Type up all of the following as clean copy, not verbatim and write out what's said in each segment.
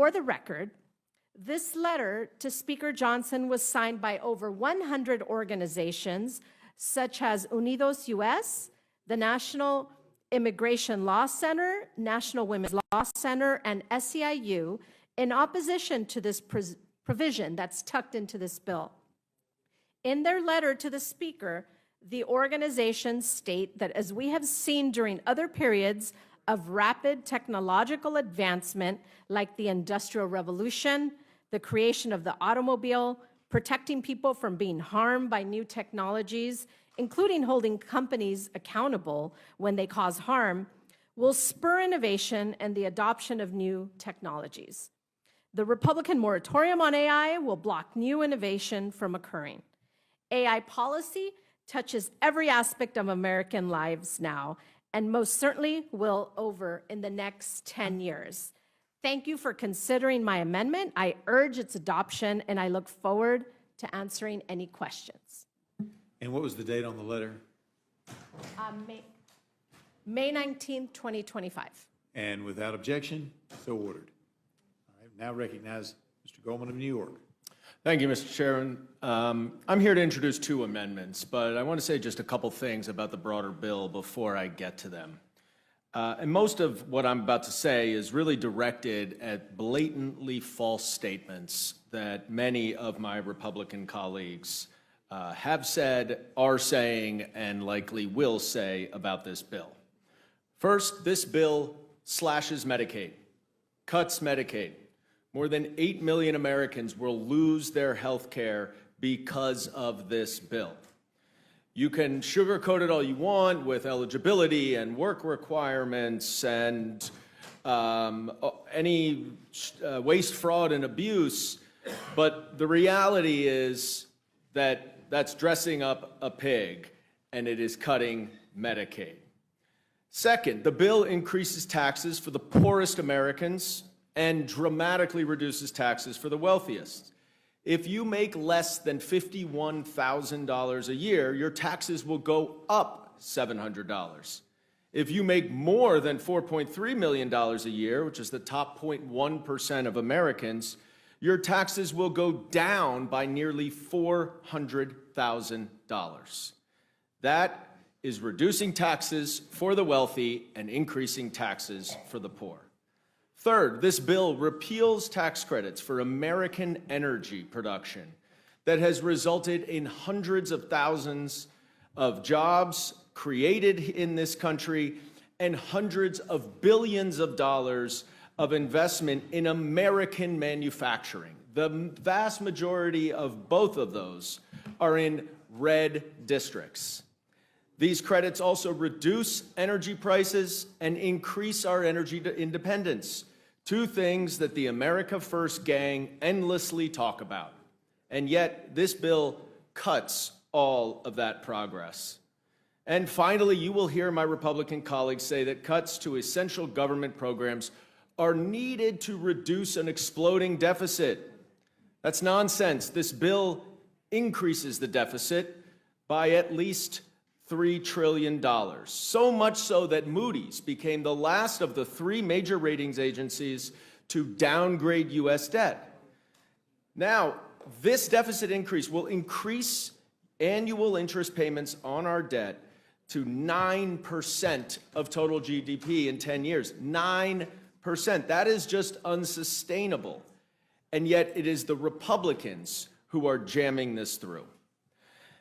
for the record, this letter to Speaker Johnson was signed by over 100 organizations, such as Unidos US, the National Immigration Law Center, National Women's Law Center, and SEIU, in opposition to this provision that's tucked into this bill. In their letter to the Speaker, the organizations state that as we have seen during other periods of rapid technological advancement, like the Industrial Revolution, the creation of the automobile, protecting people from being harmed by new technologies, including holding companies accountable when they cause harm, will spur innovation and the adoption of new technologies. The Republican moratorium on AI will block new innovation from occurring. AI policy touches every aspect of American lives now, and most certainly will over in the next 10 years. Thank you for considering my amendment. I urge its adoption, and I look forward to answering any questions. And what was the date on the letter? May 19th, 2025. And without objection, so ordered. All right, now recognize Mr. Goldman of New York. Thank you, Mr. Chairman. I'm here to introduce two amendments, but I want to say just a couple things about the broader bill before I get to them. And most of what I'm about to say is really directed at blatantly false statements that many of my Republican colleagues have said, are saying, and likely will say about this bill. First, this bill slashes Medicaid, cuts Medicaid. More than 8 million Americans will lose their health care because of this bill. You can sugarcoat it all you want with eligibility and work requirements and any waste, fraud, and abuse, but the reality is that that's dressing up a pig, and it is cutting Medicaid. Second, the bill increases taxes for the poorest Americans and dramatically reduces taxes for the wealthiest. If you make less than $51,000 a year, your taxes will go up $700. If you make more than $4.3 million a year, which is the top 0.1% of Americans, your taxes will go down by nearly $400,000. That is reducing taxes for the wealthy and increasing taxes for the poor. Third, this bill repeals tax credits for American energy production that has resulted in hundreds of thousands of jobs created in this country and hundreds of billions of dollars of investment in American manufacturing. The vast majority of both of those are in red districts. These credits also reduce energy prices and increase our energy independence. Two things that the America First gang endlessly talk about. And yet, this bill cuts all of that progress. And finally, you will hear my Republican colleagues say that cuts to essential government programs are needed to reduce an exploding deficit. That's nonsense. This bill increases the deficit by at least $3 trillion, so much so that Moody's became the last of the three major ratings agencies to downgrade U.S. debt. Now, this deficit increase will increase annual interest payments on our debt to 9% of total GDP in 10 years. 9%. That is just unsustainable. And yet it is the Republicans who are jamming this through.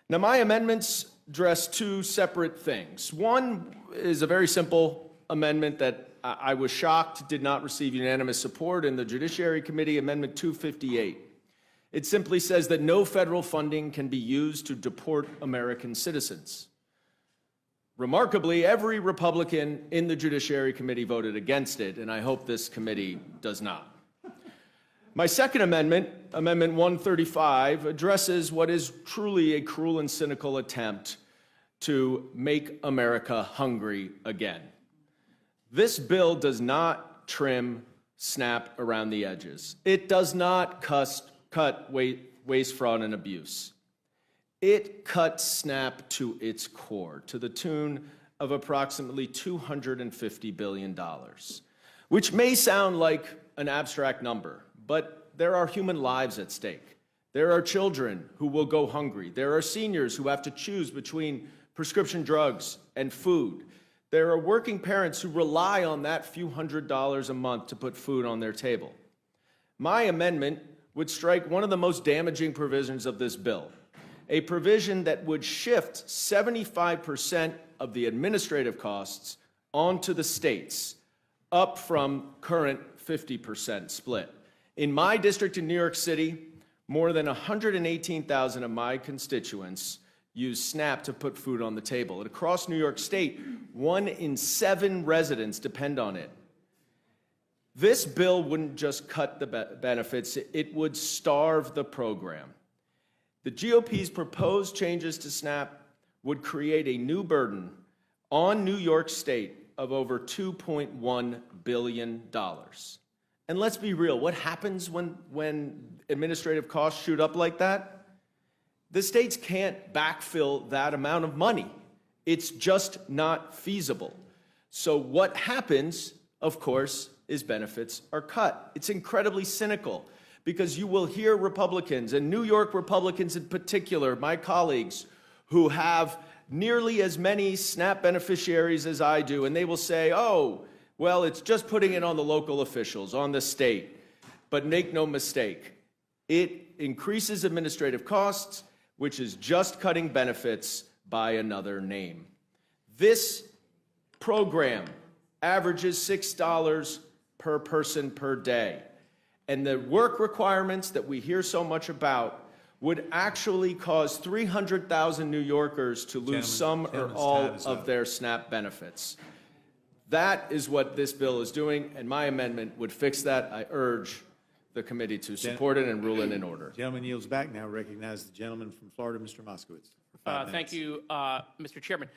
Now, my amendments address two separate things. One is a very simple amendment that I was shocked did not receive unanimous support in the Judiciary Committee, Amendment 258. It simply says that no federal funding can be used to deport American citizens. Remarkably, every Republican in the Judiciary Committee voted against it, and I hope this committee does not. My second amendment, Amendment 135, addresses what is truly a cruel and cynical attempt to make America hungry again. This bill does not trim SNAP around the edges. It does not cut waste, fraud, and abuse. It cuts SNAP to its core, to the tune of approximately $250 billion, which may sound like an abstract number, but there are human lives at stake. There are children who will go hungry. There are seniors who have to choose between prescription drugs and food. There are working parents who rely on that few $100s a month to put food on their table. My amendment would strike one of the most damaging provisions of this bill, a provision that would shift 75% of the administrative costs onto the states, up from current 50% split. In my district in New York City, more than 118,000 of my constituents use SNAP to put food on the table. And across New York State, 1 in 7 residents depend on it. This bill wouldn't just cut the benefits, it would starve the program. The GOP's proposed changes to SNAP would create a new burden on New York State of over $2.1 billion. And let's be real, what happens when administrative costs shoot up like that? The states can't backfill that amount of money. It's just not feasible. So what happens, of course, is benefits are cut. It's incredibly cynical because you will hear Republicans, and New York Republicans in particular, my colleagues, who have nearly as many SNAP beneficiaries as I do, and they will say, oh, well, it's just putting it on the local officials, on the state. But make no mistake, it increases administrative costs, which is just cutting benefits by another name. This program averages $6 per person per day. And the work requirements that we hear so much about would actually cause 300,000 New Yorkers to lose some or all of their SNAP benefits. That is what this bill is doing, and my amendment would fix that. I urge the committee to support it and rule it in order. Gentleman yields back. Now recognize the gentleman from Florida, Mr. Moskowitz. For 5 minutes. Thank you, Mr. Chairman.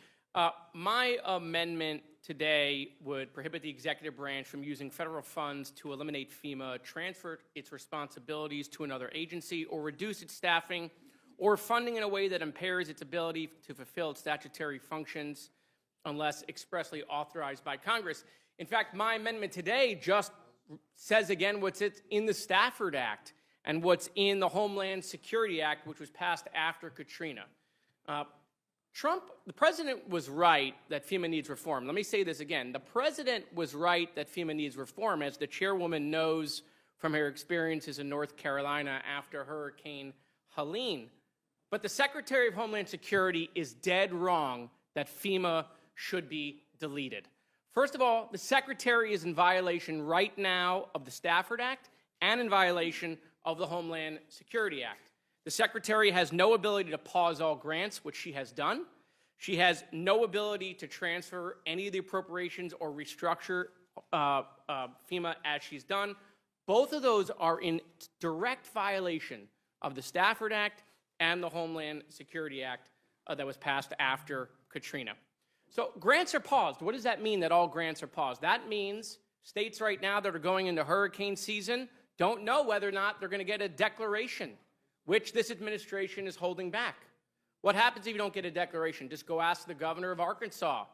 My amendment today would prohibit the executive branch from using federal funds to eliminate FEMA, transfer its responsibilities to another agency, or reduce its staffing or funding in a way that impairs its ability to fulfill its statutory functions unless expressly authorized by Congress. In fact, my amendment today just says again what's in the Stafford Act and what's in the Homeland Security Act, which was passed after Katrina. The president was right that FEMA needs reform. Let me say this again. The president was right that FEMA needs reform, as the chairwoman knows from her experiences in North Carolina after Hurricane Helene. But the Secretary of Homeland Security is dead wrong that FEMA should be deleted. First of all, the Secretary is in violation right now of the Stafford Act and in violation of the Homeland Security Act. The Secretary has no ability to pause all grants, which she has done. She has no ability to transfer any of the appropriations or restructure FEMA as she's done. Both of those are in direct violation of the Stafford Act and the Homeland Security Act that was passed after Katrina. So grants are paused. What does that mean, that all grants are paused? That means states right now that are going into hurricane season don't know whether or not they're going to get a declaration, which this administration is holding back. What happens if you don't get a declaration? Just go ask the governor of Arkansas,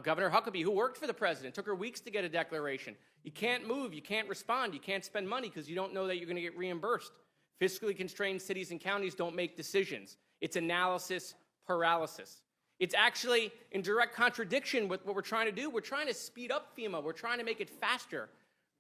Governor Huckabee, who worked for the president. It took her weeks to get a declaration. You can't move, you can't respond, you can't spend money because you don't know that you're going to get reimbursed. Fiscally constrained cities and counties don't make decisions. It's analysis paralysis. It's actually in direct contradiction with what we're trying to do. We're trying to speed up FEMA. We're trying to make it faster,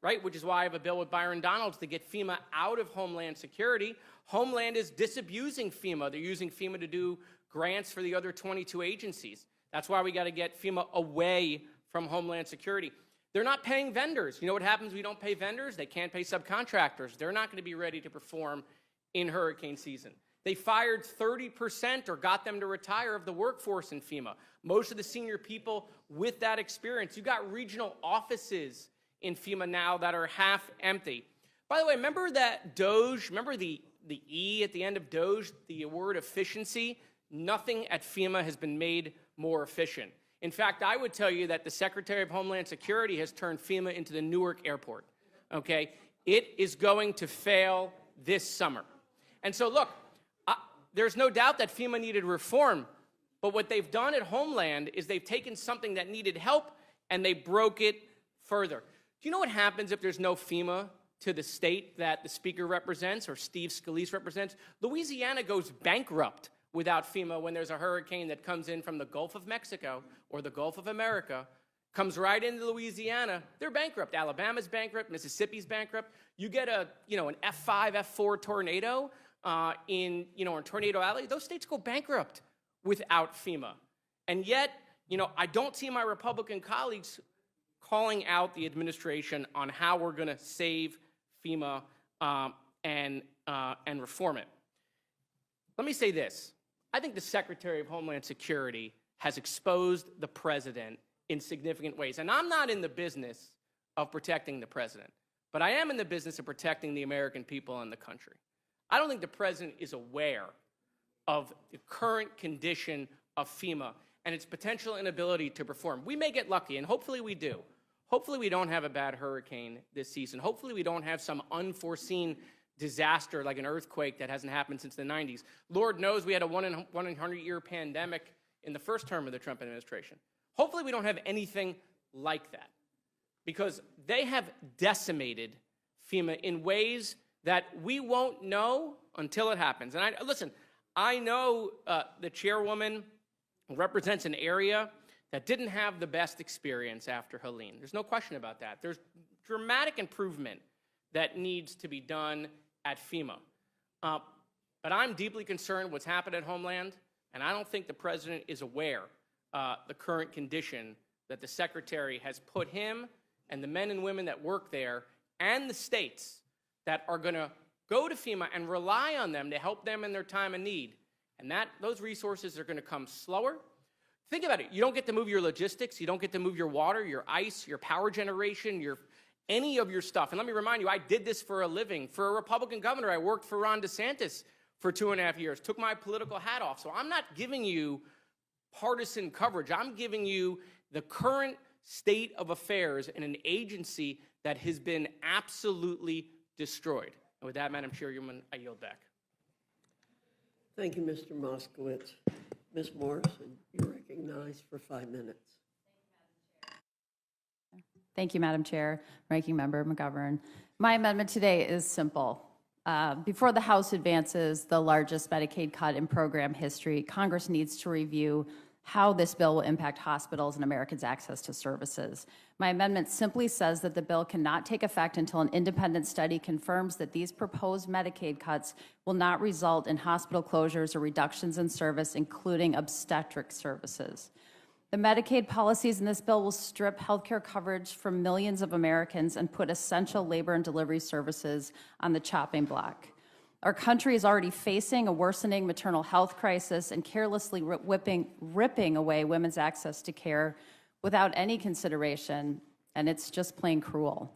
right? Which is why I have a bill with Byron Donalds to get FEMA out of Homeland Security. Homeland is disabusing FEMA. They're using FEMA to do grants for the other 22 agencies. That's why we got to get FEMA away from Homeland Security. They're not paying vendors. You know what happens when we don't pay vendors? They can't pay subcontractors. They're not going to be ready to perform in hurricane season. They fired 30% or got them to retire of the workforce in FEMA. Most of the senior people with that experience. You've got regional offices in FEMA now that are half empty. By the way, remember that DOGE, remember the E at the end of DOGE, the word efficiency? Nothing at FEMA has been made more efficient. In fact, I would tell you that the Secretary of Homeland Security has turned FEMA into the Newark airport, okay? It is going to fail this summer. And so look, there's no doubt that FEMA needed reform, but what they've done at Homeland is they've taken something that needed help and they broke it further. Do you know what happens if there's no FEMA to the state that the Speaker represents or Steve Scalise represents. Louisiana goes bankrupt without FEMA when there's a hurricane that comes in from the Gulf of Mexico or the Gulf of America, comes right into Louisiana. They're bankrupt. Alabama's bankrupt. Mississippi's bankrupt. You get an F5, F4 tornado in Tornado Alley. Those states go bankrupt without FEMA. And yet, I don't see my Republican colleagues calling out the administration on how we're going to save FEMA and reform it. Let me say this. I think the Secretary of Homeland Security has exposed the president in significant ways. And I'm not in the business of protecting the president, but I am in the business of protecting the American people and the country. I don't think the president is aware of the current condition of FEMA and its potential inability to perform. We may get lucky, and hopefully we do. Hopefully we don't have a bad hurricane this season. Hopefully we don't have some unforeseen disaster like an earthquake that hasn't happened since the 90s. Lord knows we had a 1 in 100-year pandemic in the first term of the Trump administration. Hopefully we don't have anything like that, because they have decimated FEMA in ways that we won't know until it happens. And I know the chairwoman represents an area that didn't have the best experience after Helene. There's no question about that. There's dramatic improvement that needs to be done at FEMA. But I'm deeply concerned what's happened at Homeland, and I don't think the president is aware the current condition that the secretary has put him and the men and women that work there and the states that are going to go to FEMA and rely on them to help them in their time of need. And those resources are going to come slower. Think about it. You don't get to move your logistics. You don't get to move your water, your ice, your power generation, any of your stuff. And let me remind you, I did this for a living. For a Republican governor, I worked for Ron DeSantis for 2.5 years, took my political hat off. So I'm not giving you partisan coverage. I'm giving you the current state of affairs in an agency that has been absolutely destroyed. And with that, Madam Chairwoman, I yield back. Thank you, Mr. Moskowitz. Ms. Morrison, you're recognized for 5 minutes. Thank you, Madam Chair, Ranking Member McGovern. My amendment today is simple. Before the House advances the largest Medicaid cut in program history, Congress needs to review how this bill will impact hospitals and Americans' access to services. My amendment simply says that the bill cannot take effect until an independent study confirms that these proposed Medicaid cuts will not result in hospital closures or reductions in service, including obstetric services. The Medicaid policies in this bill will strip healthcare coverage from millions of Americans and put essential labor and delivery services on the chopping block. Our country is already facing a worsening maternal health crisis and carelessly ripping away women's access to care without any consideration, and it's just plain cruel.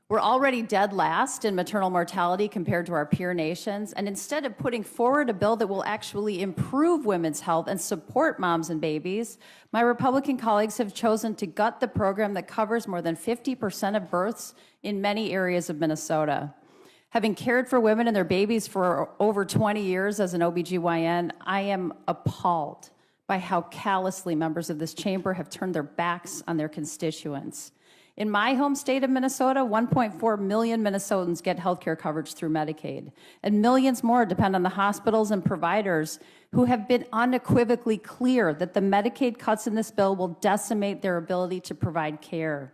We're already dead last in maternal mortality compared to our peer nations, and instead of putting forward a bill that will actually improve women's health and support moms and babies, my Republican colleagues have chosen to gut the program that covers more than 50% of births in many areas of Minnesota. Having cared for women and their babies for over 20 years as an OBGYN, I am appalled by how callously members of this chamber have turned their backs on their constituents. In my home state of Minnesota, 1.4 million Minnesotans get health care coverage through Medicaid, and millions more depend on the hospitals and providers who have been unequivocally clear that the Medicaid cuts in this bill will decimate their ability to provide care.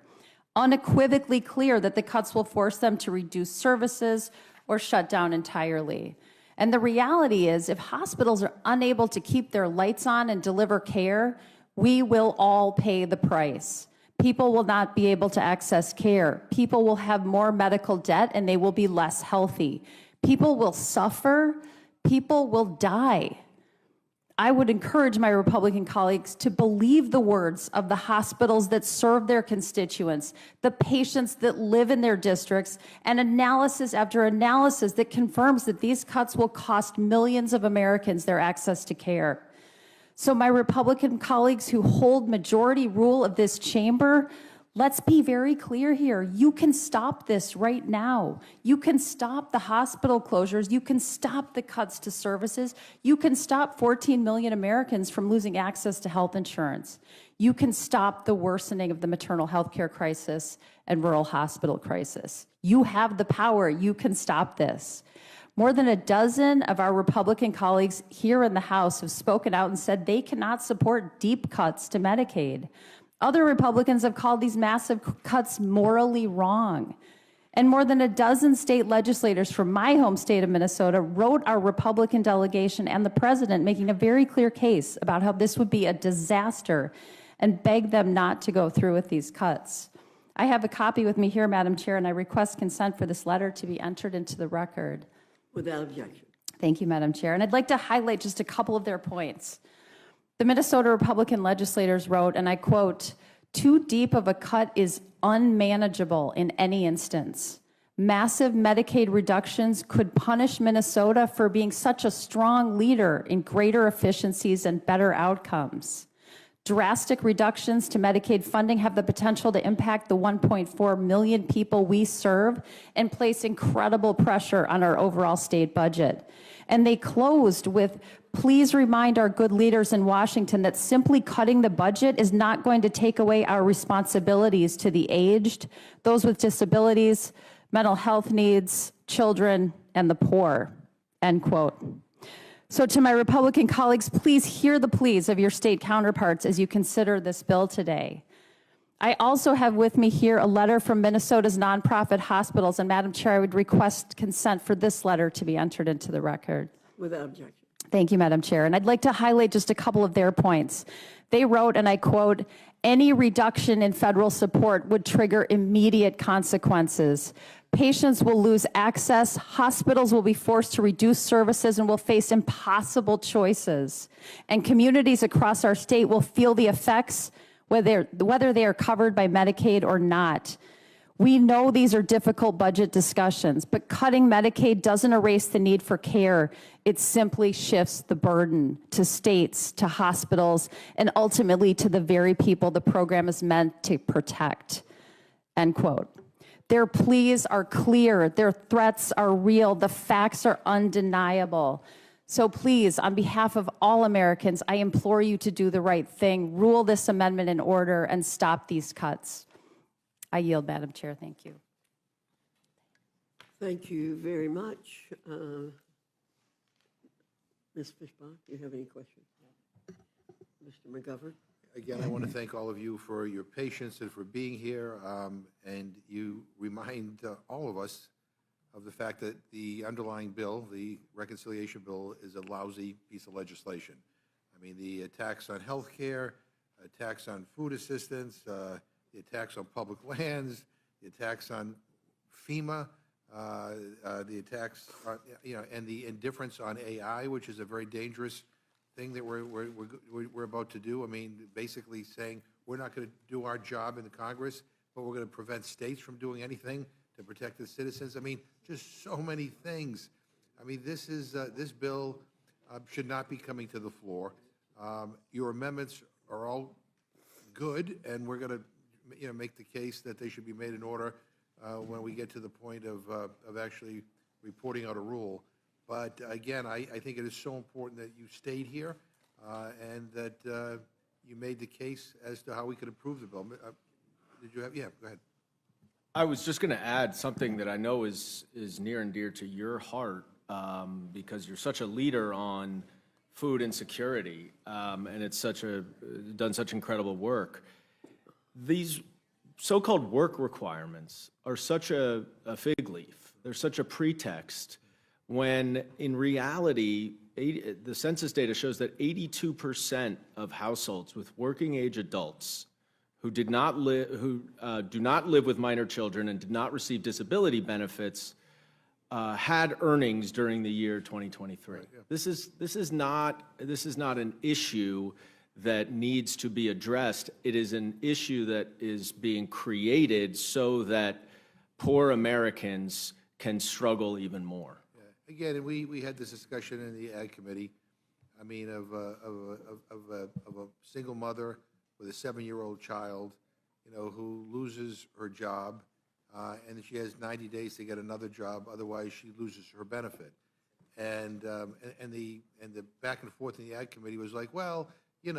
Unequivocally clear that the cuts will force them to reduce services or shut down entirely. And the reality is, if hospitals are unable to keep their lights on and deliver care, we will all pay the price. People will not be able to access care. People will have more medical debt and they will be less healthy. People will suffer. People will die. I would encourage my Republican colleagues to believe the words of the hospitals that serve their constituents, the patients that live in their districts, and analysis after analysis that confirms that these cuts will cost millions of Americans their access to care. So my Republican colleagues who hold majority rule of this chamber, Let's be very clear here. You can stop this right now. You can stop the hospital closures. You can stop the cuts to services. You can stop 14 million Americans from losing access to health insurance. You can stop the worsening of the maternal health care crisis and rural hospital crisis. You have the power. You can stop this. More than a dozen of our Republican colleagues here in the House have spoken out and said they cannot support deep cuts to Medicaid. Other Republicans have called these massive cuts morally wrong. And more than a dozen state legislators from my home state of Minnesota wrote our Republican delegation and the president making a very clear case about how this would be a disaster and begged them not to go through with these cuts. I have a copy with me here, Madam Chair, and I request consent for this letter to be entered into the record. Without objection. Thank you, Madam Chair. And I'd like to highlight just a couple of their points. The Minnesota Republican legislators wrote, and I quote, "Too deep of a cut is unmanageable in any instance. Massive Medicaid reductions could punish Minnesota for being such a strong leader in greater efficiencies and better outcomes. Drastic reductions to Medicaid funding have the potential to impact the 1.4 million people we serve and place incredible pressure on our overall state budget." And they closed with, "Please remind our good leaders in Washington that simply cutting the budget is not going to take away our responsibilities to the aged, those with disabilities, mental health needs, children, and the poor," end quote. So to my Republican colleagues, please hear the pleas of your state counterparts as you consider this bill today. I also have with me here a letter from Minnesota's nonprofit hospitals, and Madam Chair, I would request consent for this letter to be entered into the record. Without objection. Thank you, Madam Chair. And I'd like to highlight just a couple of their points. They wrote, and I quote, "Any reduction in federal support would trigger immediate consequences. Patients will lose access, hospitals will be forced to reduce services and will face impossible choices. And communities across our state will feel the effects whether they are covered by Medicaid or not. We know these are difficult budget discussions, but cutting Medicaid doesn't erase the need for care. It simply shifts the burden to states, to hospitals, and ultimately to the very people the program is meant to protect," end quote. Their pleas are clear. Their threats are real. The facts are undeniable. So please, on behalf of all Americans, I implore you to do the right thing, rule this amendment in order, and stop these cuts. I yield, Madam Chair. Thank you. Thank you very much. Ms. Fishbach, do you have any questions? Mr. McGovern? Again, I want to thank all of you for your patience and for being here, and you remind all of us of the fact that the underlying bill, the reconciliation bill, is a lousy piece of legislation. I mean, the attacks on health care, attacks on food assistance, the attacks on public lands, the attacks on FEMA, the attacks, and the indifference on AI, which is a very dangerous thing that we're about to do. I mean, basically saying we're not going to do our job in the Congress, but we're going to prevent states from doing anything to protect the citizens. I mean, just so many things. I mean, this bill should not be coming to the floor. Your amendments are all good, and we're going to, make the case that they should be made in order when we get to the point of actually reporting out a rule. But again, I think it is so important that you stayed here and that you made the case as to how we could improve the bill. Did you have? Yeah, go ahead. I was just going to add something that I know is near and dear to your heart because you're such a leader on food insecurity and it's done such incredible work. These so-called work requirements are such a fig leaf. They're such a pretext when in reality, the census data shows that 82% of households with working age adults who do not live with minor children and did not receive disability benefits had earnings during the year 2023. Right, yeah. This is not an issue that needs to be addressed. It is an issue that is being created so that poor Americans can struggle even more. Yeah. Again, we had this discussion in the Ag Committee. I mean, of a single mother with a 7-year-old child, who loses her job, and she has 90 days to get another job, otherwise she loses her benefit. And the back and forth in the Ag Committee was like, well, he's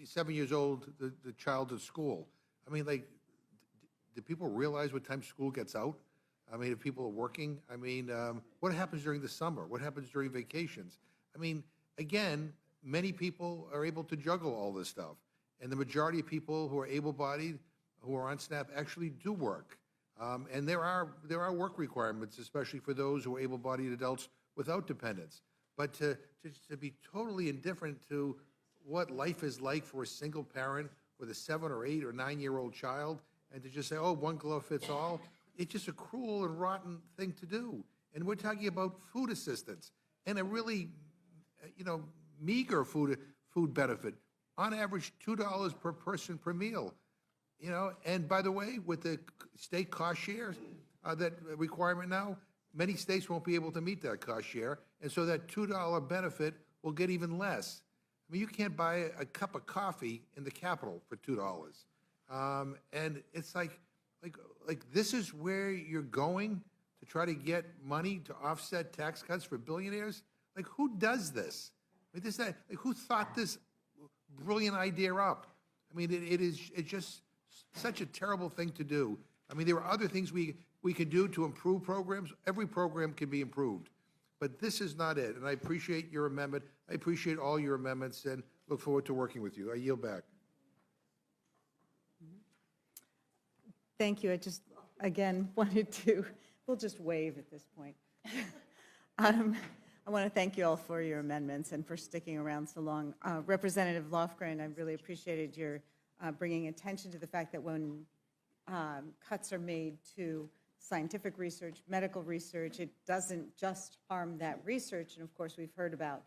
7 years old, the child at school. I mean, like, do people realize what time school gets out? I mean, if people are working, I mean, what happens during the summer? What happens during vacations? I mean, again, many people are able to juggle all this stuff. And the majority of people who are able-bodied, who are on SNAP, actually do work. And there are work requirements, especially for those who are able-bodied adults without dependents. But to be totally indifferent to what life is like for a single parent with a 7 or 8 or 9-year-old child, and to just say, oh, one glove fits all, it's just a cruel and rotten thing to do. And we're talking about food assistance and a really, meager food benefit. On average, $2 per person per meal. And by the way, with the state cost share, that requirement now, many states won't be able to meet that cost share, and so that $2 benefit will get even less. I mean, you can't buy a cup of coffee in the Capitol for $2. And it's like this is where you're going to try to get money to offset tax cuts for billionaires? Like, who does this? I mean, who thought this brilliant idea up? I mean, it's just such a terrible thing to do. I mean, there are other things we can do to improve programs. Every program can be improved. But this is not it. And I appreciate your amendment. I appreciate all your amendments and look forward to working with you. I yield back. Thank you. I just, again, wanted to, we'll just wave at this point. I want to thank you all for your amendments and for sticking around so long. Representative Lofgren, I really appreciated your bringing attention to the fact that when cuts are made to scientific research, medical research, it doesn't just harm that research. And of course, we've heard about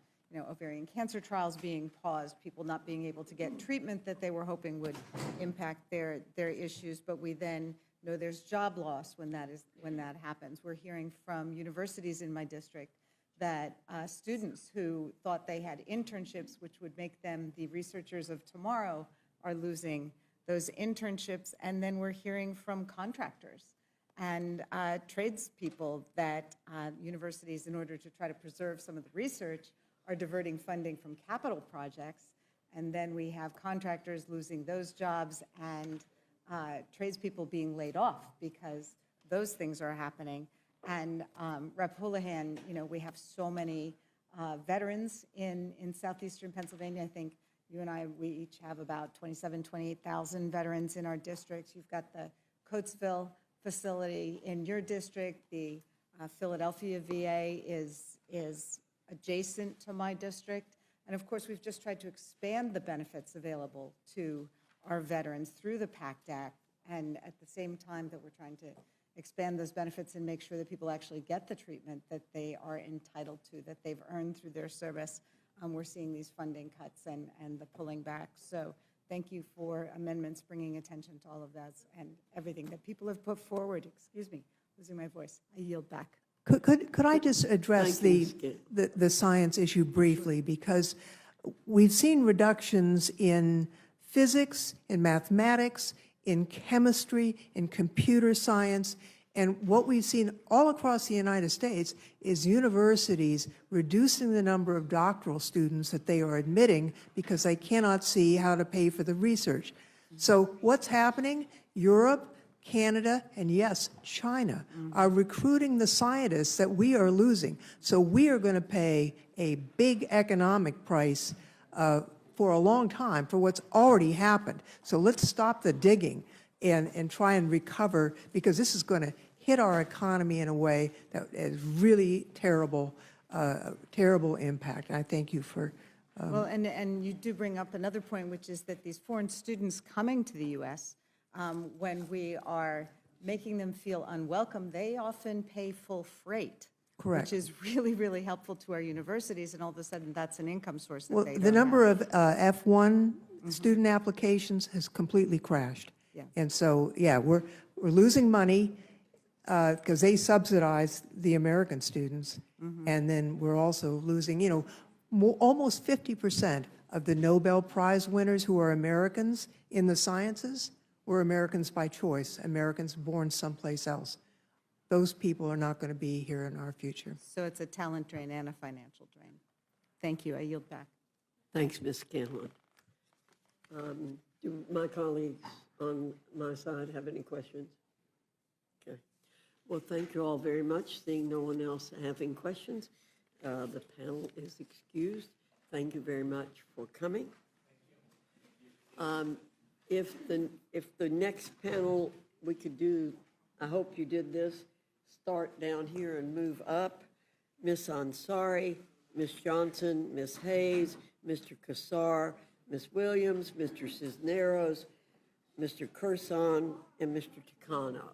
ovarian cancer trials being paused, people not being able to get treatment that they were hoping would impact their issues. But we then know there's job loss when that happens. We're hearing from universities in my district that students who thought they had internships, which would make them the researchers of tomorrow, are losing those internships. And then we're hearing from contractors and tradespeople that universities, in order to try to preserve some of the research, are diverting funding from capital projects. And then we have contractors losing those jobs and tradespeople being laid off because those things are happening. And Rep. Houlihan, we have so many veterans in southeastern Pennsylvania. I think you and I, we each have about 28,000 veterans in our districts. You've got the Coatesville facility in your district. The Philadelphia VA is adjacent to my district. And of course, we've just tried to expand the benefits available to our veterans through the PACT Act. And at the same time that we're trying to expand those benefits and make sure that people actually get the treatment that they are entitled to, that they've earned through their service, we're seeing these funding cuts and the pulling back. So thank you for amendments bringing attention to all of that and everything that people have put forward. Excuse me, losing my voice. I yield back. Could I just address the science issue briefly? Because we've seen reductions in physics, in mathematics, in chemistry, in computer science, and what we've seen all across the United States is universities reducing the number of doctoral students that they are admitting because they cannot see how to pay for the research. So what's happening? Europe, Canada, and yes, China are recruiting the scientists that we are losing. So we are going to pay a big economic price for a long time for what's already happened. So let's stop the digging and try and recover, because this is going to hit our economy in a way that is really terrible, terrible impact. And I thank you for well, and you do bring up another point, which is that these foreign students coming to the U.S., when we are making them feel unwelcome, they often pay full freight. Correct. Which is really, really helpful to our universities, and all of a sudden that's an income source that well, they the don't number have. of F1 student applications has completely crashed. Yeah. And so, yeah, we're losing money because they subsidize the American students. And then we're also losing, almost 50% of the Nobel Prize winners who are Americans in the sciences were Americans by choice, Americans born someplace else. Those people are not going to be here in our future. So it's a talent drain and a financial drain. Thank you. I yield back. Thanks, Ms. Scanlon. Do my colleagues on my side have any questions? Okay. Well, thank you all very much. Seeing no one else having questions, the panel is excused. Thank you very much for coming. If the next panel we could do, I hope you did this, start down here and move up. Ms. Anzari, Ms. Johnson, Ms. Hayes, Mr. Casar, Ms. Williams, Mr. Cisneros, Mr. Carson, and Mr. Tano.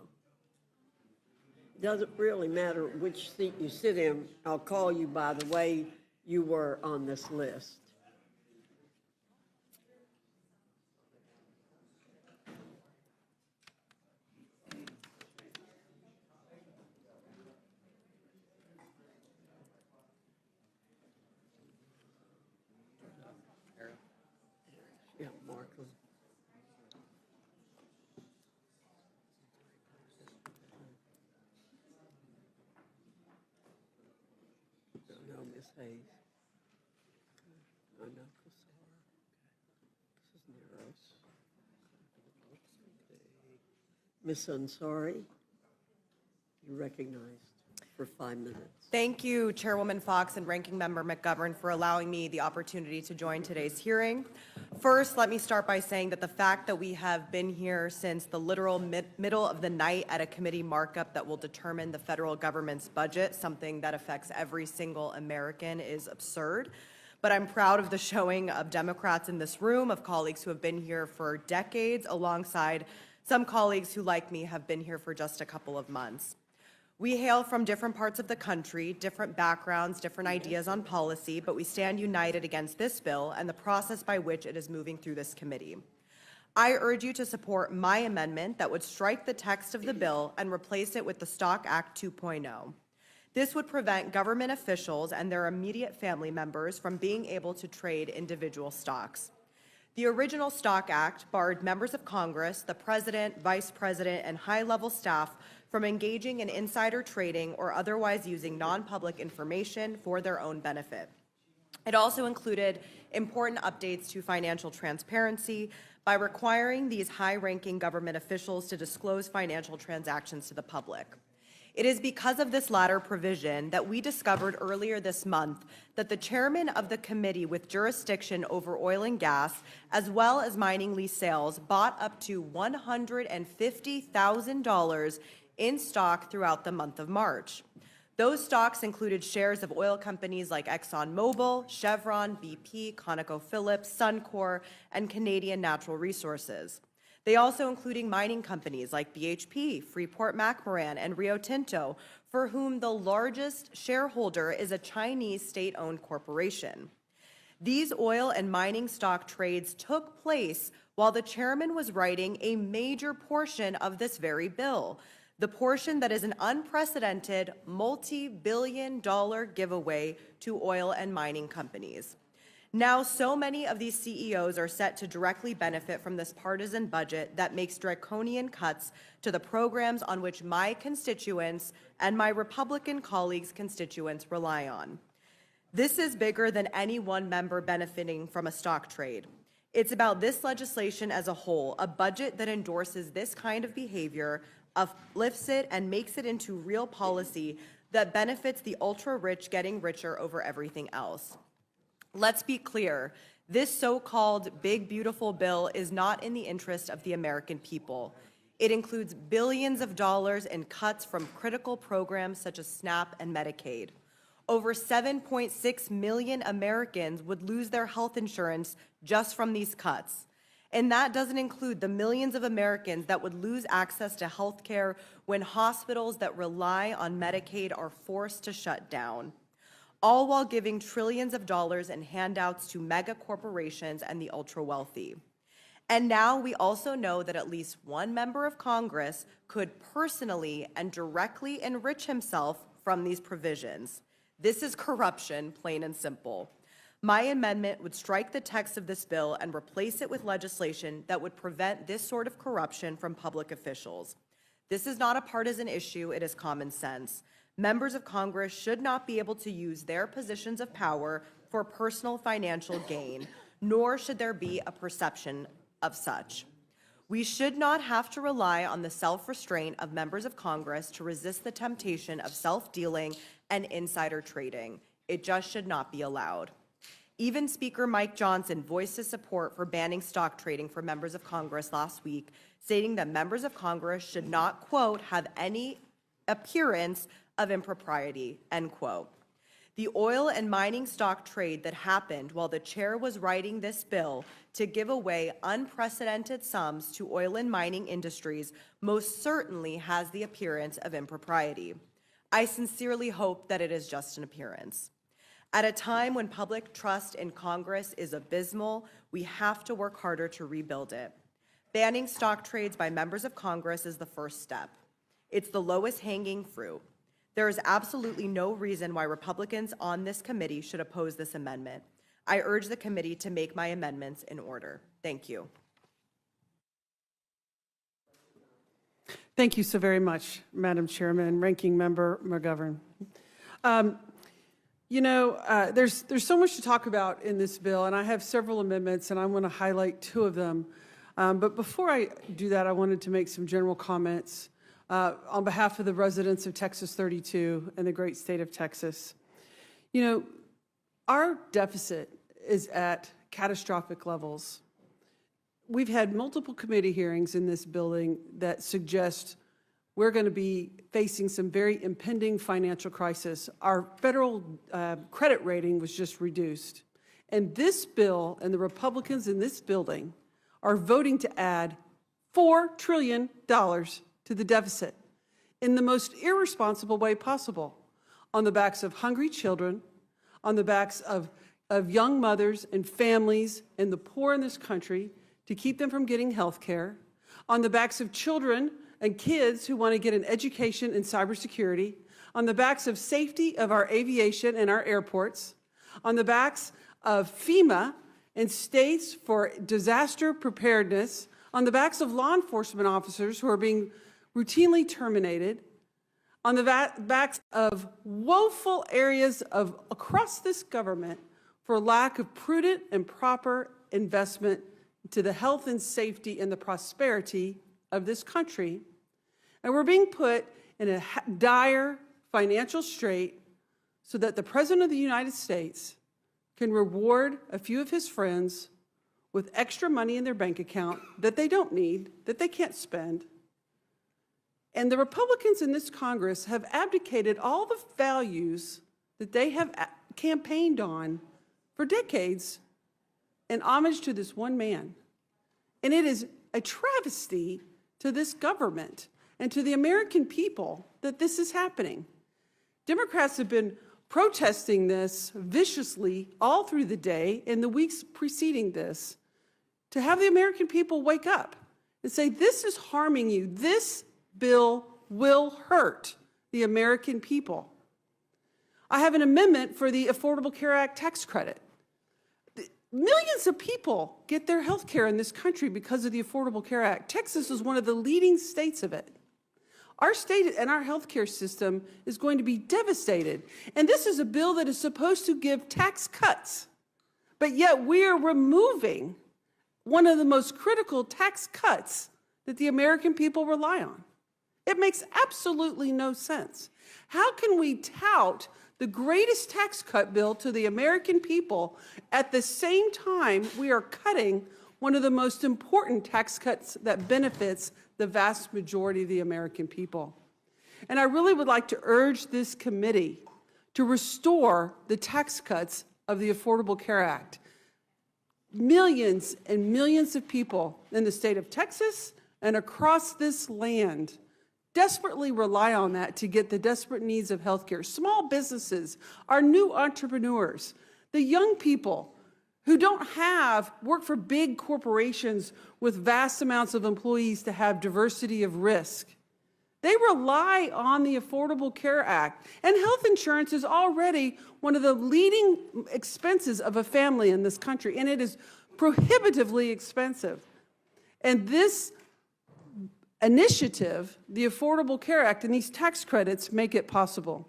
Doesn't really matter which seat you sit in. I'll call you by the way you were on this list. Yeah, mark them. No, Ms. Hayes. I know Casar. Cisneros. Ms. Ansari, you're recognized for 5 minutes. Thank you, Chairwoman Fox and Ranking Member McGovern, for allowing me the opportunity to join today's hearing. First, let me start by saying that the fact that we have been here since the literal middle of the night at a committee markup that will determine the federal government's budget, something that affects every single American, is absurd. But I'm proud of the showing of Democrats in this room, of colleagues who have been here for decades, alongside some colleagues who, like me, have been here for just a couple of months. We hail from different parts of the country, different backgrounds, different ideas on policy, but we stand united against this bill and the process by which it is moving through this committee. I urge you to support my amendment that would strike the text of the bill and replace it with the Stock Act 2.0. This would prevent government officials and their immediate family members from being able to trade individual stocks. The original Stock Act barred members of Congress, the president, vice president, and high-level staff from engaging in insider trading or otherwise using non-public information for their own benefit. It also included important updates to financial transparency by requiring these high-ranking government officials to disclose financial transactions to the public. It is because of this latter provision that we discovered earlier this month that the chairman of the committee with jurisdiction over oil and gas, as well as mining lease sales, bought up to $150,000 in stock throughout the month of March. Those stocks included shares of oil companies like ExxonMobil, Chevron, BP, ConocoPhillips, Suncor, and Canadian Natural Resources. They also included mining companies like BHP, Freeport-McMoran, and Rio Tinto, for whom the largest shareholder is a Chinese state-owned corporation. These oil and mining stock trades took place while the chairman was writing a major portion of this very bill, the portion that is an unprecedented multi-billion-dollar giveaway to oil and mining companies. Now, so many of these CEOs are set to directly benefit from this partisan budget that makes draconian cuts to the programs on which my constituents and my Republican colleagues' constituents rely on. This is bigger than any one member benefiting from a stock trade. It's about this legislation as a whole, a budget that endorses this kind of behavior, uplifts it, and makes it into real policy that benefits the ultra-rich getting richer over everything else. Let's be clear, this so-called big, beautiful bill is not in the interest of the American people. It includes billions of dollars in cuts from critical programs such as SNAP and Medicaid. Over 7.6 million Americans would lose their health insurance just from these cuts. And that doesn't include the millions of Americans that would lose access to health care when hospitals that rely on Medicaid are forced to shut down, all while giving trillions of dollars in handouts to mega corporations and the ultra-wealthy. And now we also know that at least one member of Congress could personally and directly enrich himself from these provisions. This is corruption, plain and simple. My amendment would strike the text of this bill and replace it with legislation that would prevent this sort of corruption from public officials. This is not a partisan issue, it is common sense. Members of Congress should not be able to use their positions of power for personal financial gain, nor should there be a perception of such. We should not have to rely on the self-restraint of members of Congress to resist the temptation of self-dealing and insider trading. It just should not be allowed. Even Speaker Mike Johnson voiced his support for banning stock trading for members of Congress last week, stating that members of Congress should not, quote, have any appearance of impropriety, end quote. The oil and mining stock trade that happened while the chair was writing this bill to give away unprecedented sums to oil and mining industries most certainly has the appearance of impropriety. I sincerely hope that it is just an appearance. At a time when public trust in Congress is abysmal, we have to work harder to rebuild it. Banning stock trades by members of Congress is the first step. It's the lowest hanging fruit. There is absolutely no reason why Republicans on this committee should oppose this amendment. I urge the committee to make my amendments in order. Thank you. Thank you so very much, Madam Chairman, Ranking Member McGovern. There's so much to talk about in this bill, and I have several amendments, and I want to highlight two of them. But before I do that, I wanted to make some general comments on behalf of the residents of Texas 32 and the great state of Texas. You know, our deficit is at catastrophic levels. We've had multiple committee hearings in this building that suggest we're going to be facing some very impending financial crisis. Our federal credit rating was just reduced. And this bill and the Republicans in this building are voting to add $4 trillion to the deficit in the most irresponsible way possible, on the backs of hungry children, on the backs of young mothers and families and the poor in this country to keep them from getting health care, on the backs of children and kids who want to get an education in cybersecurity, on the backs of safety of our aviation and our airports, on the backs of FEMA and states for disaster preparedness, on the backs of law enforcement officers who are being routinely terminated, on the backs of woeful areas of across this government for lack of prudent and proper investment to the health and safety and the prosperity of this country. And we're being put in a dire financial strait so that the President of the United States can reward a few of his friends with extra money in their bank account that they don't need, that they can't spend. And the Republicans in this Congress have abdicated all the values that they have campaigned on for decades in homage to this one man. And it is a travesty to this government and to the American people that this is happening. Democrats have been protesting this viciously all through the day in the weeks preceding this to have the American people wake up and say, this is harming you. This bill will hurt the American people. I have an amendment for the Affordable Care Act tax credit. Millions of people get their health care in this country because of the Affordable Care Act. Texas is one of the leading states of it. Our state and our health care system is going to be devastated. And this is a bill that is supposed to give tax cuts. But yet we are removing one of the most critical tax cuts that the American people rely on. It makes absolutely no sense. How can we tout the greatest tax cut bill to the American people at the same time we are cutting one of the most important tax cuts that benefits the vast majority of the American people? And I really would like to urge this committee to restore the tax cuts of the Affordable Care Act. Millions and millions of people in the state of Texas and across this land desperately rely on that to get the desperate needs of healthcare. Small businesses, our new entrepreneurs, the young people who don't work for big corporations with vast amounts of employees to have diversity of risk. They rely on the Affordable Care Act. And health insurance is already one of the leading expenses of a family in this country, and it is prohibitively expensive. And this initiative, the Affordable Care Act, and these tax credits make it possible.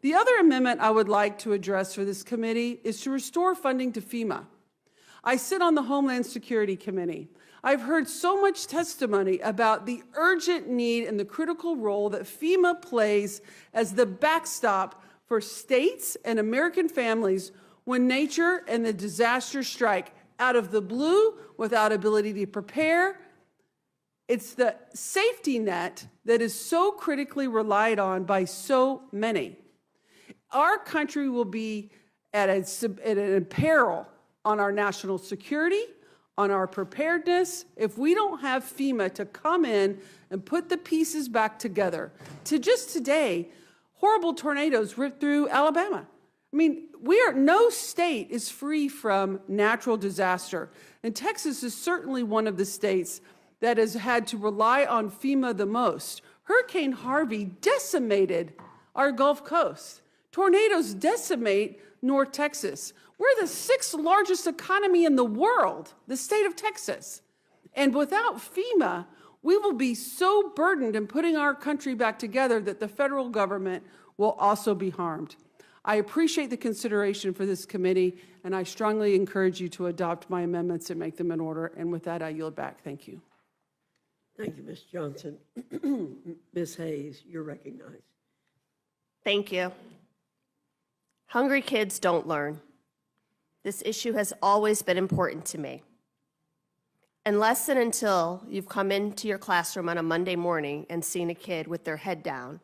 The other amendment I would like to address for this committee is to restore funding to FEMA. I sit on the Homeland Security Committee. I've heard so much testimony about the urgent need and the critical role that FEMA plays as the backstop for states and American families when nature and the disasters strike out of the blue without ability to prepare. It's the safety net that is so critically relied on by so many. Our country will be at an peril on our national security, on our preparedness, if we don't have FEMA to come in and put the pieces back together. To just today, horrible tornadoes ripped through Alabama. I mean, no state is free from natural disaster. And Texas is certainly one of the states that has had to rely on FEMA the most. Hurricane Harvey decimated our Gulf Coast. Tornadoes decimate North Texas. We're the 6th largest economy in the world, the state of Texas. And without FEMA, we will be so burdened in putting our country back together that the federal government will also be harmed. I appreciate the consideration for this committee, and I strongly encourage you to adopt my amendments and make them in order. And with that, I yield back. Thank you. Thank you, Ms. Johnson. Ms. Hayes, you're recognized. Thank you. Hungry kids don't learn. This issue has always been important to me. Unless and until you've come into your classroom on a Monday morning and seen a kid with their head down,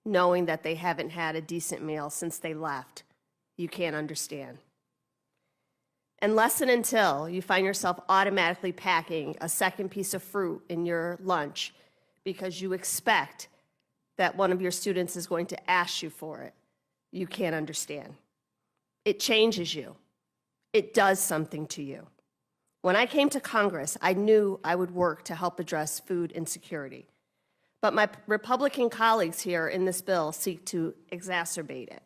knowing that they haven't had a decent meal since they left, you can't understand. Unless and until you find yourself automatically packing a second piece of fruit in your lunch because you expect that one of your students is going to ask you for it, you can't understand. It changes you. It does something to you. When I came to Congress, I knew I would work to help address food insecurity. But my Republican colleagues here in this bill seek to exacerbate it.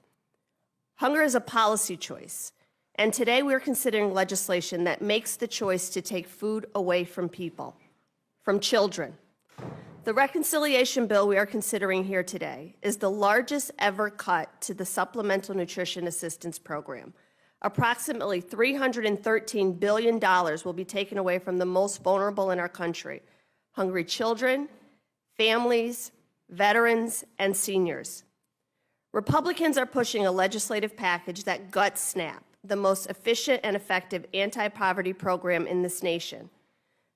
Hunger is a policy choice, and today we're considering legislation that makes the choice to take food away from people, from children. The reconciliation bill we are considering here today is the largest ever cut to the Supplemental Nutrition Assistance Program. Approximately $313 billion will be taken away from the most vulnerable in our country: hungry children, families, veterans, and seniors. Republicans are pushing a legislative package that guts SNAP, the most efficient and effective anti-poverty program in this nation.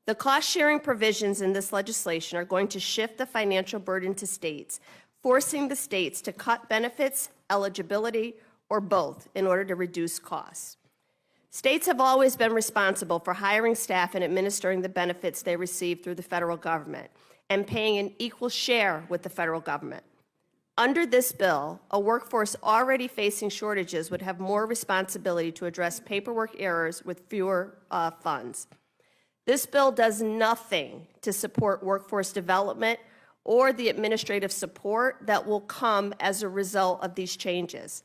The cost-sharing provisions in this legislation are going to shift the financial burden to states, forcing the states to cut benefits, eligibility, or both in order to reduce costs. States have always been responsible for hiring staff and administering the benefits they receive through the federal government and paying an equal share with the federal government. Under this bill, a workforce already facing shortages would have more responsibility to address paperwork errors with fewer funds. This bill does nothing to support workforce development or the administrative support that will come as a result of these changes.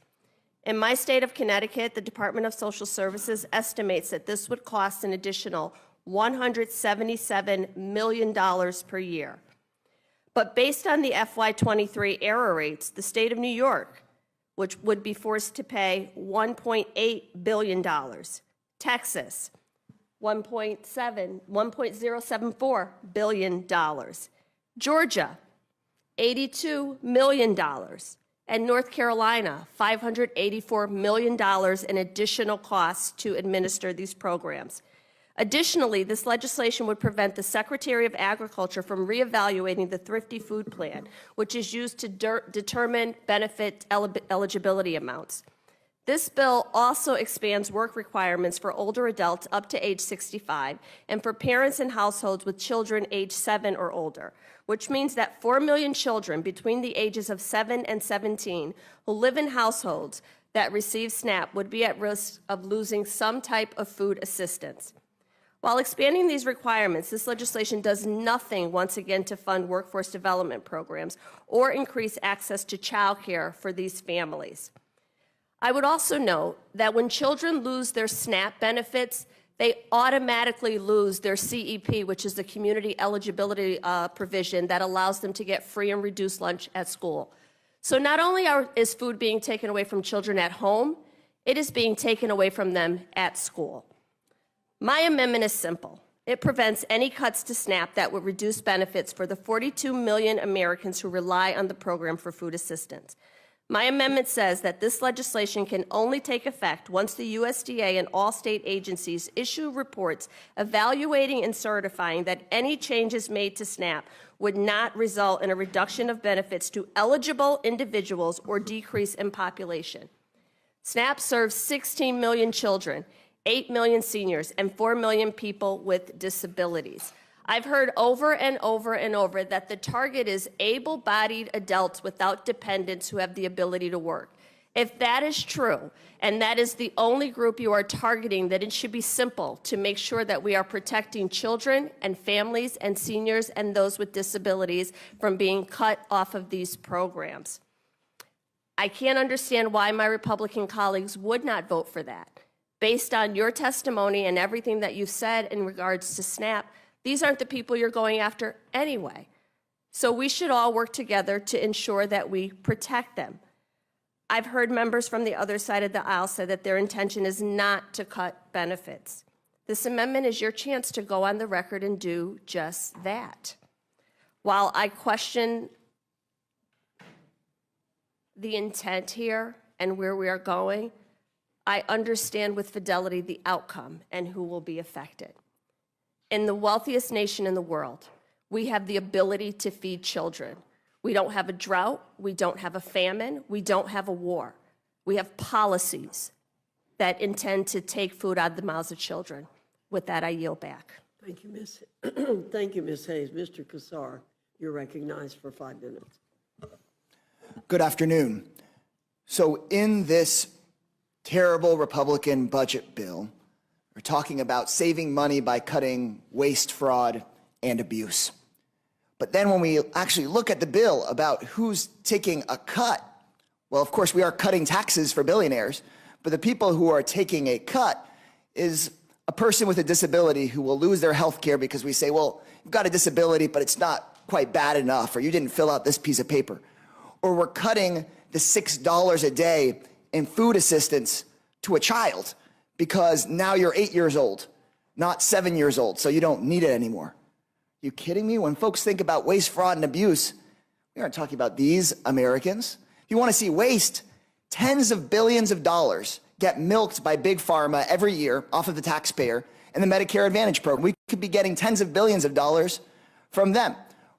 In my state of Connecticut, the Department of Social Services estimates that this would cost an additional $177 million per year. But based on the FY23 error rates, the state of New York, which would be forced to pay $1.8 billion, Texas, $1.074 billion, Georgia, $82 million, and North Carolina, $584 million in additional costs to administer these programs. Additionally, this legislation would prevent the Secretary of Agriculture from reevaluating the Thrifty Food Plan, which is used to determine benefit eligibility amounts. This bill also expands work requirements for older adults up to age 65 and for parents in households with children age 7 or older, which means that 4 million children between the ages of 7 and 17 who live in households that receive SNAP would be at risk of losing some type of food assistance. While expanding these requirements, this legislation does nothing, once again, to fund workforce development programs or increase access to childcare for these families. I would also note that when children lose their SNAP benefits, they automatically lose their CEP, which is the community eligibility provision that allows them to get free and reduced lunch at school. So not only is food being taken away from children at home, it is being taken away from them at school. My amendment is simple. It prevents any cuts to SNAP that would reduce benefits for the 42 million Americans who rely on the program for food assistance. My amendment says that this legislation can only take effect once the USDA and all state agencies issue reports evaluating and certifying that any changes made to SNAP would not result in a reduction of benefits to eligible individuals or decrease in population. SNAP serves 16 million children, 8 million seniors, and 4 million people with disabilities. I've heard over and over and over that the target is able-bodied adults without dependents who have the ability to work. If that is true, and that is the only group you are targeting, then it should be simple to make sure that we are protecting children and families and seniors and those with disabilities from being cut off of these programs. I can't understand why my Republican colleagues would not vote for that. Based on your testimony and everything that you've said in regards to SNAP, these aren't the people you're going after anyway. So we should all work together to ensure that we protect them. I've heard members from the other side of the aisle say that their intention is not to cut benefits. This amendment is your chance to go on the record and do just that. While I question the intent here and where we are going, I understand with fidelity the outcome and who will be affected. In the wealthiest nation in the world, we have the ability to feed children. We don't have a drought, we don't have a famine, we don't have a war. We have policies that intend to take food out of the mouths of children. With that, I yield back. Thank you, Ms. Thank you, Ms. Hayes. Mr. Casar, you're recognized for 5 minutes. Good afternoon. So in this terrible Republican budget bill, we're talking about saving money by cutting waste, fraud, and abuse. But then when we actually look at the bill about who's taking a cut, well, of course, we are cutting taxes for billionaires, but the people who are taking a cut is a person with a disability who will lose their health care because we say, well, you've got a disability, but it's not quite bad enough, or you didn't fill out this piece of paper. Or we're cutting the $6 a day in food assistance to a child because now you're 8 years old, not 7 years old, so you don't need it anymore. You kidding me? When folks think about waste, fraud, and abuse, we aren't talking about these Americans. If you want to see waste, tens of billions of dollars get milked by big pharma every year off of the taxpayer and the Medicare Advantage program. We could be getting tens of billions of dollars from them.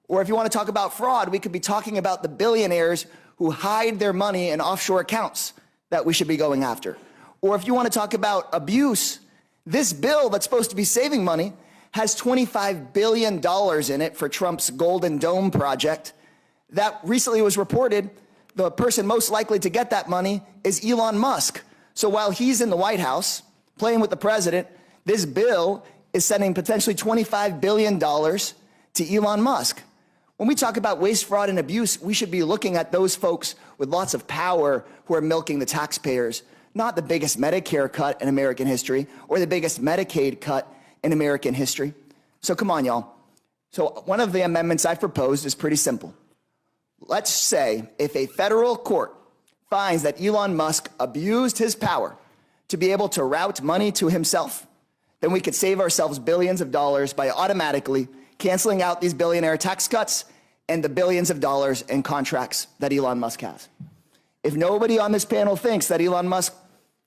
Or if you want to talk about fraud, we could be talking about the billionaires who hide their money in offshore accounts that we should be going after. Or if you want to talk about abuse, this bill that's supposed to be saving money has $25 billion in it for Trump's Golden Dome project. That recently was reported, the person most likely to get that money is Elon Musk. So while he's in the White House playing with the president, this bill is sending potentially $25 billion to Elon Musk. When we talk about waste, fraud, and abuse, we should be looking at those folks with lots of power who are milking the taxpayers, not the biggest Medicare cut in American history or the biggest Medicaid cut in American history. So come on, y'all. So one of the amendments I've proposed is pretty simple. Let's say if a federal court finds that Elon Musk abused his power to be able to route money to himself, then we could save ourselves billions of dollars by automatically canceling out these billionaire tax cuts and the billions of dollars in contracts that Elon Musk has. If nobody on this panel thinks that Elon Musk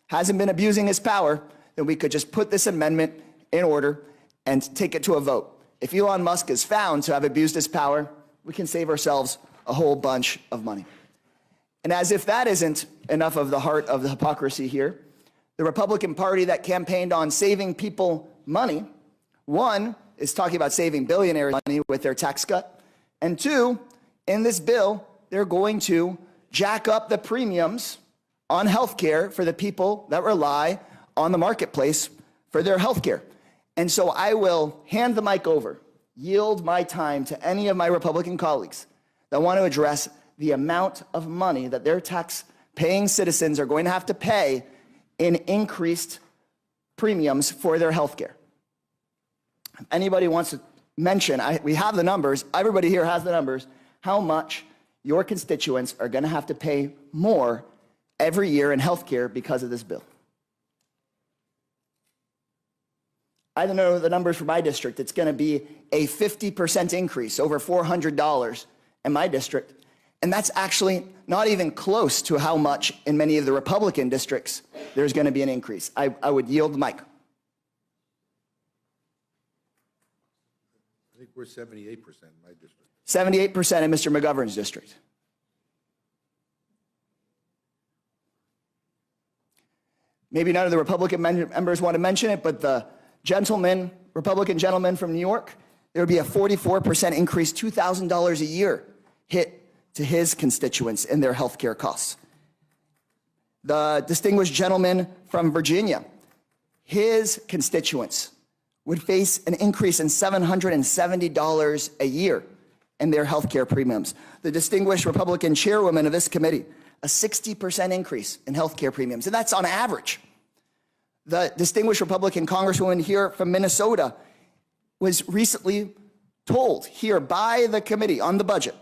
hasn't been abusing his power, then we could just put this amendment in order and take it to a vote. If Elon Musk is found to have abused his power, we can save ourselves a whole bunch of money. And as if that isn't enough of the heart of the hypocrisy here, the Republican Party that campaigned on saving people money, one, is talking about saving billionaires money with their tax cut, and two, in this bill, they're going to jack up the premiums on health care for the people that rely on the marketplace for their health care. And so I will hand the mic over, yield my time to any of my Republican colleagues that want to address the amount of money that their tax-paying citizens are going to have to pay in increased premiums for their health care. If anybody wants to mention, we have the numbers, everybody here has the numbers, how much your constituents are going to have to pay more every year in health care because of this bill. I don't know the numbers for my district. It's going to be a 50% increase, over $400 in my district. And that's actually not even close to how much in many of the Republican districts there's going to be an increase. I would yield the mic. I think we're 78% in my district. 78% in Mr. McGovern's district. Maybe none of the Republican members want to mention it, but the Republican gentleman from New York, there would be a 44% increase, $2,000 a year hit to his constituents in their health care costs. The distinguished gentleman from Virginia, his constituents would face an increase in $770 a year in their health care premiums. The distinguished Republican chairwoman of this committee, a 60% increase in health care premiums, and that's on average. The distinguished Republican congresswoman here from Minnesota was recently told here by the committee on the budget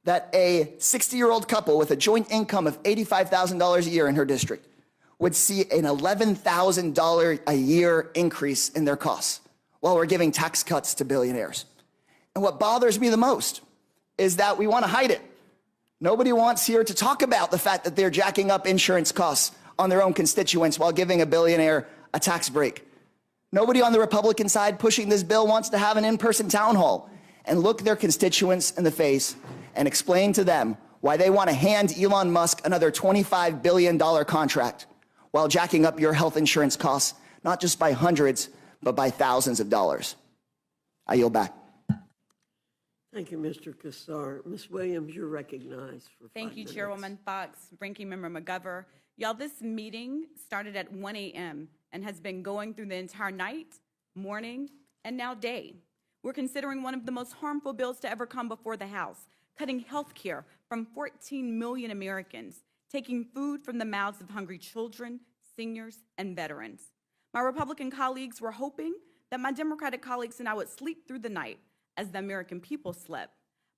that a 60-year-old couple with a joint income of $85,000 a year in her district would see an $11,000 a year increase in their costs while we're giving tax cuts to billionaires. And what bothers me the most is that we want to hide it. Nobody wants here to talk about the fact that they're jacking up insurance costs on their own constituents while giving a billionaire a tax break. Nobody on the Republican side pushing this bill wants to have an in-person town hall and look their constituents in the face and explain to them why they want to hand Elon Musk another $25 billion contract while jacking up your health insurance costs, not just by hundreds, but by thousands of dollars. I yield back. Thank you, Mr. Casar. Ms. Williams, you're recognized for 5 Thank you, minutes. Chairwoman Fox, Ranking Member McGovern. Y'all, this meeting started at 1 a.m. and has been going through the entire night, morning, and now day. We're considering one of the most harmful bills to ever come before the House, cutting health care from 14 million Americans, taking food from the mouths of hungry children, seniors, and veterans. My Republican colleagues were hoping that my Democratic colleagues and I would sleep through the night as the American people slept.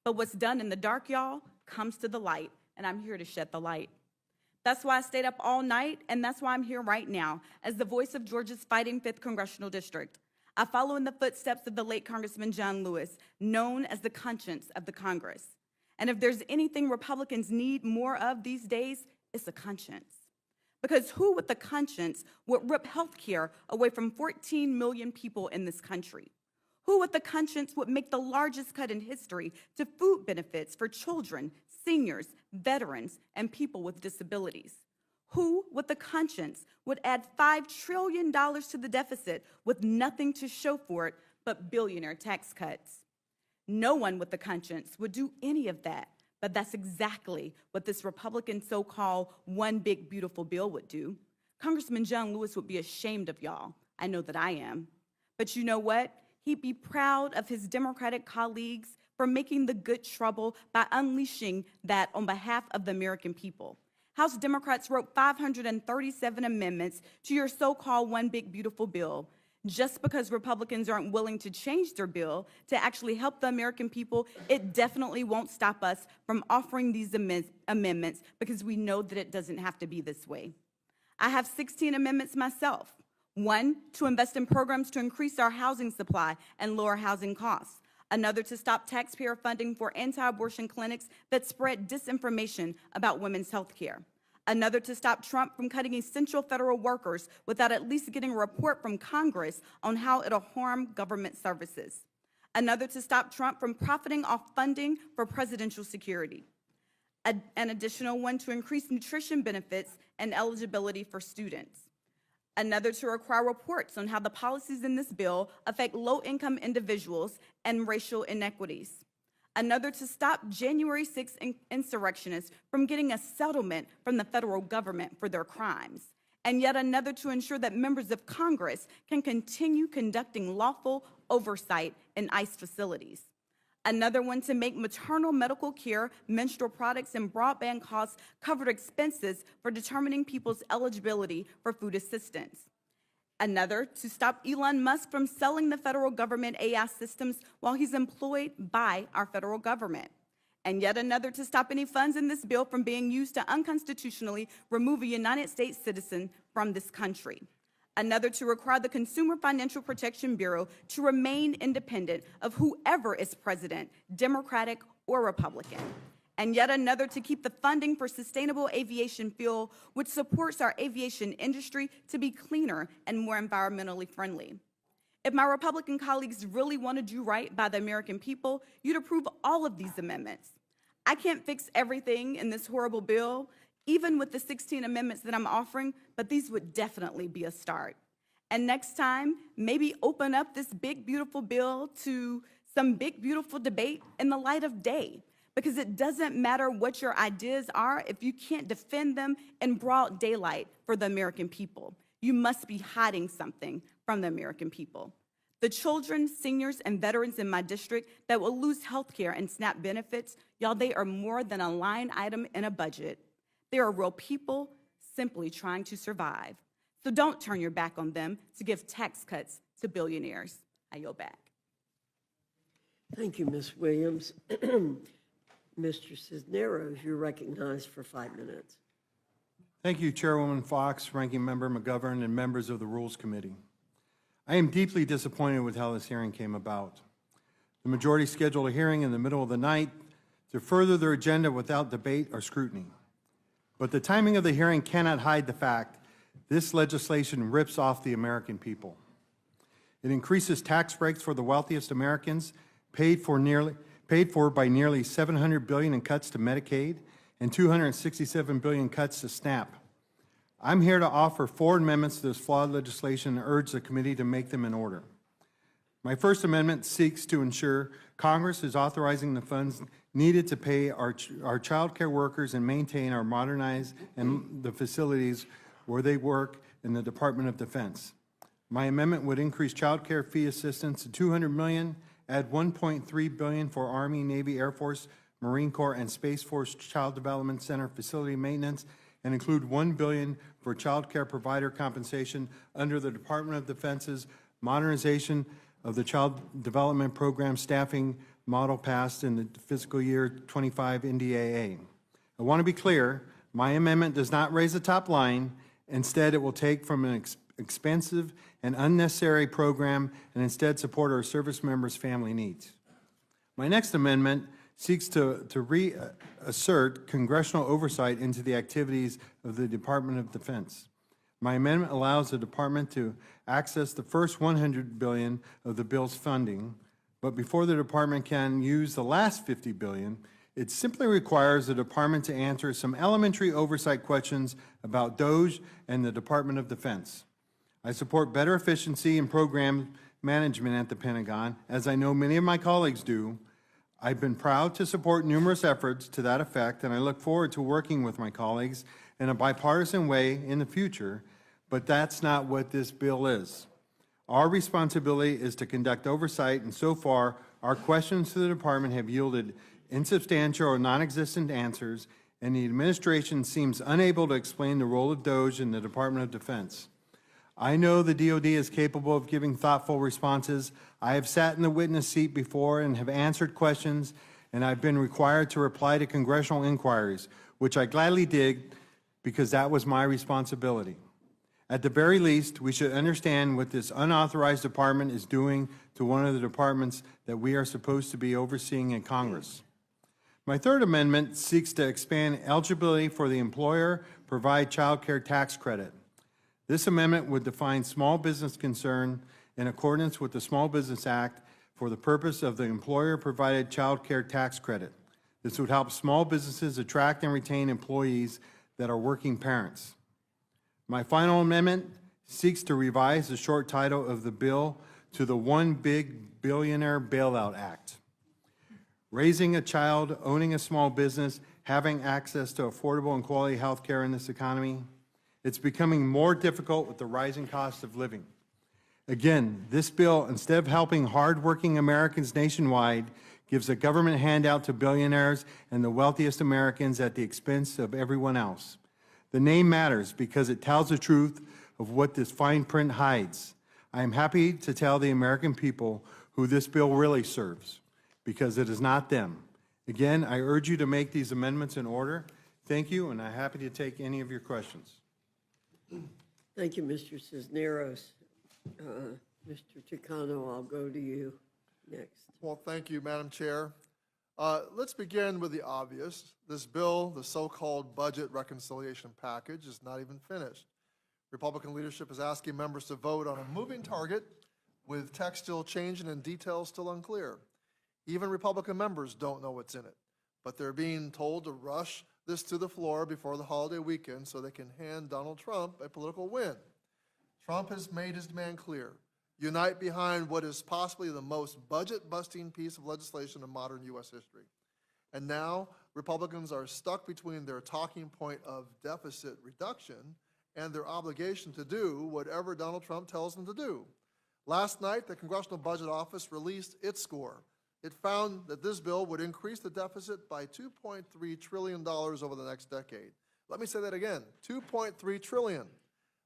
But what's done in the dark, y'all, comes to the light, and I'm here to shed the light. That's why I stayed up all night, and that's why I'm here right now as the voice of Georgia's fighting 5th Congressional District. I follow in the footsteps of the late Congressman John Lewis, known as the conscience of the Congress. And if there's anything Republicans need more of these days, it's a conscience. Because who with a conscience would rip health care away from 14 million people in this country? Who with a conscience would make the largest cut in history to food benefits for children, seniors, veterans, and people with disabilities? Who with a conscience would add $5 trillion to the deficit with nothing to show for it but billionaire tax cuts? No one with a conscience would do any of that, but that's exactly what this Republican so-called one big beautiful bill would do. Congressman John Lewis would be ashamed of y'all. I know that I am. But you know what? He'd be proud of his Democratic colleagues for making the good trouble by unleashing that on behalf of the American people. House Democrats wrote 537 amendments to your so-called one big beautiful bill. Just because Republicans aren't willing to change their bill to actually help the American people, it definitely won't stop us from offering these amendments because we know that it doesn't have to be this way. I have 16 amendments myself. One, to invest in programs to increase our housing supply and lower housing costs. Another, to stop taxpayer funding for anti-abortion clinics that spread disinformation about women's health care. Another, to stop Trump from cutting essential federal workers without at least getting a report from Congress on how it'll harm government services. Another, to stop Trump from profiting off funding for presidential security. An additional one, to increase nutrition benefits and eligibility for students. Another, to require reports on how the policies in this bill affect low-income individuals and racial inequities. Another, to stop January 6th insurrectionists from getting a settlement from the federal government for their crimes. and yet another to ensure that members of Congress can continue conducting lawful oversight in ICE facilities. Another one to make maternal medical care, menstrual products, and broadband costs covered expenses for determining people's eligibility for food assistance. Another to stop Elon Musk from selling the federal government AI systems while he's employed by our federal government. And yet another to stop any funds in this bill from being used to unconstitutionally remove a United States citizen from this country. Another to require the Consumer Financial Protection Bureau to remain independent of whoever is president, Democratic or Republican. And yet another to keep the funding for sustainable aviation fuel, which supports our aviation industry to be cleaner and more environmentally friendly. If my Republican colleagues really want to do right by the American people, you'd approve all of these amendments. I can't fix everything in this horrible bill, even with the 16 amendments that I'm offering, but these would definitely be a start. And next time, maybe open up this big, beautiful bill to some big, beautiful debate in the light of day, because it doesn't matter what your ideas are if you can't defend them in broad daylight for the American people. You must be hiding something from the American people. The children, seniors, and veterans in my district that will lose health care and SNAP benefits, y'all, they are more than a line item in a budget. They are real people simply trying to survive. So don't turn your back on them to give tax cuts to billionaires. I yield back. Thank you, Ms. Williams. Mr. Cisneros, you're recognized for 5 minutes. Thank you, Chairwoman Fox, Ranking Member McGovern, and members of the Rules Committee. I am deeply disappointed with how this hearing came about. The majority scheduled a hearing in the middle of the night to further their agenda without debate or scrutiny. But the timing of the hearing cannot hide the fact this legislation rips off the American people. It increases tax breaks for the wealthiest Americans, paid for by nearly $700 billion in cuts to Medicaid and $267 billion cuts to SNAP. I'm here to offer 4 amendments to this flawed legislation and urge the committee to make them in order. My first amendment seeks to ensure Congress is authorizing the funds needed to pay our child care workers and maintain or modernize the facilities where they work in the Department of Defense. My amendment would increase child care fee assistance to $200 million, add $1.3 billion for Army, Navy, Air Force, Marine Corps, and Space Force Child Development Center facility maintenance, and include $1 billion for child care provider compensation under the Department of Defense's modernization of the Child Development Program staffing model passed in the fiscal year 25 NDAA. I want to be clear, my amendment does not raise the top line. Instead, it will take from an expensive and unnecessary program and instead support our service members' family needs. My next amendment seeks to reassert congressional oversight into the activities of the Department of Defense. My amendment allows the department to access the first $100 billion of the bill's funding, but before the department can use the last $50 billion, it simply requires the department to answer some elementary oversight questions about DOGE and the Department of Defense. I support better efficiency and program management at the Pentagon, as I know many of my colleagues do. I've been proud to support numerous efforts to that effect, and I look forward to working with my colleagues in a bipartisan way in the future, but that's not what this bill is. Our responsibility is to conduct oversight, and so far, our questions to the department have yielded insubstantial or non-existent answers, and the administration seems unable to explain the role of DOGE in the Department of Defense. I know the DoD is capable of giving thoughtful responses. I have sat in the witness seat before and have answered questions, and I've been required to reply to congressional inquiries, which I gladly did because that was my responsibility. At the very least, we should understand what this unauthorized department is doing to one of the departments that we are supposed to be overseeing in Congress. My third amendment seeks to expand eligibility for the employer-provide child care tax credit. This amendment would define small business concern in accordance with the Small Business Act for the purpose of the employer-provided child care tax credit. This would help small businesses attract and retain employees that are working parents. My final amendment seeks to revise the short title of the bill to the One Big Billionaire Bailout Act. Raising a child, owning a small business, having access to affordable and quality health care in this economy, It's becoming more difficult with the rising cost of living. Again, this bill, instead of helping hardworking Americans nationwide, gives a government handout to billionaires and the wealthiest Americans at the expense of everyone else. The name matters because it tells the truth of what this fine print hides. I am happy to tell the American people who this bill really serves, because it is not them. Again, I urge you to make these amendments in order. Thank you, and I'm happy to take any of your questions. Thank you, Mr. Cisneros. Mr. Chicano, I'll go to you next. Well, thank you, Madam Chair. Let's begin with the obvious. This bill, the so-called budget reconciliation package, is not even finished. Republican leadership is asking members to vote on a moving target with text still changing and details still unclear. Even Republican members don't know what's in it, but they're being told to rush this to the floor before the holiday weekend so they can hand Donald Trump a political win. Trump has made his demand clear. Unite behind what is possibly the most budget-busting piece of legislation in modern U.S. history. And now, Republicans are stuck between their talking point of deficit reduction and their obligation to do whatever Donald Trump tells them to do. Last night, the Congressional Budget Office released its score. It found that this bill would increase the deficit by $2.3 trillion over the next decade. Let me say that again, $2.3 trillion.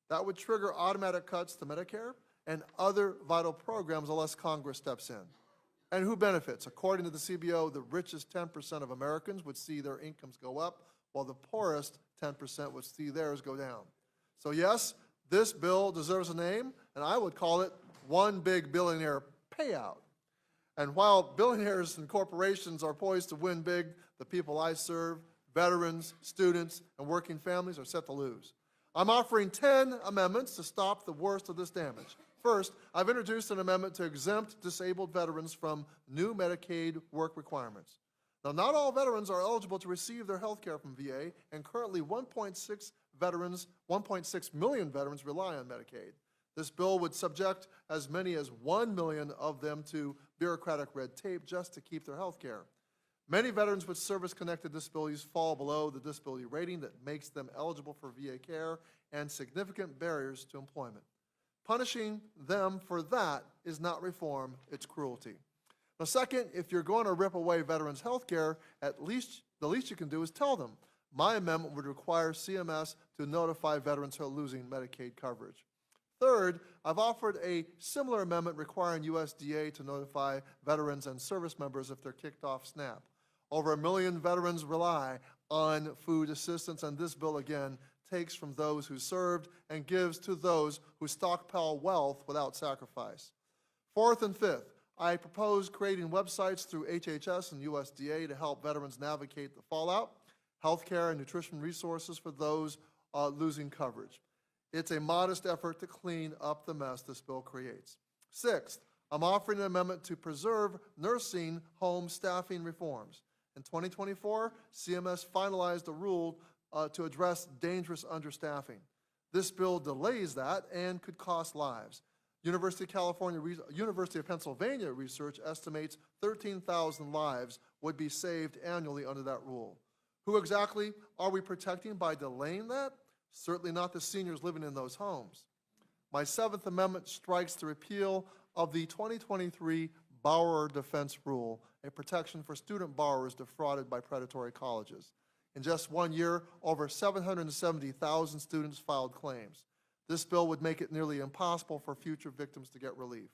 That would trigger automatic cuts to Medicare and other vital programs unless Congress steps in. And who benefits? According to the CBO, the richest 10% of Americans would see their incomes go up, while the poorest 10% would see theirs go down. So yes, this bill deserves a name, and I would call it One Big Billionaire Payout. And while billionaires and corporations are poised to win big, the people I serve, veterans, students, and working families are set to lose. I'm offering 10 amendments to stop the worst of this damage. First, I've introduced an amendment to exempt disabled veterans from new Medicaid work requirements. Now, not all veterans are eligible to receive their health care from VA, and currently 1.6 million veterans rely on Medicaid. This bill would subject as many as 1 million of them to bureaucratic red tape just to keep their health care. Many veterans with service-connected disabilities fall below the disability rating that makes them eligible for VA care and significant barriers to employment. Punishing them for that is not reform, it's cruelty. Now, second, if you're going to rip away veterans' health care, the least you can do is tell them. My amendment would require CMS to notify veterans who are losing Medicaid coverage. Third, I've offered a similar amendment requiring USDA to notify veterans and service members if they're kicked off SNAP. Over 1 million veterans rely on food assistance, and this bill, again, takes from those who served and gives to those who stockpile wealth without sacrifice. Fourth and fifth, I propose creating websites through HHS and USDA to help veterans navigate the fallout, healthcare and nutrition resources for those losing coverage. It's a modest effort to clean up the mess this bill creates. Sixth, I'm offering an amendment to preserve nursing home staffing reforms. In 2024, CMS finalized a rule to address dangerous understaffing. This bill delays that and could cost lives. University of Pennsylvania research estimates 13,000 lives would be saved annually under that rule. Who exactly are we protecting by delaying that? Certainly not the seniors living in those homes. My seventh amendment strikes the repeal of the 2023 Borrower Defense Rule, a protection for student borrowers defrauded by predatory colleges. In just 1 year, over 770,000 students filed claims. This bill would make it nearly impossible for future victims to get relief.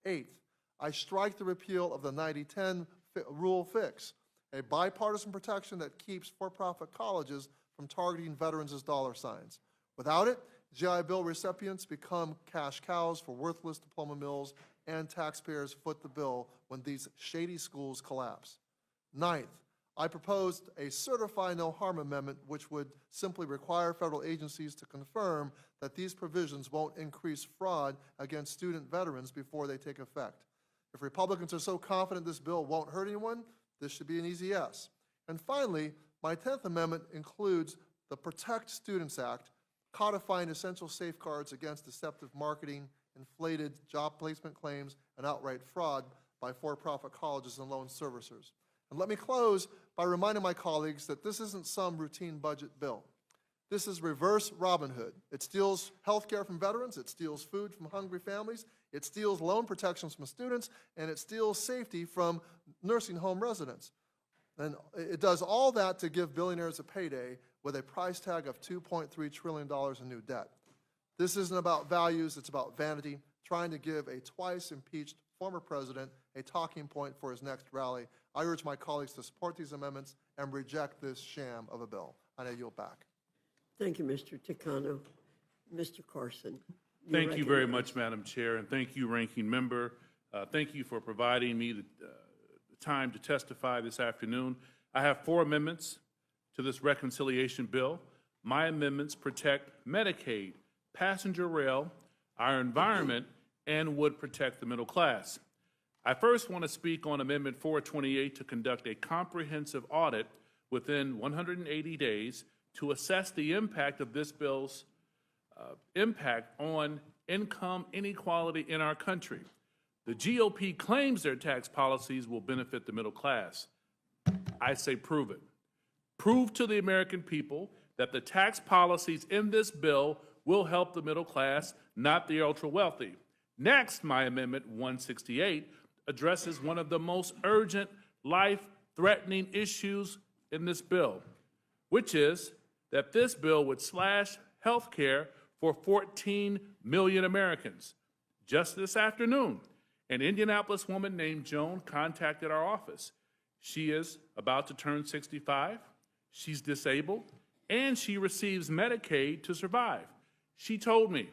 Eighth, I strike the repeal of the 90-10 rule fix, a bipartisan protection that keeps for-profit colleges from targeting veterans as dollar signs. Without it, GI Bill recipients become cash cows for worthless diploma mills, and taxpayers foot the bill when these shady schools collapse. Ninth, I proposed a certify no harm amendment which would simply require federal agencies to confirm that these provisions won't increase fraud against student veterans before they take effect. If Republicans are so confident this bill won't hurt anyone, this should be an easy yes. And finally, my 10th amendment includes the Protect Students Act, codifying essential safeguards against deceptive marketing, inflated job placement claims, and outright fraud by for-profit colleges and loan servicers. And let me close by reminding my colleagues that this isn't some routine budget bill. This is reverse Robin Hood. It steals health care from veterans, it steals food from hungry families, it steals loan protections from students, and it steals safety from nursing home residents. And it does all that to give billionaires a payday with a price tag of $2.3 trillion in new debt. This isn't about values, it's about vanity, trying to give a twice impeached former president a talking point for his next rally. I urge my colleagues to support these amendments and reject this sham of a bill. I now yield back. Thank you, Mr. Tano. Mr. Carson. Thank you very much, Madam Chair, and thank you, Ranking Member. Thank you for providing me the time to testify this afternoon. I have 4 amendments to this reconciliation bill. My amendments protect Medicaid, passenger rail, our environment, and would protect the middle class. I first want to speak on Amendment 428 to conduct a comprehensive audit within 180 days to assess the impact of this bill's impact on income inequality in our country. The GOP claims their tax policies will benefit the middle class. I say prove it. Prove to the American people that the tax policies in this bill will help the middle class, not the ultra-wealthy. Next, my Amendment 168 addresses one of the most urgent, life-threatening issues in this bill, which is that this bill would slash health care for 14 million Americans. Just this afternoon, an Indianapolis woman named Joan contacted our office. She is about to turn 65, she's disabled, and she receives Medicaid to survive. She told me,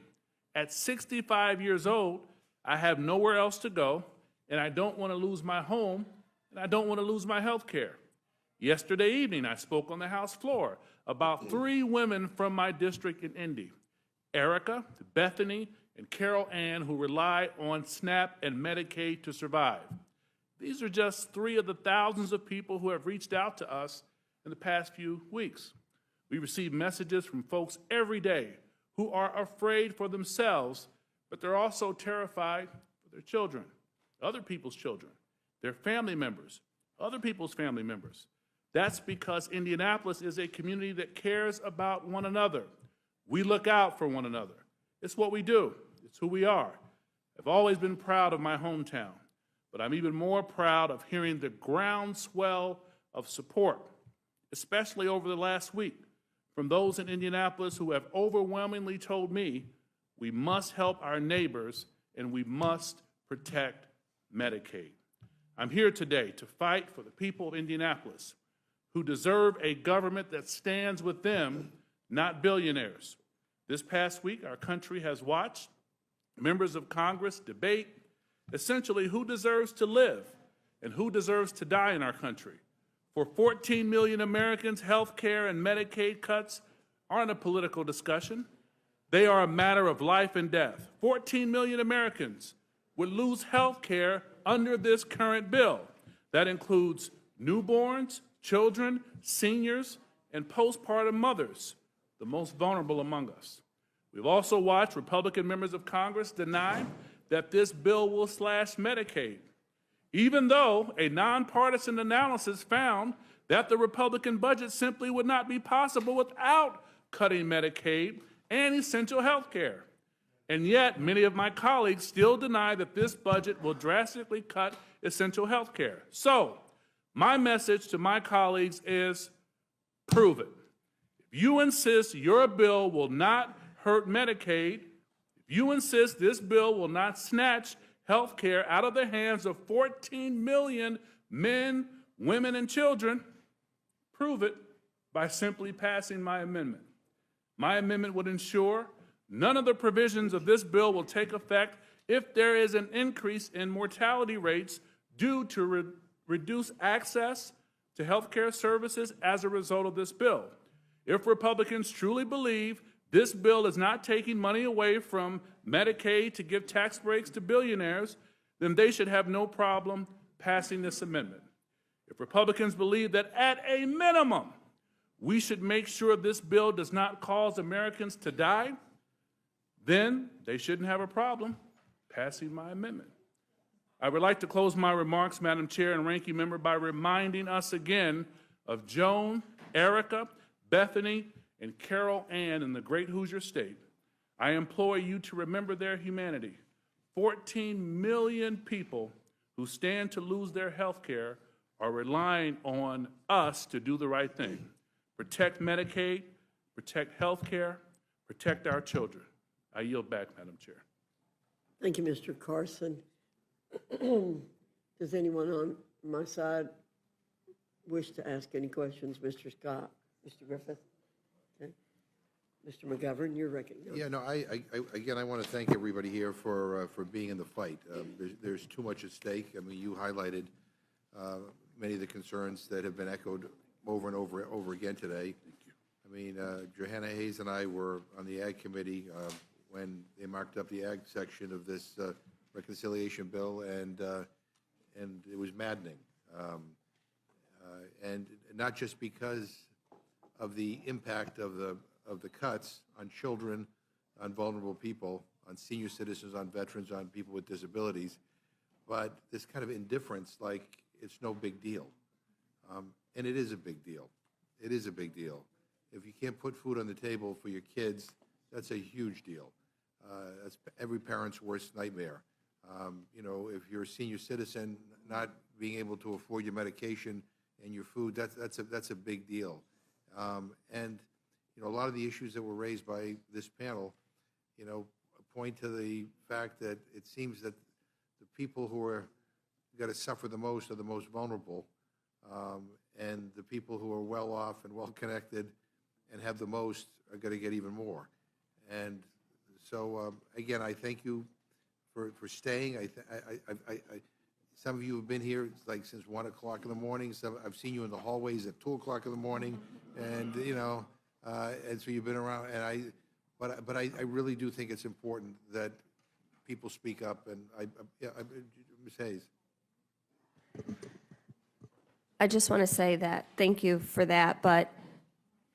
at 65 years old, I have nowhere else to go, and I don't want to lose my home, and I don't want to lose my health care. Yesterday evening, I spoke on the House floor about 3 women from my district in Indy, Erica, Bethany, and Carol Ann, who rely on SNAP and Medicaid to survive. These are just 3 of the thousands of people who have reached out to us in the past few weeks. We receive messages from folks every day who are afraid for themselves, but they're also terrified for their children, other people's children, their family members, other people's family members. That's because Indianapolis is a community that cares about one another. We look out for one another. It's what we do. It's who we are. I've always been proud of my hometown, but I'm even more proud of hearing the groundswell of support, especially over the last week, from those in Indianapolis who have overwhelmingly told me we must help our neighbors and we must protect Medicaid. I'm here today to fight for the people of Indianapolis who deserve a government that stands with them, not billionaires. This past week, our country has watched members of Congress debate essentially who deserves to live and who deserves to die in our country. For 14 million Americans, health care and Medicaid cuts aren't a political discussion. They are a matter of life and death. 14 million Americans would lose health care under this current bill. That includes newborns, children, seniors, and postpartum mothers, the most vulnerable among us. We've also watched Republican members of Congress deny that this bill will slash Medicaid, even though a nonpartisan analysis found that the Republican budget simply would not be possible without cutting Medicaid and essential health care. And yet, many of my colleagues still deny that this budget will drastically cut essential health care. So, my message to my colleagues is, prove it. If you insist your bill will not hurt Medicaid, if you insist this bill will not snatch health care out of the hands of 14 million men, women, and children, prove it by simply passing my amendment. My amendment would ensure none of the provisions of this bill will take effect if there is an increase in mortality rates due to reduced access to health care services as a result of this bill. If Republicans truly believe this bill is not taking money away from Medicaid to give tax breaks to billionaires, then they should have no problem passing this amendment. If Republicans believe that at a minimum, we should make sure this bill does not cause Americans to die, then they shouldn't have a problem passing my amendment. I would like to close my remarks, Madam Chair and Ranking Member, by reminding us again of Joan, Erica, Bethany, and Carol Ann in the great Hoosier State, I implore you to remember their humanity. 14 million people who stand to lose their health care are relying on us to do the right thing. Protect Medicaid, protect health care, protect our children. I yield back, Madam Chair. Thank you, Mr. Carson. Does anyone on my side wish to ask any questions? Mr. Scott, Mr. Griffith? Okay. Mr. McGovern, you're recognized. Yeah, no, again, I want to thank everybody here for being in the fight. There's too much at stake. I mean, you highlighted many of the concerns that have been echoed over and over again today. Thank you. I mean, Johanna Hayes and I were on the Ag Committee when they marked up the Ag section of this reconciliation bill, and it was maddening. And not just because of the impact of the cuts on children, on vulnerable people, on senior citizens, on veterans, on people with disabilities, but this kind of indifference, like it's no big deal. And it is a big deal. It is a big deal. If you can't put food on the table for your kids, that's a huge deal. That's every parent's worst nightmare. You know, if you're a senior citizen, not being able to afford your medication and your food, that's a big deal. And you know, a lot of the issues that were raised by this panel, you know, point to the fact that it seems that the people who are going to suffer the most are the most vulnerable, and the people who are well off and well connected and have the most are going to get even more. And so, again, I thank you for staying. Some of you have been here like since 1 o'clock in the morning. I've seen you in the hallways at 2 o'clock in the morning, and you know, and so you've been around. And but I really do think it's important that people speak up. And Ms. Hayes. I just want to say that, thank you for that, but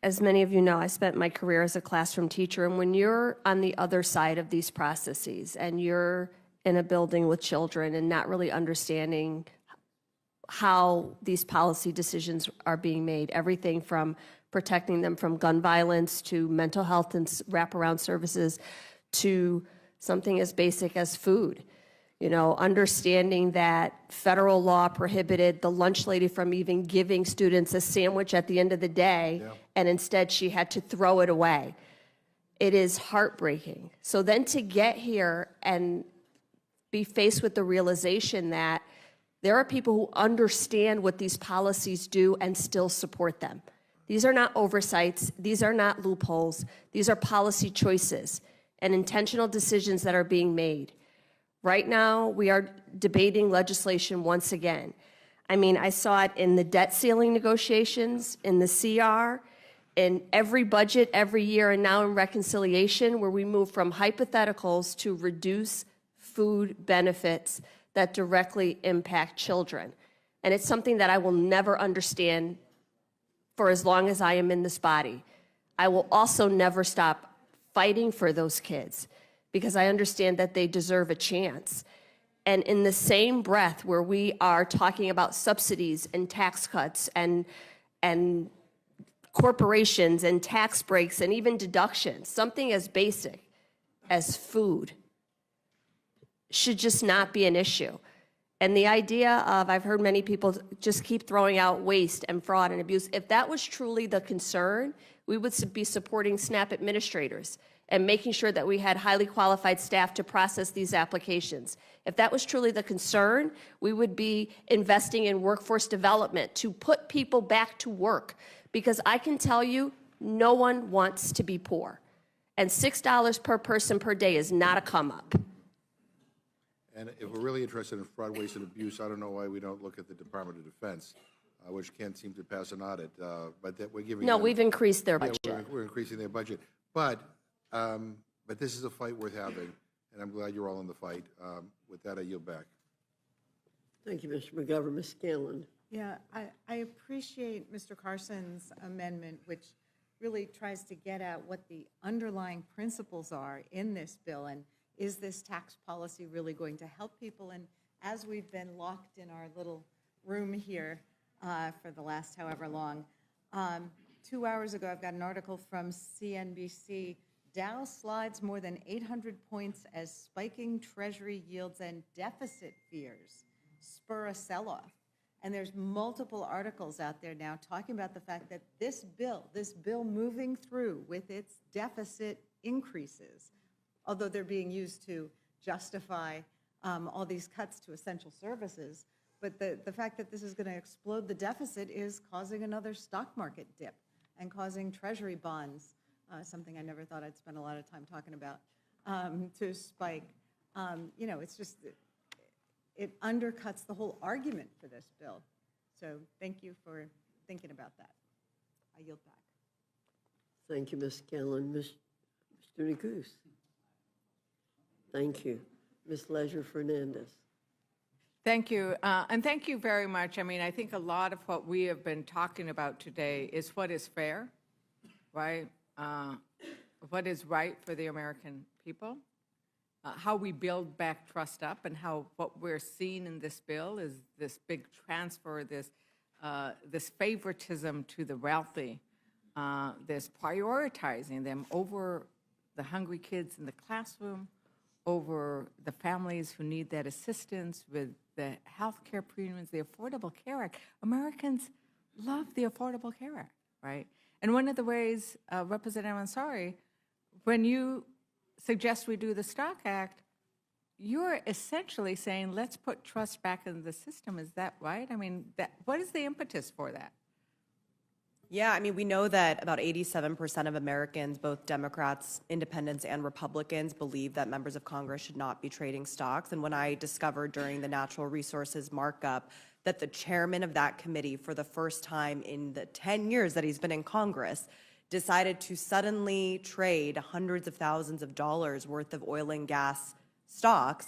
as many of you know, I spent my career as a classroom teacher, and when you're on the other side of these processes and you're in a building with children and not really understanding how these policy decisions are being made, everything from protecting them from gun violence to mental health and wraparound services to something as basic as food. You know, understanding that federal law prohibited the lunch lady from even giving students a sandwich at the end of the day, and instead she had to throw it away. It is heartbreaking. So then to get here and be faced with the realization that there are people who understand what these policies do and still support them. These are not oversights. These are not loopholes. These are policy choices and intentional decisions that are being made. Right now, we are debating legislation once again. I mean, I saw it in the debt ceiling negotiations, in the CR, in every budget every year, and now in reconciliation, where we move from hypotheticals to reduce food benefits that directly impact children. And it's something that I will never understand for as long as I am in this body. I will also never stop fighting for those kids, because I understand that they deserve a chance. And in the same breath where we are talking about subsidies and tax cuts and corporations and tax breaks and even deductions, something as basic as food should just not be an issue. And the idea of, I've heard many people just keep throwing out waste and fraud and abuse. If that was truly the concern, we would be supporting SNAP administrators and making sure that we had highly qualified staff to process these applications. If that was truly the concern, we would be investing in workforce development to put people back to work. Because I can tell you, no one wants to be poor. And $6 per person per day is not a come up. And if we're really interested in fraud, waste, and abuse, I don't know why we don't look at the Department of Defense, which can't seem to pass an audit, but that we're giving No, them, we've increased their budget. we're increasing their budget. But this is a fight worth having, and I'm glad you're all in the fight. With that, I yield back. Thank you, Mr. McGovern. Ms. Scanlon. Yeah, I appreciate Mr. Carson's amendment, which really tries to get at what the underlying principles are in this bill, and is this tax policy really going to help people? And as we've been locked in our little room here for the last however long, 2 hours ago, I've got an article from CNBC. Dow slides more than 800 points as spiking Treasury yields and deficit fears spur a sell-off. And there's multiple articles out there now talking about the fact that this bill moving through with its deficit increases, although they're being used to justify all these cuts to essential services, but the fact that this is going to explode the deficit is causing another stock market dip and causing Treasury bonds, something I never thought I'd spend a lot of time talking about, to spike. You know, it's just, it undercuts the whole argument for this bill. So thank you for thinking about that. I yield back. Thank you, Ms. Scanlon. Mr. Neguse. Thank you. Ms. Leisure-Fernandez. Thank you. And thank you very much. I mean, I think a lot of what we have been talking about today is what is fair, right? What is right for the American people, how we build back trust up, and how what we're seeing in this bill is this big transfer, this favoritism to the wealthy, this prioritizing them over the hungry kids in the classroom, over the families who need that assistance with the health care premiums, the Affordable Care Act. Americans love the Affordable Care Act, right? And one of the ways, Representative Anzari, when you suggest we do the Stock Act, you're essentially saying, let's put trust back in the system. Is that right? I mean, what is the impetus for that? Yeah, I mean, we know that about 87% of Americans, both Democrats, independents, and Republicans, believe that members of Congress should not be trading stocks. And when I discovered during the natural resources markup that the chairman of that committee, for the first time in the 10 years that he's been in Congress, decided to suddenly trade hundreds of thousands of dollars worth of oil and gas stocks,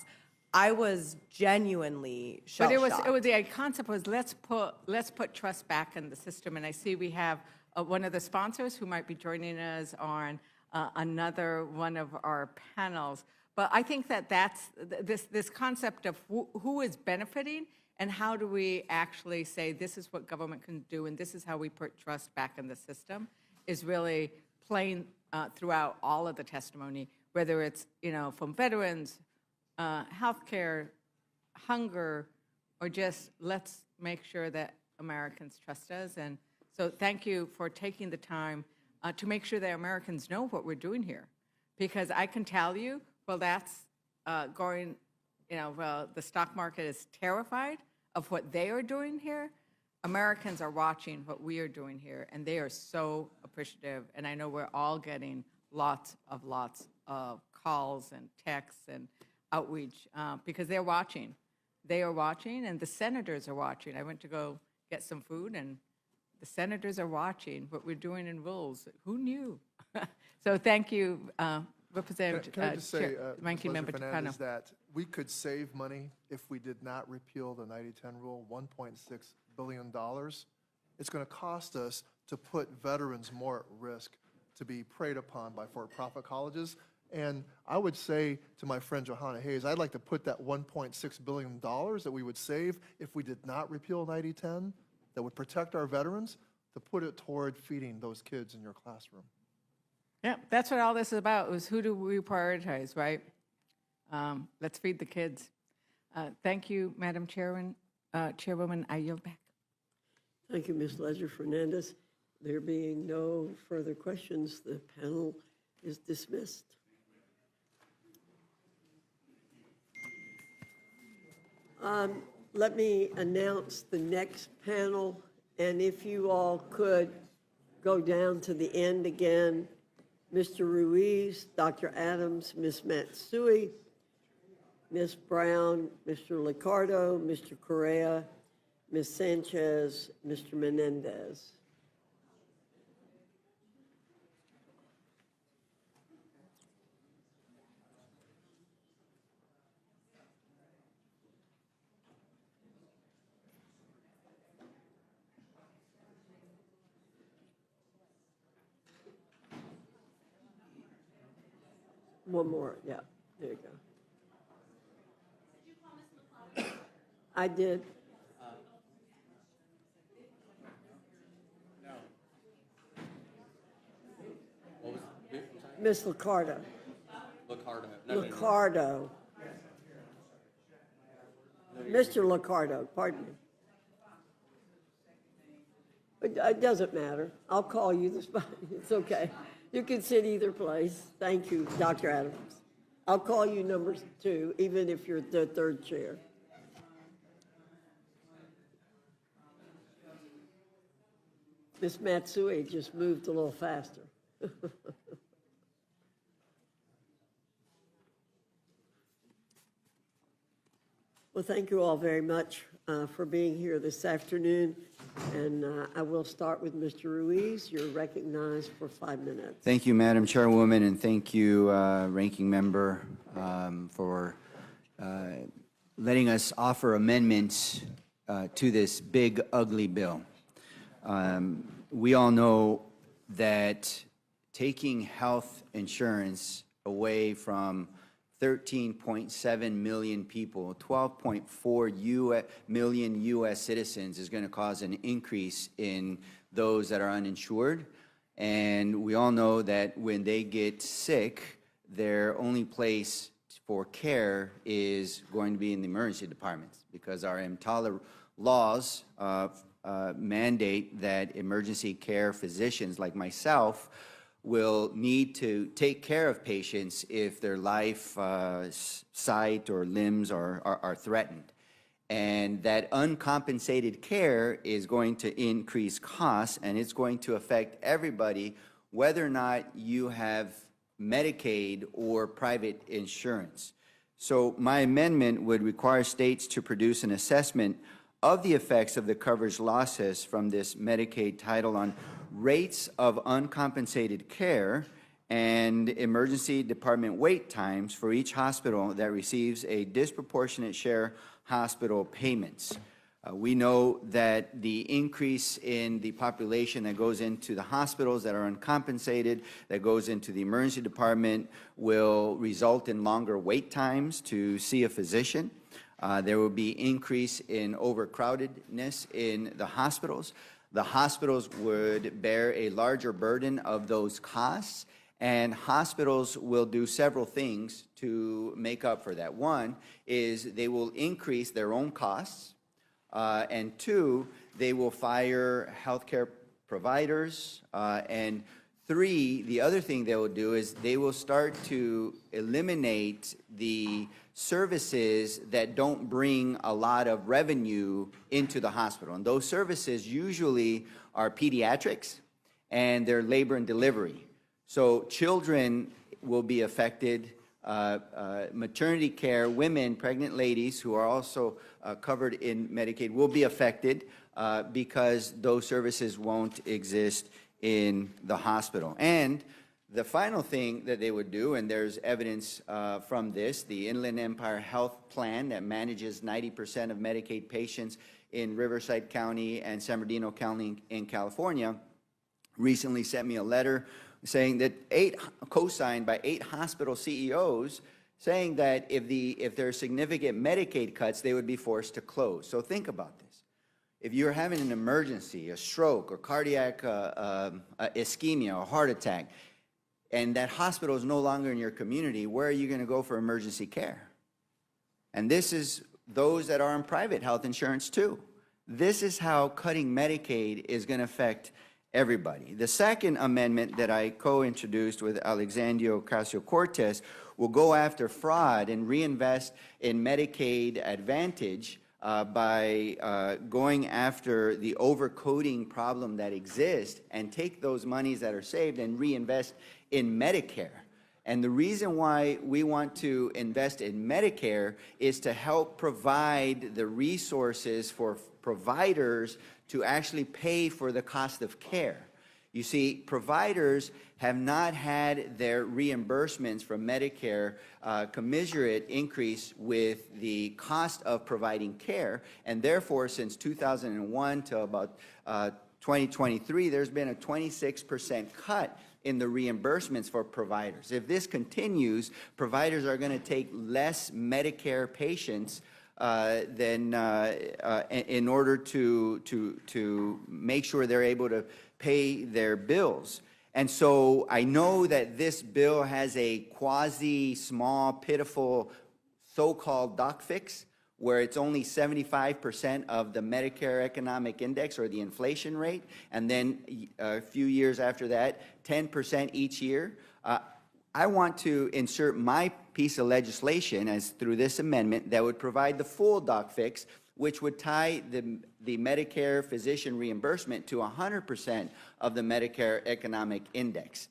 I was genuinely shell-shocked. But the concept was let's put trust back in the system. And I see we have one of the sponsors who might be joining us on another one of our panels. But I think that that's this concept of who is benefiting and how do we actually say this is what government can do and this is how we put trust back in the system is really playing throughout all of the testimony, whether it's from veterans, healthcare, hunger, or just let's make sure that Americans trust us. And so thank you for taking the time to make sure that Americans know what we're doing here. Because I can tell you, well, that's going, well, the stock market is terrified of what they are doing here. Americans are watching what we are doing here, and they are so appreciative. And I know we're all getting lots of calls and texts and outreach because they're watching. They are watching, and the senators are watching. I went to go get some food, and the senators are watching what we're doing in rules. Who knew? So thank you, Representative Can I just say, Ranking Member Fernandez, Tano. that we could save money if we did not repeal the 90-10 rule, $1.6 billion. It's going to cost us to put veterans more at risk to be preyed upon by for-profit colleges. And I would say to my friend Johanna Hayes, I'd like to put that $1.6 billion that we would save if we did not repeal 90-10, that would protect our veterans, to put it toward feeding those kids in your classroom. Yeah, that's what all this is about, is who do we prioritize, right? Let's feed the kids. Thank you, Madam Chairwoman. I yield back. Thank you, Ms. Leisure-Fernandez. There being no further questions, the panel is dismissed. Let me announce the next panel, and if you all could go down to the end again. Mr. Ruiz, Dr. Adams, Ms. Matsui, Ms. Brown, Mr. Licardo, Mr. Correa, Ms. Sanchez, Mr. Menendez. One more, yeah, there you go. I did. Ms. Licardo. Licardo. Licardo. Mr. Licardo, pardon me. It doesn't matter. I'll call you this morning. It's okay. You can sit either place. Thank you, Dr. Adams. I'll call you number 2, even if you're the 3rd chair. Ms. Matsui just moved a little faster. Well, thank you all very much for being here this afternoon. And I will start with Mr. Ruiz. You're recognized for 5 minutes. Thank you, Madam Chairwoman, and thank you, Ranking Member, for letting us offer amendments to this big, ugly bill. We all know that taking health insurance away from 13.7 million people, 12.4 million U.S. citizens is going to cause an increase in those that are uninsured. And we all know that when they get sick, their only place for care is going to be in the emergency departments, because our EMTALA laws mandate that emergency care physicians like myself will need to take care of patients if their life, sight, or limbs are threatened. And that uncompensated care is going to increase costs, and it's going to affect everybody, whether or not you have Medicaid or private insurance. So my amendment would require states to produce an assessment of the effects of the coverage losses from this Medicaid title on rates of uncompensated care and emergency department wait times for each hospital that receives a disproportionate share hospital payments. We know that the increase in the population that goes into the hospitals that are uncompensated, that goes into the emergency department, will result in longer wait times to see a physician. There will be increase in overcrowdedness in the hospitals. The hospitals would bear a larger burden of those costs, and hospitals will do several things to make up for that. One is they will increase their own costs, and 2, they will fire healthcare providers, and 3, the other thing they will do is they will start to eliminate the services that don't bring a lot of revenue into the hospital. And those services usually are pediatrics and they're labor and delivery. So children will be affected, maternity care, women, pregnant ladies who are also covered in Medicaid will be affected because those services won't exist in the hospital. And the final thing that they would do, and there's evidence from this, the Inland Empire Health Plan that manages 90% of Medicaid patients in Riverside County and San Bernardino County in California, recently sent me a letter saying that co-signed by 8 hospital CEOs, saying that if there are significant Medicaid cuts, they would be forced to close. So think about this. If you're having an emergency, a stroke, or cardiac ischemia, or heart attack, and that hospital is no longer in your community, where are you going to go for emergency care? And this is those that are on private health insurance too. This is how cutting Medicaid is going to affect everybody. The second amendment that I co-introduced with Alexandria Ocasio-Cortez will go after fraud and reinvest in Medicaid Advantage by going after the overcoding problem that exists and take those monies that are saved and reinvest in Medicare. And the reason why we want to invest in Medicare is to help provide the resources for providers to actually pay for the cost of care. You see, providers have not had their reimbursements from Medicare commensurate increase with the cost of providing care, and therefore, since 2001 to about 2023, there's been a 26% cut in the reimbursements for providers. If this continues, providers are going to take less Medicare patients in order to make sure they're able to pay their bills. And so I know that this bill has a quasi-small, pitiful so-called doc fix, where it's only 75% of the Medicare Economic Index or the inflation rate, and then a few years after that, 10% each year. I want to insert my piece of legislation as through this amendment that would provide the full doc fix, which would tie the Medicare physician reimbursement to 100% of the Medicare Economic Index.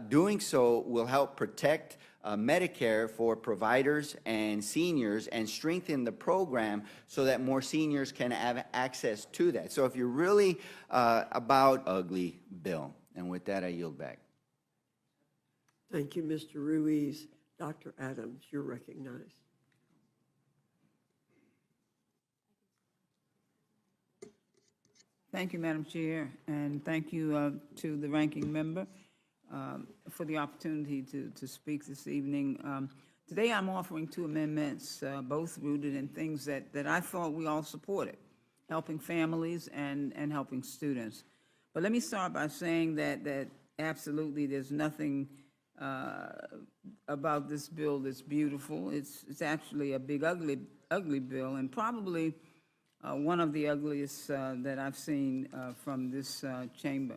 Doing so will help protect Medicare for providers and seniors and strengthen the program so that more seniors can have access to that. So if you're really about ugly bill, and with that I yield back. Thank you, Mr. Ruiz. Dr. Adams, you're recognized. Thank you, Madam Chair, and thank you to the ranking member for the opportunity to speak this evening. Today I'm offering two amendments, both rooted in things that I thought we all supported, helping families and helping students. But let me start by saying that absolutely there's nothing about this bill that's beautiful. It's actually a big ugly bill, and probably one of the ugliest that I've seen from this chamber.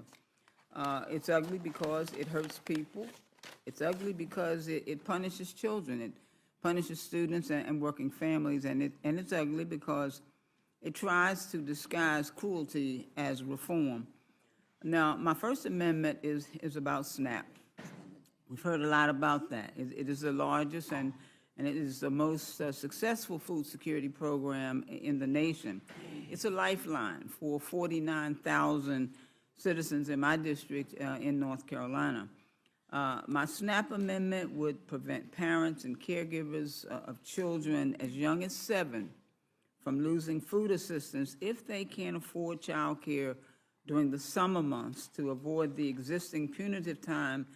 It's ugly because it hurts people. It's ugly because it punishes children. It punishes students and working families, and it's ugly because it tries to disguise cruelty as reform. Now, my First Amendment is about SNAP. We've heard a lot about that. It is the largest and it is the most successful food security program in the nation. It's a lifeline for 49,000 citizens in my district in North Carolina. My SNAP amendment would prevent parents and caregivers of children as young as 7 from losing food assistance if they can't afford child care during the summer months to avoid the existing punitive time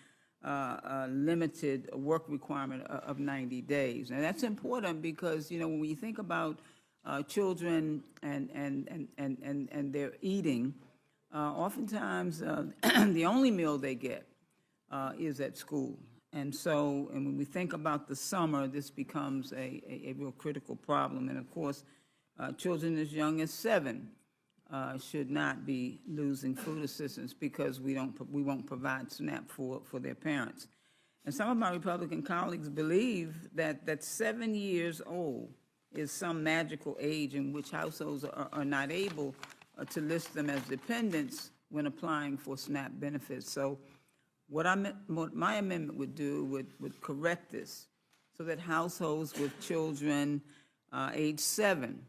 limited work requirement of 90 days. Now that's important because, you know, when you think about children and their eating, oftentimes the only meal they get is at school. And so, and when we think about the summer, this becomes a real critical problem. And of course, children as young as 7 should not be losing food assistance because we won't provide SNAP for their parents. And some of my Republican colleagues believe that 7 years old is some magical age in which households are not able to list them as dependents when applying for SNAP benefits. So what my amendment would do would correct this so that households with children age 7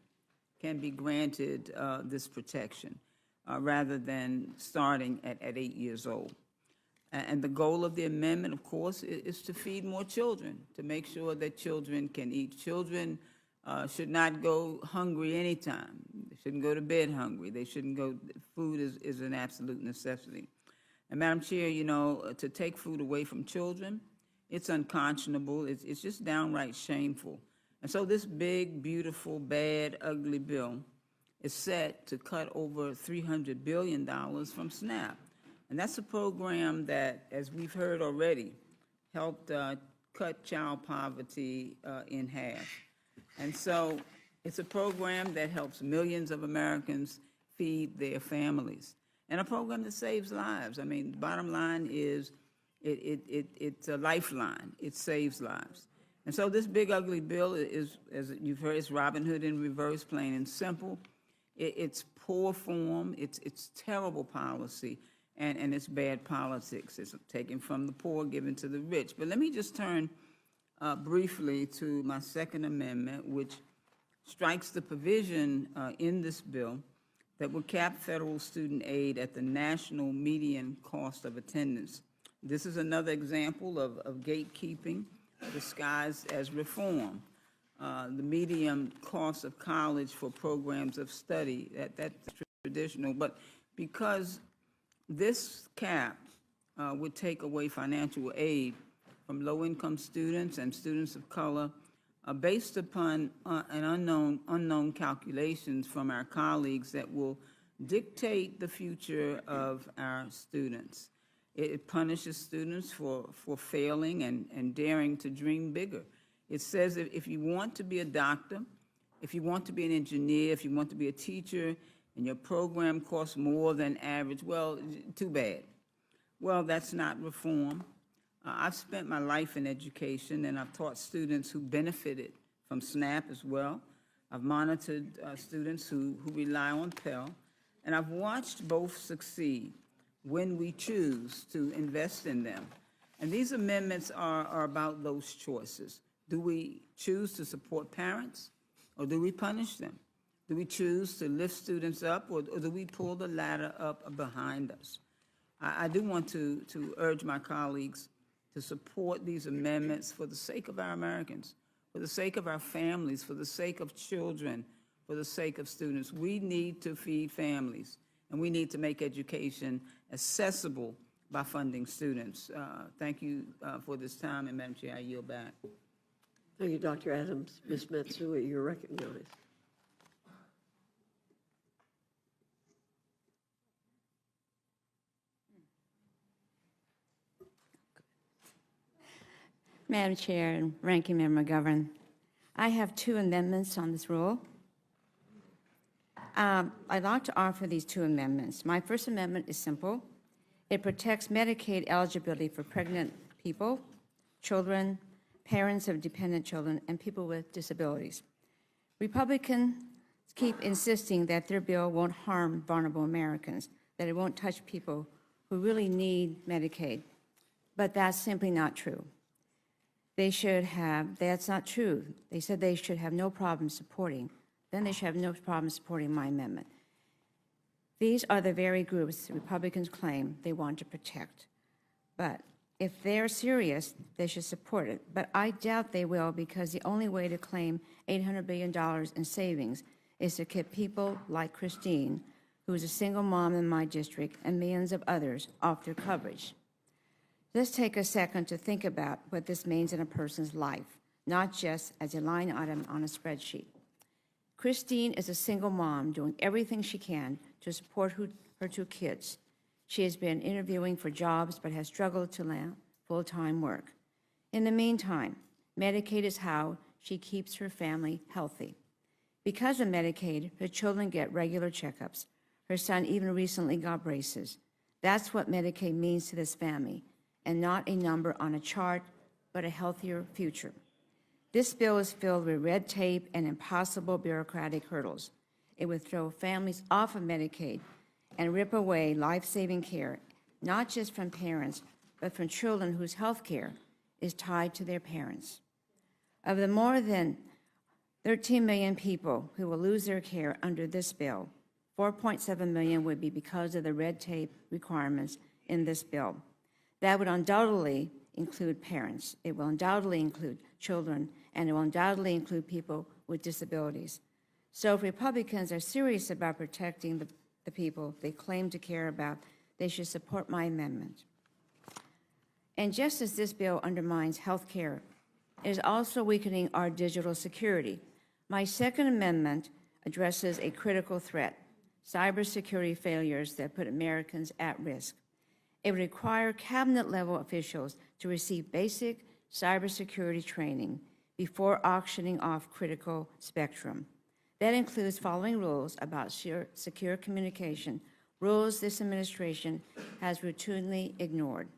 can be granted this protection rather than starting at 8 years old. And the goal of the amendment, of course, is to feed more children, to make sure that children can eat. Children should not go hungry anytime. They shouldn't go to bed hungry. They shouldn't go, food is an absolute necessity. And Madam Chair, you know, to take food away from children, it's unconscionable. It's just downright shameful. And so this big, beautiful, bad, ugly bill is set to cut over $300 billion from SNAP. And that's a program that, as we've heard already, helped cut child poverty in half. And so it's a program that helps millions of Americans feed their families. And a program that saves lives. I mean, the bottom line is it's a lifeline. It saves lives. And so this big ugly bill is, as you've heard, it's Robin Hood in reverse, plain and simple. It's poor form, it's terrible policy, and it's bad politics. It's taken from the poor, given to the rich. But let me just turn briefly to my Second Amendment, which strikes the provision in this bill that will cap federal student aid at the national median cost of attendance. This is another example of gatekeeping disguised as reform. The median cost of college for programs of study, that's traditional, but because this cap would take away financial aid from low-income students and students of color based upon an unknown calculations from our colleagues that will dictate the future of our students. It punishes students for failing and daring to dream bigger. It says that if you want to be a doctor, if you want to be an engineer, if you want to be a teacher, and your program costs more than average, well, too bad. Well, that's not reform. I've spent my life in education, and I've taught students who benefited from SNAP as well. I've monitored students who rely on Pell, and I've watched both succeed when we choose to invest in them. And these amendments are about those choices. Do we choose to support parents, or do we punish them? Do we choose to lift students up, or do we pull the ladder up behind us? I do want to urge my colleagues to support these amendments for the sake of our Americans, for the sake of our families, for the sake of children, for the sake of students. We need to feed families, and we need to make education accessible by funding students. Thank you for this time, and Madam Chair, I yield back. Thank you, Dr. Adams. Ms. Matsui, you're recognized. Madam Chair and Ranking Member McGovern, I have two amendments on this rule. I'd like to offer these two amendments. My first amendment is simple. It protects Medicaid eligibility for pregnant people, children, parents of dependent children, and people with disabilities. Republicans keep insisting that their bill won't harm vulnerable Americans, that it won't touch people who really need Medicaid. But that's simply not true. That's not true. They said they should have no problem supporting. Then they should have no problem supporting my amendment. These are the very groups the Republicans claim they want to protect. But if they're serious, they should support it. But I doubt they will, because the only way to claim $800 billion in savings is to keep people like Christine, who is a single mom in my district, and millions of others off their coverage. Let's take a second to think about what this means in a person's life, not just as a line item on a spreadsheet. Christine is a single mom doing everything she can to support her two kids. She has been interviewing for jobs but has struggled to land full-time work. In the meantime, Medicaid is how she keeps her family healthy. Because of Medicaid, her children get regular checkups. Her son even recently got braces. That's what Medicaid means to this family, and not a number on a chart, but a healthier future. This bill is filled with red tape and impossible bureaucratic hurdles. It would throw families off of Medicaid and rip away life-saving care, not just from parents, but from children whose health care is tied to their parents. Of the more than 13 million people who will lose their care under this bill, 4.7 million would be because of the red tape requirements in this bill. That would undoubtedly include parents. It will undoubtedly include children, and it will undoubtedly include people with disabilities. So if Republicans are serious about protecting the people they claim to care about, they should support my amendment. And just as this bill undermines health care, it is also weakening our digital security. My second amendment addresses a critical threat, cybersecurity failures that put Americans at risk. It would require cabinet-level officials to receive basic cybersecurity training before auctioning off critical spectrum. That includes following rules about secure communication, rules this administration has routinely ignored.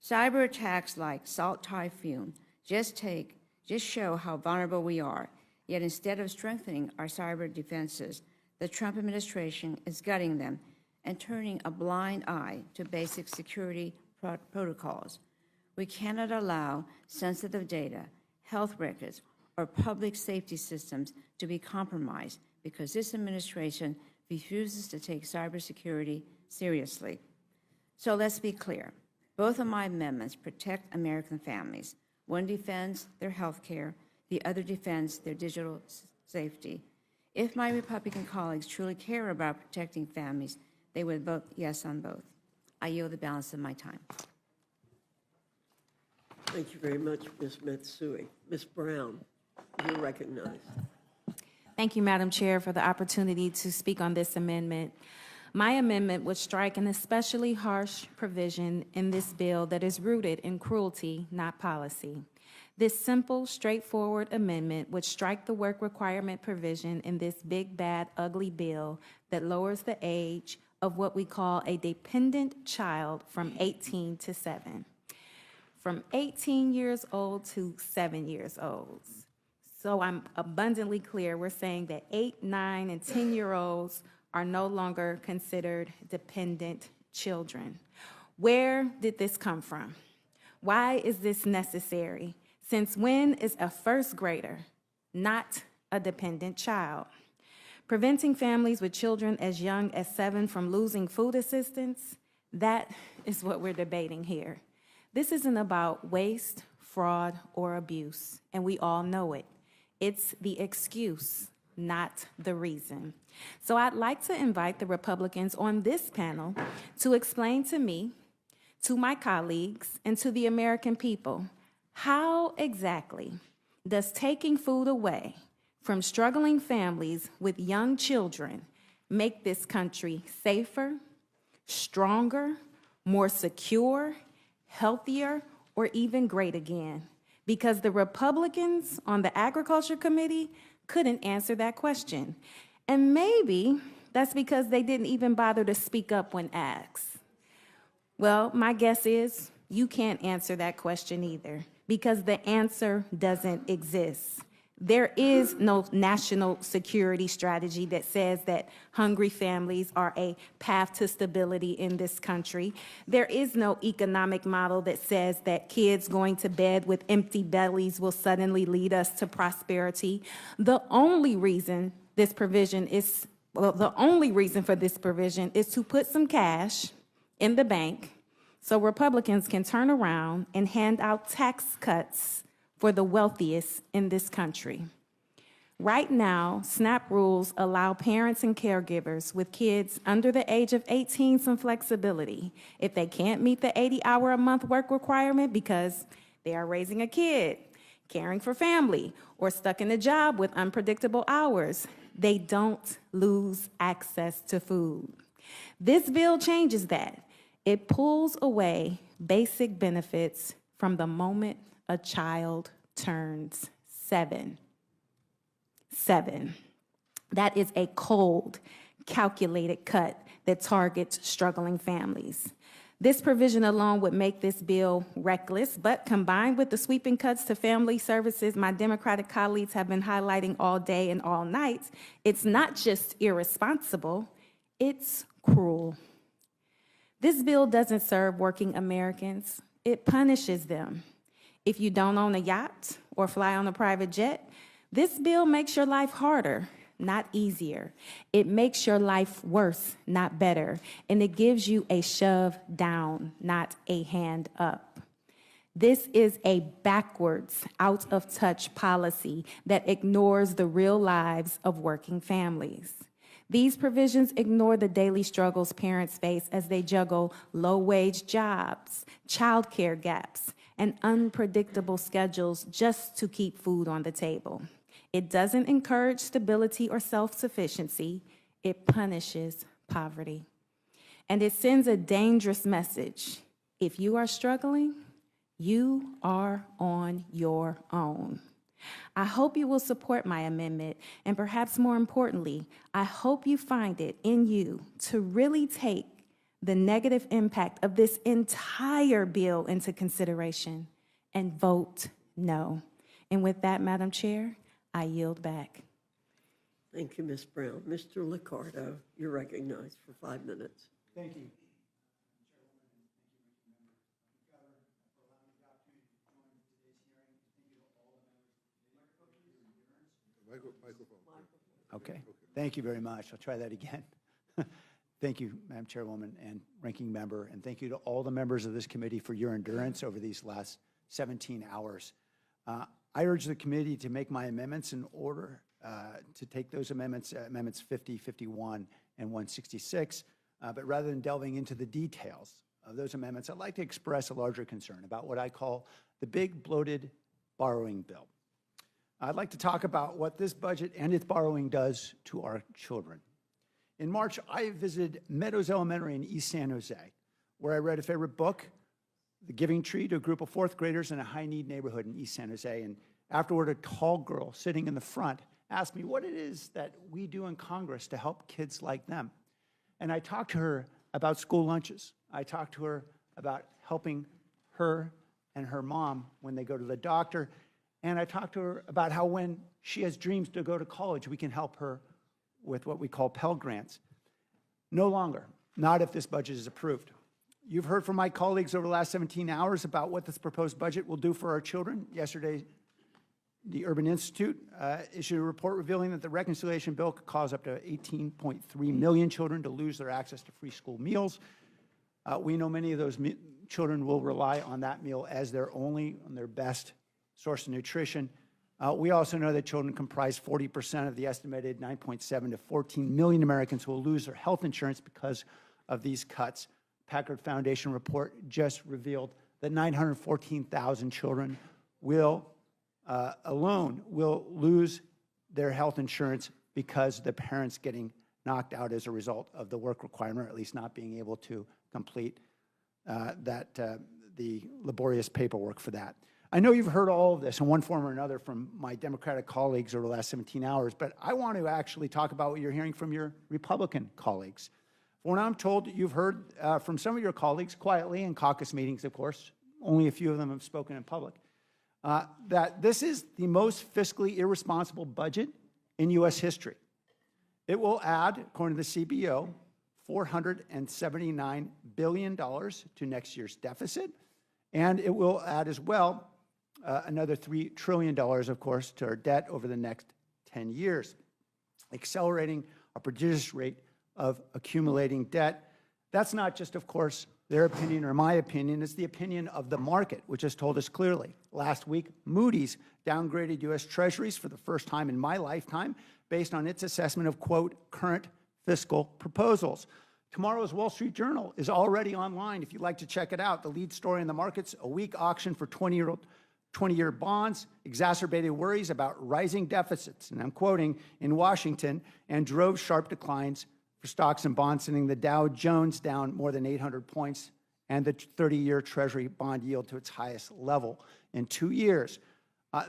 Cyber attacks like Salt Typhoon just show how vulnerable we are, yet instead of strengthening our cyber defenses, the Trump administration is gutting them and turning a blind eye to basic security protocols. We cannot allow sensitive data, health records, or public safety systems to be compromised because this administration refuses to take cybersecurity seriously. So let's be clear. Both of my amendments protect American families. One defends their health care, the other defends their digital safety. If my Republican colleagues truly care about protecting families, they would vote yes on both. I yield the balance of my time. Thank you very much, Ms. Matsui. Ms. Brown, you're recognized. Thank you, Madam Chair, for the opportunity to speak on this amendment. My amendment would strike an especially harsh provision in this bill that is rooted in cruelty, not policy. This simple, straightforward amendment would strike the work requirement provision in this big, bad, ugly bill that lowers the age of what we call a dependent child from 18 to 7. From 18 years old to 7 years old. So I'm abundantly clear, we're saying that 8, 9, and 10-year-olds are no longer considered dependent children. Where did this come from? Why is this necessary? Since when is a first grader not a dependent child? Preventing families with children as young as 7 from losing food assistance, that is what we're debating here. This isn't about waste, fraud, or abuse, and we all know it. It's the excuse, not the reason. So I'd like to invite the Republicans on this panel to explain to me, to my colleagues, and to the American people, how exactly does taking food away from struggling families with young children make this country safer, stronger, more secure, healthier, or even great again? Because the Republicans on the Agriculture Committee couldn't answer that question. And maybe that's because they didn't even bother to speak up when asked. Well, my guess is you can't answer that question either, because the answer doesn't exist. There is no national security strategy that says that hungry families are a path to stability in this country. There is no economic model that says that kids going to bed with empty bellies will suddenly lead us to prosperity. The only reason this provision is, the only reason for this provision is to put some cash in the bank so Republicans can turn around and hand out tax cuts for the wealthiest in this country. Right now, SNAP rules allow parents and caregivers with kids under the age of 18 some flexibility. If they can't meet the 80-hour-a-month work requirement because they are raising a kid, caring for family, or stuck in a job with unpredictable hours, they don't lose access to food. This bill changes that. It pulls away basic benefits from the moment a child turns 7. 7. That is a cold, calculated cut that targets struggling families. This provision alone would make this bill reckless, but combined with the sweeping cuts to family services my Democratic colleagues have been highlighting all day and all night, it's not just irresponsible, it's cruel. This bill doesn't serve working Americans, it punishes them. If you don't own a yacht or fly on a private jet, this bill makes your life harder, not easier. It makes your life worse, not better. And it gives you a shove down, not a hand up. This is a backwards, out of touch policy that ignores the real lives of working families. These provisions ignore the daily struggles parents face as they juggle low-wage jobs, childcare gaps, and unpredictable schedules just to keep food on the table. It doesn't encourage stability or self-sufficiency. It punishes poverty. And it sends a dangerous message. If you are struggling, you are on your own. I hope you will support my amendment, and perhaps more importantly, I hope you find it in you to really take the negative impact of this entire bill into consideration and vote no. And with that, Madam Chair, I yield back. Thank you, Ms. Brown. Mr. Licardo, you're recognized for 5 minutes. Thank you. Okay, thank you very much. I'll try that again. Thank you, Madam Chairwoman and Ranking Member, and thank you to all the members of this committee for your endurance over these last 17 hours. I urge the committee to make my amendments in order to take those amendments, amendments 50, 51, and 166, but rather than delving into the details of those amendments, I'd like to express a larger concern about what I call the big bloated borrowing bill. I'd like to talk about what this budget and its borrowing does to our children. In March, I visited Meadows Elementary in East San Jose, where I read a favorite book, The Giving Tree, to a group of fourth graders in a high-need neighborhood in East San Jose. And afterward, a tall girl sitting in the front asked me what it is that we do in Congress to help kids like them. And I talked to her about school lunches. I talked to her about helping her and her mom when they go to the doctor. And I talked to her about how when she has dreams to go to college, we can help her with what we call Pell Grants. No longer, not if this budget is approved. You've heard from my colleagues over the last 17 hours about what this proposed budget will do for our children. Yesterday, the Urban Institute issued a report revealing that the reconciliation bill could cause up to 18.3 million children to lose their access to free school meals. We know many of those children will rely on that meal as their only and their best source of nutrition. We also know that children comprise 40% of the estimated 9.7 to 14 million Americans who will lose their health insurance because of these cuts. Packard Foundation report just revealed that 914,000 children alone will lose their health insurance because the parents getting knocked out as a result of the work requirement, or at least not being able to complete the laborious paperwork for that. I know you've heard all of this in one form or another from my Democratic colleagues over the last 17 hours, but I want to actually talk about what you're hearing from your Republican colleagues. When I'm told you've heard from some of your colleagues quietly in caucus meetings, of course, only a few of them have spoken in public, that this is the most fiscally irresponsible budget in U.S. history. It will add, according to the CBO, $479 billion to next year's deficit, and it will add as well another $3 trillion, of course, to our debt over the next 10 years, accelerating a prodigious rate of accumulating debt. That's not just, of course, their opinion or my opinion. It's the opinion of the market, which has told us clearly. Last week, Moody's downgraded U.S. Treasuries for the first time in my lifetime based on its assessment of, quote, current fiscal proposals. Tomorrow's Wall Street Journal is already online if you'd like to check it out. The lead story in the markets, a weak auction for 20-year bonds, exacerbated worries about rising deficits, and I'm quoting, in Washington, and drove sharp declines for stocks and bonds, sending the Dow Jones down more than 800 points and the 30-year Treasury bond yield to its highest level in 2 years.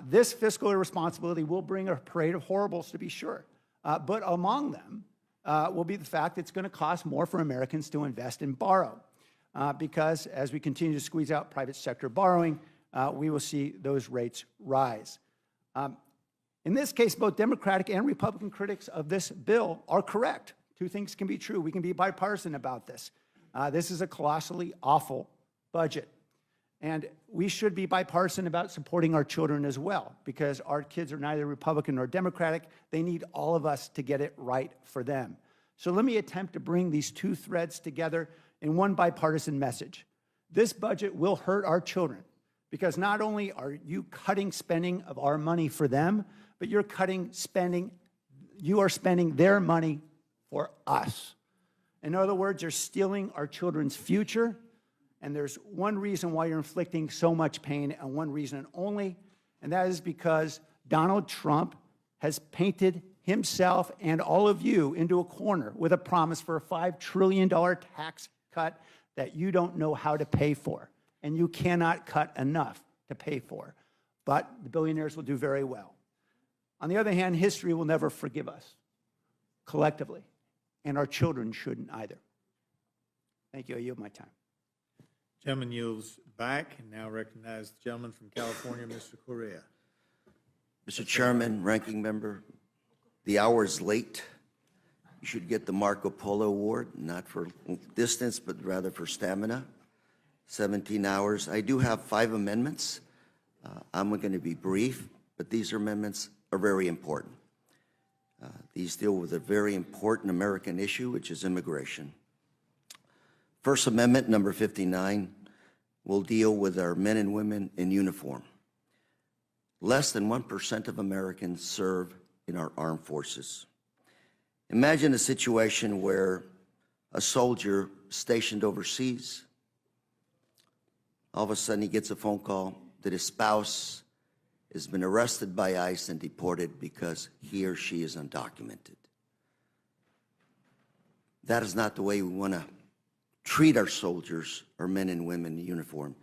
This fiscal irresponsibility will bring a parade of horribles, to be sure, but among them will be the fact that it's going to cost more for Americans to invest and borrow, because as we continue to squeeze out private sector borrowing, we will see those rates rise. In this case, both Democratic and Republican critics of this bill are correct. Two things can be true. We can be bipartisan about this. This is a colossally awful budget. And we should be bipartisan about supporting our children as well, because our kids are neither Republican nor Democratic. They need all of us to get it right for them. So let me attempt to bring these two threads together in one bipartisan message. This budget will hurt our children, because not only are you cutting spending of our money for them, but you are spending their money for us. In other words, you're stealing our children's future. And there's one reason why you're inflicting so much pain, and one reason only, and that is because Donald Trump has painted himself and all of you into a corner with a promise for a $5 trillion tax cut that you don't know how to pay for, and you cannot cut enough to pay for. But the billionaires will do very well. On the other hand, history will never forgive us collectively, and our children shouldn't either. Thank you. I yield my time. Gentleman yields back, and now recognize the gentleman from California, Mr. Correa. Mr. Chairman, Ranking Member, the hour is late. You should get the Marco Polo Award, not for distance, but rather for stamina. 17 hours. I do have 5 amendments. I'm going to be brief, but these amendments are very important. These deal with a very important American issue, which is immigration. First Amendment, number 59, will deal with our men and women in uniform. Less than 1% of Americans serve in our armed forces. Imagine a situation where a soldier stationed overseas, all of a sudden he gets a phone call that his spouse has been arrested by ICE and deported because he or she is undocumented. That is not the way we want to treat our soldiers, our men and women in uniform.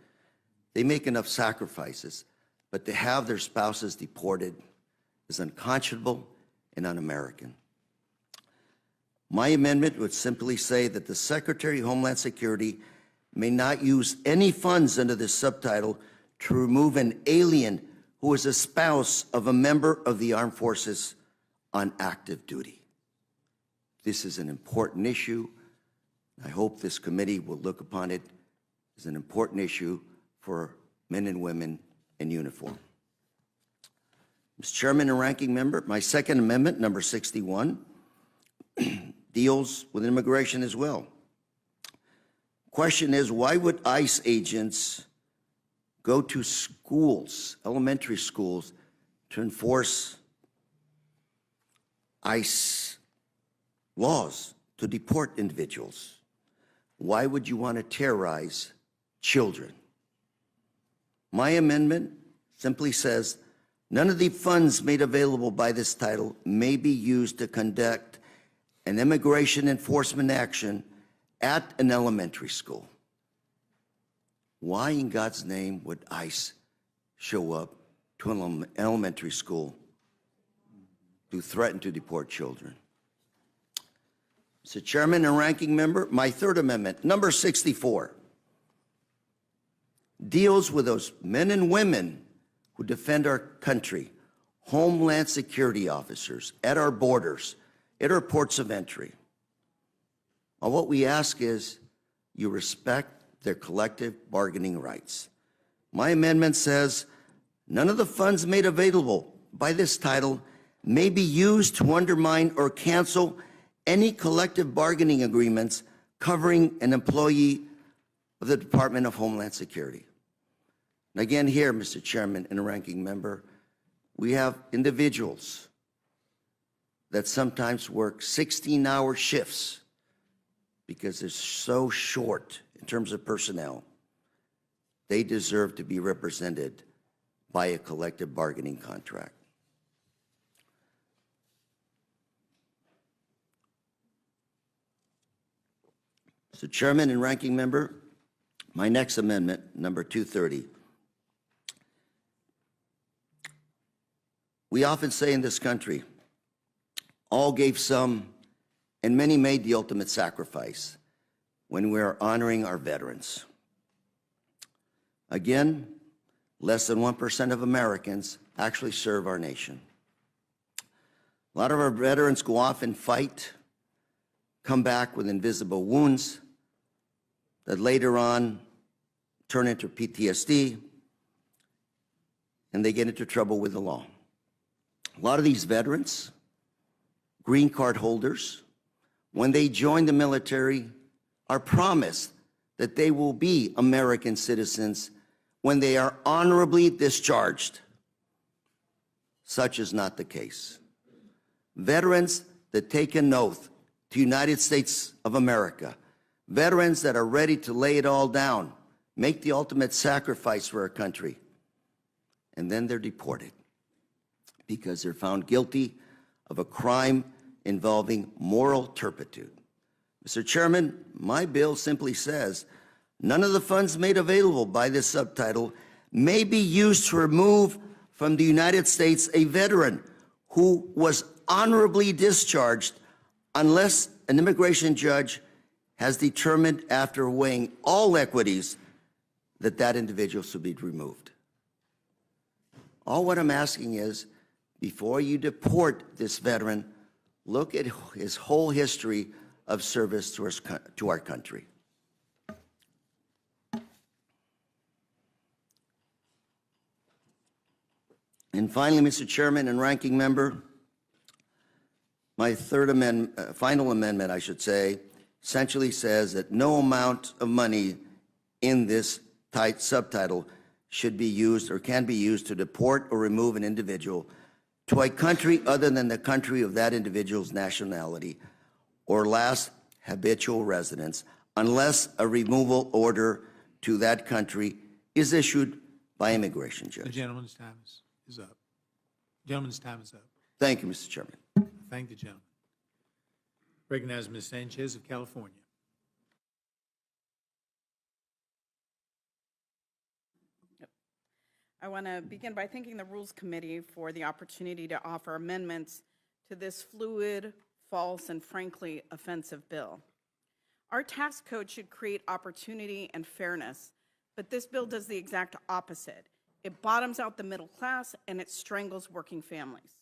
They make enough sacrifices, but to have their spouses deported is unconscionable and un-American. My amendment would simply say that the Secretary of Homeland Security may not use any funds under this subtitle to remove an alien who is a spouse of a member of the armed forces on active duty. This is an important issue. I hope this committee will look upon it as an important issue for men and women in uniform. Mr. Chairman and Ranking Member, my second amendment, number 61, deals with immigration as well. Question is, why would ICE agents go to schools, elementary schools, to enforce ICE laws to deport individuals? Why would you want to terrorize children? My amendment simply says, none of the funds made available by this title may be used to conduct an immigration enforcement action at an elementary school. Why in God's name would ICE show up to an elementary school to threaten to deport children? Mr. Chairman and Ranking Member, my third amendment, number 64, deals with those men and women who defend our country, Homeland Security officers at our borders, at our ports of entry. Well, what we ask is you respect their collective bargaining rights. My amendment says none of the funds made available by this title may be used to undermine or cancel any collective bargaining agreements covering an employee of the Department of Homeland Security. And again here, Mr. Chairman and Ranking Member, we have individuals that sometimes work 16-hour shifts because they're so short in terms of personnel. They deserve to be represented by a collective bargaining contract. Mr. Chairman and Ranking Member, my next amendment, number 230. We often say in this country, all gave some and many made the ultimate sacrifice when we are honoring our veterans. Again, less than 1% of Americans actually serve our nation. A lot of our veterans go off and fight, come back with invisible wounds that later on turn into PTSD, and they get into trouble with the law. A lot of these veterans, green card holders, when they join the military, are promised that they will be American citizens when they are honorably discharged. Such is not the case. Veterans that take an oath to the United States of America, veterans that are ready to lay it all down, make the ultimate sacrifice for our country, and then they're deported because they're found guilty of a crime involving moral turpitude. Mr. Chairman, my bill simply says none of the funds made available by this subtitle may be used to remove from the United States a veteran who was honorably discharged unless an immigration judge has determined after weighing all equities that that individual should be removed. All what I'm asking is, before you deport this veteran, look at his whole history of service to our country. And finally, Mr. Chairman and Ranking Member, my third amendment, final amendment, I should say, essentially says that no amount of money in this subtitle should be used or can be used to deport or remove an individual to a country other than the country of that individual's nationality or last habitual residence, unless a removal order to that country is issued by immigration judge. The gentleman's time is up. Gentleman's time is up. Thank you, Mr. Chairman. Thank the gentleman. Recognize Ms. Sanchez of California. I want to begin by thanking the Rules Committee for the opportunity to offer amendments to this fluid, false, and frankly offensive bill. Our tax code should create opportunity and fairness, but this bill does the exact opposite. It bottoms out the middle class and it strangles working families.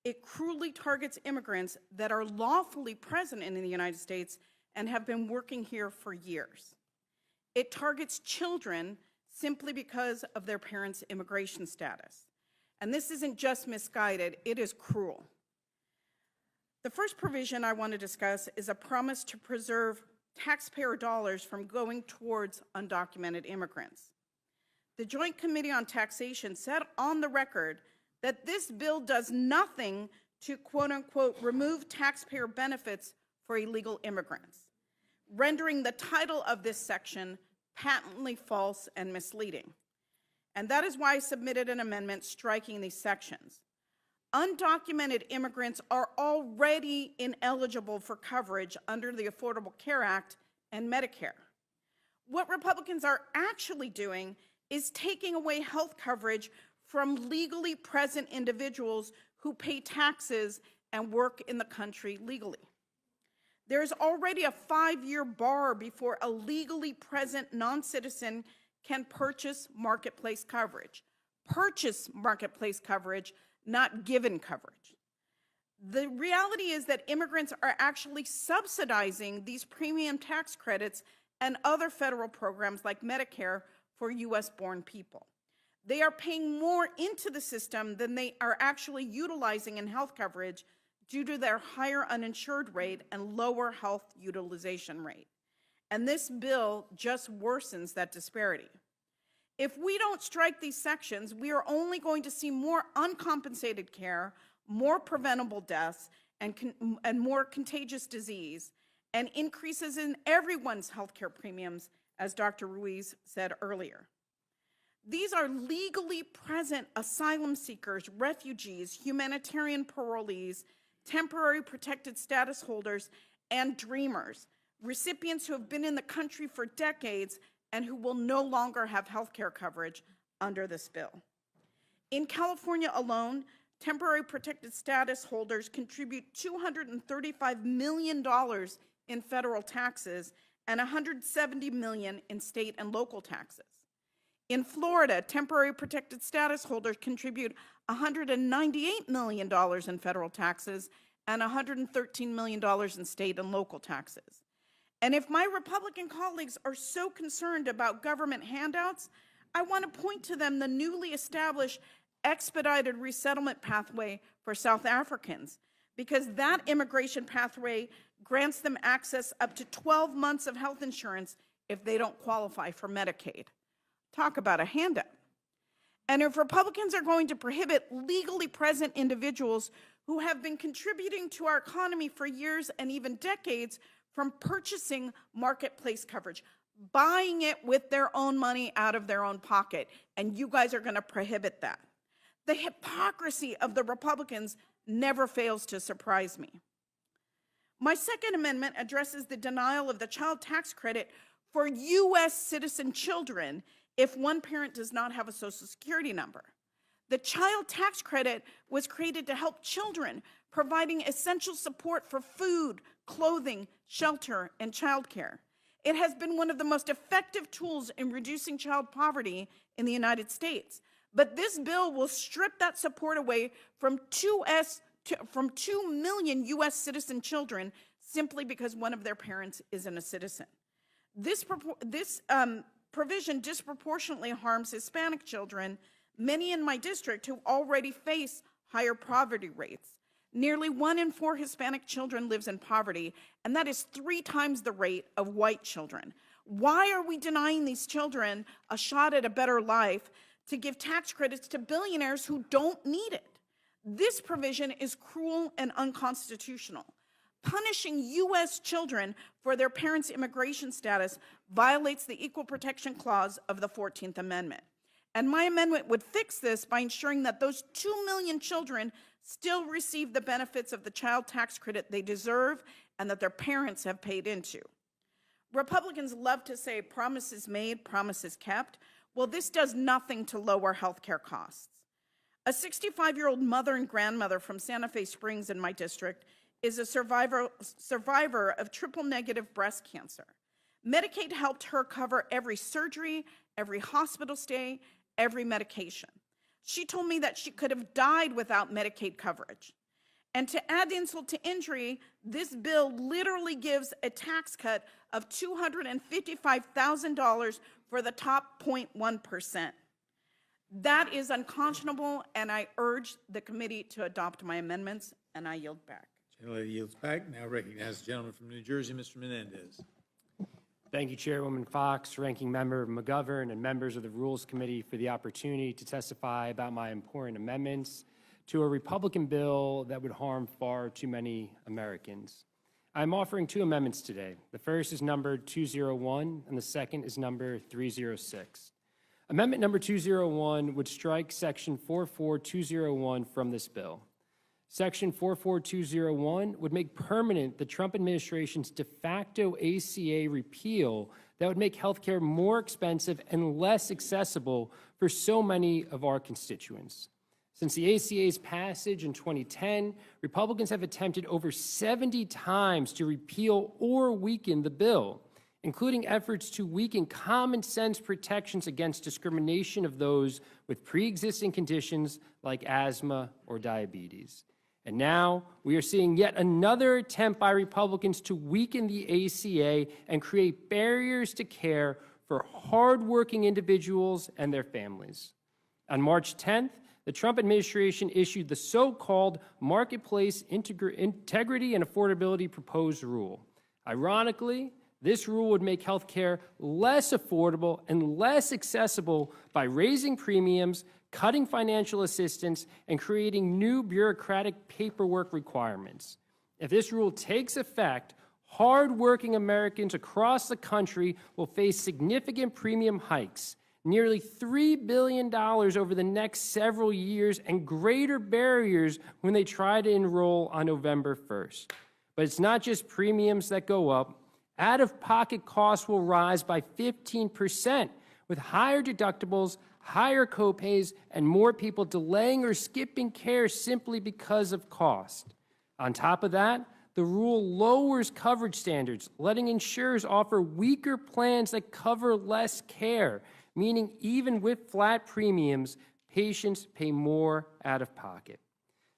It cruelly targets immigrants that are lawfully present in the United States and have been working here for years. It targets children simply because of their parents' immigration status. And this isn't just misguided, it is cruel. The first provision I want to discuss is a promise to preserve taxpayer dollars from going towards undocumented immigrants. The Joint Committee on Taxation said on the record that this bill does nothing to quote unquote remove taxpayer benefits for illegal immigrants, rendering the title of this section patently false and misleading. And that is why I submitted an amendment striking these sections. Undocumented immigrants are already ineligible for coverage under the Affordable Care Act and Medicare. What Republicans are actually doing is taking away health coverage from legally present individuals who pay taxes and work in the country legally. There's already a 5-year bar before a legally present non-citizen can purchase marketplace coverage. Purchase marketplace coverage, not given coverage. The reality is that immigrants are actually subsidizing these premium tax credits and other federal programs like Medicare for US-born people. They are paying more into the system than they are actually utilizing in health coverage due to their higher uninsured rate and lower health utilization rate. And this bill just worsens that disparity. If we don't strike these sections, we are only going to see more uncompensated care, more preventable deaths, and more contagious disease, and increases in everyone's healthcare premiums, as Dr. Ruiz said earlier. These are legally present asylum seekers, refugees, humanitarian parolees, temporary protected status holders, and dreamers, recipients who have been in the country for decades and who will no longer have health care coverage under this bill. In California alone, temporary protected status holders contribute $235 million in federal taxes and $170 million in state and local taxes. In Florida, temporary protected status holders contribute $198 million in federal taxes and $113 million in state and local taxes. And if my Republican colleagues are so concerned about government handouts, I want to point to them the newly established expedited resettlement pathway for South Africans, because that immigration pathway grants them access up to 12 months of health insurance if they don't qualify for Medicaid. Talk about a handout. And if Republicans are going to prohibit legally present individuals who have been contributing to our economy for years and even decades from purchasing marketplace coverage, buying it with their own money out of their own pocket, and you guys are going to prohibit that. The hypocrisy of the Republicans never fails to surprise me. My second amendment addresses the denial of the child tax credit for U.S. citizen children if one parent does not have a Social Security number. The child tax credit was created to help children, providing essential support for food, clothing, shelter, and childcare. It has been one of the most effective tools in reducing child poverty in the United States. But this bill will strip that support away from 2 million U.S. citizen children simply because one of their parents isn't a citizen. This provision disproportionately harms Hispanic children, many in my district who already face higher poverty rates. Nearly 1 in 4 Hispanic children lives in poverty, and that is 3 times the rate of white children. Why are we denying these children a shot at a better life to give tax credits to billionaires who don't need it? This provision is cruel and unconstitutional. Punishing U.S. children for their parents' immigration status violates the Equal Protection Clause of the 14th Amendment. And my amendment would fix this by ensuring that those 2 million children still receive the benefits of the child tax credit they deserve and that their parents have paid into. Republicans love to say promises made, promises kept. Well, this does nothing to lower health care costs. A 65-year-old mother and grandmother from Santa Fe Springs in my district is a survivor of triple-negative breast cancer. Medicaid helped her cover every surgery, every hospital stay, every medication. She told me that she could have died without Medicaid coverage. And to add insult to injury, this bill literally gives a tax cut of $255,000 for the top 0.1%. That is unconscionable, and I urge the committee to adopt my amendments, and I yield back. Gentlelady yields back. Now recognize the gentleman from New Jersey, Mr. Menendez. Thank you, Chairwoman Fox, Ranking Member McGovern, and members of the Rules Committee for the opportunity to testify about my important amendments to a Republican bill that would harm far too many Americans. I'm offering two amendments today. The first is numbered 201, and the second is number 306. Amendment number 201 would strike Section 44201 from this bill. Section 44201 would make permanent the Trump administration's de facto ACA repeal that would make healthcare more expensive and less accessible for so many of our constituents. Since the ACA's passage in 2010, Republicans have attempted over 70 times to repeal or weaken the bill, including efforts to weaken common sense protections against discrimination of those with pre-existing conditions like asthma or diabetes. And now we are seeing yet another attempt by Republicans to weaken the ACA and create barriers to care for hardworking individuals and their families. On March 10th, the Trump administration issued the so-called Marketplace Integrity and Affordability Proposed Rule. Ironically, this rule would make health care less affordable and less accessible by raising premiums, cutting financial assistance, and creating new bureaucratic paperwork requirements. If this rule takes effect, hardworking Americans across the country will face significant premium hikes, nearly $3 billion over the next several years, and greater barriers when they try to enroll on November 1st. But it's not just premiums that go up. Out-of-pocket costs will rise by 15%, with higher deductibles, higher copays, and more people delaying or skipping care simply because of cost. On top of that, the rule lowers coverage standards, letting insurers offer weaker plans that cover less care, meaning even with flat premiums, patients pay more out of pocket.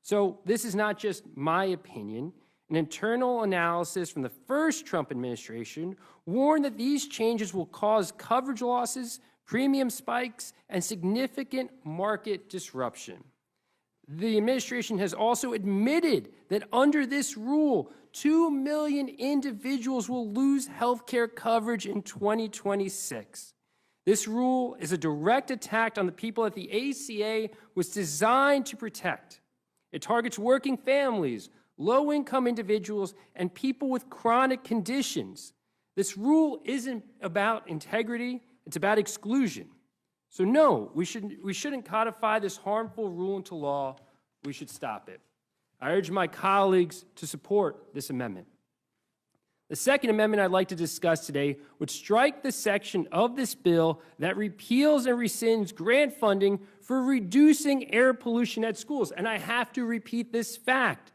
So this is not just my opinion. An internal analysis from the first Trump administration warned that these changes will cause coverage losses, premium spikes, and significant market disruption. The administration has also admitted that under this rule, 2 million individuals will lose health care coverage in 2026. This rule is a direct attack on the people that the ACA was designed to protect. It targets working families, low-income individuals, and people with chronic conditions. This rule isn't about integrity, it's about exclusion. So no, we shouldn't codify this harmful rule into law. We should stop it. I urge my colleagues to support this amendment. The second amendment I'd like to discuss today would strike the section of this bill that repeals and rescinds grant funding for reducing air pollution at schools. And I have to repeat this fact.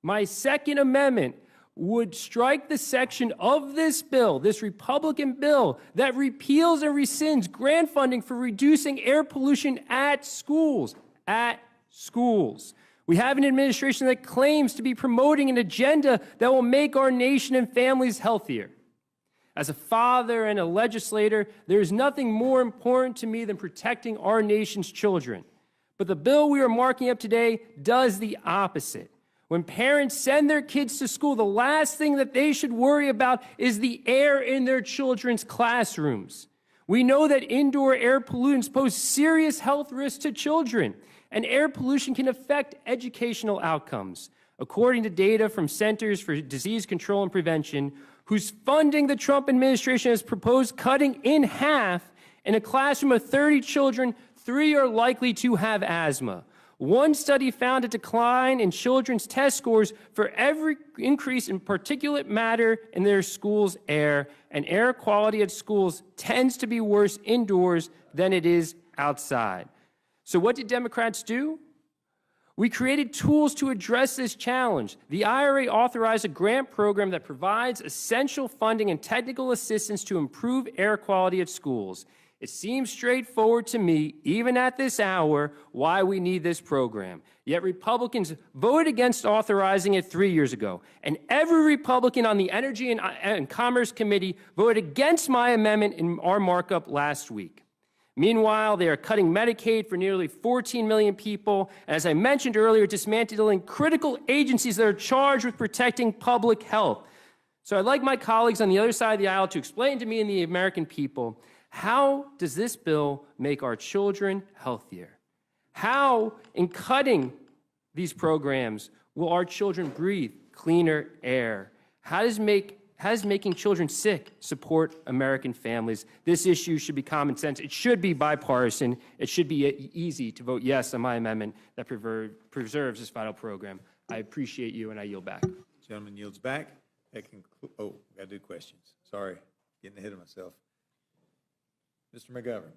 My second amendment would strike the section of this bill, this Republican bill, that repeals and rescinds grant funding for reducing air pollution at schools. At schools. We have an administration that claims to be promoting an agenda that will make our nation and families healthier. As a father and a legislator, there is nothing more important to me than protecting our nation's children. But the bill we are marking up today does the opposite. When parents send their kids to school, the last thing that they should worry about is the air in their children's classrooms. We know that indoor air pollutants pose serious health risks to children, and air pollution can affect educational outcomes. According to data from Centers for Disease Control and Prevention, whose funding the Trump administration has proposed cutting in half, in a classroom of 30 children, 3 are likely to have asthma. One study found a decline in children's test scores for every increase in particulate matter in their school's air, and air quality at schools tends to be worse indoors than it is outside. So what did Democrats do? We created tools to address this challenge. The IRA authorized a grant program that provides essential funding and technical assistance to improve air quality at schools. It seems straightforward to me, even at this hour, why we need this program. Yet Republicans voted against authorizing it 3 years ago. And every Republican on the Energy and Commerce Committee voted against my amendment in our markup last week. Meanwhile, they are cutting Medicaid for nearly 14 million people, and as I mentioned earlier, dismantling critical agencies that are charged with protecting public health. So I'd like my colleagues on the other side of the aisle to explain to me and the American people, how does this bill make our children healthier? How, in cutting these programs, will our children breathe cleaner air? How does making children sick support American families? This issue should be common sense. It should be bipartisan. It should be easy to vote yes on my amendment that preserves this vital program. I appreciate you, and I yield back. Gentleman yields back. That got to do questions. Sorry, getting ahead of myself. Mr. McGovern.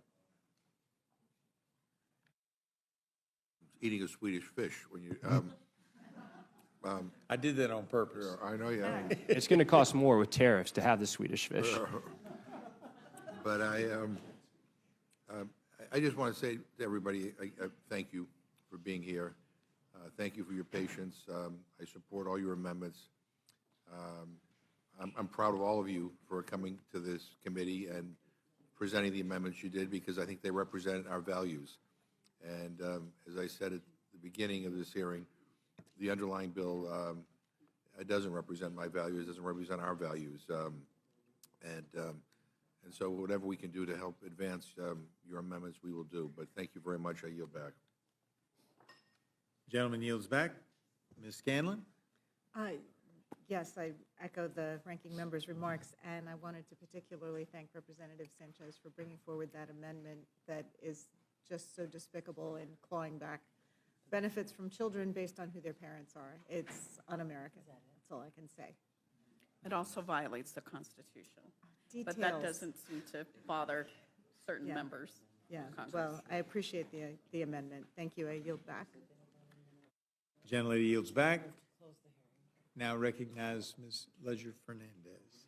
Eating a Swedish fish when you. I did that on purpose. I know you. It's going to cost more with tariffs to have the Swedish fish. But I just want to say to everybody, thank you for being here. Thank you for your patience. I support all your amendments. I'm proud of all of you for coming to this committee and presenting the amendments you did, because I think they represent our values. And as I said at the beginning of this hearing, the underlying bill it doesn't represent my values, doesn't represent our values. And so whatever we can do to help advance your amendments, we will do. But thank you very much. I yield back. Gentleman yields back. Ms. Scanlon? Yes, I echo the ranking member's remarks, and I wanted to particularly thank Representative Sanchez for bringing forward that amendment that is just so despicable in clawing back benefits from children based on who their parents are. It's un-American. That's all I can say. It also violates the Constitution. But that Details. doesn't seem to bother certain Yeah. members Yeah, of Congress. well, I appreciate the amendment. Thank you. I yield back. Gentlelady yields back. Now recognize Ms. Ledger-Fernandez.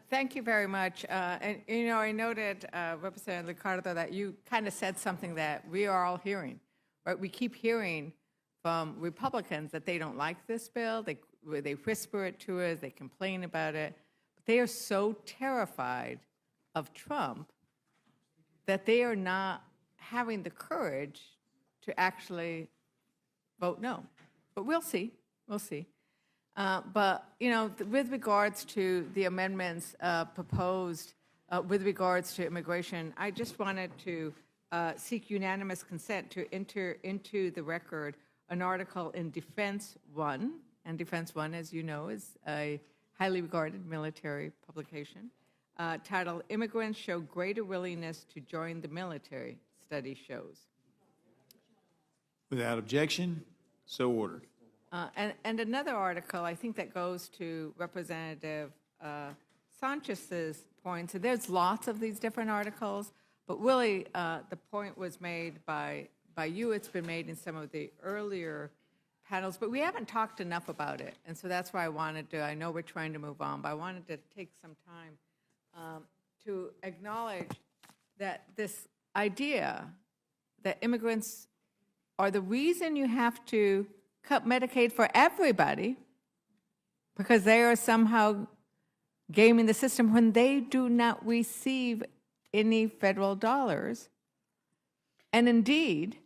Thank you very much. And, I noted, Representative Licardo, that you kind of said something that we are all hearing. Right? We keep hearing from Republicans that they don't like this bill. They whisper it to us. They complain about it. But they are so terrified of Trump that they are not having the courage to actually vote no. But we'll see. We'll see. But, with regards to the amendments proposed with regards to immigration, I just wanted to seek unanimous consent to enter into the record an article in Defense One. And Defense One, as you know, is a highly regarded military publication titled "Immigrants Show Greater Willingness to Join the Military, Study Shows." Without objection, so ordered. And another article, I think that goes to Representative Sanchez's point. So there's lots of these different articles, but really the point was made by you. It's been made in some of the earlier panels, but we haven't talked enough about it. And so that's why I wanted to, I know we're trying to move on, but I wanted to take some time to acknowledge that this idea that immigrants are the reason you have to cut Medicaid for everybody because they are somehow gaming the system when they do not receive any federal dollars. And indeed,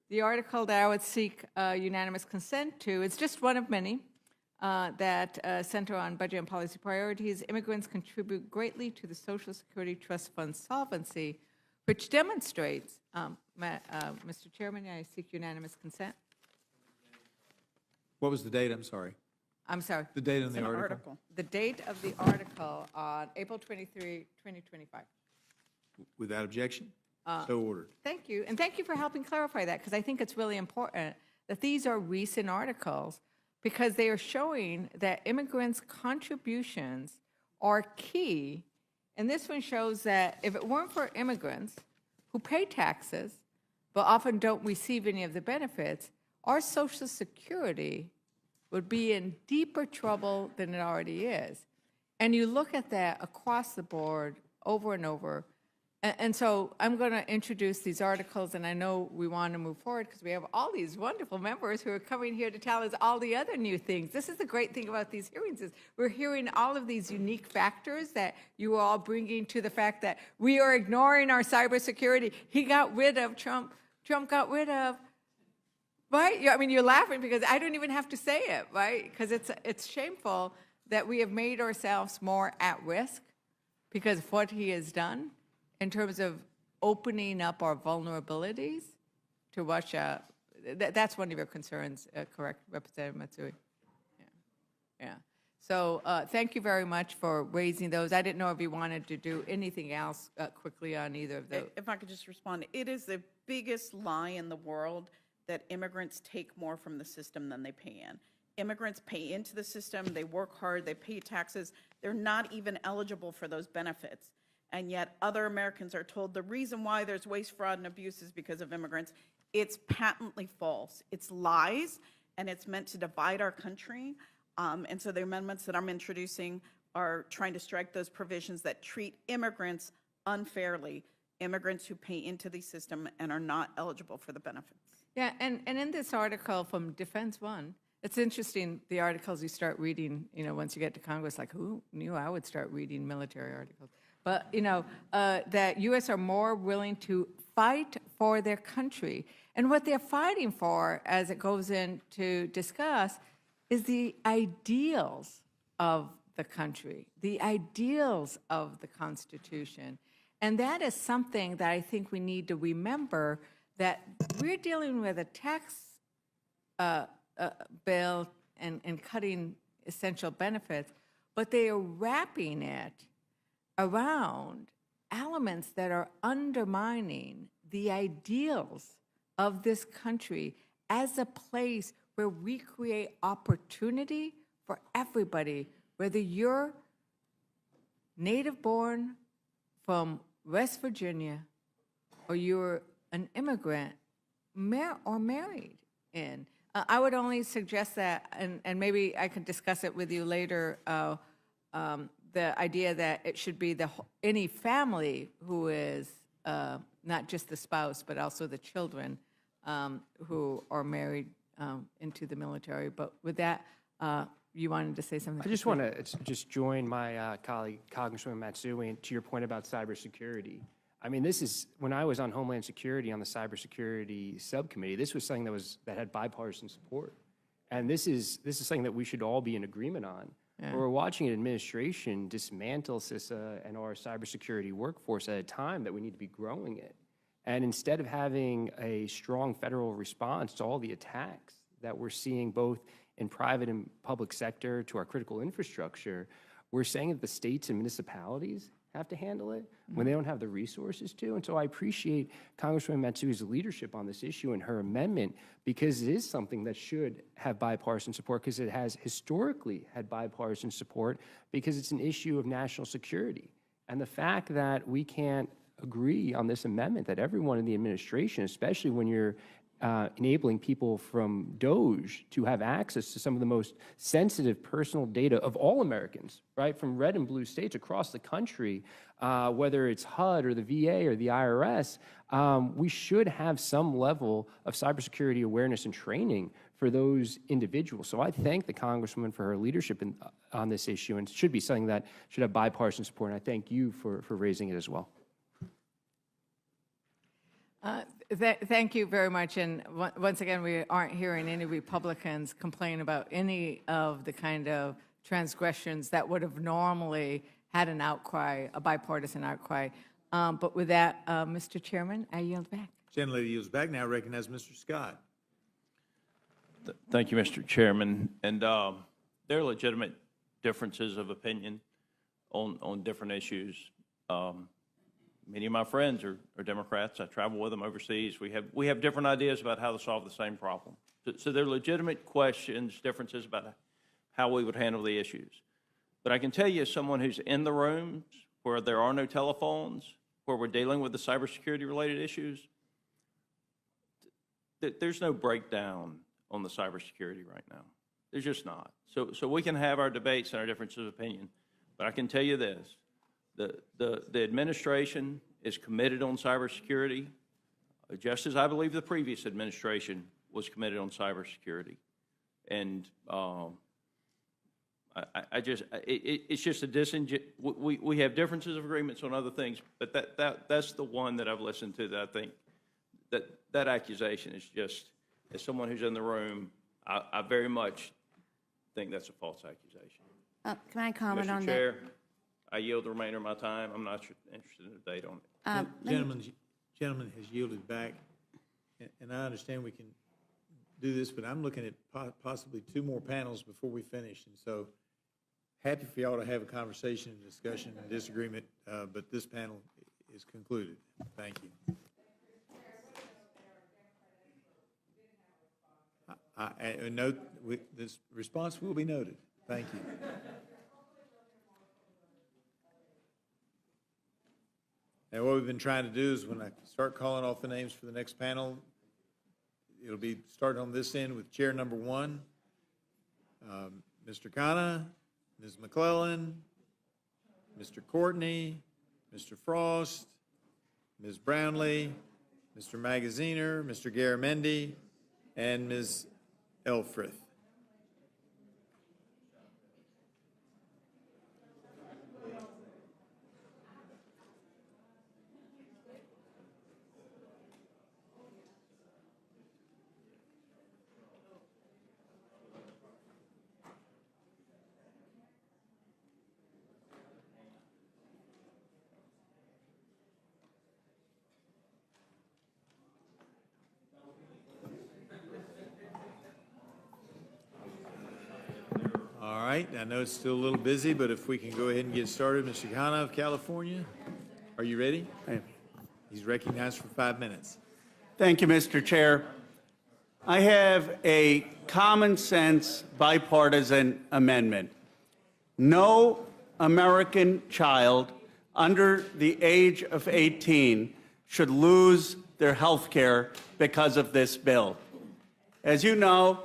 the article that I would seek unanimous consent to, it's just one of many that center on budget and policy priorities. Immigrants contribute greatly to the Social Security Trust Fund solvency, which demonstrates, Mr. Chairman, I seek unanimous consent. What was the date? I'm sorry. I'm sorry. The date on the article? The date of the article on April 23, 2025. Without objection? So ordered. Thank you, and thank you for helping clarify that, because I think it's really important that these are recent articles, because they are showing that immigrants' contributions are key. And this one shows that if it weren't for immigrants who pay taxes but often don't receive any of the benefits, our Social Security would be in deeper trouble than it already is. And you look at that across the board over and over. And so I'm going to introduce these articles, and I know we want to move forward because we have all these wonderful members who are coming here to tell us all the other new things. This is the great thing about these hearings is we're hearing all of these unique factors that you are all bringing to the fact that we are ignoring our cybersecurity. He got rid of Trump. Trump got rid of, right? I mean, you're laughing because I don't even have to say it, right? Because it's shameful that we have made ourselves more at risk because of what he has done in terms of opening up our vulnerabilities to Russia. That's one of your concerns, correct, Representative Matsui? Yeah. So thank you very much for raising those. I didn't know if you wanted to do anything else quickly on either of those. If I could just respond, it is the biggest lie in the world that immigrants take more from the system than they pay in. Immigrants pay into the system, they work hard, they pay taxes, they're not even eligible for those benefits. And yet other Americans are told the reason why there's waste, fraud, and abuse is because of immigrants. It's patently false. It's lies, and it's meant to divide our country. And so the amendments that I'm introducing are trying to strike those provisions that treat immigrants unfairly, immigrants who pay into the system and are not eligible for the benefits. Yeah, and in this article from Defense One, it's interesting, the articles you start reading, once you get to Congress, like who knew I would start reading military articles? But, that U.S. are more willing to fight for their country. And what they're fighting for, as it goes in to discuss, is the ideals of the country, the ideals of the Constitution. And that is something that I think we need to remember, that we're dealing with a tax bill and cutting essential benefits, but they are wrapping it around elements that are undermining the ideals of this country as a place where we create opportunity for everybody, whether you're native born from West Virginia or you're an immigrant or married in. I would only suggest that, and maybe I could discuss it with you later, the idea that it should be any family who is not just the spouse, but also the children who are married into the military. But with that, you wanted to say something? I just want to just join my colleague, Congresswoman Matsui, to your point about cybersecurity. I mean, this is, when I was on Homeland Security on the cybersecurity subcommittee, this was something that had bipartisan support. And this is something that we should all be in agreement on. Yeah. We're watching an administration dismantle CISA and our cybersecurity workforce at a time that we need to be growing it. And instead of having a strong federal response to all the attacks that we're seeing both in private and public sector to our critical infrastructure, we're saying that the states and municipalities have to handle it when they don't have the resources to. And so I appreciate Congresswoman Matsui's leadership on this issue and her amendment, because it is something that should have bipartisan support, because it has historically had bipartisan support, because it's an issue of national security. And the fact that we can't agree on this amendment, that everyone in the administration, especially when you're enabling people from DOJ to have access to some of the most sensitive personal data of all Americans, right, from red and blue states across the country, whether it's HUD or the VA or the IRS, we should have some level of cybersecurity awareness and training for those individuals. So I thank the Congresswoman for her leadership on this issue, and it should be something that should have bipartisan support, and I thank you for raising it as well. Thank you very much. And once again, we aren't hearing any Republicans complain about any of the kind of transgressions that would have normally had an outcry, a bipartisan outcry. But with that, Mr. Chairman, I yield back. Gentlelady yields back. Now I recognize Mr. Scott. Thank you, Mr. Chairman. And there are legitimate differences of opinion on different issues. many of my friends are Democrats. I travel with them overseas. We have different ideas about how to solve the same problem. So there are legitimate questions, differences about how we would handle the issues. But I can tell you, as someone who's in the rooms where there are no telephones, where we're dealing with the cybersecurity-related issues, there's no breakdown on the cybersecurity right now. There's just not. So we can have our debates and our differences of opinion, but I can tell you this. The administration is committed on cybersecurity, just as I believe the previous administration was committed on cybersecurity. And it's just a we have differences of agreements on other things, but that's the one that I've listened to that I think that accusation is just, as someone who's in the room, I very much think that's a false accusation. Can I comment on Mr. that? Chair, I yield the remainder of my time. I'm not interested in a debate on it. Gentleman has yielded back, and I understand we can do this, but I'm looking at possibly 2 more panels before we finish, and so happy for y'all to have a conversation and discussion and disagreement, but this panel is concluded. Thank you. I note this response will be noted. Thank you. And what we've been trying to do is when I start calling off the names for the next panel, it'll be starting on this end with chair number 1, Mr. Khanna, Ms. McClellan, Mr. Courtney, Mr. Frost, Ms. Brownley, Mr. Magaziner, Mr. Garendi, and Ms. Elfrith. All right, I know it's still a little busy, but if we can go ahead and get started. Mr. Khanna of California, are you ready? He's recognized for 5 minutes. Thank you, Mr. Chair. I have a common sense bipartisan amendment. No American child under the age of 18 should lose their health care because of this bill. As you know,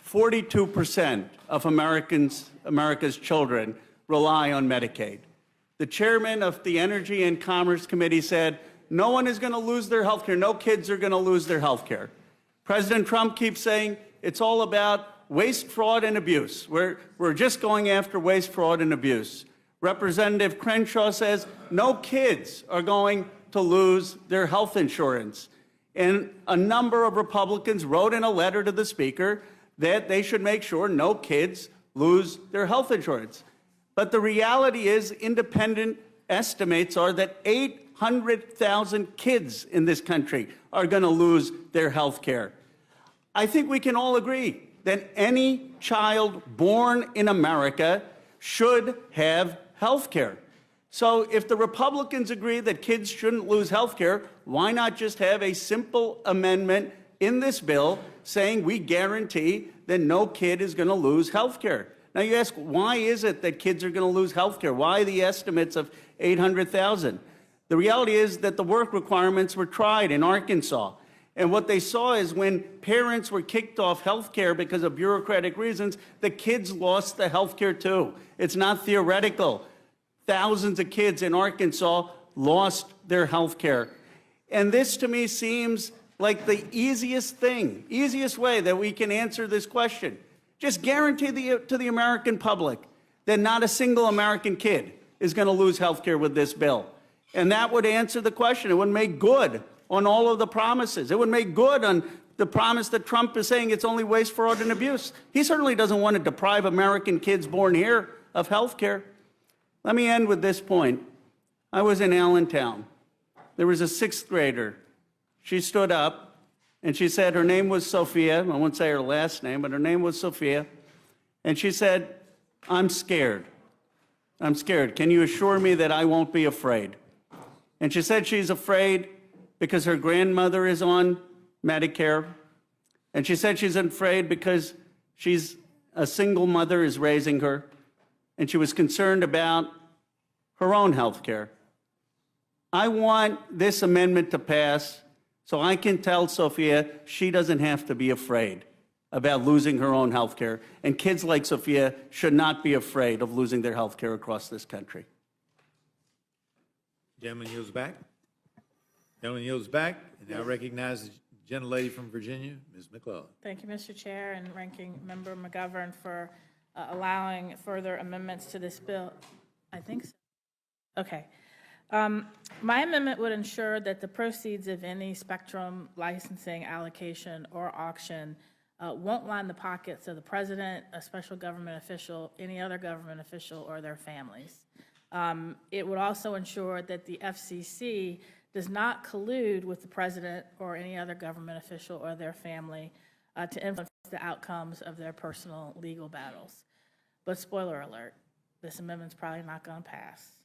42% of America's children rely on Medicaid. The chairman of the Energy and Commerce Committee said, no one is going to lose their health care. No kids are going to lose their health care. President Trump keeps saying it's all about waste, fraud, and abuse. We're just going after waste, fraud, and abuse. Representative Crenshaw says no kids are going to lose their health insurance. And a number of Republicans wrote in a letter to the Speaker that they should make sure no kids lose their health insurance. But the reality is, independent estimates are that 800,000 kids in this country are going to lose their health care. I think we can all agree that any child born in America should have health care. So if the Republicans agree that kids shouldn't lose health care, why not just have a simple amendment in this bill saying we guarantee that no kid is going to lose health care? Now you ask, why is it that kids are going to lose health care? Why the estimates of 800,000? The reality is that the work requirements were tried in Arkansas. And what they saw is when parents were kicked off health care because of bureaucratic reasons, the kids lost the health care too. It's not theoretical. Thousands of kids in Arkansas lost their health care. And this to me seems like the easiest way that we can answer this question. Just guarantee to the American public that not a single American kid is going to lose health care with this bill. And that would answer the question. It would make good on all of the promises. It would make good on the promise that Trump is saying it's only waste, fraud, and abuse. He certainly doesn't want to deprive American kids born here of health care. Let me end with this point. I was in Allentown. There was a 6th grader. She stood up and she said her name was Sophia. I won't say her last name, but her name was Sophia. And she said, I'm scared. I'm scared. Can you assure me that I won't be afraid? And she said she's afraid because her grandmother is on Medicare. And she said she's afraid because she's a single mother is raising her. And she was concerned about her own health care. I want this amendment to pass so I can tell Sophia she doesn't have to be afraid about losing her own health care. And kids like Sophia should not be afraid of losing their health care across this country. Gentleman yields back. Gentleman yields back. And now recognize the gentlelady from Virginia, Ms. McClen. Thank you, Mr. Chair, and Ranking Member McGovern for allowing further amendments to this bill. I think so. Okay. My amendment would ensure that the proceeds of any spectrum licensing, allocation, or auction won't line the pockets of the president, a special government official, any other government official, or their families. It would also ensure that the FCC does not collude with the president or any other government official or their family to influence the outcomes of their personal legal battles. But spoiler alert, this amendment's probably not going to pass.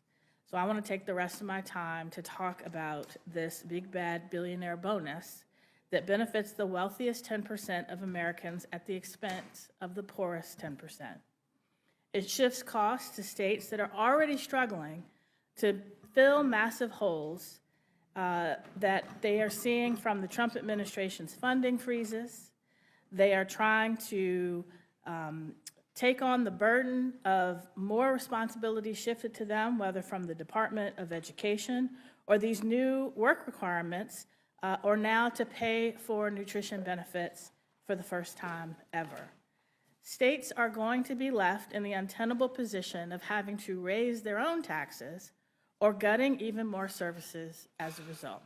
So I want to take the rest of my time to talk about this big bad billionaire bonus that benefits the wealthiest 10% of Americans at the expense of the poorest 10%. It shifts costs to states that are already struggling to fill massive holes that they are seeing from the Trump administration's funding freezes. They are trying to take on the burden of more responsibility shifted to them, whether from the Department of Education or these new work requirements, or now to pay for nutrition benefits for the first time ever. States are going to be left in the untenable position of having to raise their own taxes or gutting even more services as a result.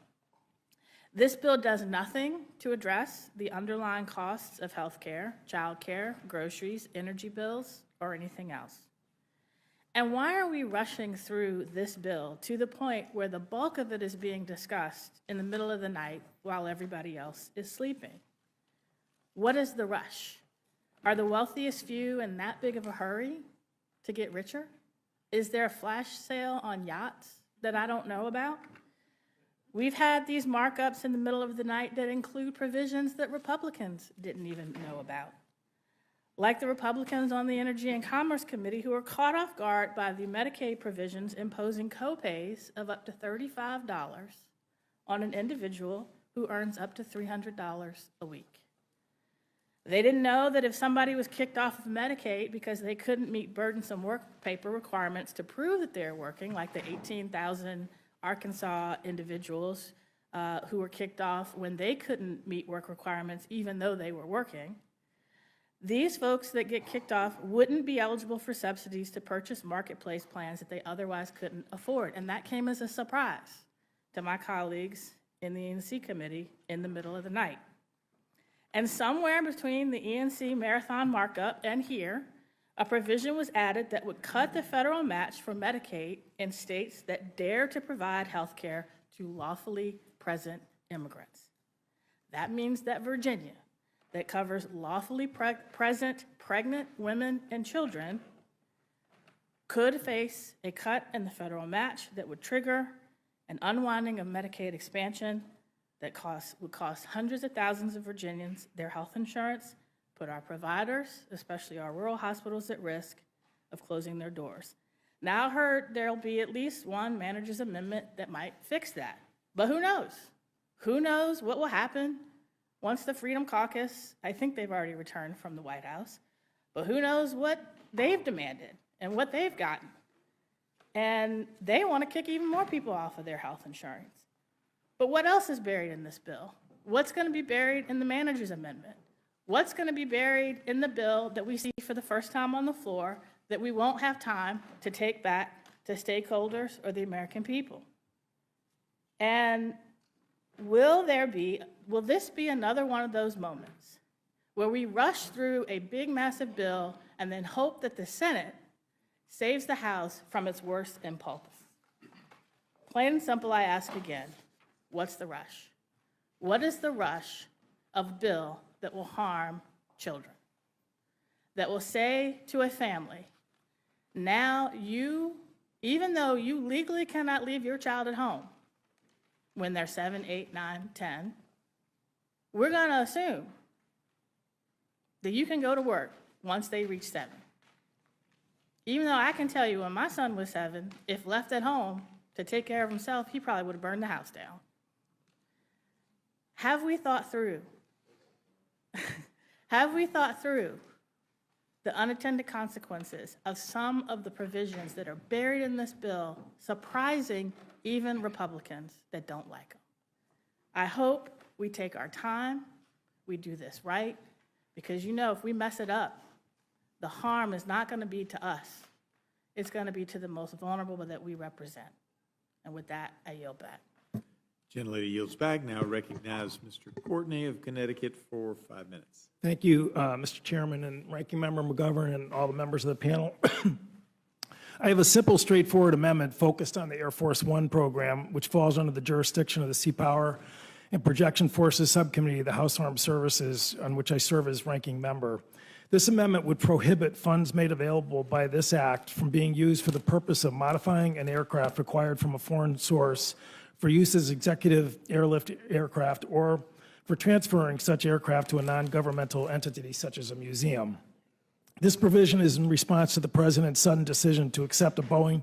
This bill does nothing to address the underlying costs of health care, child care, groceries, energy bills, or anything else. And why are we rushing through this bill to the point where the bulk of it is being discussed in the middle of the night while everybody else is sleeping? What is the rush? Are the wealthiest few in that big of a hurry to get richer? Is there a flash sale on yachts that I don't know about? We've had these markups in the middle of the night that include provisions that Republicans didn't even know about. Like the Republicans on the Energy and Commerce Committee who were caught off guard by the Medicaid provisions imposing copays of up to $35 on an individual who earns up to $300 a week. They didn't know that if somebody was kicked off of Medicaid because they couldn't meet burdensome work paper requirements to prove that they're working, like the 18,000 Arkansas individuals who were kicked off when they couldn't meet work requirements even though they were working, these folks that get kicked off wouldn't be eligible for subsidies to purchase marketplace plans that they otherwise couldn't afford. And that came as a surprise to my colleagues in the E&C committee in the middle of the night. And somewhere between the E&C marathon markup and here, a provision was added that would cut the federal match for Medicaid in states that dare to provide health care to lawfully present immigrants. That means that Virginia, that covers lawfully present pregnant women and children, could face a cut in the federal match that would trigger an unwinding of Medicaid expansion that would cost hundreds of thousands of Virginians their health insurance, put our providers, especially our rural hospitals, at risk of closing their doors. Now I heard there'll be at least one manager's amendment that might fix that. But who knows? Who knows what will happen once the Freedom Caucus, I think they've already returned from the White House, but who knows what they've demanded and what they've gotten. And they want to kick even more people off of their health insurance. But what else is buried in this bill? What's going to be buried in the manager's amendment? What's going to be buried in the bill that we see for the first time on the floor that we won't have time to take back to stakeholders or the American people? And will this be another one of those moments where we rush through a big, massive bill and then hope that the Senate saves the House from its worst impulses? Plain and simple, I ask again, what's the rush? What is the rush of a bill that will harm children? That will say to a family, now you, even though you legally cannot leave your child at home, when they're 7, 8, 9, 10, we're going to assume that you can go to work once they reach 7. Even though I can tell you when my son was 7, if left at home to take care of himself, he probably would have burned the house down. Have we thought through? Have we thought through the unintended consequences of some of the provisions that are buried in this bill, surprising even Republicans that don't like them? I hope we take our time, we do this right, because you know if we mess it up, the harm is not going to be to us. It's going to be to the most vulnerable that we represent. And with that, I yield back. Gentlelady yields back. Now recognize Mr. Courtney of Connecticut for 5 minutes. Thank you, Mr. Chairman and Ranking Member McGovern and all the members of the panel. I have a simple, straightforward amendment focused on the Air Force One program, which falls under the jurisdiction of the Sea Power and Projection Forces Subcommittee of the House Armed Services, on which I serve as ranking member. This amendment would prohibit funds made available by this act from being used for the purpose of modifying an aircraft acquired from a foreign source for use as executive airlift aircraft or for transferring such aircraft to a non-governmental entity such as a museum. This provision is in response to the President's sudden decision to accept a Boeing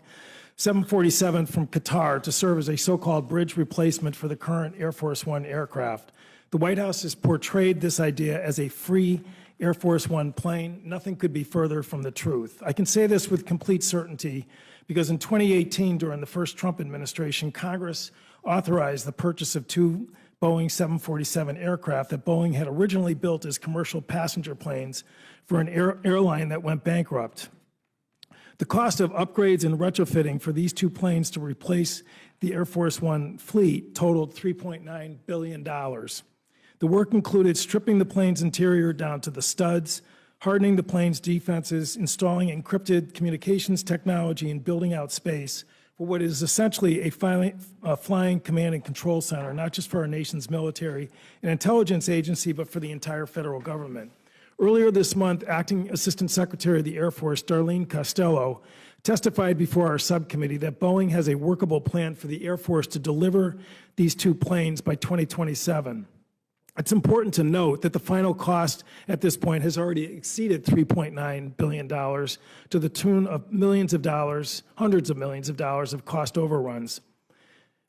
747 from Qatar to serve as a so-called bridge replacement for the current Air Force One aircraft. The White House has portrayed this idea as a free Air Force One plane. Nothing could be further from the truth. I can say this with complete certainty because in 2018, during the first Trump administration, Congress authorized the purchase of 2 Boeing 747 aircraft that Boeing had originally built as commercial passenger planes for an airline that went bankrupt. The cost of upgrades and retrofitting for these 2 planes to replace the Air Force One fleet totaled $3.9 billion. The work included stripping the plane's interior down to the studs, hardening the plane's defenses, installing encrypted communications technology, and building out space for what is essentially a flying command and control center, not just for our nation's military and intelligence agency, but for the entire federal government. Earlier this month, Acting Assistant Secretary of the Air Force, Darlene Costello, testified before our subcommittee that Boeing has a workable plan for the Air Force to deliver these 2 planes by 2027. It's important to note that the final cost at this point has already exceeded $3.9 billion to the tune of millions of dollars, hundreds of millions of dollars of cost overruns.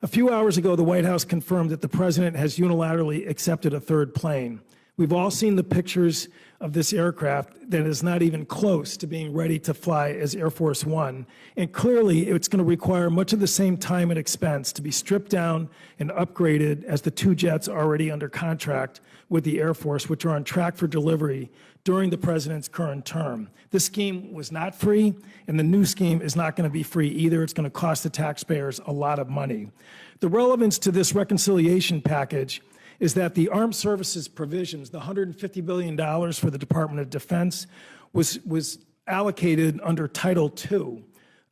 A few hours ago, the White House confirmed that the President has unilaterally accepted a 3rd plane. We've all seen the pictures of this aircraft that is not even close to being ready to fly as Air Force One. And clearly, it's going to require much of the same time and expense to be stripped down and upgraded as the 2 jets already under contract with the Air Force, which are on track for delivery during the President's current term. This scheme was not free, and the new scheme is not going to be free either. It's going to cost the taxpayers a lot of money. The relevance to this reconciliation package is that the armed services provisions, the $150 billion for the Department of Defense, was allocated under Title II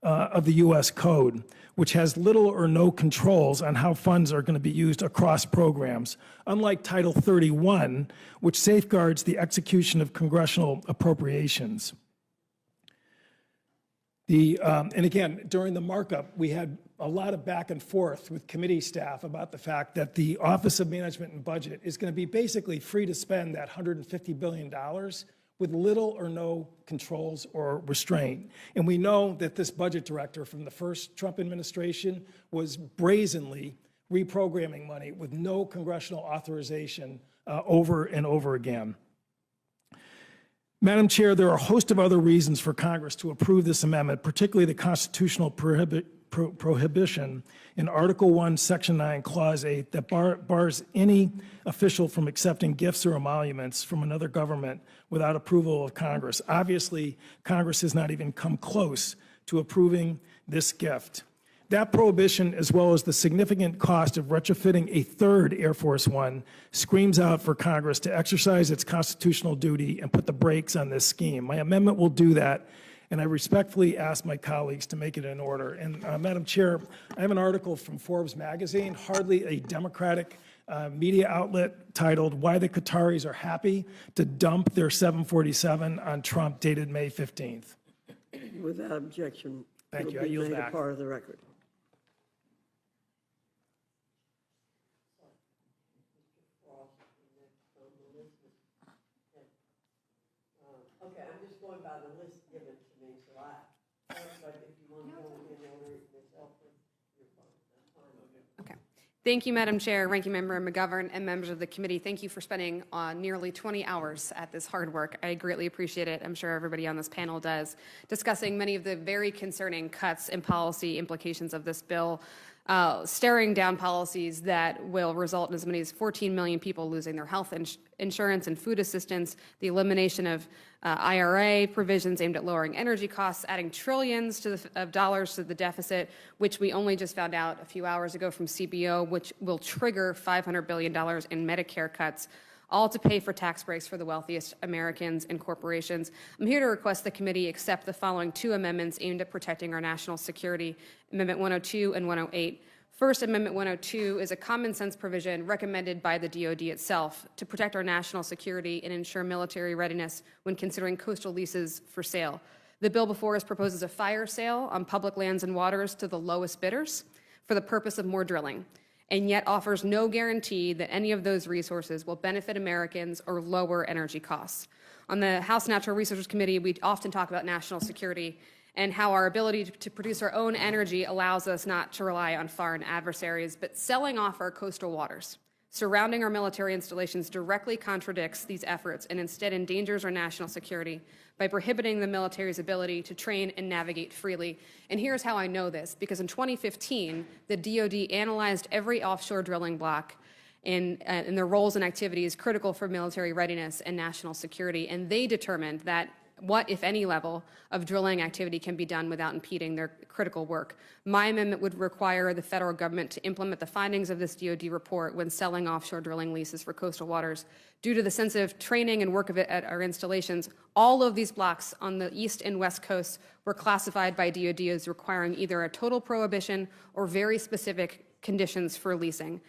of the U.S. Code, which has little or no controls on how funds are going to be used across programs, unlike Title 31, which safeguards the execution of congressional appropriations. And again, during the markup, we had a lot of back and forth with committee staff about the fact that the Office of Management and Budget is going to be basically free to spend that $150 billion with little or no controls or restraint. And we know that this budget director from the first Trump administration was brazenly reprogramming money with no congressional authorization over and over again. Madam Chair, there are a host of other reasons for Congress to approve this amendment, particularly the constitutional prohibition in Article 1, Section 9, Clause 8, that bars any official from accepting gifts or emoluments from another government without approval of Congress. Obviously, Congress has not even come close to approving this gift. That prohibition, as well as the significant cost of retrofitting a 3rd Air Force One, screams out for Congress to exercise its constitutional duty and put the brakes on this scheme. My amendment will do that, and I respectfully ask my colleagues to make it in order. And Madam Chair, I have an article from Forbes magazine, hardly a Democratic media outlet, titled "Why the Qataris Are Happy to Dump Their 747 on Trump," dated May 15th. Without objection. Thank you. I It'll be yield made a back. part of the record. Okay, I'm just going by the list given to me, so but if you want to go in order yourself, you're fine. That's fine. Okay. Thank you, Madam Chair, Ranking Member McGovern, and members of the committee. Thank you for spending nearly 20 hours at this hard work. I greatly appreciate it. I'm sure everybody on this panel does, discussing many of the very concerning cuts and policy implications of this bill, staring down policies that will result in as many as 14 million people losing their health insurance and food assistance, the elimination of IRA provisions aimed at lowering energy costs, adding trillions of dollars to the deficit, which we only just found out a few hours ago from CBO, which will trigger $500 billion in Medicare cuts, all to pay for tax breaks for the wealthiest Americans and corporations. I'm here to request the committee accept the following two amendments aimed at protecting our national security, Amendment 102 and 108. First, Amendment 102 is a common sense provision recommended by the DoD itself to protect our national security and ensure military readiness when considering coastal leases for sale. The bill before us proposes a fire sale on public lands and waters to the lowest bidders for the purpose of more drilling, and yet offers no guarantee that any of those resources will benefit Americans or lower energy costs. On the House Natural Resources Committee, we often talk about national security and how our ability to produce our own energy allows us not to rely on foreign adversaries, but selling off our coastal waters surrounding our military installations directly contradicts these efforts and instead endangers our national security by prohibiting the military's ability to train and navigate freely. And here's how I know this, because in 2015, the DoD analyzed every offshore drilling block in their roles and activities critical for military readiness and national security, and they determined that what, if any, level of drilling activity can be done without impeding their critical work. My amendment would require the federal government to implement the findings of this DoD report when selling offshore drilling leases for coastal waters. Due to the sensitive training and work of it at our installations, all of these blocks on the east and west coasts were classified by DoD as requiring either a total prohibition or very specific conditions for leasing.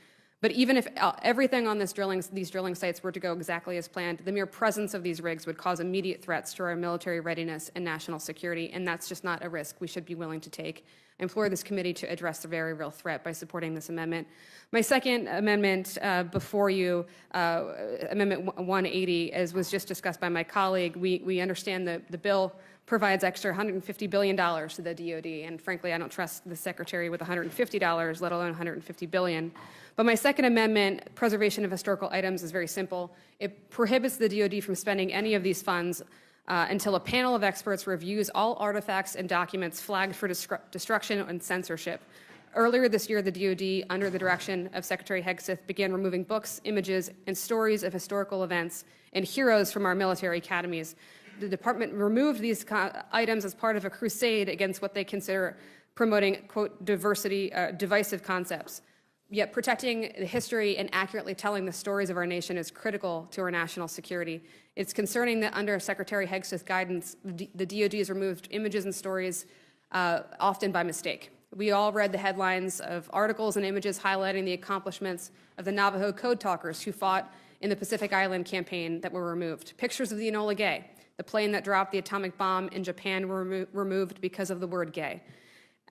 But even if everything on these drilling sites were to go exactly as planned, the mere presence of these rigs would cause immediate threats to our military readiness and national security, and that's just not a risk we should be willing to take. I implore this committee to address the very real threat by supporting this amendment. My second amendment before you, Amendment 180, as was just discussed by my colleague, we understand that the bill provides extra $150 billion to the DoD, and frankly, I don't trust the Secretary with $150, let alone $150 billion. But my second amendment, preservation of historical items, is very simple. It prohibits the DoD from spending any of these funds until a panel of experts reviews all artifacts and documents flagged for destruction and censorship. Earlier this year, the DoD, under the direction of Secretary Hegseth, began removing books, images, and stories of historical events and heroes from our military academies. The department removed these items as part of a crusade against what they consider promoting, quote, divisive concepts. Yet protecting the history and accurately telling the stories of our nation is critical to our national security. It's concerning that under Secretary Hegseth's guidance, the DoD has removed images and stories often by mistake. We all read the headlines of articles and images highlighting the accomplishments of the Navajo code talkers who fought in the Pacific Island campaign that were removed. Pictures of the Enola Gay, the plane that dropped the atomic bomb in Japan, were removed because of the word gay.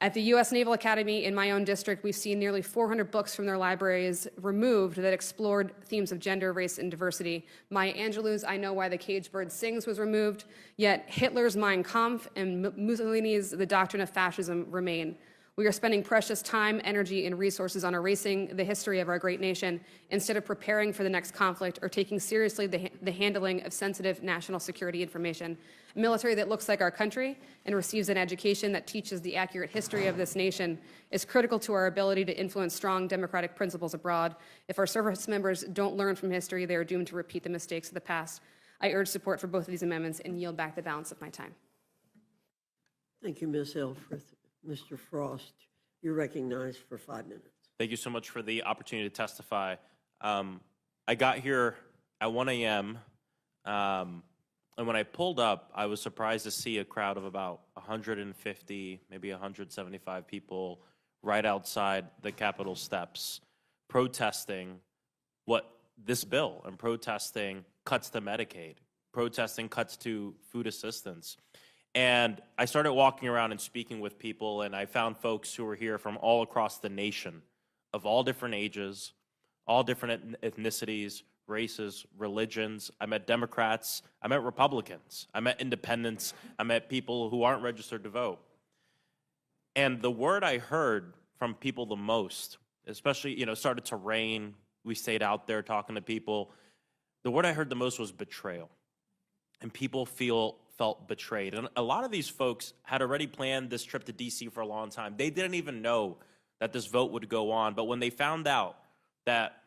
At the U.S. Naval Academy in my own district, we've seen nearly 400 books from their libraries removed that explored themes of gender, race, and diversity. Maya Angelou's I Know Why the Caged Bird Sings was removed, yet Hitler's Mein Kampf and Mussolini's The Doctrine of Fascism remain. We are spending precious time, energy, and resources on erasing the history of our great nation instead of preparing for the next conflict or taking seriously the handling of sensitive national security information. A military that looks like our country and receives an education that teaches the accurate history of this nation is critical to our ability to influence strong democratic principles abroad. If our service members don't learn from history, they are doomed to repeat the mistakes of the past. I urge support for both of these amendments and yield back the balance of my time. Thank you, Ms. Elfreth. Mr. Frost, you're recognized for 5 minutes. Thank you so much for the opportunity to testify. I got here at 1 a.m., and when I pulled up, I was surprised to see a crowd of about 150, maybe 175 people right outside the Capitol steps protesting this bill and protesting cuts to Medicaid, protesting cuts to food assistance. And I started walking around and speaking with people, and I found folks who were here from all across the nation, of all different ages, all different ethnicities, races, religions. I met Democrats. I met Republicans. I met independents. I met people who aren't registered to vote. And the word I heard from people the most, especially, it started to rain. We stayed out there talking to people. The word I heard the most was betrayal. And people felt betrayed. And a lot of these folks had already planned this trip to D.C. for a long time. They didn't even know that this vote would go on. But when they found out that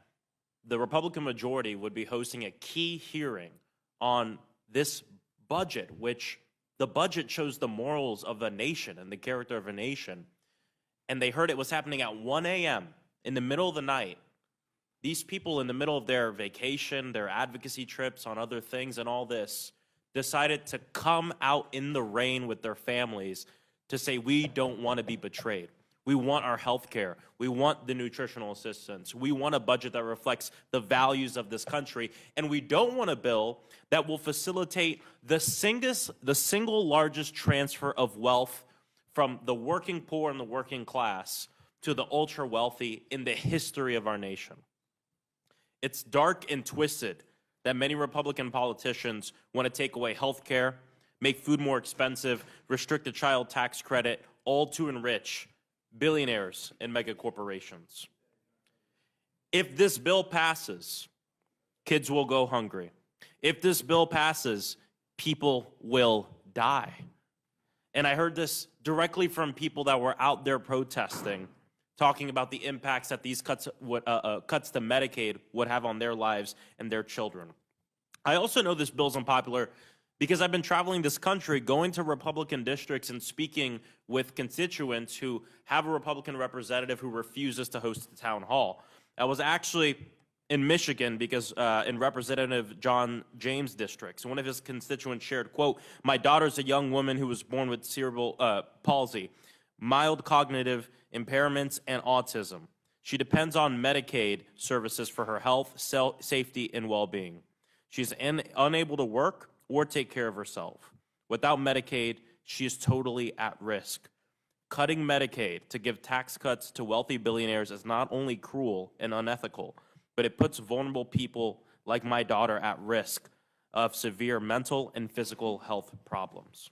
the Republican majority would be hosting a key hearing on this budget, which the budget shows the morals of a nation and the character of a nation, and they heard it was happening at 1 a.m. in the middle of the night, these people in the middle of their vacation, their advocacy trips on other things and all this, decided to come out in the rain with their families to say, we don't want to be betrayed. We want our health care. We want the nutritional assistance. We want a budget that reflects the values of this country. And we don't want a bill that will facilitate the single largest transfer of wealth from the working poor and the working class to the ultra wealthy in the history of our nation. It's dark and twisted that many Republican politicians want to take away health care, make food more expensive, restrict the child tax credit, all to enrich billionaires and mega corporations. If this bill passes, kids will go hungry. If this bill passes, people will die. And I heard this directly from people that were out there protesting, talking about the impacts that these cuts to Medicaid would have on their lives and their children. I also know this bill's unpopular because I've been traveling this country, going to Republican districts and speaking with constituents who have a Republican representative who refuses to host the town hall. I was actually in Michigan because in Representative John James' districts, one of his constituents shared, quote, "My daughter's a young woman who was born with cerebral palsy, mild cognitive impairments, and autism. She depends on Medicaid services for her health, safety, and well-being. She's unable to work or take care of herself. Without Medicaid, she is totally at risk. Cutting Medicaid to give tax cuts to wealthy billionaires is not only cruel and unethical, but it puts vulnerable people like my daughter at risk of severe mental and physical health problems."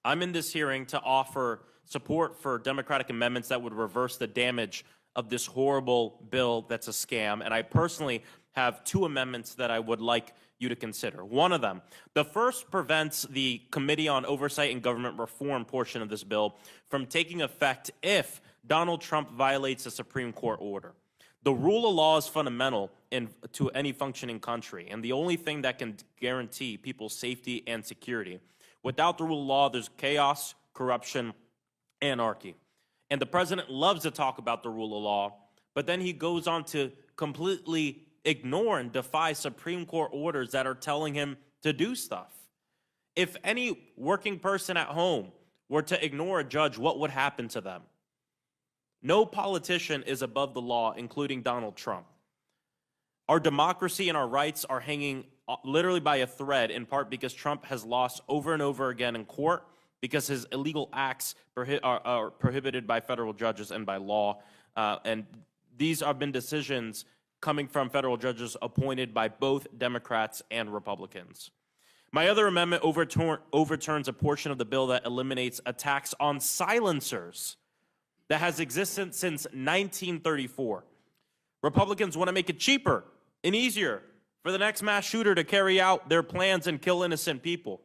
I'm in this hearing to offer support for Democratic amendments that would reverse the damage of this horrible bill that's a scam, and I personally have two amendments that I would like you to consider. One of them, the first prevents the Committee on Oversight and Government Reform portion of this bill from taking effect if Donald Trump violates a Supreme Court order. The rule of law is fundamental to any functioning country, and the only thing that can guarantee people's safety and security. Without the rule of law, there's chaos, corruption, anarchy. And the president loves to talk about the rule of law, but then he goes on to completely ignore and defy Supreme Court orders that are telling him to do stuff. If any working person at home were to ignore a judge, what would happen to them? No politician is above the law, including Donald Trump. Our democracy and our rights are hanging literally by a thread, in part because Trump has lost over and over again in court because his illegal acts are prohibited by federal judges and by law. And these have been decisions coming from federal judges appointed by both Democrats and Republicans. My other amendment overturns a portion of the bill that eliminates a tax on silencers that has existed since 1934. Republicans want to make it cheaper and easier for the next mass shooter to carry out their plans and kill innocent people.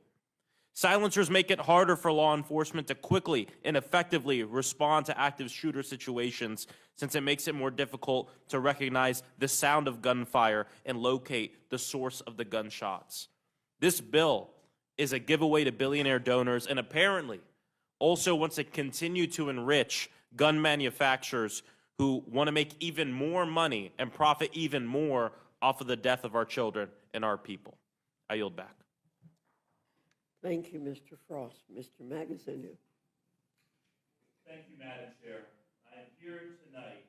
Silencers make it harder for law enforcement to quickly and effectively respond to active shooter situations, since it makes it more difficult to recognize the sound of gunfire and locate the source of the gunshots. This bill is a giveaway to billionaire donors and apparently also wants to continue to enrich gun manufacturers who want to make even more money and profit even more off of the death of our children and our people. I yield back. Thank you, Mr. Frost. Mr. Magaziner. Thank you, Madam Chair. I am here tonight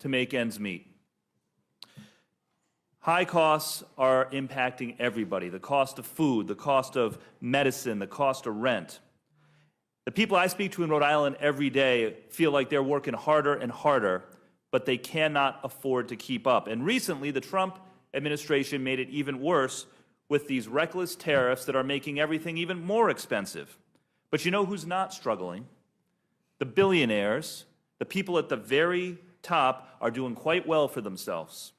to make ends meet. High costs are impacting everybody. The cost of food, the cost of medicine, the cost of rent. The people I speak to in Rhode Island every day feel like they're working harder and harder, but they cannot afford to keep up. And recently, the Trump administration made it even worse with these reckless tariffs that are making everything even more expensive. But you know who's not struggling? The billionaires, the people at the very top, are doing quite well for themselves.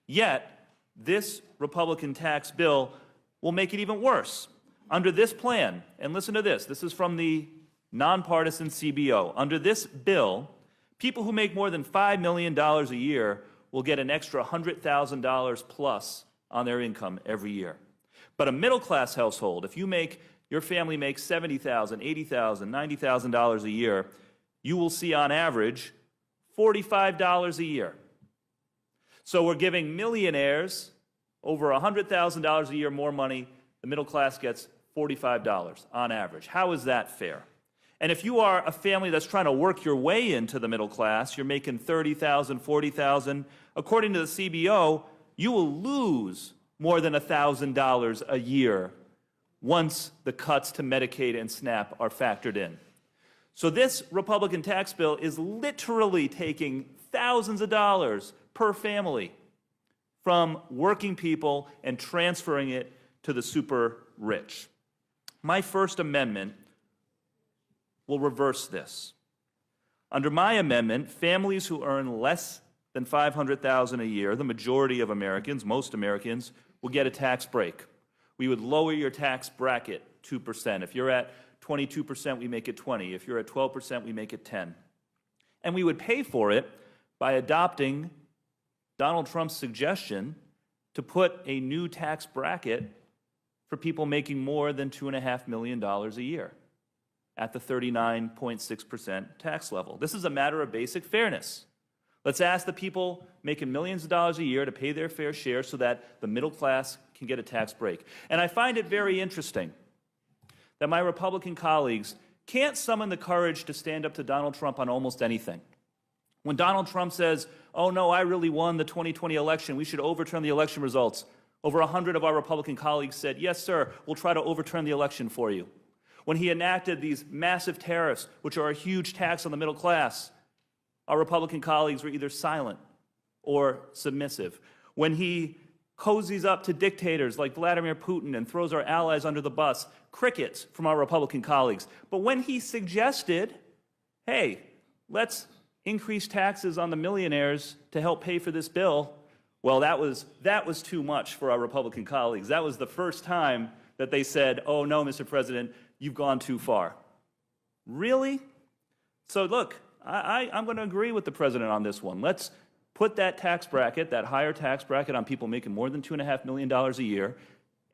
Yet, this Republican tax bill will make it even worse. Under this plan, and listen to this, this is from the nonpartisan CBO. Under this bill, people who make more than $5 million a year will get an extra $100,000 plus on their income every year. But a middle-class household, if your family makes $70,000, $80,000, $90,000 a year, you will see on average $45 a year. So we're giving millionaires over $100,000 a year more money. The middle class gets $45 on average. How is that fair? And if you are a family that's trying to work your way into the middle class, you're making $30,000, $40,000, according to the CBO, you will lose more than $1,000 a year once the cuts to Medicaid and SNAP are factored in. So this Republican tax bill is literally taking thousands of dollars per family from working people and transferring it to the super rich. My first amendment will reverse this. Under my amendment, families who earn less than $500,000 a year, the majority of Americans, most Americans, will get a tax break. We would lower your tax bracket 2%. If you're at 22%, we make it 20. If you're at 12%, we make it 10. And we would pay for it by adopting Donald Trump's suggestion to put a new tax bracket for people making more than $2.5 million a year at the 39.6% tax level. This is a matter of basic fairness. Let's ask the people making millions of dollars a year to pay their fair share so that the middle class can get a tax break. And I find it very interesting that my Republican colleagues can't summon the courage to stand up to Donald Trump on almost anything. When Donald Trump says, oh no, I really won the 2020 election, we should overturn the election results, over 100 of our Republican colleagues said, yes, sir, we'll try to overturn the election for you. When he enacted these massive tariffs, which are a huge tax on the middle class, our Republican colleagues were either silent or submissive. When he cozies up to dictators like Vladimir Putin and throws our allies under the bus, crickets from our Republican colleagues. But when he suggested, hey, let's increase taxes on the millionaires to help pay for this bill, well, that was too much for our Republican colleagues. That was the first time that they said, oh no, Mr. President, you've gone too far. Really? So look, I'm going to agree with the president on this one. Let's put that tax bracket, that higher tax bracket on people making more than $2.5 million a year,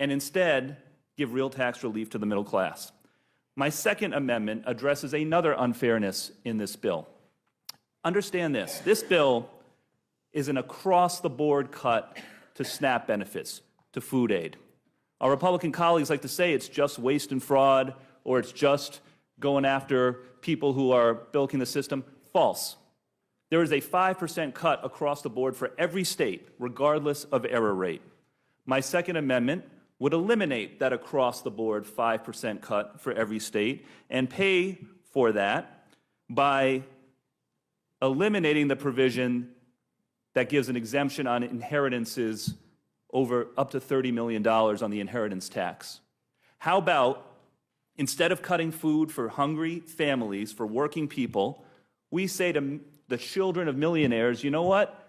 and instead give real tax relief to the middle class. My second amendment addresses another unfairness in this bill. Understand this. This bill is an across-the-board cut to SNAP benefits, to food aid. Our Republican colleagues like to say it's just waste and fraud, or it's just going after people who are bilking the system. False. There is a 5% cut across the board for every state, regardless of error rate. My second amendment would eliminate that across-the-board 5% cut for every state and pay for that by eliminating the provision that gives an exemption on inheritances over up to $30 million on the inheritance tax. How about, instead of cutting food for hungry families, for working people, we say to the children of millionaires, you know what?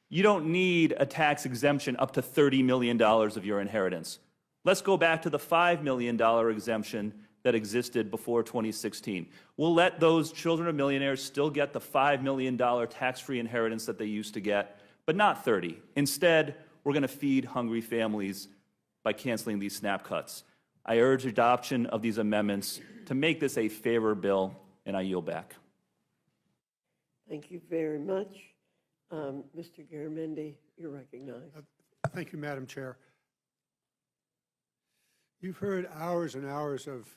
You don't need a tax exemption up to $30 million of your inheritance. Let's go back to the $5 million exemption that existed before 2016. We'll let those children of millionaires still get the $5 million tax-free inheritance that they used to get, but not 30. Instead, we're going to feed hungry families by canceling these SNAP cuts. I urge adoption of these amendments to make this a fairer bill, and I yield back. Thank you very much. Mr. Garendi, you're recognized. Thank you, Madam Chair. You've heard hours and hours of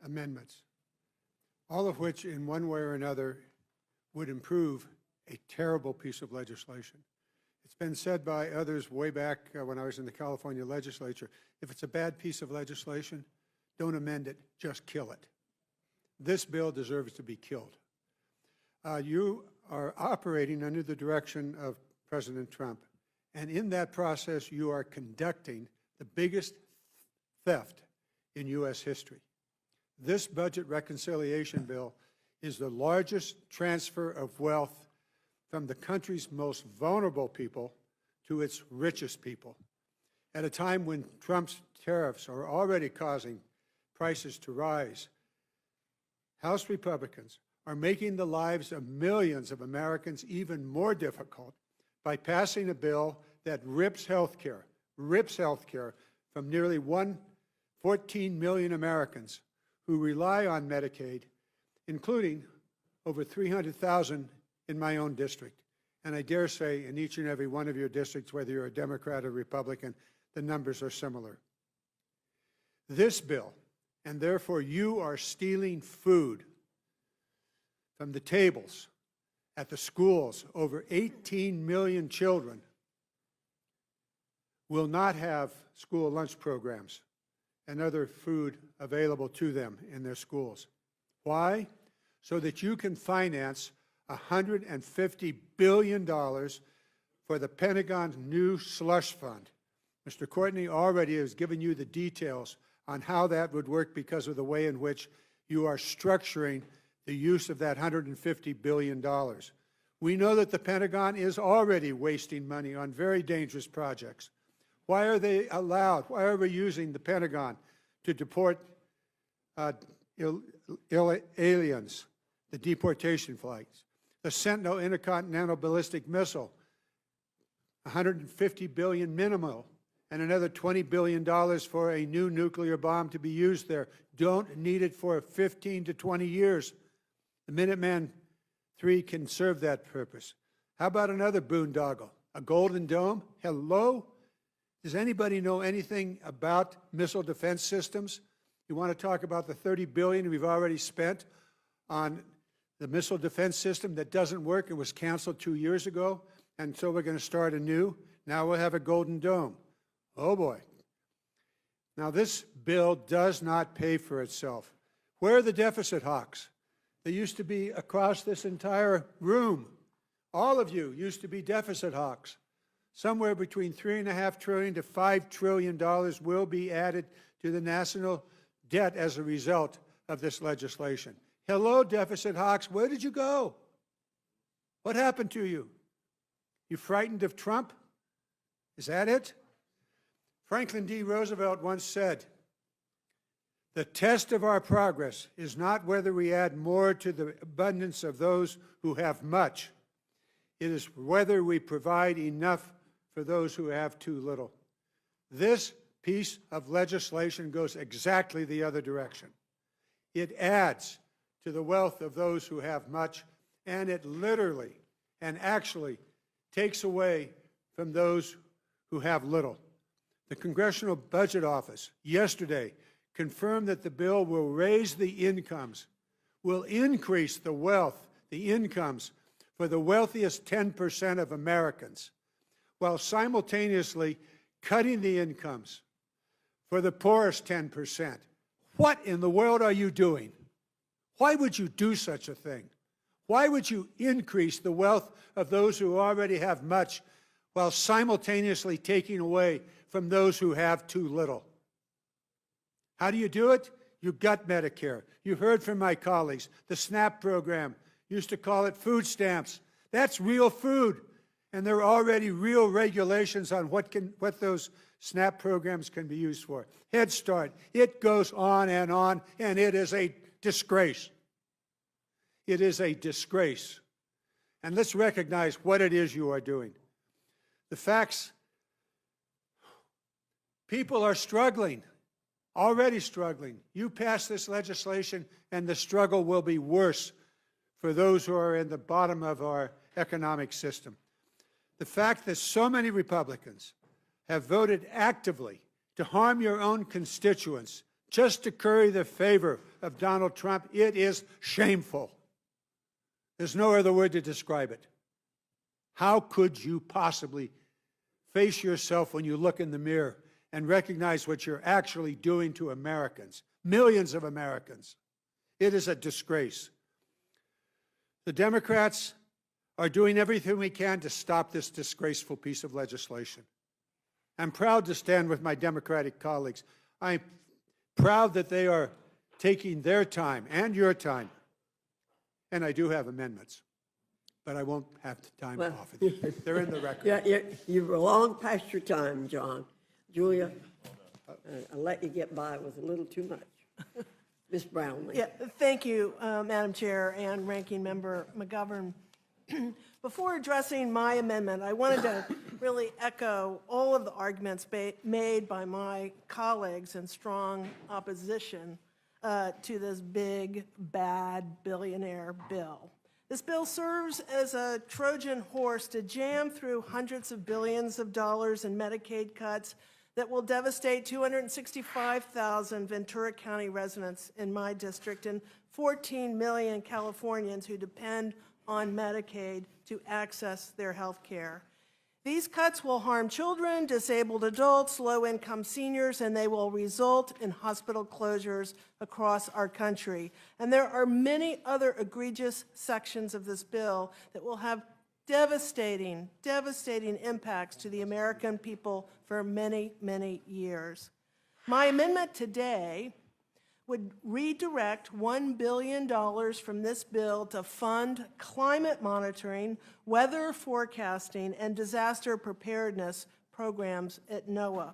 amendments, all of which in one way or another would improve a terrible piece of legislation. It's been said by others way back when I was in the California legislature, if it's a bad piece of legislation, don't amend it, just kill it. This bill deserves to be killed. You are operating under the direction of President Trump, and in that process, you are conducting the biggest theft in U.S. history. This budget reconciliation bill is the largest transfer of wealth from the country's most vulnerable people to its richest people. At a time when Trump's tariffs are already causing prices to rise, House Republicans are making the lives of millions of Americans even more difficult by passing a bill that rips health care from nearly 14 million Americans who rely on Medicaid, including over 300,000 in my own district. And I dare say in each and every one of your districts, whether you're a Democrat or Republican, the numbers are similar. This bill, and therefore you are stealing food from the tables at the schools. Over 18 million children will not have school lunch programs and other food available to them in their schools. Why? So that you can finance $150 billion for the Pentagon's new slush fund. Mr. Courtney already has given you the details on how that would work because of the way in which you are structuring the use of that $150 billion. We know that the Pentagon is already wasting money on very dangerous projects. Why are they allowed? Why are we using the Pentagon to deport aliens, the deportation flights? The Sentinel intercontinental ballistic missile, $150 billion minimal, and another $20 billion for a new nuclear bomb to be used there. Don't need it for 15 to 20 years. The Minuteman III can serve that purpose. How about another boondoggle? A Golden Dome? Hello? Does anybody know anything about missile defense systems? You want to talk about the $30 billion we've already spent on the missile defense system that doesn't work and was canceled 2 years ago, and so we're going to start anew. Now we'll have a Golden Dome. Oh boy. Now this bill does not pay for itself. Where are the deficit hawks? They used to be across this entire room. All of you used to be deficit hawks. Somewhere between $3.5 trillion to $5 trillion will be added to the national debt as a result of this legislation. Hello, deficit hawks, where did you go? What happened to you? You frightened of Trump? Is that it? Franklin D. Roosevelt once said, "The test of our progress is not whether we add more to the abundance of those who have much. It is whether we provide enough for those who have too little." This piece of legislation goes exactly the other direction. It adds to the wealth of those who have much, and it literally and actually takes away from those who have little. The Congressional Budget Office yesterday confirmed that the bill will raise the incomes, will increase the wealth, the incomes for the wealthiest 10% of Americans, while simultaneously cutting the incomes for the poorest 10%. What in the world are you doing? Why would you do such a thing? Why would you increase the wealth of those who already have much while simultaneously taking away from those who have too little? How do you do it? You gut Medicare. You heard from my colleagues. The SNAP program used to call it food stamps. That's real food. And there are already real regulations on what those SNAP programs can be used for. Head Start. It goes on, and it is a disgrace. It is a disgrace. And let's recognize what it is you are doing. The facts, people are struggling, already struggling. You pass this legislation and the struggle will be worse for those who are in the bottom of our economic system. The fact that so many Republicans have voted actively to harm your own constituents just to curry the favor of Donald Trump, it is shameful. There's no other word to describe it. How could you possibly face yourself when you look in the mirror and recognize what you're actually doing to Americans, millions of Americans? It is a disgrace. The Democrats are doing everything we can to stop this disgraceful piece of legislation. I'm proud to stand with my Democratic colleagues. I'm proud that they are taking their time and your time. And I do have amendments, but I won't have the time to offer them. They're in the record. Yeah, you're long past your time, John. Julia, I'll let you get by with a little too much. Ms. Brownley. Yeah, thank you, Madam Chair and Ranking Member McGovern. Before addressing my amendment, I wanted to really echo all of the arguments made by my colleagues in strong opposition to this big, bad billionaire bill. This bill serves as a Trojan horse to jam through hundreds of billions of dollars in Medicaid cuts that will devastate 265,000 Ventura County residents in my district and 14 million Californians who depend on Medicaid to access their health care. These cuts will harm children, disabled adults, low-income seniors, and they will result in hospital closures across our country. And there are many other egregious sections of this bill that will have devastating impacts to the American people for many, many years. My amendment today would redirect $1 billion from this bill to fund climate monitoring, weather forecasting, and disaster preparedness programs at NOAA.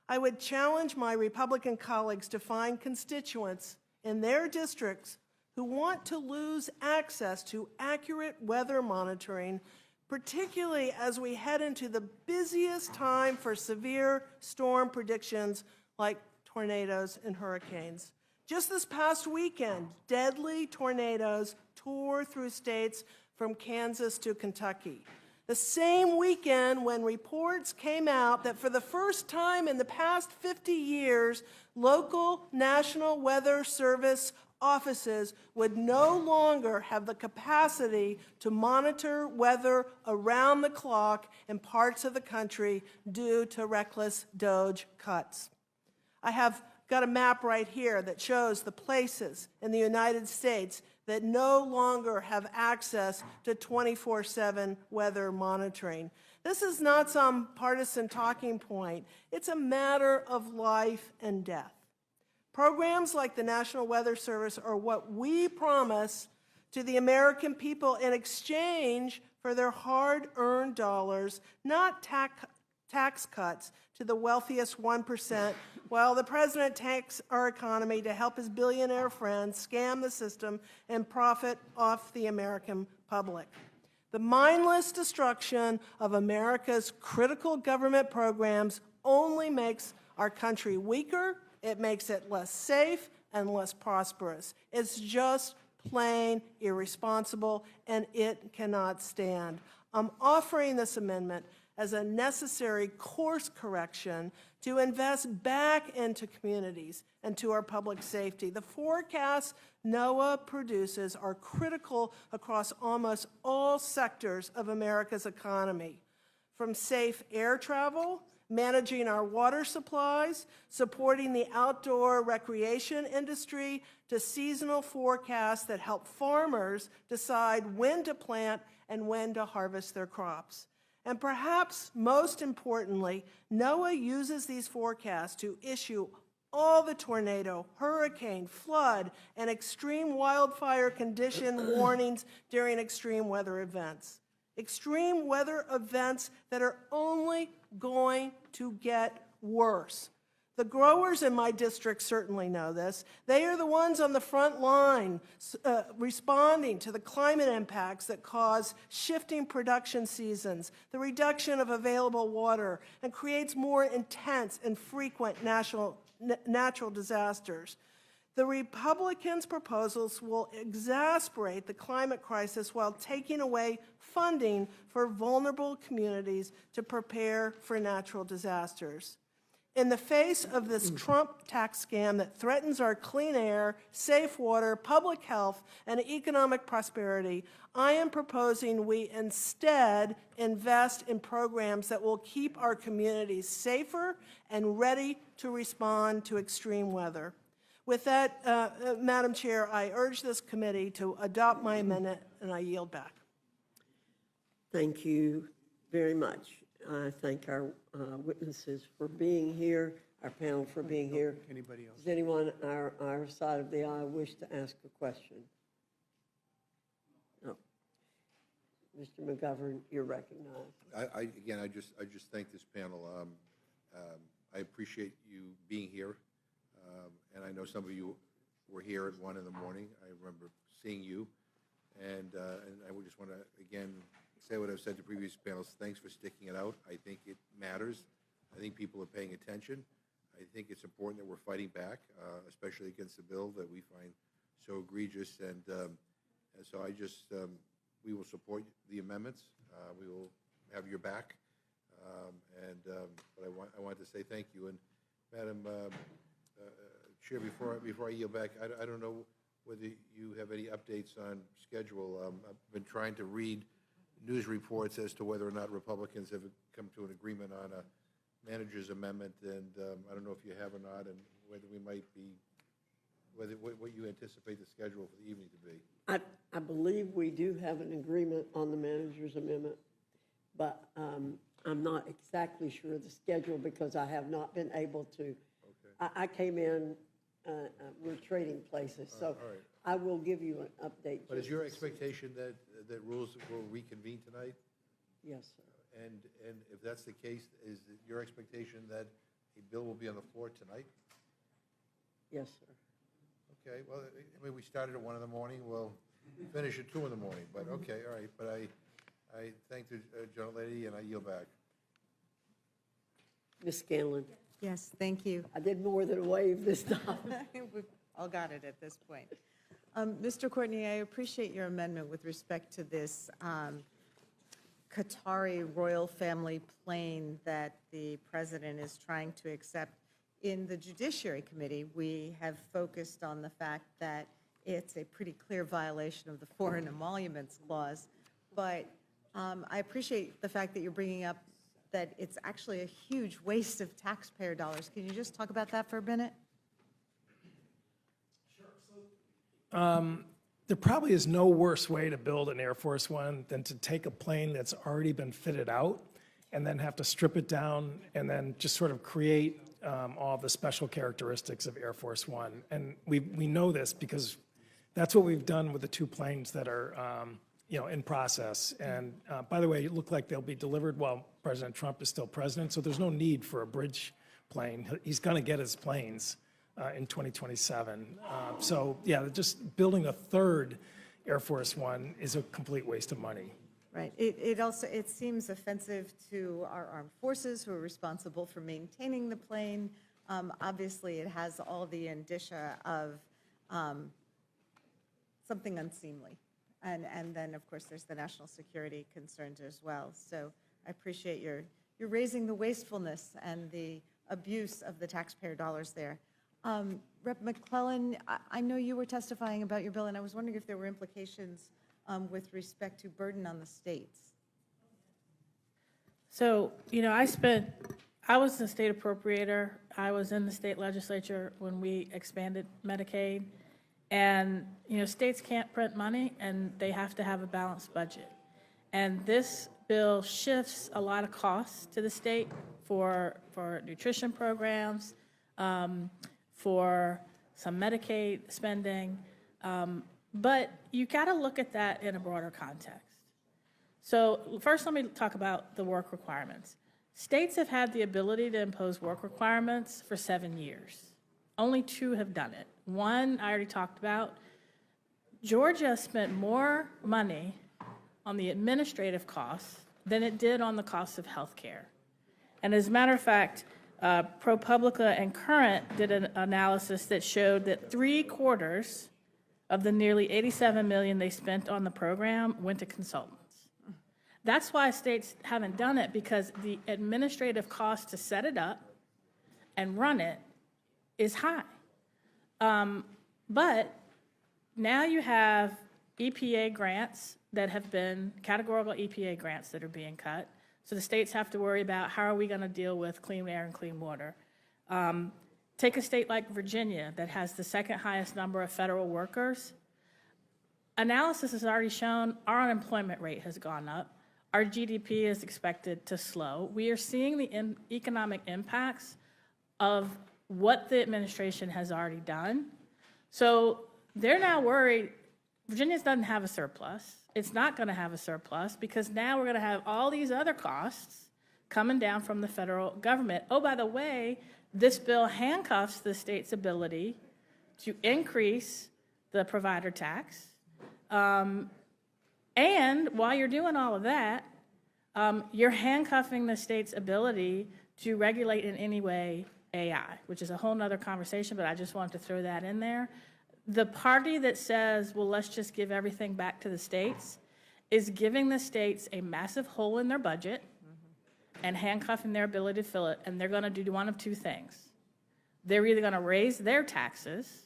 I would challenge my Republican colleagues to find constituents in their districts who want to lose access to accurate weather monitoring, particularly as we head into the busiest time for severe storm predictions like tornadoes and hurricanes. Just this past weekend, deadly tornadoes tore through states from Kansas to Kentucky. The same weekend when reports came out that for the first time in the past 50 years, local National Weather Service offices would no longer have the capacity to monitor weather around the clock in parts of the country due to reckless DOGE cuts. I have got a map right here that shows the places in the United States that no longer have access to 24/7 weather monitoring. This is not some partisan talking point. It's a matter of life and death. Programs like the National Weather Service are what we promise to the American people in exchange for their hard-earned dollars, not tax cuts to the wealthiest 1%, while the president tanks our economy to help his billionaire friends scam the system and profit off the American public. The mindless destruction of America's critical government programs only makes our country weaker, it makes it less safe and less prosperous. It's just plain irresponsible, and it cannot stand. I'm offering this amendment as a necessary course correction to invest back into communities and to our public safety. The forecasts NOAA produces are critical across almost all sectors of America's economy, from safe air travel, managing our water supplies, supporting the outdoor recreation industry, to seasonal forecasts that help farmers decide when to plant and when to harvest their crops. And perhaps most importantly, NOAA uses these forecasts to issue all the tornado, hurricane, flood, and extreme wildfire condition warnings during extreme weather events. Extreme weather events that are only going to get worse. The growers in my district certainly know this. They are the ones on the front line responding to the climate impacts that cause shifting production seasons, the reduction of available water, and creates more intense and frequent natural disasters. The Republicans' proposals will exacerbate the climate crisis while taking away funding for vulnerable communities to prepare for natural disasters. In the face of this Trump tax scam that threatens our clean air, safe water, public health, and economic prosperity, I am proposing we instead invest in programs that will keep our communities safer and ready to respond to extreme weather. With that, Madam Chair, I urge this committee to adopt my amendment, and I yield back. Thank you very much. I thank our witnesses for being here, our panel for being here. Anybody else? Does anyone on our side of the aisle wish to ask a question? No. Mr. McGovern, you're recognized. Again, I just thank this panel. I appreciate you being here, and I know some of you were here at 1 in the morning. I remember seeing you, and I would just want to again say what I've said to previous panels. Thanks for sticking it out. I think it matters. I think people are paying attention. I think it's important that we're fighting back, especially against the bill that we find so egregious. And so we will support the amendments. We will have your back. But I want to say thank you. And Madam Chair, before I yield back, I don't know whether you have any updates on schedule. I've been trying to read news reports as to whether or not Republicans have come to an agreement on a manager's amendment, and I don't know if you have or not, and whether we might be, what you anticipate the schedule for the evening to be. I believe we do have an agreement on the manager's amendment, but I'm not exactly sure of the schedule because I have not been able to. Okay. I came in, we're trading places, so right. I will give you an update. But is your expectation that rules will reconvene tonight? Yes, sir. And if that's the case, is it your expectation that a bill will be on the floor tonight? Yes, sir. Okay, well, I mean, we started at 1 in the morning, we'll finish at 2 in the morning, but okay, all right. But I thank the gentlelady, and I yield back. Ms. Scanlon. Yes, thank you. I did more than a wave this time. We've all got it at this point. Mr. Courtney, I appreciate your amendment with respect to this Qatari royal family plane that the president is trying to accept. In the Judiciary Committee, we have focused on the fact that it's a pretty clear violation of the Foreign Emoluments Clause, but I appreciate the fact that you're bringing up that it's actually a huge waste of taxpayer dollars. Can you just talk about that for a minute? There probably is no worse way to build an Air Force One than to take a plane that's already been fitted out and then have to strip it down and then just sort of create all the special characteristics of Air Force One. And we know this because that's what we've done with the 2 planes that are in process. And by the way, it looked like they'll be delivered while President Trump is still president, so there's no need for a bridge plane. He's going to get his planes in 2027. So yeah, just building a 3rd Air Force One is a complete waste of money. Right. It seems offensive to our armed forces who are responsible for maintaining the plane. Obviously, it has all the indicia of something unseemly. And then, of course, there's the national security concerns as well. So I appreciate you're raising the wastefulness and the abuse of the taxpayer dollars there. Rep. McClellan, I know you were testifying about your bill, and I was wondering if there were implications with respect to burden on the states. So, I was the state appropriator. I was in the state legislature when we expanded Medicaid. And, states can't print money, and they have to have a balanced budget. And this bill shifts a lot of costs to the state for nutrition programs, for some Medicaid spending. But you got to look at that in a broader context. So first, let me talk about the work requirements. States have had the ability to impose work requirements for 7 years. Only 2 have done it. 1, I already talked about. Georgia spent more money on the administrative costs than it did on the cost of health care. And as a matter of fact, ProPublica and Current did an analysis that showed that 3/4 of the nearly $87 million they spent on the program went to consultants. That's why states haven't done it, because the administrative cost to set it up and run it is high. But now you have EPA grants that have been, categorical EPA grants that are being cut. So the states have to worry about how are we going to deal with clean air and clean water. Take a state like Virginia that has the second highest number of federal workers. Analysis has already shown our unemployment rate has gone up. Our GDP is expected to slow. We are seeing the economic impacts of what the administration has already done. So they're now worried. Virginia doesn't have a surplus. It's not going to have a surplus because now we're going to have all these other costs coming down from the federal government. Oh, by the way, this bill handcuffs the state's ability to increase the provider tax. And while you're doing all of that, you're handcuffing the state's ability to regulate in any way AI, which is a whole nother conversation, but I just wanted to throw that in there. The party that says, well, let's just give everything back to the states is giving the states a massive hole in their budget and handcuffing their ability to fill it, and they're going to do one of two things. They're either going to raise their taxes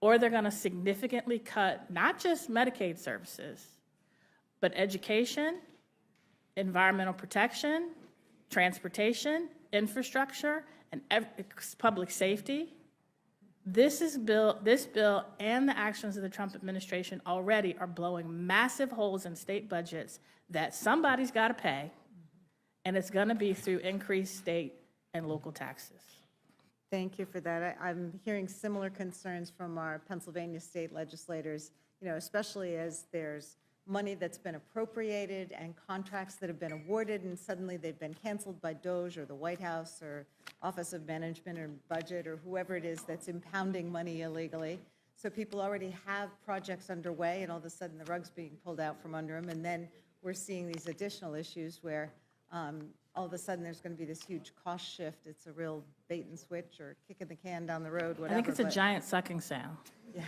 or they're going to significantly cut not just Medicaid services, but education, environmental protection, transportation, infrastructure, and public safety. This bill and the actions of the Trump administration already are blowing massive holes in state budgets that somebody's got to pay, and it's going to be through increased state and local taxes. Thank you for that. I'm hearing similar concerns from our Pennsylvania state legislators, especially as there's money that's been appropriated and contracts that have been awarded and suddenly they've been canceled by DOJ or the White House or Office of Management or Budget or whoever it is that's impounding money illegally. So people already have projects underway and all of a sudden the rug's being pulled out from under them, and then we're seeing these additional issues where all of a sudden there's going to be this huge cost shift. It's a real bait and switch or kicking the can down the road, whatever. I think it's a giant sucking sound. Yeah,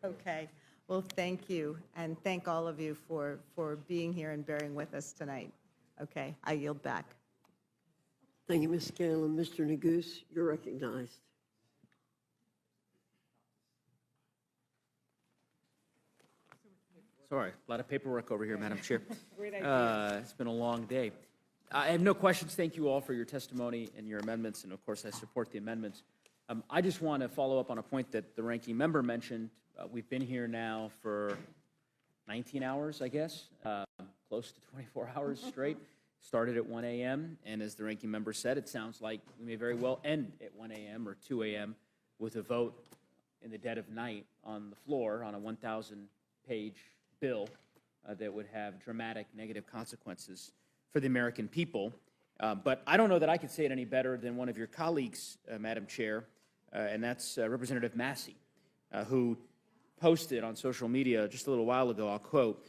okay. Well, thank you, and thank all of you for being here and bearing with us tonight. Okay, I yield back. Thank you, Ms. Scanlon. Mr. Neguse, you're recognized. Sorry, a lot of paperwork over here, Madam Chair. Great idea. It's been a long day. I have no questions. Thank you all for your testimony and your amendments, and of course, I support the amendments. I just want to follow up on a point that the ranking member mentioned. We've been here now for 19 hours, I guess, close to 24 hours straight. Started at 1 a.m., and as the ranking member said, it sounds like we may very well end at 1 a.m. or 2 a.m. with a vote in the dead of night on the floor on a 1,000-page bill that would have dramatic negative consequences for the American people. But I don't know that I could say it any better than one of your colleagues, Madam Chair, and that's Representative Massey, who posted on social media just a little while ago, I'll quote,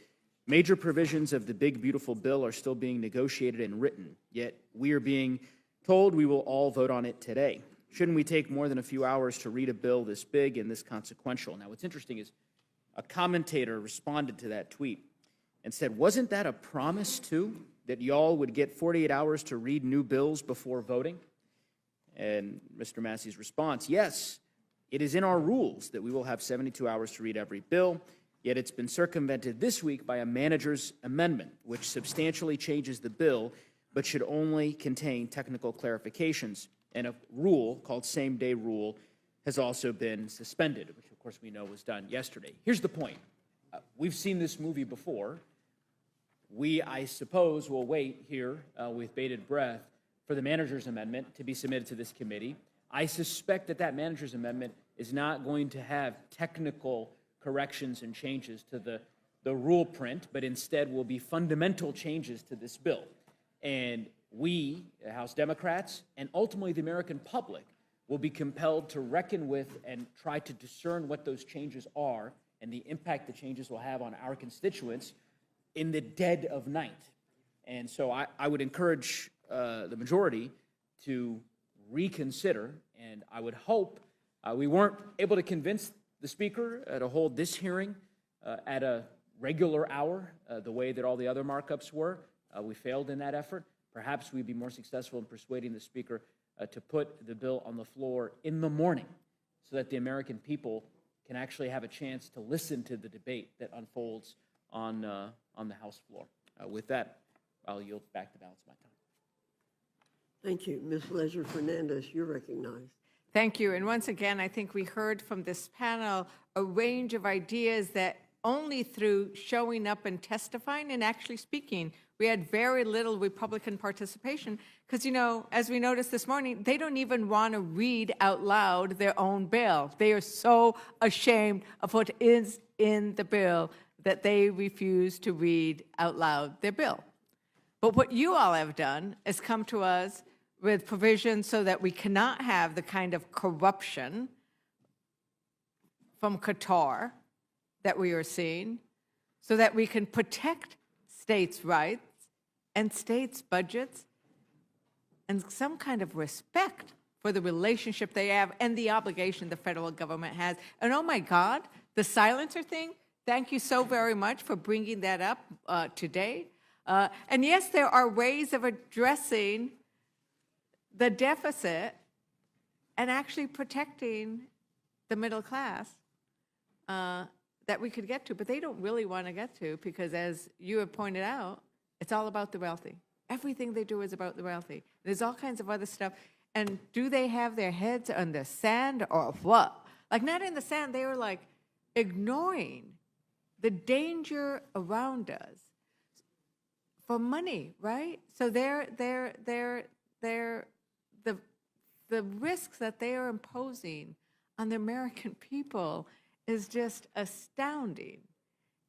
"Major provisions of the big, beautiful bill are still being negotiated and written, yet we are being told we will all vote on it today. Shouldn't we take more than a few hours to read a bill this big and this consequential?" Now, what's interesting is a commentator responded to that tweet and said, wasn't that a promise, too, that y'all would get 48 hours to read new bills before voting? And Mr. Massey's response, yes, it is in our rules that we will have 72 hours to read every bill, yet it's been circumvented this week by a manager's amendment, which substantially changes the bill, but should only contain technical clarifications. And a rule called same-day rule has also been suspended, which of course we know was done yesterday. Here's the point. We've seen this movie before. We, I suppose, will wait here with bated breath for the manager's amendment to be submitted to this committee. I suspect that that manager's amendment is not going to have technical corrections and changes to the rule print, but instead will be fundamental changes to this bill. And we, House Democrats, and ultimately the American public, will be compelled to reckon with and try to discern what those changes are and the impact the changes will have on our constituents in the dead of night. And so I would encourage the majority to reconsider, and I would hope we weren't able to convince the Speaker to hold this hearing at a regular hour, the way that all the other markups were. We failed in that effort. Perhaps we'd be more successful in persuading the Speaker to put the bill on the floor in the morning so that the American people can actually have a chance to listen to the debate that unfolds on the House floor. With that, I'll yield back the balance of my time. Thank you. Ms. Leisure-Fernandez, you're recognized. Thank you. And once again, I think we heard from this panel a range of ideas that only through showing up and testifying and actually speaking, we had very little Republican participation. Because, you know, as we noticed this morning, they don't even want to read out loud their own bill. They are so ashamed of what is in the bill that they refuse to read out loud their bill. But what you all have done is come to us with provisions so that we cannot have the kind of corruption from Qatar that we are seeing, so that we can protect states' rights and states' budgets and some kind of respect for the relationship they have and the obligation the federal government has. And oh my God, the silencer thing, thank you so very much for bringing that up today. And yes, there are ways of addressing the deficit and actually protecting the middle class that we could get to, but they don't really want to get to because, as you have pointed out, it's all about the wealthy. Everything they do is about the wealthy. There's all kinds of other stuff. And do they have their heads on the sand or what? Like, not in the sand, they were like ignoring the danger around us for money, right? So the risks that they are imposing on the American people is just astounding.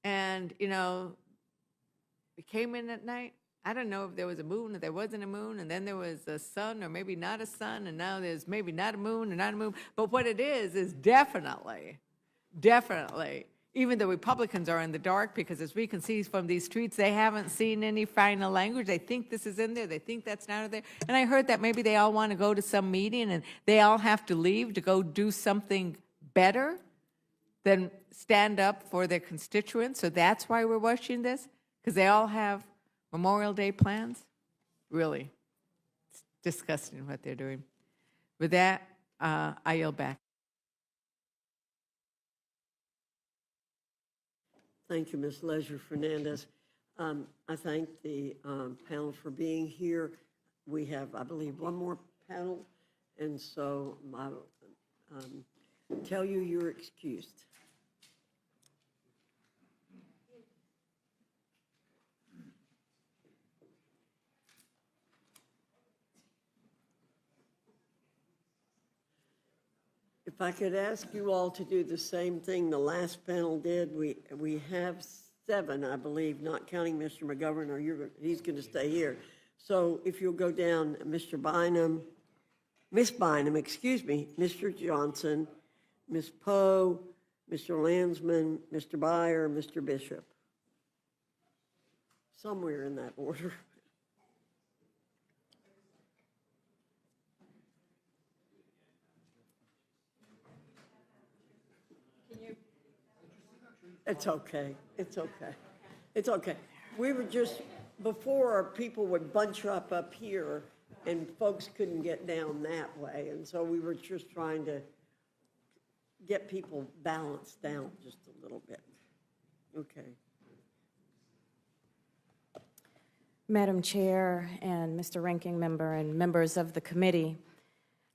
And, you know, we came in at night. I don't know if there was a moon or there wasn't a moon, and then there was a sun or maybe not a sun, and now there's maybe not a moon or not a moon. But what it is definitely, even the Republicans are in the dark because, as we can see from these tweets, they haven't seen any final language. They think this is in there. They think that's not there. And I heard that maybe they all want to go to some meeting and they all have to leave to go do something better than stand up for their constituents. So that's why we're watching this, because they all have Memorial Day plans. Really, it's disgusting what they're doing. With that, I yield back. Thank you, Ms. Leisure-Fernandez. I thank the panel for being here. We have, I believe, one more panel, and so I'll tell you you're excused. If I could ask you all to do the same thing the last panel did, we have 7, I believe, not counting Mr. McGovern, or he's going to stay here. So if you'll go down, Mr. Bynum, Miss Bynum, excuse me, Mr. Johnson, Ms. Poe, Mr. Landsman, Mr. Byer, Mr. Bishop. Somewhere in that order. It's okay. It's okay. It's okay. We were just, before, people would bunch up here, and folks couldn't get down that way. And so we were just trying to get people balanced down just a little bit. Okay. Madam Chair and Mr. Ranking Member and members of the committee,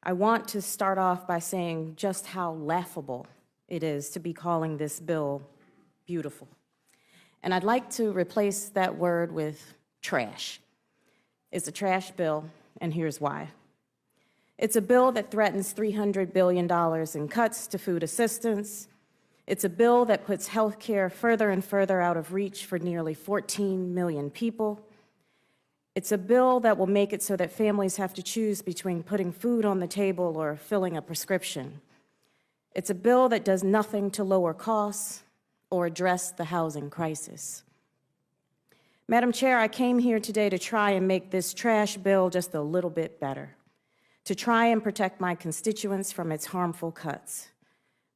I want to start off by saying just how laughable it is to be calling this bill beautiful. And I'd like to replace that word with trash. It's a trash bill, and here's why. It's a bill that threatens $300 billion in cuts to food assistance. It's a bill that puts health care further and further out of reach for nearly 14 million people. It's a bill that will make it so that families have to choose between putting food on the table or filling a prescription. It's a bill that does nothing to lower costs or address the housing crisis. Madam Chair, I came here today to try and make this trash bill just a little bit better, to try and protect my constituents from its harmful cuts.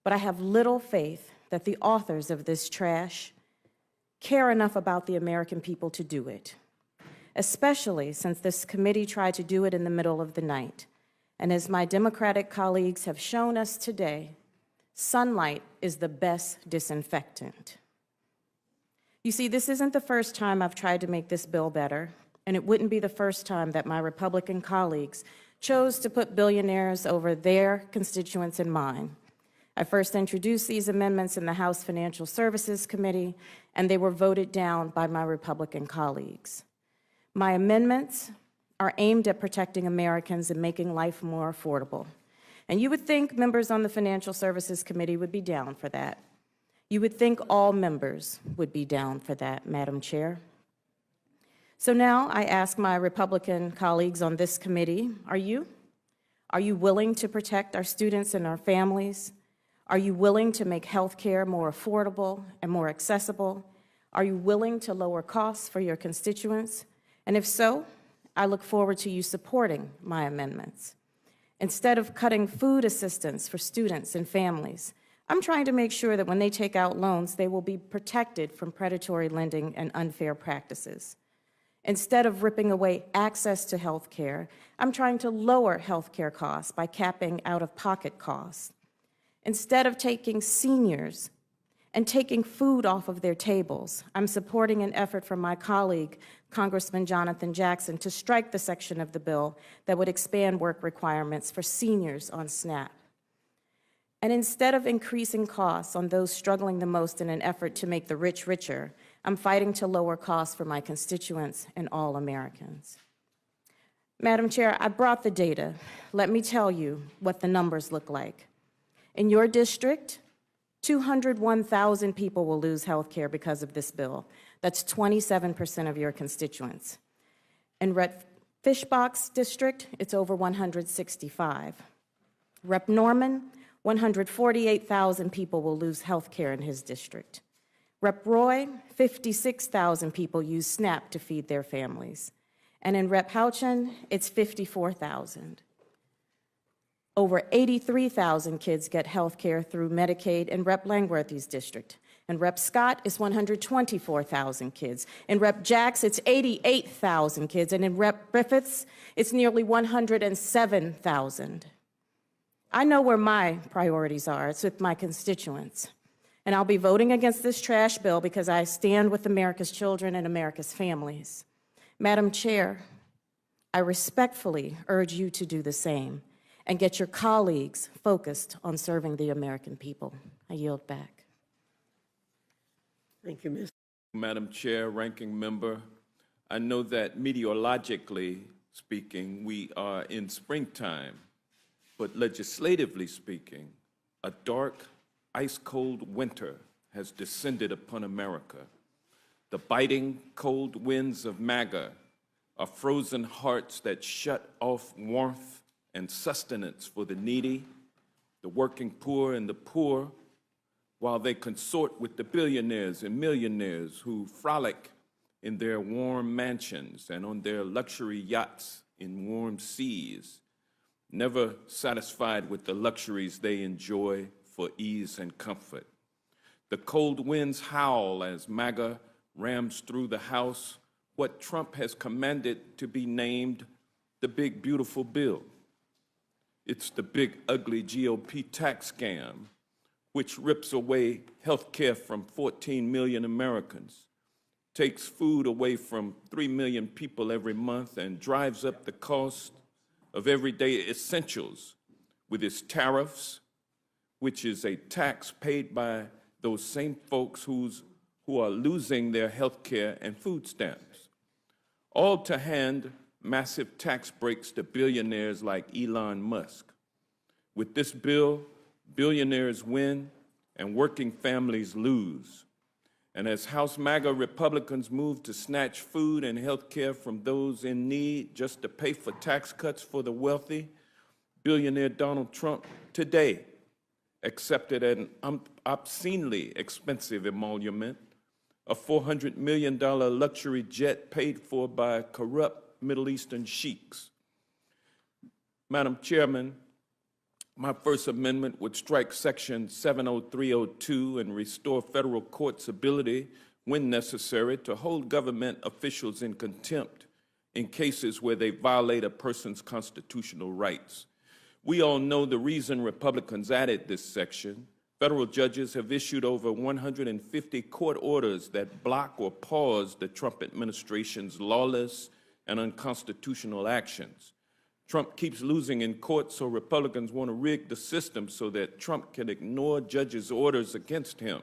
But I have little faith that the authors of this trash care enough about the American people to do it, especially since this committee tried to do it in the middle of the night, And as my Democratic colleagues have shown us today, sunlight is the best disinfectant. You see, this isn't the first time I've tried to make this bill better, and it wouldn't be the first time that my Republican colleagues chose to put billionaires over their constituents in mine. I first introduced these amendments in the House Financial Services Committee, and they were voted down by my Republican colleagues. My amendments are aimed at protecting Americans and making life more affordable. And you would think members on the Financial Services Committee would be down for that. You would think all members would be down for that, Madam Chair. So now I ask my Republican colleagues on this committee, are you? Are you willing to protect our students and our families? Are you willing to make health care more affordable and more accessible? Are you willing to lower costs for your constituents? And if so, I look forward to you supporting my amendments. Instead of cutting food assistance for students and families, I'm trying to make sure that when they take out loans, they will be protected from predatory lending and unfair practices. Instead of ripping away access to health care, I'm trying to lower health care costs by capping out-of-pocket costs. Instead of taking seniors and taking food off of their tables, I'm supporting an effort from my colleague, Congressman Jonathan Jackson, to strike the section of the bill that would expand work requirements for seniors on SNAP. And instead of increasing costs on those struggling the most in an effort to make the rich richer, I'm fighting to lower costs for my constituents and all Americans. Madam Chair, I brought the data. Let me tell you what the numbers look like. In your district, 201,000 people will lose health care because of this bill. That's 27% of your constituents. In Rep. Fishbach's district, it's over 165. Rep. Norman, 148,000 people will lose health care in his district. Rep. Roy, 56,000 people use SNAP to feed their families. And in Rep. Houchin, it's 54,000. Over 83,000 kids get health care through Medicaid in Rep. Langworthy's district. In Rep. Scott, it's 124,000 kids. In Rep. Jacks, it's 88,000 kids. And in Rep. Griffiths, it's nearly 107,000. I know where my priorities are. It's with my constituents. And I'll be voting against this trash bill because I stand with America's children and America's families. Madam Chair, I respectfully urge you to do the same and get your colleagues focused on serving the American people. I yield back. Thank you, Ms. Madam Chair, Ranking Member, I know that meteorologically speaking, we are in springtime, but legislatively speaking, a dark, ice-cold winter has descended upon America. The biting, cold winds of MAGA are frozen hearts that shut off warmth and sustenance for the needy, the working poor and the poor, while they consort with the billionaires and millionaires who frolic in their warm mansions and on their luxury yachts in warm seas, never satisfied with the luxuries they enjoy for ease and comfort. The cold winds howl as MAGA rams through the House what Trump has commanded to be named the Big Beautiful Bill. It's the big, ugly GOP tax scam, which rips away health care from 14 million Americans, takes food away from 3 million people every month, and drives up the cost of everyday essentials with its tariffs, which is a tax paid by those same folks who are losing their health care and food stamps, all to hand massive tax breaks to billionaires like Elon Musk. With this bill, billionaires win and working families lose. And as House MAGA Republicans move to snatch food and health care from those in need just to pay for tax cuts for the wealthy, billionaire Donald Trump today accepted an obscenely expensive emolument, a $400 million luxury jet paid for by corrupt Middle Eastern sheiks. Madam Chairman, my first amendment would strike Section 70302 and restore federal courts' ability, when necessary, to hold government officials in contempt in cases where they violate a person's constitutional rights. We all know the reason Republicans added this section. Federal judges have issued over 150 court orders that block or pause the Trump administration's lawless and unconstitutional actions. Trump keeps losing in court, so Republicans want to rig the system so that Trump can ignore judges' orders against him.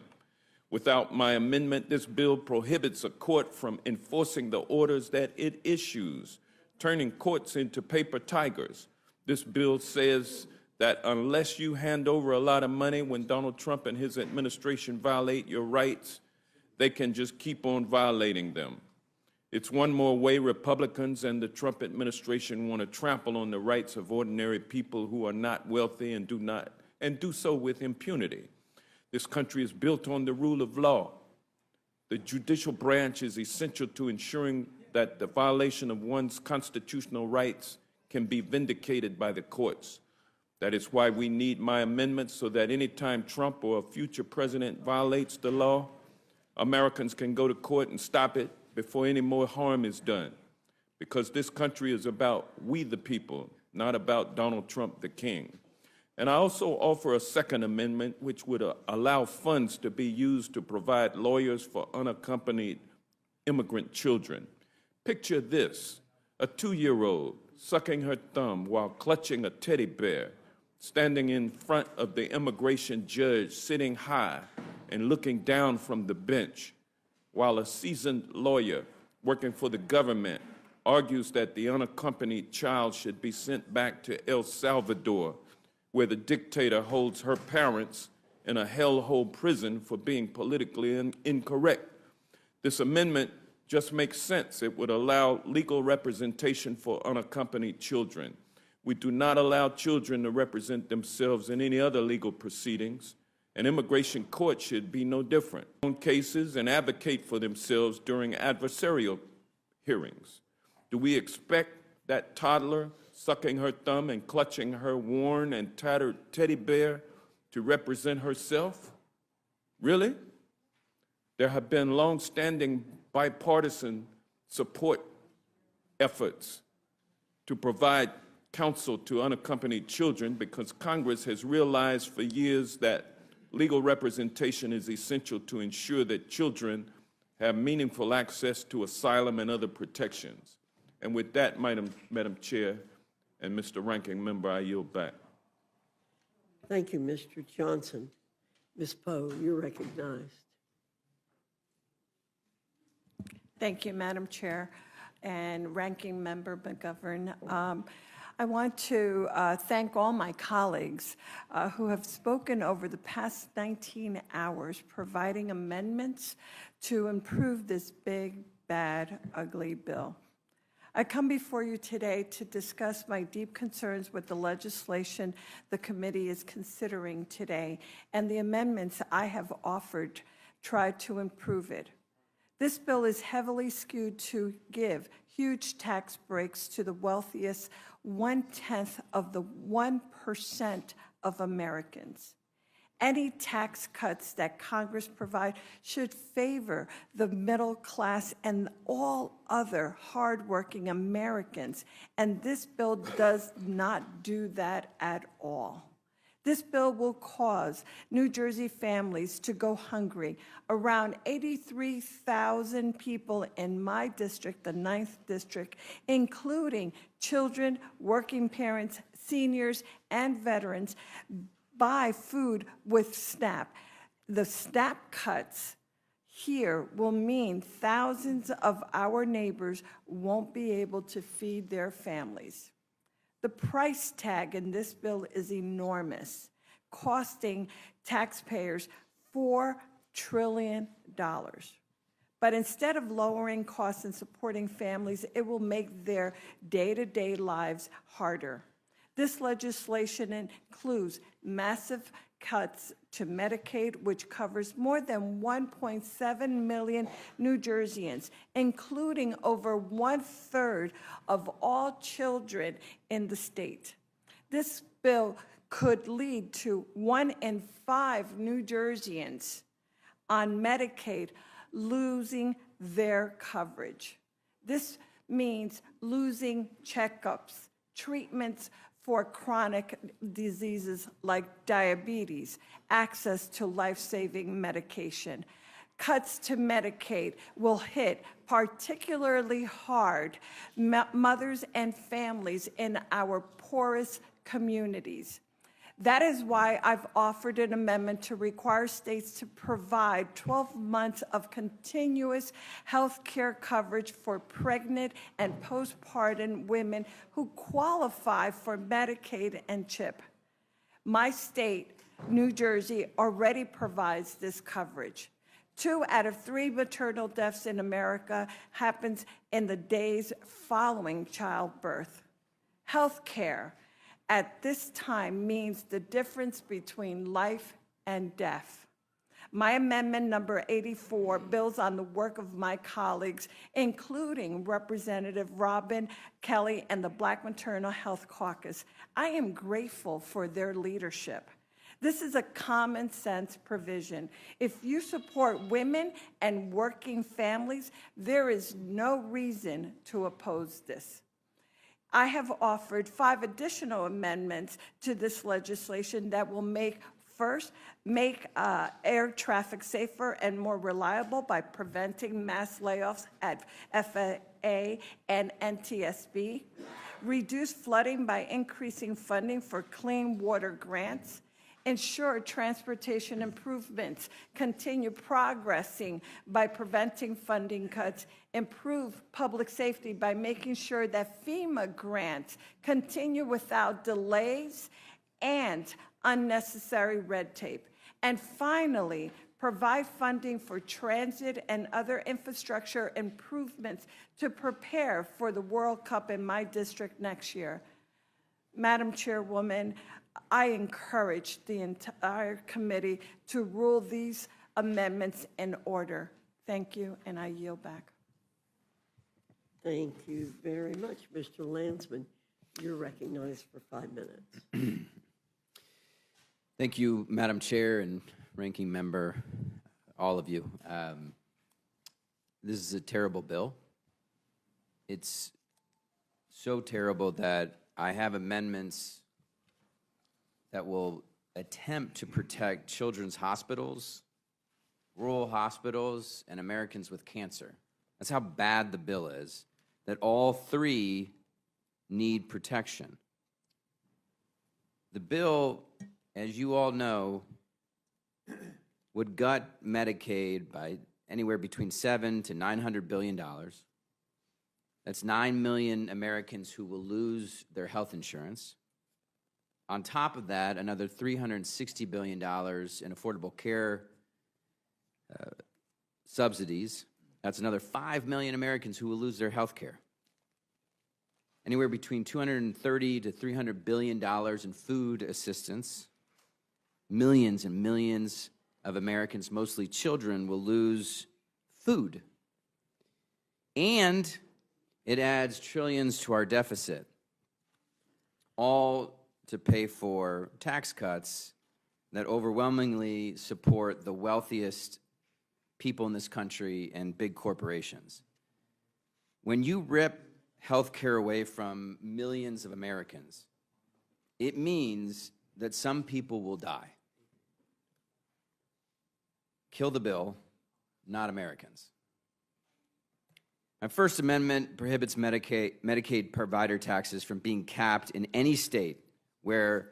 Without my amendment, this bill prohibits a court from enforcing the orders that it issues, turning courts into paper tigers. This bill says that unless you hand over a lot of money when Donald Trump and his administration violate your rights, they can just keep on violating them. It's one more way Republicans and the Trump administration want to trample on the rights of ordinary people who are not wealthy and do so with impunity. This country is built on the rule of law. The judicial branch is essential to ensuring that the violation of one's constitutional rights can be vindicated by the courts. That is why we need my amendment, so that any time Trump or a future president violates the law, Americans can go to court and stop it before any more harm is done. Because this country is about we the people, not about Donald Trump the king. And I also offer a second amendment which would allow funds to be used to provide lawyers for unaccompanied immigrant children. Picture this: a 2-year-old sucking her thumb while clutching a teddy bear, standing in front of the immigration judge, sitting high and looking down from the bench, while a seasoned lawyer working for the government argues that the unaccompanied child should be sent back to El Salvador, where the dictator holds her parents in a hellhole prison for being politically incorrect. This amendment just makes sense. It would allow legal representation for unaccompanied children. We do not allow children to represent themselves in any other legal proceedings, and immigration court should be no different. On cases and advocate for themselves during adversarial hearings. Do we expect that toddler sucking her thumb and clutching her worn and tattered teddy bear to represent herself? Really? There have been long-standing bipartisan support efforts to provide counsel to unaccompanied children, because Congress has realized for years that legal representation is essential to ensure that children have meaningful access to asylum and other protections. And with that, Madam Chair and Mr. Ranking Member, I yield back. Thank you, Mr. Johnson. Ms. Poe, you're recognized. Thank you, Madam Chair and Ranking Member McGovern. I want to thank all my colleagues who have spoken over the past 19 hours, providing amendments to improve this big, bad, ugly bill. I come before you today to discuss my deep concerns with the legislation the committee is considering today and the amendments I have offered try to improve it. This bill is heavily skewed to give huge tax breaks to the wealthiest 1/10 of the 1% of Americans. Any tax cuts that Congress provide should favor the middle class and all other hardworking Americans, and this bill does not do that at all. This bill will cause New Jersey families to go hungry. Around 83,000 people in my district, the 9th district, including children, working parents, seniors, and veterans, buy food with SNAP. The SNAP cuts here will mean thousands of our neighbors won't be able to feed their families. The price tag in this bill is enormous, costing taxpayers $4 trillion. But instead of lowering costs and supporting families, it will make their day-to-day lives harder. This legislation includes massive cuts to Medicaid, which covers more than 1.7 million New Jerseyans, including over 1/3 of all children in the state. This bill could lead to 1 in 5 New Jerseyans on Medicaid losing their coverage. This means losing checkups, treatments for chronic diseases like diabetes, access to life-saving medication. Cuts to Medicaid will hit particularly hard mothers and families in our poorest communities. That is why I've offered an amendment to require states to provide 12 months of continuous health care coverage for pregnant and postpartum women who qualify for Medicaid and CHIP. My state, New Jersey, already provides this coverage. 2 out of 3 maternal deaths in America happens in the days following childbirth. Health care at this time means the difference between life and death. My amendment number 84 builds on the work of my colleagues, including Representative Robin Kelly and the Black Maternal Health Caucus. I am grateful for their leadership. This is a common sense provision. If you support women and working families, there is no reason to oppose this. I have offered 5 additional amendments to this legislation that will make air traffic safer and more reliable by preventing mass layoffs at FAA and NTSB, reduce flooding by increasing funding for clean water grants, ensure transportation improvements continue progressing by preventing funding cuts, improve public safety by making sure that FEMA grants continue without delays and unnecessary red tape. And finally, provide funding for transit and other infrastructure improvements to prepare for the World Cup in my district next year. Madam Chairwoman, I encourage the entire committee to rule these amendments in order. Thank you, and I yield back. Thank you very much, Mr. Landsman. You're recognized for 5 minutes. Thank you, Madam Chair and Ranking Member, all of you. This is a terrible bill. It's so terrible that I have amendments that will attempt to protect children's hospitals, rural hospitals, and Americans with cancer. That's how bad the bill is, that all 3 need protection. The bill, as you all know, would gut Medicaid by anywhere between $700 to $900 billion. That's 9 million Americans who will lose their health insurance. On top of that, another $360 billion in affordable care subsidies. That's another 5 million Americans who will lose their health care. Anywhere between $230 to $300 billion in food assistance. Millions and millions of Americans, mostly children, will lose food. And it adds trillions to our deficit, all to pay for tax cuts that overwhelmingly support the wealthiest people in this country and big corporations. When you rip health care away from millions of Americans, it means that some people will die. Kill the bill, not Americans. My First Amendment prohibits Medicaid provider taxes from being capped in any state where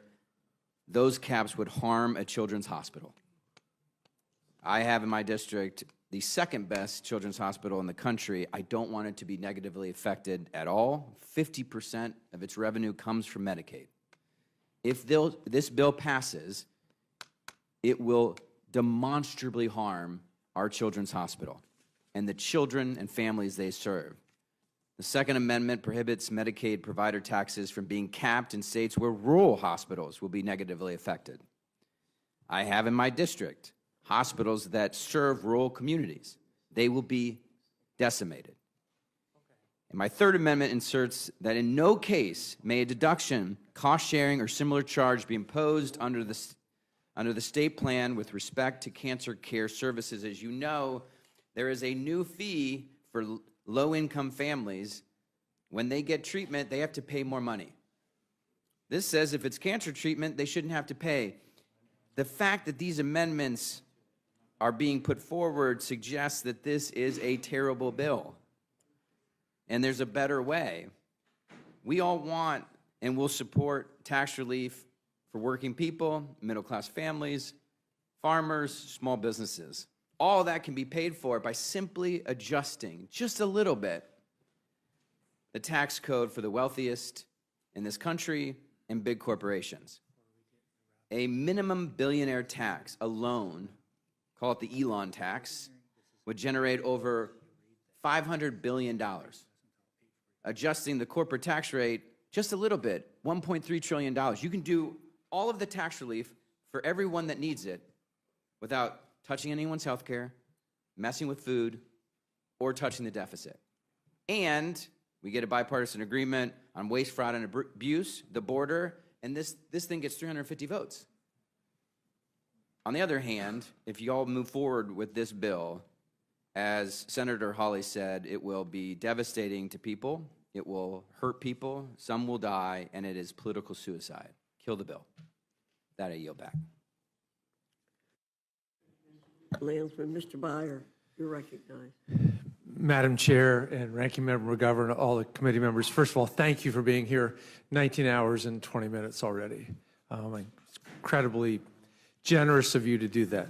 those caps would harm a children's hospital. I have in my district the second best children's hospital in the country. I don't want it to be negatively affected at all. 50% of its revenue comes from Medicaid. If this bill passes, it will demonstrably harm our children's hospital and the children and families they serve. The Second Amendment prohibits Medicaid provider taxes from being capped in states where rural hospitals will be negatively affected. I have in my district hospitals that serve rural communities. They will be decimated. And my Third Amendment inserts that in no case may a deduction, cost sharing, or similar charge be imposed under the state plan with respect to cancer care services. As you know, there is a new fee for low-income families. When they get treatment, they have to pay more money. This says if it's cancer treatment, they shouldn't have to pay. The fact that these amendments are being put forward suggests that this is a terrible bill. And there's a better way. We all want and will support tax relief for working people, middle-class families, farmers, small businesses. All that can be paid for by simply adjusting just a little bit the tax code for the wealthiest in this country and big corporations. A minimum billionaire tax alone, call it the Elon tax, would generate over $500 billion. Adjusting the corporate tax rate just a little bit, $1.3 trillion. You can do all of the tax relief for everyone that needs it without touching anyone's health care, messing with food, or touching the deficit. And we get a bipartisan agreement on waste, fraud, and abuse, the border, and this thing gets 350 votes. On the other hand, if you all move forward with this bill, as Senator Hawley said, it will be devastating to people, it will hurt people, some will die, and it is political suicide. Kill the bill. That I yield back. Landsman, Mr. Byer, you're recognized. Madam Chair and Ranking Member McGovern, all the committee members, first of all, thank you for being here. 19 hours and 20 minutes already. It's incredibly generous of you to do that.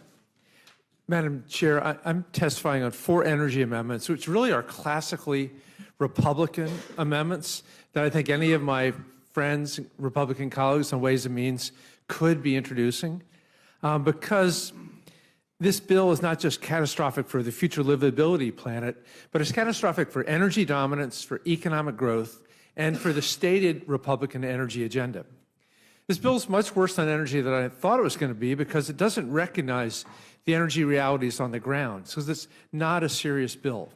Madam Chair, I'm testifying on 4 energy amendments, which really are classically Republican amendments that I think any of my friends, Republican colleagues on Ways and Means could be introducing, because this bill is not just catastrophic for the future livability planet, but it's catastrophic for energy dominance, for economic growth, and for the stated Republican energy agenda. This bill is much worse on energy than I thought it was going to be because it doesn't recognize the energy realities on the ground, because it's not a serious bill.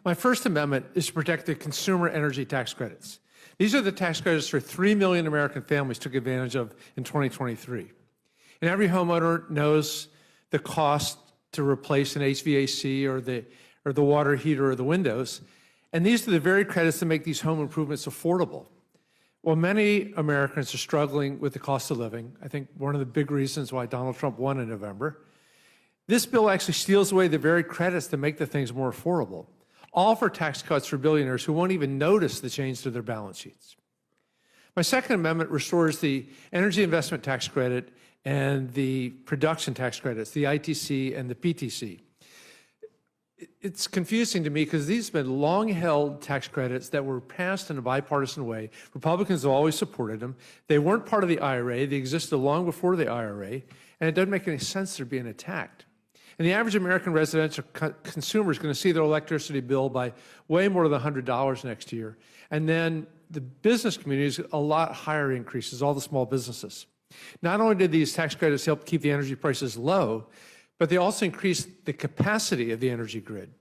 My first amendment is to protect the consumer energy tax credits. These are the tax credits for 3 million American families took advantage of in 2023. And every homeowner knows the cost to replace an HVAC or the water heater or the windows. And these are the very credits that make these home improvements affordable. Well, many Americans are struggling with the cost of living. I think one of the big reasons why Donald Trump won in November. This bill actually steals away the very credits that make the things more affordable, all for tax cuts for billionaires who won't even notice the change to their balance sheets. My second amendment restores the energy investment tax credit and the production tax credits, the ITC and the PTC. It's confusing to me because these have been long-held tax credits that were passed in a bipartisan way. Republicans have always supported them. They weren't part of the IRA. They existed long before the IRA, and it doesn't make any sense they're being attacked. And the average American residential consumer is going to see their electricity bill by way more than $100 next year. And then the business community is a lot higher increases, all the small businesses. Not only did these tax credits help keep the energy prices low, but they also increased the capacity of the energy grid.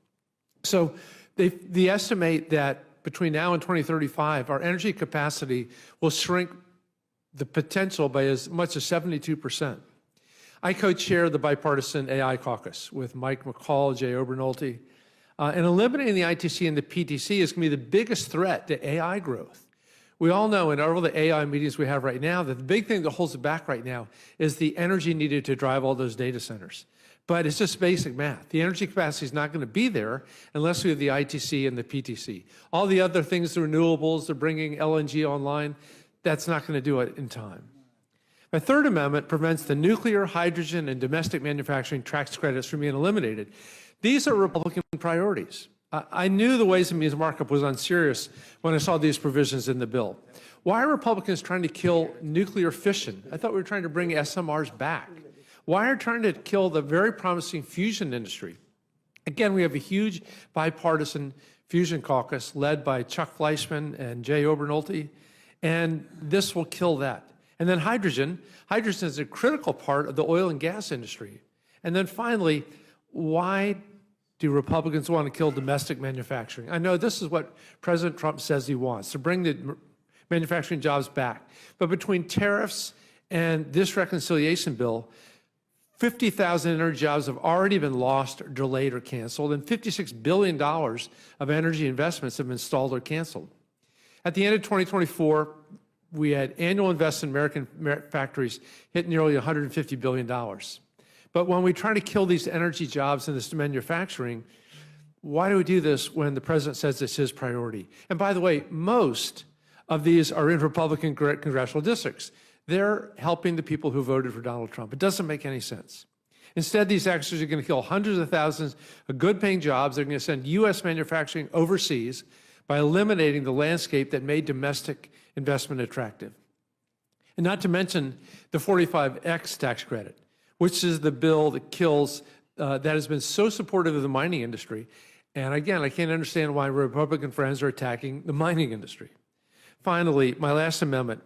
So they estimate that between now and 2035, our energy capacity will shrink the potential by as much as 72%. I co-chair the bipartisan AI caucus with Mike McCall, Jay Obernolte, and eliminating the ITC and the PTC is going to be the biggest threat to AI growth. We all know in all the AI meetings we have right now that the big thing that holds it back right now is the energy needed to drive all those data centers. But it's just basic math. The energy capacity is not going to be there unless we have the ITC and the PTC. All the other things, the renewables, they're bringing LNG online, that's not going to do it in time. My third amendment prevents the nuclear, hydrogen, and domestic manufacturing tax credits from being eliminated. These are Republican priorities. I knew the Ways and Means markup was unserious when I saw these provisions in the bill. Why are Republicans trying to kill nuclear fission? I thought we were trying to bring SMRs back. Why are trying to kill the very promising fusion industry? Again, we have a huge bipartisan fusion caucus led by Chuck Fleischman and Jay Obernolte, and this will kill that. And then hydrogen. Hydrogen is a critical part of the oil and gas industry. And then finally, why do Republicans want to kill domestic manufacturing? I know this is what President Trump says he wants, to bring the manufacturing jobs back. But between tariffs and this reconciliation bill, 50,000 energy jobs have already been lost, or delayed, or canceled, and $56 billion of energy investments have been stalled or canceled. At the end of 2024, we had annual investment in American factories hit nearly $150 billion. But when we try to kill these energy jobs and this manufacturing, why do we do this when the president says it's his priority? And by the way, most of these are in Republican congressional districts. They're helping the people who voted for Donald Trump. It doesn't make any sense. Instead, these actions are going to kill hundreds of thousands of good-paying jobs. They're going to send U.S. manufacturing overseas by eliminating the landscape that made domestic investment attractive. And not to mention the 45X tax credit, which is the bill that kills, that has been so supportive of the mining industry. And again, I can't understand why Republican friends are attacking the mining industry. Finally, my last amendment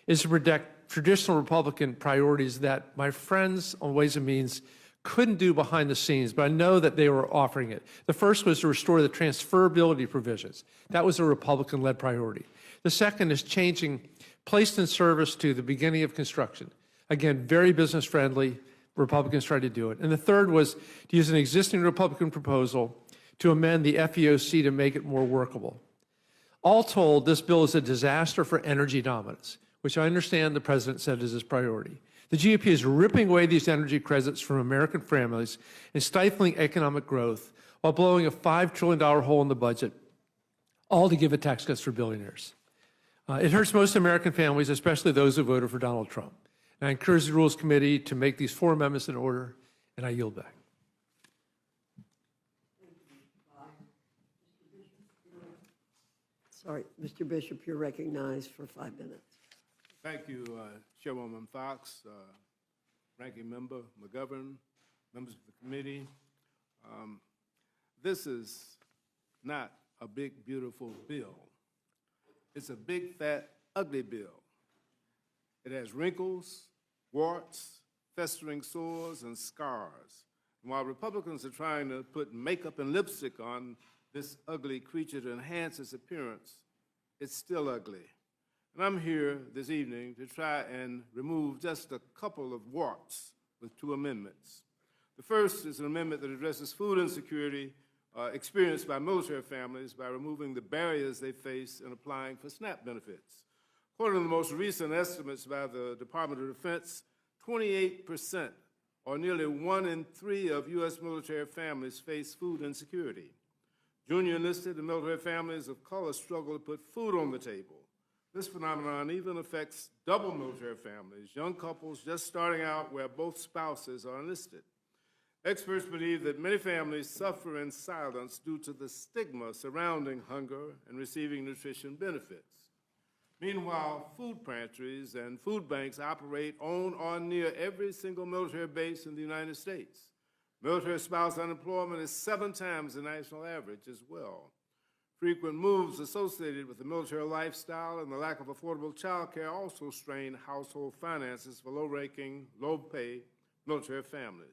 is to protect traditional Republican priorities that my friends on Ways and Means couldn't do behind the scenes, but I know that they were offering it. The first was to restore the transferability provisions. That was a Republican-led priority. The second is changing placed in service to the beginning of construction. Again, very business-friendly. Republicans tried to do it. And the third was to use an existing Republican proposal to amend the FEOC to make it more workable. All told, this bill is a disaster for energy dominance, which I understand the president said is his priority. The GOP is ripping away these energy credits from American families and stifling economic growth while blowing a $5 trillion hole in the budget, all to give it tax cuts for billionaires. It hurts most American families, especially those who voted for Donald Trump. And I encourage the Rules Committee to make these 4 amendments in order, and I yield back. Sorry, Mr. Bishop, you're recognized for 5 minutes. Thank you, Chairwoman Fox, Ranking Member McGovern, members of the committee. This is not a big, beautiful bill. It's a big, fat, ugly bill. It has wrinkles, warts, festering sores, and scars. And while Republicans are trying to put makeup and lipstick on this ugly creature to enhance its appearance, it's still ugly. And I'm here this evening to try and remove just a couple of warts with 2 amendments. The first is an amendment that addresses food insecurity experienced by military families by removing the barriers they face in applying for SNAP benefits. According to the most recent estimates by the Department of Defense, 28%, or nearly 1 in 3 of U.S. military families face food insecurity. Junior enlisted and military families of color struggle to put food on the table. This phenomenon even affects double military families, young couples just starting out where both spouses are enlisted. Experts believe that many families suffer in silence due to the stigma surrounding hunger and receiving nutrition benefits. Meanwhile, food pantries and food banks operate on or near every single military base in the United States. Military spouse unemployment is 7 times the national average as well. Frequent moves associated with the military lifestyle and the lack of affordable child care also strain household finances for low-ranking, low-pay military families.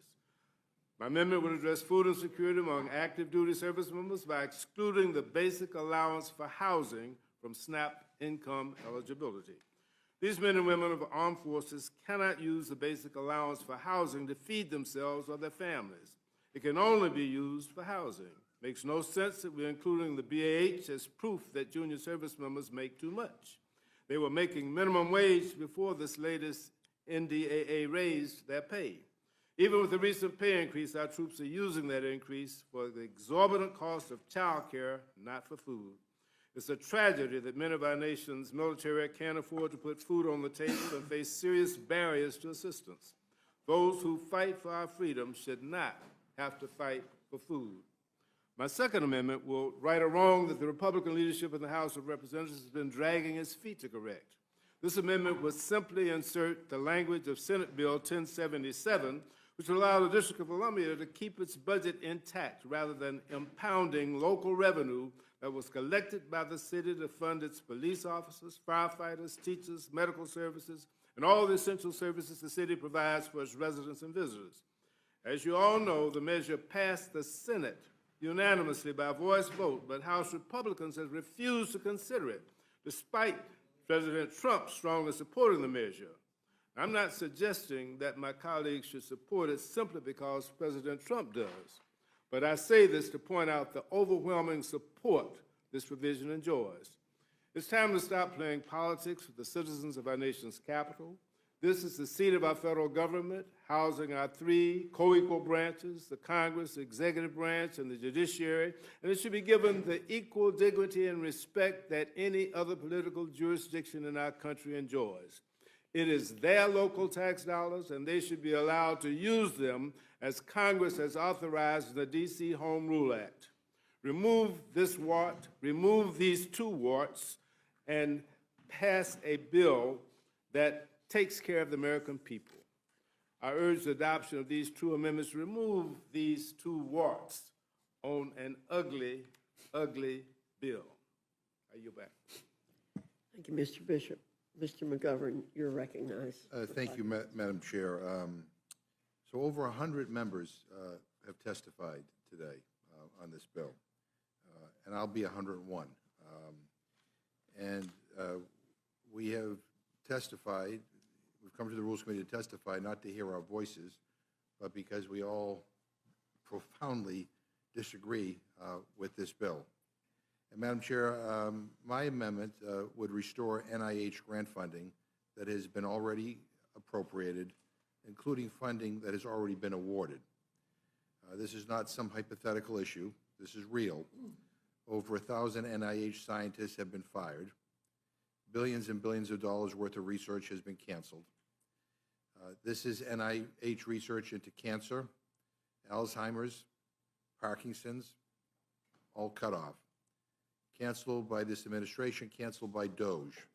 My amendment would address food insecurity among active duty service members by excluding the basic allowance for housing from SNAP income eligibility. These men and women of the armed forces cannot use the basic allowance for housing to feed themselves or their families. It can only be used for housing. Makes no sense that we're including the BAH as proof that junior service members make too much. They were making minimum wage before this latest NDAA raised their pay. Even with the recent pay increase, our troops are using that increase for the exorbitant cost of child care, not for food. It's a tragedy that many of our nation's military can't afford to put food on the table and face serious barriers to assistance. Those who fight for our freedom should not have to fight for food. My second amendment will right a wrong that the Republican leadership in the House of Representatives has been dragging its feet to correct. This amendment would simply insert the language of Senate Bill 1077, which would allow the District of Columbia to keep its budget intact rather than impounding local revenue that was collected by the city to fund its police officers, firefighters, teachers, medical services, and all the essential services the city provides for its residents and visitors. As you all know, the measure passed the Senate unanimously by voice vote, but House Republicans have refused to consider it, despite President Trump strongly supporting the measure. I'm not suggesting that my colleagues should support it simply because President Trump does, but I say this to point out the overwhelming support this provision enjoys. It's time to stop playing politics with the citizens of our nation's capital. This is the seat of our federal government, housing our three co-equal branches, the Congress, the executive branch, and the judiciary, and it should be given the equal dignity and respect that any other political jurisdiction in our country enjoys. It is their local tax dollars, and they should be allowed to use them as Congress has authorized in the D.C. Home Rule Act. Remove this wart, remove these two warts, and pass a bill that takes care of the American people. I urge the adoption of these two amendments to remove these two warts on an ugly, ugly bill. I yield back. Thank you, Mr. Bishop. Mr. McGovern, you're recognized. Thank you, Madam Chair. So over 100 members have testified today on this bill, and I'll be 101. We have testified, we've come to the Rules Committee to testify, not to hear our voices, but because we all profoundly disagree with this bill. And Madam Chair, my amendment would restore NIH grant funding that has been already appropriated, including funding that has already been awarded. This is not some hypothetical issue. This is real. Over 1,000 NIH scientists have been fired. Billions and billions of dollars worth of research has been canceled. This is NIH research into cancer, Alzheimer's, Parkinson's, all cut off. Canceled by this administration, canceled by DOGE.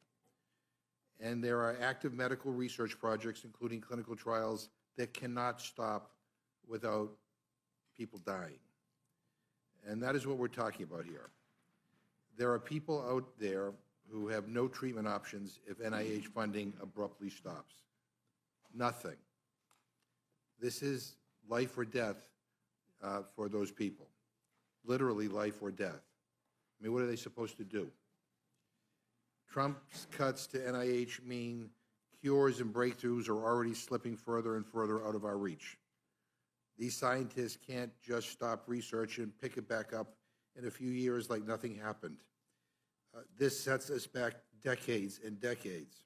And there are active medical research projects, including clinical trials, that cannot stop without people dying. And that is what we're talking about here. There are people out there who have no treatment options if NIH funding abruptly stops. Nothing. This is life or death for those people. Literally life or death. I mean, what are they supposed to do? Trump's cuts to NIH mean cures and breakthroughs are already slipping further and further out of our reach. These scientists can't just stop research and pick it back up in a few years like nothing happened. This sets us back decades and decades.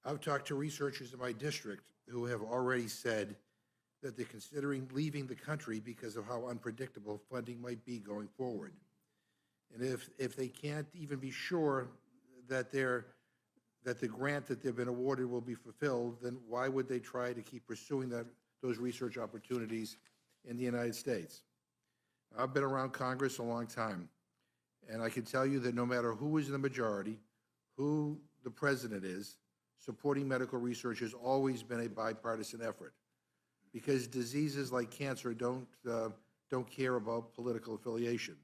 I've talked to researchers in my district who have already said that they're considering leaving the country because of how unpredictable funding might be going forward. And if they can't even be sure that the grant that they've been awarded will be fulfilled, then why would they try to keep pursuing those research opportunities in the United States? I've been around Congress a long time, and I can tell you that no matter who is in the majority, who the president is, supporting medical research has always been a bipartisan effort, because diseases like cancer don't care about political affiliation.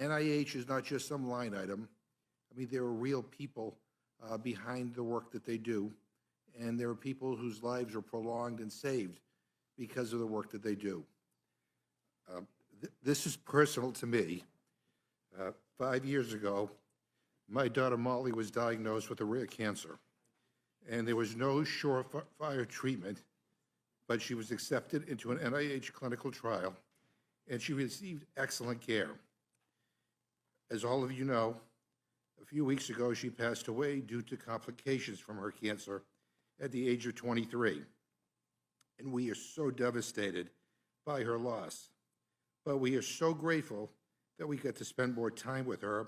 NIH is not just some line item. I mean, there are real people behind the work that they do, and there are people whose lives are prolonged and saved because of the work that they do. This is personal to me. 5 years ago, my daughter Molly was diagnosed with a rare cancer, and there was no surefire treatment, but she was accepted into an NIH clinical trial, and she received excellent care. As all of you know, a few weeks ago, she passed away due to complications from her cancer at the age of 23. And we are so devastated by her loss. But we are so grateful that we got to spend more time with her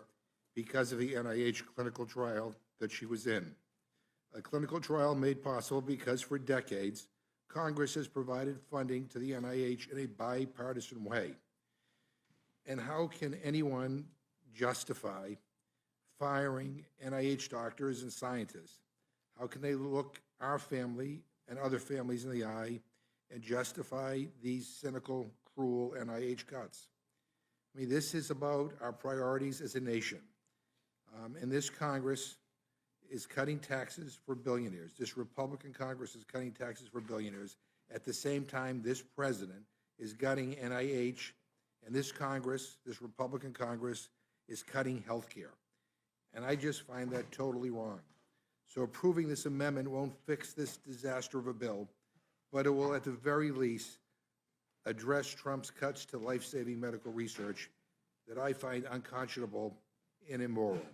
because of the NIH clinical trial that she was in. A clinical trial made possible because for decades, Congress has provided funding to the NIH in a bipartisan way. And how can anyone justify firing NIH doctors and scientists? How can they look our family and other families in the eye and justify these cynical, cruel NIH cuts? I mean, this is about our priorities as a nation. And this Congress is cutting taxes for billionaires. This Republican Congress is cutting taxes for billionaires. At the same time, this president is gutting NIH, and this Congress, this Republican Congress, is cutting health care. And I just find that totally wrong. So approving this amendment won't fix this disaster of a bill, but it will, at the very least, address Trump's cuts to life-saving medical research that I find unconscionable and immoral.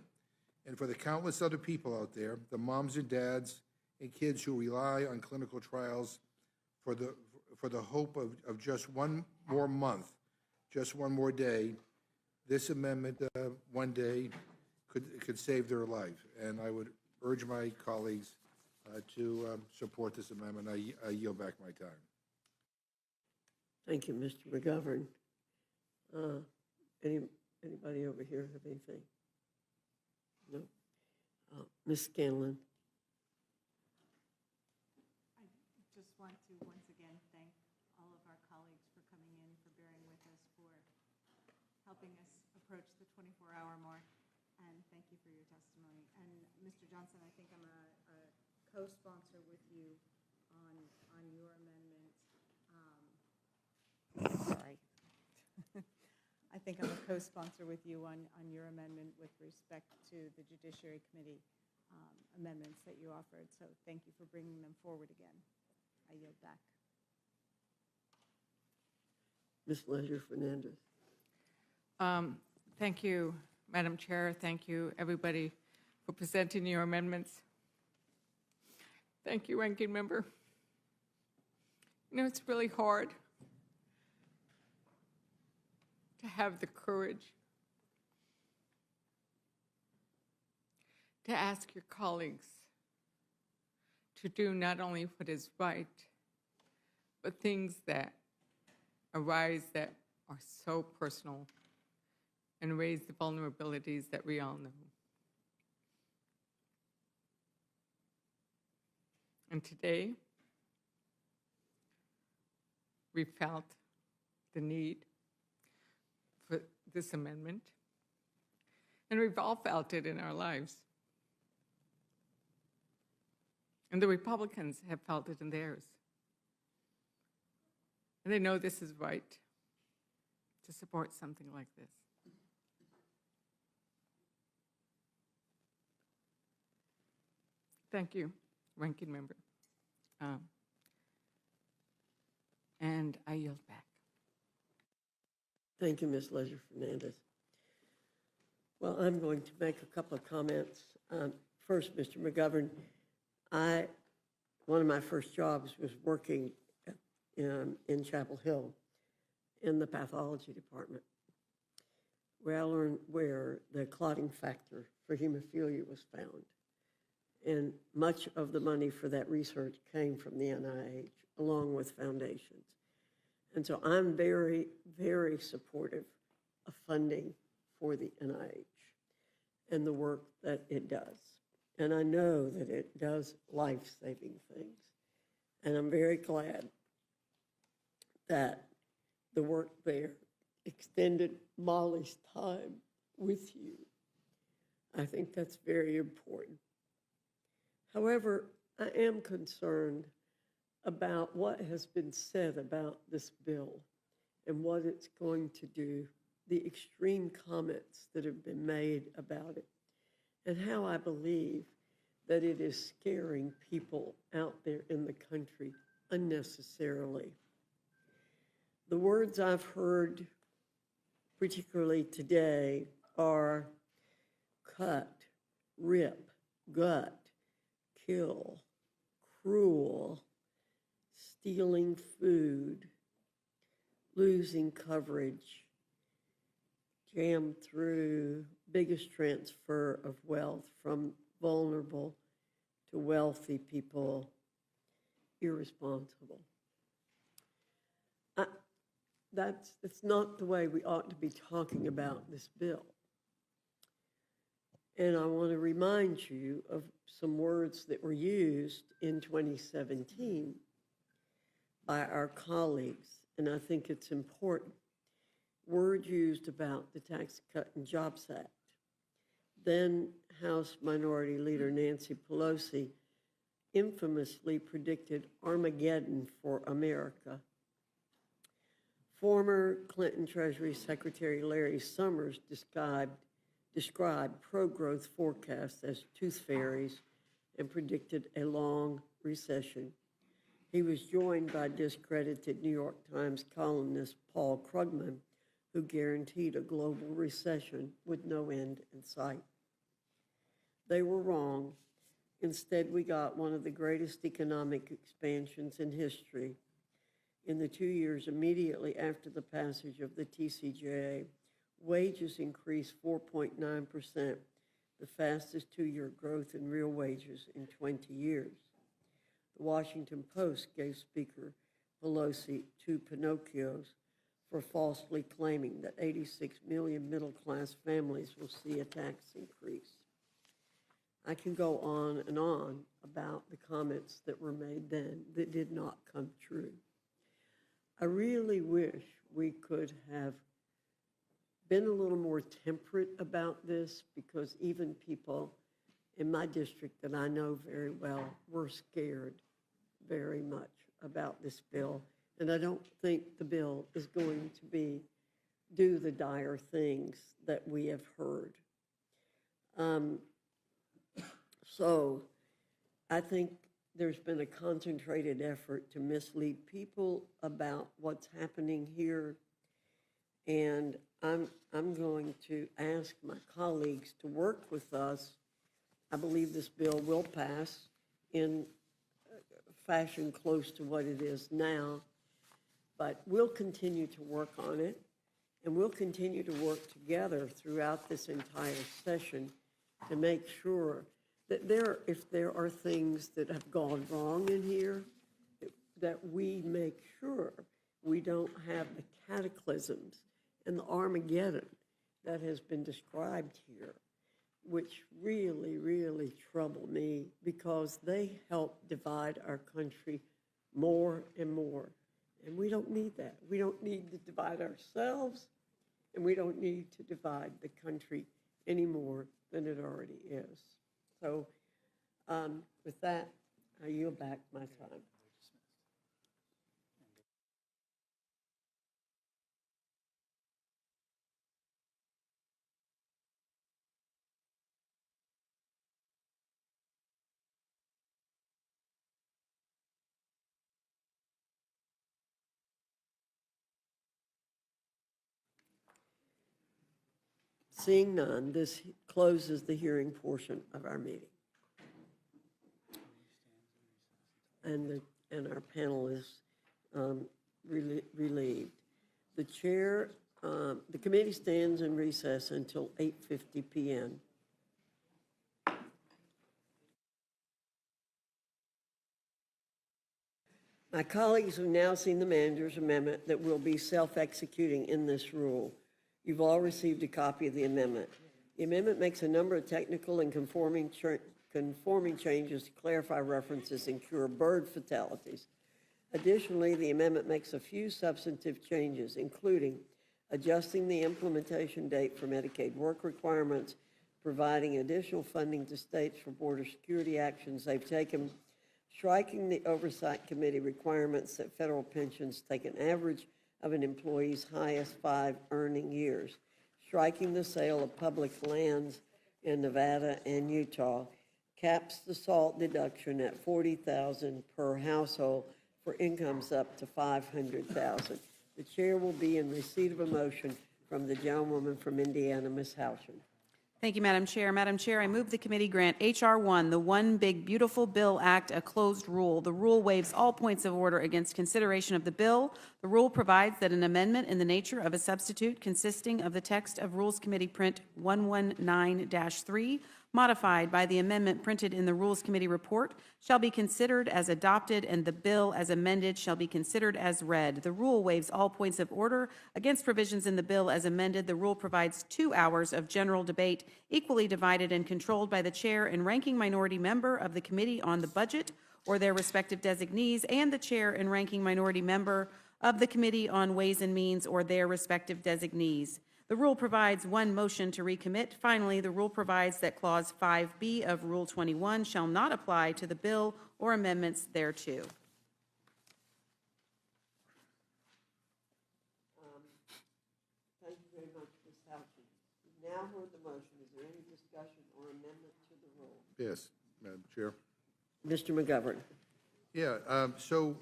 And for the countless other people out there, the moms and dads and kids who rely on clinical trials for the hope of just one more month, just one more day, this amendment one day could save their life. And I would urge my colleagues to support this amendment. I yield back my time. Thank you, Mr. McGovern. Anybody over here have anything? No? Ms. Scanlon. I just want to once again thank all of our colleagues for coming in, for bearing with us, for helping us approach the 24-hour mark, and thank you for your testimony. And Mr. Johnson, I think I'm a co-sponsor with you on your amendment. Sorry. I think I'm a co-sponsor with you on your amendment with respect to the Judiciary Committee amendments that you offered. So thank you for bringing them forward again. I yield back. Ms. Leisure-Fernandez. Thank you, Madam Chair. Thank you, everybody, for presenting your amendments. Thank you, Ranking Member. You know, it's really hard to have the courage to ask your colleagues to do not only what is right, but things that arise that are so personal and raise the vulnerabilities that we all know. And today, we felt the need for this amendment, and we've all felt it in our lives. And the Republicans have felt it in theirs. And they know this is right to support something like this. Thank you, Ranking Member. And I yield back. Thank you, Ms. Leisure-Fernandez. Well, I'm going to make a couple of comments. First, Mr. McGovern, one of my first jobs was working in Chapel Hill in the pathology department, where I learned where the clotting factor for hemophilia was found. And much of the money for that research came from the NIH, along with foundations. And so I'm very, very supportive of funding for the NIH and the work that it does. And I know that it does life-saving things. And I'm very glad that the work there extended Molly's time with you. I think that's very important. However, I am concerned about what has been said about this bill and what it's going to do, the extreme comments that have been made about it, and how I believe that it is scaring people out there in the country unnecessarily. The words I've heard, particularly today, are cut, rip, gut, kill, cruel, stealing food, losing coverage, jammed through, biggest transfer of wealth from vulnerable to wealthy people, irresponsible. That's not the way we ought to be talking about this bill. And I want to remind you of some words that were used in 2017 by our colleagues, and I think it's important. Words used about the Tax Cut and Jobs Act. Then House Minority Leader Nancy Pelosi infamously predicted Armageddon for America. Former Clinton Treasury Secretary Larry Summers described pro-growth forecasts as tooth fairies and predicted a long recession. He was joined by discredited New York Times columnist Paul Krugman, who guaranteed a global recession with no end in sight. They were wrong. Instead, we got one of the greatest economic expansions in history. In the 2 years immediately after the passage of the TCJA, wages increased 4.9%, the fastest 2-year growth in real wages in 20 years. The Washington Post gave Speaker Pelosi 2 Pinocchios for falsely claiming that 86 million middle-class families will see a tax increase. I can go on and on about the comments that were made then that did not come true. I really wish we could have been a little more temperate about this, because even people in my district that I know very well were scared very much about this bill. And I don't think the bill is going to do the dire things that we have heard. So I think there's been a concentrated effort to mislead people about what's happening here. And I'm going to ask my colleagues to work with us. I believe this bill will pass in fashion close to what it is now, but we'll continue to work on it, and we'll continue to work together throughout this entire session to make sure that if there are things that have gone wrong in here, that we make sure we don't have the cataclysms and the Armageddon that has been described here, which really, really trouble me, because they help divide our country more and more. And we don't need that. We don't need to divide ourselves, and we don't need to divide the country any more than it already is. So with that, I yield back my time. Seeing none, this closes the hearing portion of our meeting. And our panel is relieved. The chair, the committee stands in recess until 8:50 p.m. My colleagues have now seen the manager's amendment that will be self-executing in this rule. You've all received a copy of the amendment. The amendment makes a number of technical and conforming changes to clarify references and cure bird fatalities. Additionally, the amendment makes a few substantive changes, including adjusting the implementation date for Medicaid work requirements, providing additional funding to states for border security actions they've taken, striking the oversight committee requirements that federal pensions take an average of an employee's highest 5 earning years, striking the sale of public lands in Nevada and Utah, caps the SALT deduction at $40,000 per household for incomes up to $500,000. The chair will be in receipt of a motion from the gentlewoman from Indiana, Ms. Houchin. Thank you, Madam Chair. Madam Chair, I move the committee grant H.R. 1, the One Big Beautiful Bill Act, a closed rule. The rule waives all points of order against consideration of the bill. The rule provides that an amendment in the nature of a substitute consisting of the text of Rules Committee Print 119-3, modified by the amendment printed in the Rules Committee report, shall be considered as adopted, and the bill as amended shall be considered as read. The rule waives all points of order against provisions in the bill as amended. The rule provides 2 hours of general debate, equally divided and controlled by the chair and ranking minority member of the Committee on the Budget or their respective designees, and the chair and ranking minority member of the Committee on Ways and Means or their respective designees. The rule provides 1 motion to recommit. Finally, the rule provides that Clause 5B of Rule 21 shall not apply to the bill or amendments thereto. Thank you very much, Ms. Houchin. You've now heard the motion. Is there any discussion or amendment to the rule? Yes, Madam Chair. Mr. McGovern. Yeah, so,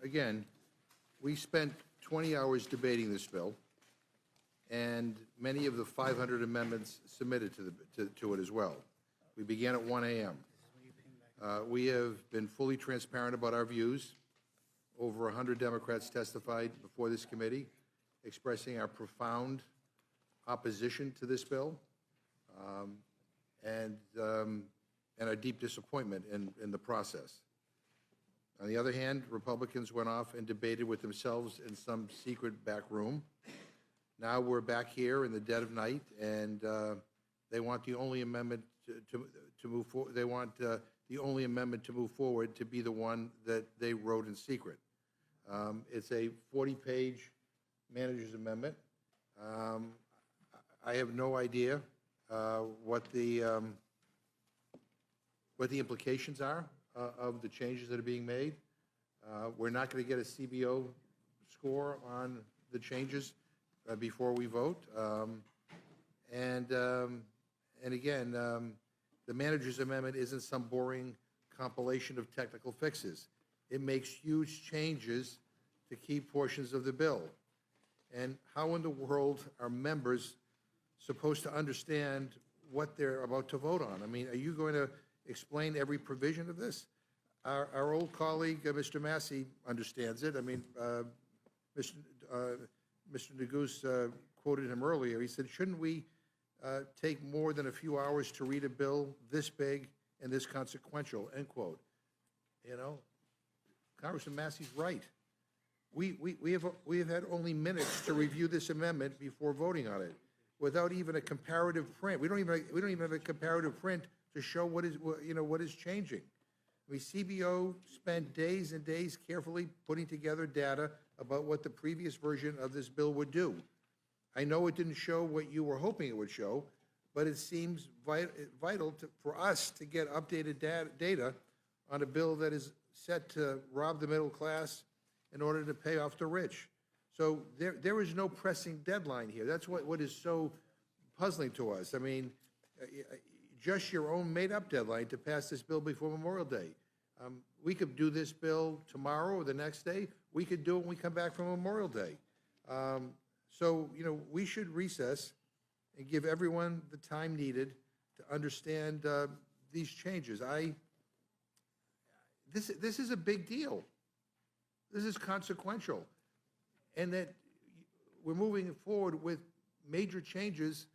again, we spent 20 hours debating this bill, and many of the 500 amendments submitted to it as well. We began at 1 a.m. We have been fully transparent about our views. Over 100 Democrats testified before this committee, expressing our profound opposition to this bill and our deep disappointment in the process. On the other hand, Republicans went off and debated with themselves in some secret back room. Now we're back here in the dead of night, and they want the only amendment to move forward. They want the only amendment to move forward to be the one that they wrote in secret. It's a 40-page manager's amendment. I have no idea what the implications are of the changes that are being made. We're not going to get a CBO score on the changes before we vote. And again, the manager's amendment isn't some boring compilation of technical fixes. It makes huge changes to key portions of the bill. And how in the world are members supposed to understand what they're about to vote on? I mean, are you going to explain every provision of this? Our old colleague, Mr. Massey, understands it. I mean, Mr. Neguse quoted him earlier. He said, shouldn't we take more than a few hours to read a bill this big and this consequential, end quote. You know, Congressman Massey's right. We have had only minutes to review this amendment before voting on it, without even a comparative print. We don't even have a comparative print to show what is changing. I mean, CBO spent days and days carefully putting together data about what the previous version of this bill would do. I know it didn't show what you were hoping it would show, but it seems vital for us to get updated data on a bill that is set to rob the middle class in order to pay off the rich. So there is no pressing deadline here. That's what is so puzzling to us. I mean, just your own made-up deadline to pass this bill before Memorial Day. We could do this bill tomorrow or the next day. We could do it when we come back from Memorial Day. So, you know, we should recess and give everyone the time needed to understand these changes. This is a big deal. This is consequential. And that we're moving forward with major changes,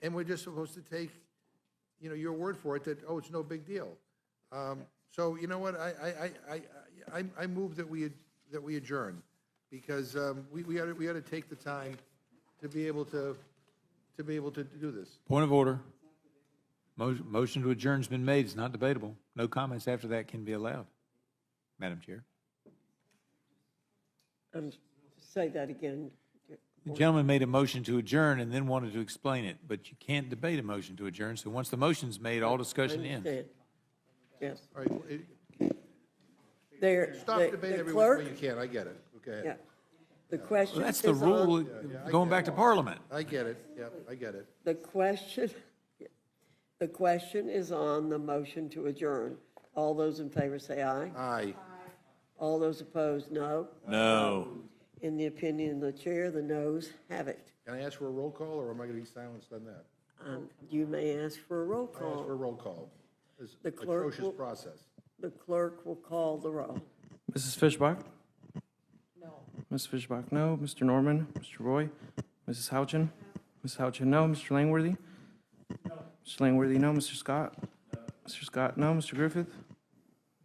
and we're just supposed to take, you know, your word for it that, oh, it's no big deal. So, you know what, I move that we adjourn, because we ought to take the time to be able to do this. Point of order. Motion to adjourn has been made. It's not debatable. No comments after that can be allowed. Madam Chair. Say that again. The gentleman made a motion to adjourn and then wanted to explain it, but you can't debate a motion to adjourn. So once the motion's made, all discussion ends. Yes. All right. Stop debate every which way you can. I get it. Okay. Yeah. The question. Well, that's the rule going back to Parliament. I get it. Yeah, I get it. The question is on the motion to adjourn. All those in favor say aye. Aye. All those opposed, no. No. In the opinion of the chair, the noes have it. Can I ask for a roll call, or am I going to be silenced on that? You may ask for a roll I ask call. for a roll call. This The clerk atrocious will- process. The clerk will call the roll. Mrs. Fishbach? No. Ms. Fishbach, no. Mr. Norman? Mr. Roy? Mrs. Houchin? Mrs. Houchin, no. Mr. Langworthy? No. Mr. Langworthy, no. Mr. Scott? No. Mr. Scott, no. Mr. Griffith?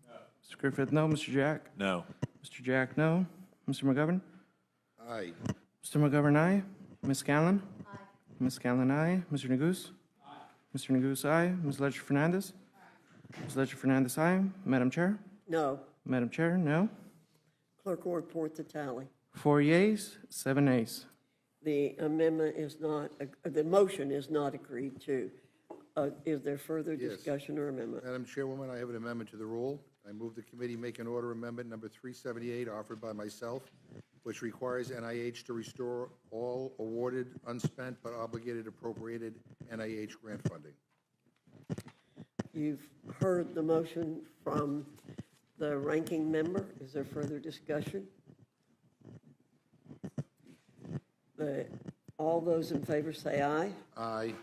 No. Mr. Griffith, no. Mr. Jack? No. Mr. Jack, no. Mr. McGovern? Aye. Mr. McGovern, aye. Ms. Scanlon? Aye. Ms. Scanlon, aye. Mr. Neguse? Aye. Mr. Neguse, aye. Ms. Ledger Fernandez? Ms. Ledger Fernandez, aye. Madam Chair? No. Madam Chair, no. Clerk will report the tally. 4 yeas, 7 nays. The amendment is not, the motion is not agreed to. Is there further Yes. discussion or amendment? Madam Chairwoman, I have an amendment to the rule. I move the committee make an order amendment number 378 offered by myself, which requires NIH to restore all awarded, unspent, but obligated appropriated NIH grant funding. You've heard the motion from the ranking member. Is there further discussion? All those in favor say aye. Aye.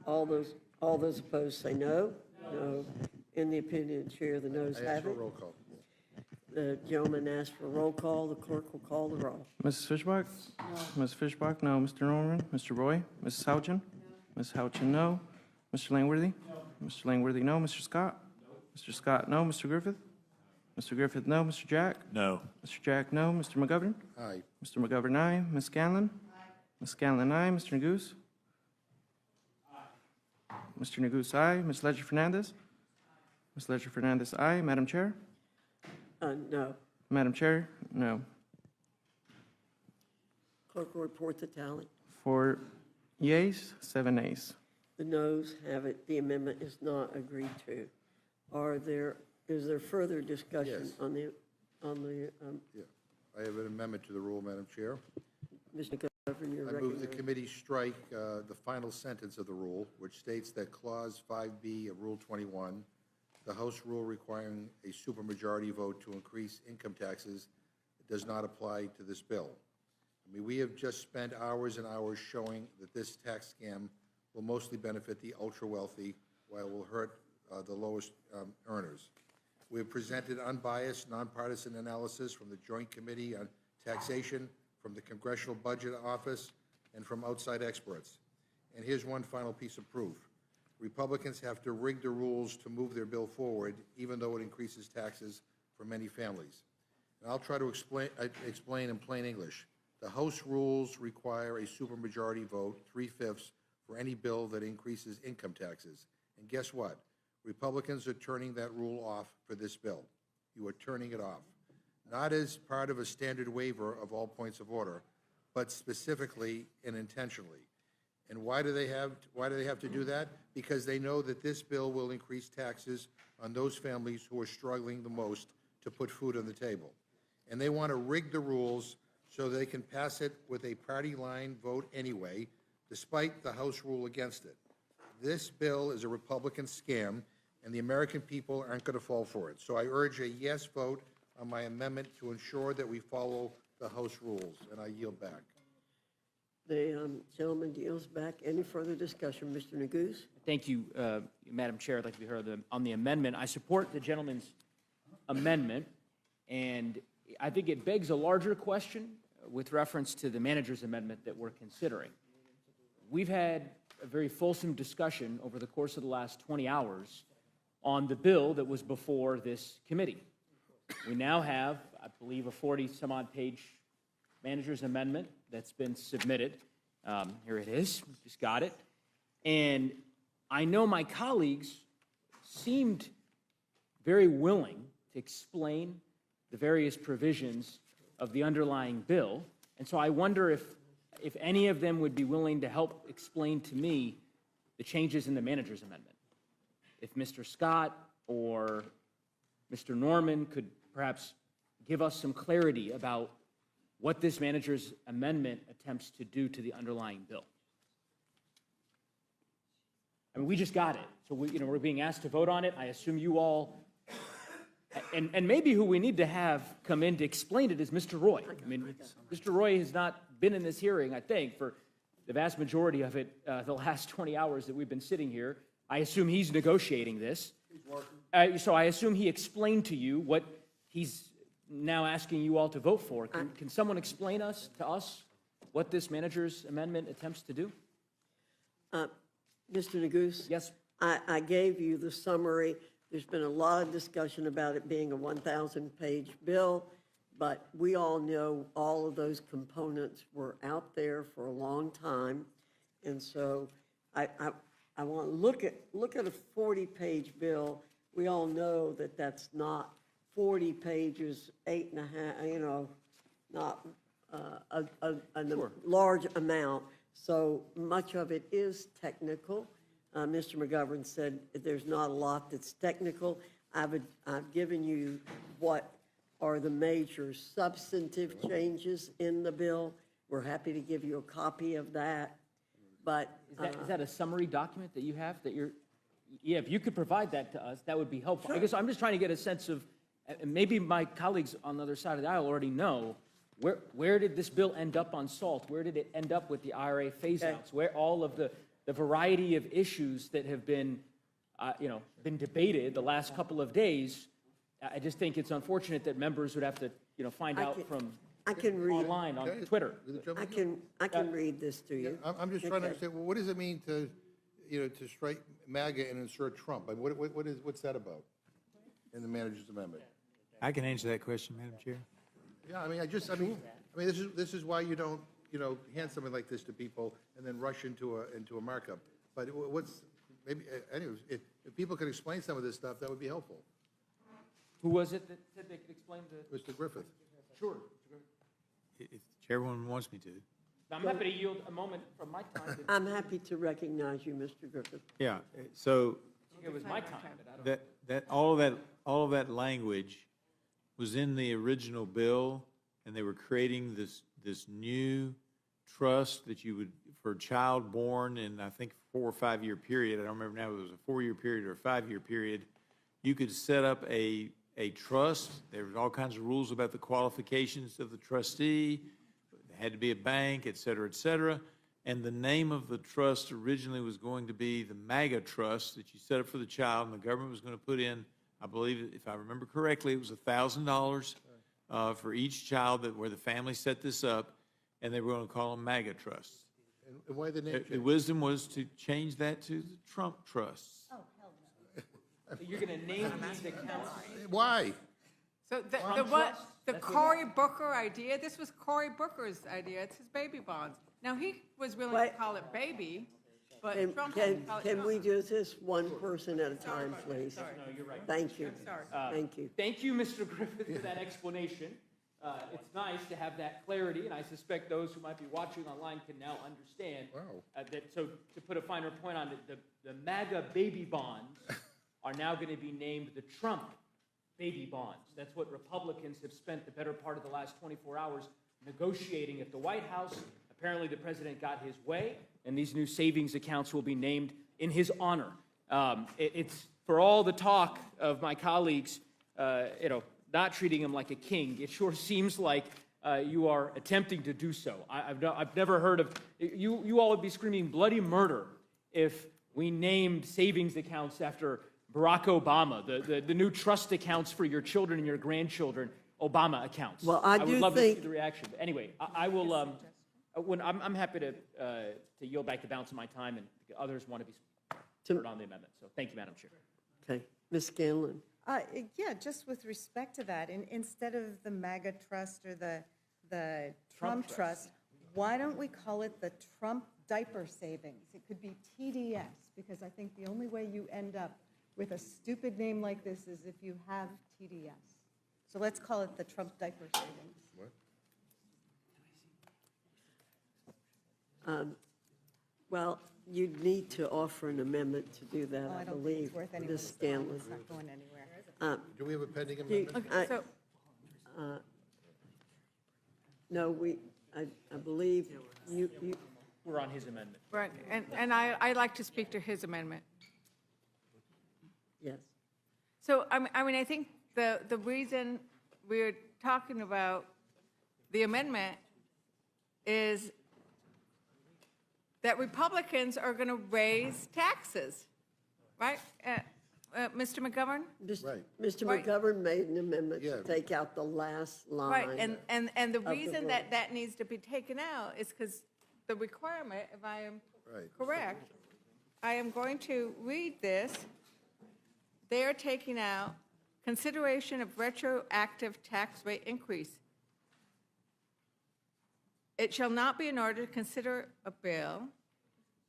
All those All those opposed say no. No. In the opinion of the chair, the noes I ask have for a it. roll call. The gentleman asked for a roll call. The clerk will call the roll. Mrs. Fishbach? No. Ms. Fishbach, no. Mr. Norman? Mr. Roy? Mrs. Houchin? Ms. Houchin, no. Mr. Langworthy? No. Mr. Langworthy, no. Mr. Scott? No. Mr. Scott, no. Mr. Griffith? Mr. Griffith, no. Mr. Jack? No. Mr. Jack, no. Mr. McGovern? Aye. Mr. McGovern, aye. Ms. Scanlon? Ms. Scanlon, aye. Mr. Neguse? Mr. Neguse, aye. Ms. Ledger Fernandez? Ms. Ledger Fernandez, aye. Madam Chair? No. Madam Chair, no. Clerk will report the tally. 4 yeas, 7 nays. The noes have it. The amendment is not agreed to. Is there further discussion Yes. on the, Yeah. I have an amendment to the rule, Madam Chair. Mr. McGovern, you're I move the recognized. committee strike the final sentence of the rule, which states that Clause 5B of Rule 21, the House rule requiring a supermajority vote to increase income taxes, does not apply to this bill. I mean, we have just spent hours and hours showing that this tax scam will mostly benefit the ultra-wealthy, while it will hurt the lowest earners. We have presented unbiased, nonpartisan analysis from the Joint Committee on Taxation, from the Congressional Budget Office, and from outside experts. And here's one final piece of proof. Republicans have to rig the rules to move their bill forward, even though it increases taxes for many families. And I'll try to explain in plain English. The House rules require a supermajority vote, 3/5, for any bill that increases income taxes. And guess what? Republicans are turning that rule off for this bill. You are turning it off. Not as part of a standard waiver of all points of order, but specifically and intentionally. And why do they have to do that? Because they know that this bill will increase taxes on those families who are struggling the most to put food on the table. And they want to rig the rules so they can pass it with a party line vote anyway, despite the House rule against it. This bill is a Republican scam, and the American people aren't going to fall for it. So I urge a yes vote on my amendment to ensure that we follow the House rules, and I yield back. The gentleman yields back. Any further discussion? Mr. Neguse? Thank you, Madam Chair. I'd like to be heard on the amendment. I support the gentleman's amendment, and I think it begs a larger question with reference to the manager's amendment that we're considering. We've had a very fulsome discussion over the course of the last 20 hours on the bill that was before this committee. We now have, I believe, a 40-some-odd page manager's amendment that's been submitted. Here it is. We just got it. And I know my colleagues seemed very willing to explain the various provisions of the underlying bill. And so I wonder if any of them would be willing to help explain to me the changes in the manager's amendment. If Mr. Scott or Mr. Norman could perhaps give us some clarity about what this manager's amendment attempts to do to the underlying bill. I mean, we just got it. So we're being asked to vote on it. I assume you all, and maybe who we need to have come in to explain it is Mr. Roy. I mean, Mr. Roy has not been in this hearing, I think, for the vast majority of it, the last 20 hours that we've been sitting here. I assume he's negotiating this. So I assume he explained to you what he's now asking you all to vote for. Can someone explain to us what this manager's amendment attempts to do? Mr. Neguse? Yes. I gave you the summary. There's been a lot of discussion about it being a 1,000-page bill, but we all know all of those components were out there for a long time. And so I want to look at a 40-page bill. We all know that that's not 40 pages, 8.5, not a large amount. So much of it is technical. Mr. McGovern said there's not a lot that's technical. I've given you what are the major substantive changes in the bill. We're happy to give you a copy of that. But is that a summary document that you have that you're? Yeah, if you could provide that to us, that would be helpful. I guess I'm just trying to get a sense of, and maybe my colleagues on the other side of the aisle already know, where did this bill end up on SALT? Where did it end up with the IRA phase-outs? Where all of the the variety of issues that have been, been debated the last couple of days, I just think it's unfortunate that members would have to, find out from I can read. online on Twitter. I can read this to you. I'm just trying to Okay. understand, well, what does it mean to, to strike MAGA and insert Trump? I mean, what's that about in the manager's amendment? I can answer that question, Madam Chair. Yeah, I mean, this is why you don't, hand something like this to people and then rush into a markup. But anyways, if people could explain some of this stuff, that would be helpful. Who was it that said they could explain the? Mr. Griffith. Sure. If the chairwoman wants me to. I'm happy to yield a moment from my time. I'm happy to recognize you, Mr. Griffith. Yeah, so It was my time, but I don't. all of that language was in the original bill, and they were creating this new trust that you would, for a child born in, I think, 4 or 5 year period, I don't remember now if it was a 4-year period or a 5-year period, you could set up a trust. There was all kinds of rules about the qualifications of the trustee. It had to be a bank, et cetera, and the name of the trust originally was going to be the MAGA trust that you set up for the child, and the government was going to put in, I believe, if I remember correctly, it was $1,000 for each child where the family set this up, and they were going to call them MAGA trusts. And why the name The change? wisdom was to change that to the Trump trusts. So you're going to name these accounts? Why? So the Trump what, trust? the That's what- Cory Booker idea, this was Cory Booker's idea, it's his baby bonds. Now, he was willing to Wait. call it baby, but Can, Trump can, didn't call it can Trump. we do this one person at a time, please? No, you're right. Thank you. Sorry. Thank you. Thank you, Mr. Griffith, for that explanation. It's nice to have that clarity, and I suspect those who might be watching online can now understand. Wow. So to put a finer point on it, the MAGA baby bonds are now going to be named the Trump baby bonds. That's what Republicans have spent the better part of the last 24 hours negotiating at the White House. Apparently, the president got his way, and these new savings accounts will be named in his honor. It's for all the talk of my colleagues, not treating him like a king. It sure seems like you are attempting to do so. I've never heard of you all would be screaming bloody murder if we named savings accounts after Barack Obama, the new trust accounts for your children and your grandchildren, Obama accounts. Well, I would do love think- to see the reaction. But anyway, I will. I'm happy to yield back the balance of my time, and others want to be heard on the amendment. So thank you, Madam Chair. Okay, Ms. Scanlon. Yeah, just with respect to that, instead of the MAGA trust or the Trump trust, why don't we call it the Trump diaper savings? It could be TDS, because I think the only way you end up with a stupid name like this is if you have TDS. So let's call it the Trump diaper savings. What? Well, you'd need to offer an amendment to do that, I I don't think believe, it's worth Ms. anyone's time. Scanlon. It's not going anywhere. Do we have a pending Do you- amendment? No, I believe you, We're on his amendment. Right, and I'd like to speak to his amendment. yes. So, I mean, I think the reason we're talking about the amendment is that Republicans are going to raise taxes, right? Mr. McGovern? Mr. Right. McGovern made an amendment to take out the last line. Right, and the the reason bill. that needs to be taken out is because the requirement, if I am Right. correct, I am going to read this. They are taking out consideration of retroactive tax rate increase. It shall not be in order to consider a bill,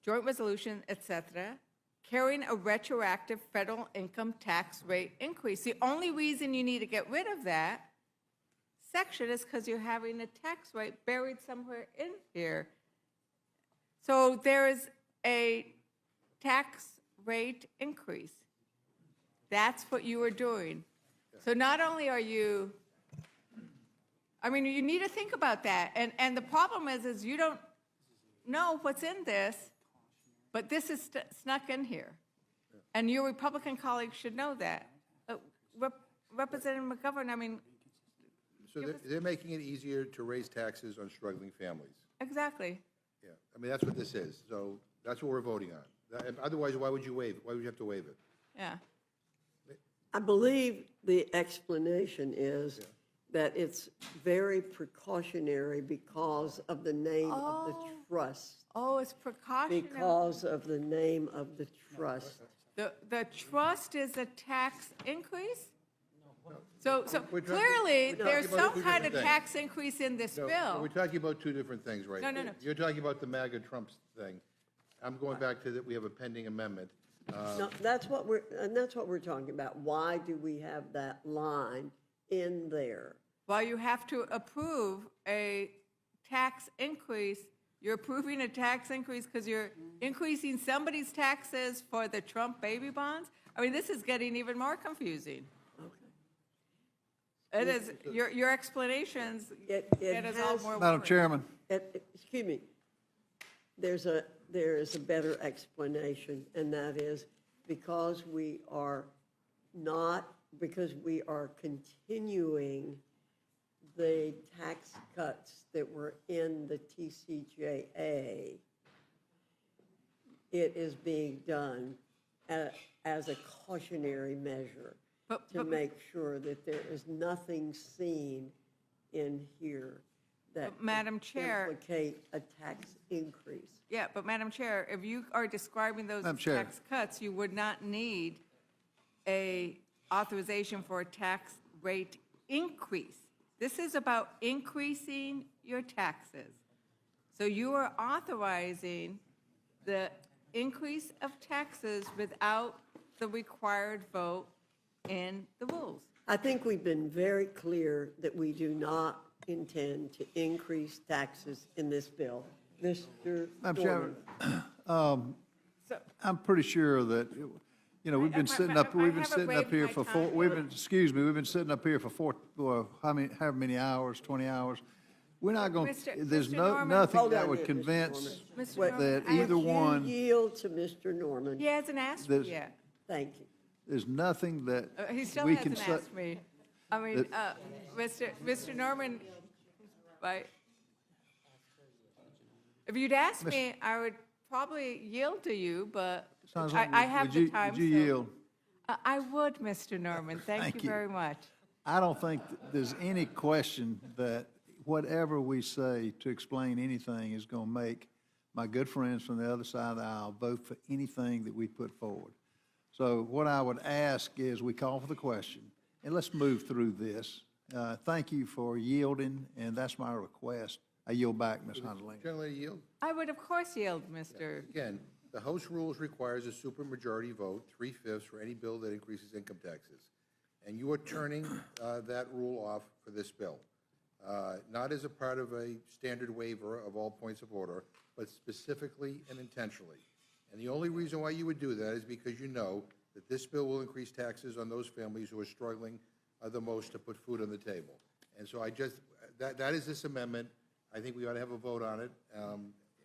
joint resolution, et cetera, carrying a retroactive federal income tax rate increase. The only reason you need to get rid of that section is because you're having a tax rate buried somewhere in here. So there is a tax rate increase. That's what you are doing. So not only are you, I mean, you need to think about that. And the problem is you don't know what's in this, but this is snuck in here. And your Republican colleagues should know that. Representative McGovern, I mean. So they're making it easier to raise taxes on struggling families. Exactly. Yeah, I mean, that's what this is. So That's what we're voting on. Otherwise, why would you waive it? Why would you have to waive it? Yeah. I believe the explanation is that it's very precautionary because of the name of the trust. Oh, it's precautionary. Because of the name of the trust. The trust is a tax increase? So clearly, there's some kind of tax increase in this bill. We're talking about two different things right now. No. You're talking about the MAGA Trump thing. I'm going back to that we have a pending amendment. No, that's what we're talking about. Why do we have that line in there? Well, you have to approve a tax increase. You're approving a tax increase because you're increasing somebody's taxes for the Trump baby bonds? I mean, this is getting even more confusing. It is, your explanations get us all more Madam worried. Chairman. Excuse me. There is a better explanation, and that is because we are continuing the tax cuts that were in the TCJA, it is being done as a cautionary measure to make sure that there is nothing seen in here that Madam Chair, implicate a tax increase. yeah, but Madam Chair, if you are describing those Madam as Chair. tax cuts, you would not need a authorization for a tax rate increase. This is about increasing your taxes. So you are authorizing the increase of taxes without the required vote in the rules. I think we've been very clear that we do not intend to increase taxes in this bill. Mr. Madam Norman. Chairman, I'm pretty sure that, you know, we've been sitting up here for four, we've been sitting up here for how many hours, 20 hours? We're not going, there's nothing that would convince that either one. Would you yield to Mr. Norman? He hasn't asked me yet. Thank you. There's nothing that He still we can hasn't say. asked me. I mean, Mr. Norman, right? If you'd asked me, I would probably yield to you, but Sounds like I have the time. Would you so- yield? I would, Mr. Norman. Thank you very much. I don't think there's any question that whatever we say to explain anything is going to make my good friends from the other side of the aisle vote for anything that we put forward. So what I would ask is we call for the question, and let's move through this. Thank you for yielding, and that's my request. I yield back, Ms. Hoddling. Generally yield? I would, of course, yield, Mr. Again, the House rules requires a supermajority vote, 3/5 for any bill that increases income taxes. And you are turning that rule off for this bill. Not as a part of a standard waiver of all points of order, but specifically and intentionally. And the only reason why you would do that is because you know that this bill will increase taxes on those families who are struggling the most to put food on the table. And so that is this amendment. I think we ought to have a vote on it.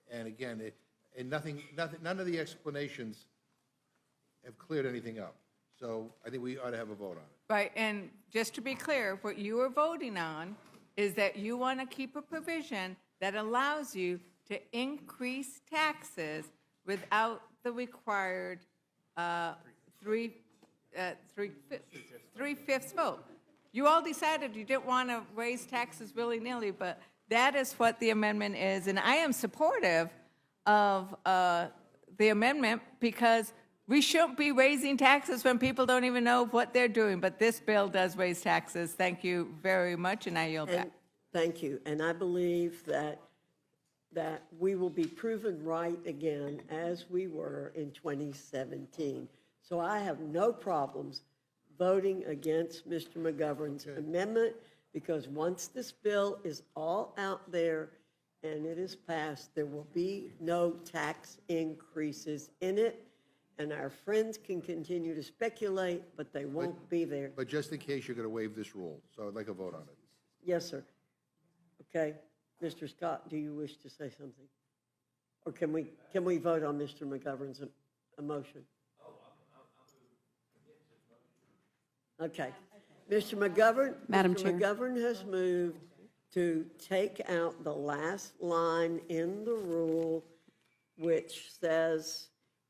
And again, none of the explanations have cleared anything up. So I think we ought to have a vote on it. Right, and just to be clear, what you are voting on is that you want to keep a provision that allows you to increase taxes without the required three-fifths vote. You all decided you didn't want to raise taxes willy-nilly, but that is what the amendment is. And I am supportive of the amendment because we shouldn't be raising taxes when people don't even know what they're doing. But this bill does raise taxes. Thank you very much, and I yield back. Thank you. And I believe that we will be proven right again as we were in 2017. So I have no problems voting against Mr. McGovern's amendment because once this bill is all out there and it is passed, there will be no tax increases in it. And our friends can continue to speculate, but they won't be there. But just in case, you're going to waive this rule. So I'd like a vote on it. Yes, sir. Okay. Mr. Scott, do you wish to say something? Or can we vote on Mr. McGovern's motion? Okay. Mr. McGovern? Madam Mr. Chair. McGovern has moved to take out the last line in the rule which says,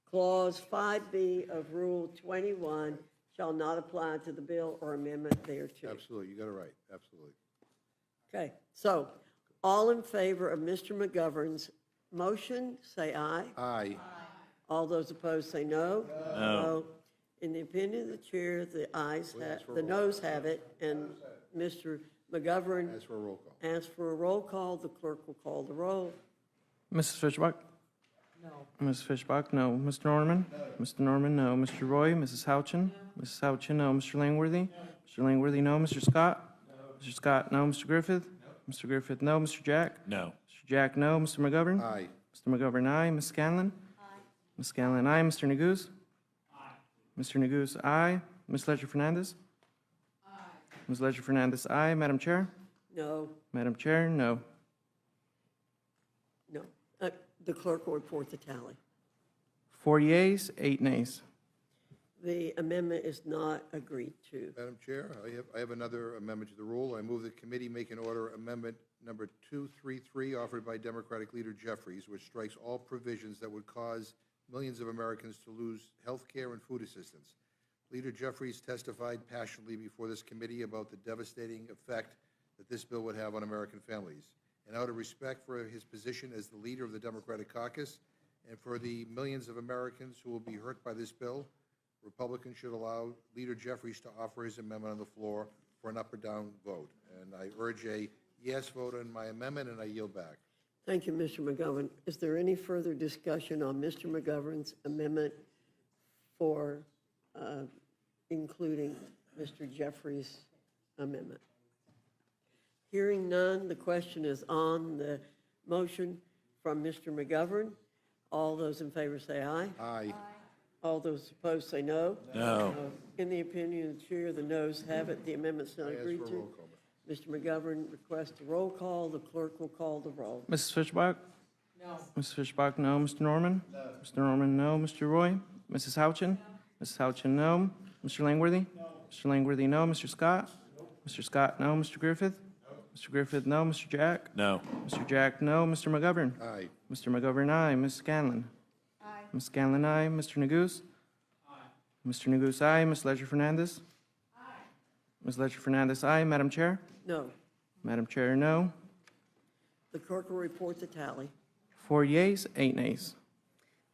Clause 5B of Rule 21 shall not apply to the bill or amendment thereto. Absolutely, you got it right, absolutely. Okay, so all in favor of Mr. McGovern's motion, say aye. Aye. All those opposed say no. No. In the opinion of the chair, the noes have it, and Mr. McGovern Ask for a roll call. asks for a roll call. The clerk will call the roll. Mrs. Fishbach? No. Mrs. Fishbach, no. Mr. Norman? No. Mr. Norman, no. Mr. Roy? Mrs. Houchin? No. Mrs. Houchin, no. Mr. Langworthy? No. Mr. Langworthy, no. Mr. Scott? No. Mr. Scott, no. Mr. Griffith? No. Mr. Griffith, no. Mr. Jack? No. Mr. Jack, no. Mr. McGovern? Aye. Mr. McGovern, aye. Ms. Scanlon? Aye. Ms. Scanlon, aye. Mr. Neguse? Aye. Mr. Neguse, aye. Ms. Ledger-Fernandez? Aye. Ms. Ledger-Fernandez, aye. Madam Chair? No, Madam Chair, no. no. The clerk will report the tally. 4 yeas, 8 nays. The amendment is not agreed to. Madam Chair, I have another amendment to the rule. I move the committee make an order amendment number 233 offered by Democratic Leader Jeffries, which strikes all provisions that would cause millions of Americans to lose health care and food assistance. Leader Jeffries testified passionately before this committee about the devastating effect that this bill would have on American families. And out of respect for his position as the leader of the Democratic Caucus and for the millions of Americans who will be hurt by this bill, Republicans should allow Leader Jeffries to offer his amendment on the floor for an up or down vote. And I urge a yes vote on my amendment, and I yield back. Thank you, Mr. McGovern. Is there any further discussion on Mr. McGovern's amendment for including Mr. Jeffries' amendment? Hearing none, the question is on the motion from Mr. McGovern. All those in favor say aye. Aye. All those opposed say no. No. In the opinion of the chair, the noes have it. The amendment's not I ask agreed for a to. roll call. Mr. McGovern requests a roll call. The clerk will call the roll. Mrs. Fishbach? No. Mrs. Fishbach, no. Mr. Norman? No. Mr. Norman, no. Mr. Roy? Mrs. Houchin? Mrs. Houchin, no. Mr. Langworthy? No. Mr. Langworthy, no. Mr. Scott? No. Mr. Scott, no. Mr. Griffith? No. Mr. Griffith, no. Mr. Jack? No. Mr. Jack, no. Mr. McGovern? Aye. Mr. McGovern, aye. Ms. Scanlon? Aye. Ms. Scanlon, aye. Mr. Neguse? Aye. Mr. Neguse, aye. Ms. Ledger-Fernandez? Aye. Ms. Ledger-Fernandez, aye. Madam Chair? No. Madam Chair, no. The clerk will report the tally. 4 yeas, 8 nays.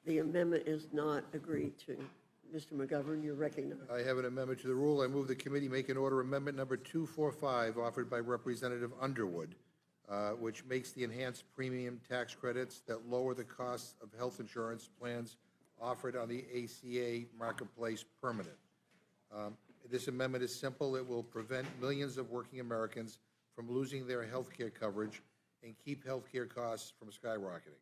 The amendment is not agreed to. Mr. McGovern, you're recognized. I have an amendment to the rule. I move the committee make an order amendment number 245 offered by Representative Underwood, which makes the enhanced premium tax credits that lower the costs of health insurance plans offered on the ACA marketplace permanent. This amendment is simple. It will prevent millions of working Americans from losing their health care coverage and keep health care costs from skyrocketing.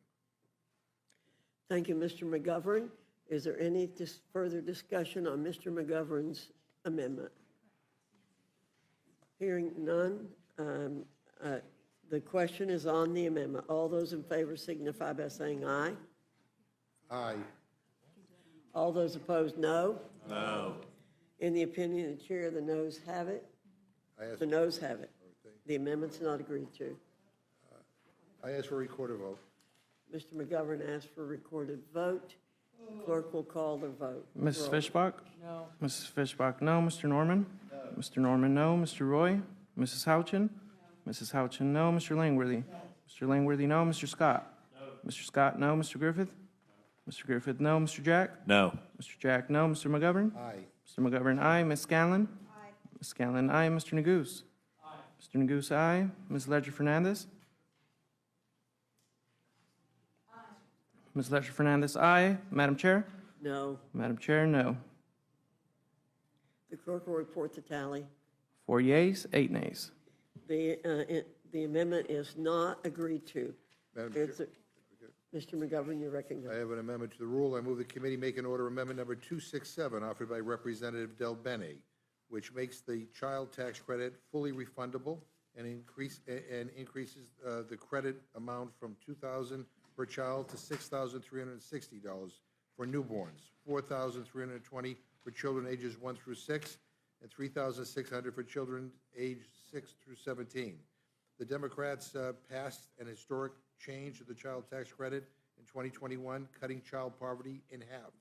Thank you, Mr. McGovern. Is there any further discussion on Mr. McGovern's amendment? Hearing none, the question is on the amendment. All those in favor signify by saying aye. Aye. All those opposed, no. No. In the opinion of the chair, the noes have it. The noes have it. The amendment's not agreed to. I ask for a recorded vote. Mr. McGovern asked for a recorded vote. Clerk will call the vote. Mrs. Roll. Fishbach? No. Mrs. Fishbach, no. Mr. Norman? No. Mr. Norman, no. Mr. Roy? Mrs. Houchin? No. Mrs. Houchin, no. Mr. Langworthy? No. Mr. Langworthy, no. Mr. Scott? No. Mr. Scott, no. Mr. Griffith? No. Mr. Griffith, no. Mr. Jack? No. Mr. Jack, no. Mr. McGovern? Aye. Mr. McGovern, aye. Ms. Scanlon? Aye. Ms. Scanlon, aye. Mr. Neguse? Aye. Mr. Neguse, aye. Ms. Ledger-Fernandez? Aye. Ms. Ledger-Fernandez, aye. Madam Chair? No. Madam Chair, no. The clerk will report the tally. 4 yeas, 8 nays. The amendment is not agreed to. Madam Chair. Mr. McGovern, you're recognized. I have an amendment to the rule. I move the committee make an order amendment number 267 offered by Representative Del Bene, which makes the child tax credit fully refundable and increases the credit amount from $2,000 per child to $6,360 for newborns, $4,320 for children ages 1 through 6, and $3,600 for children aged 6 through 17. The Democrats passed an historic change to the child tax credit in 2021, cutting child poverty in half.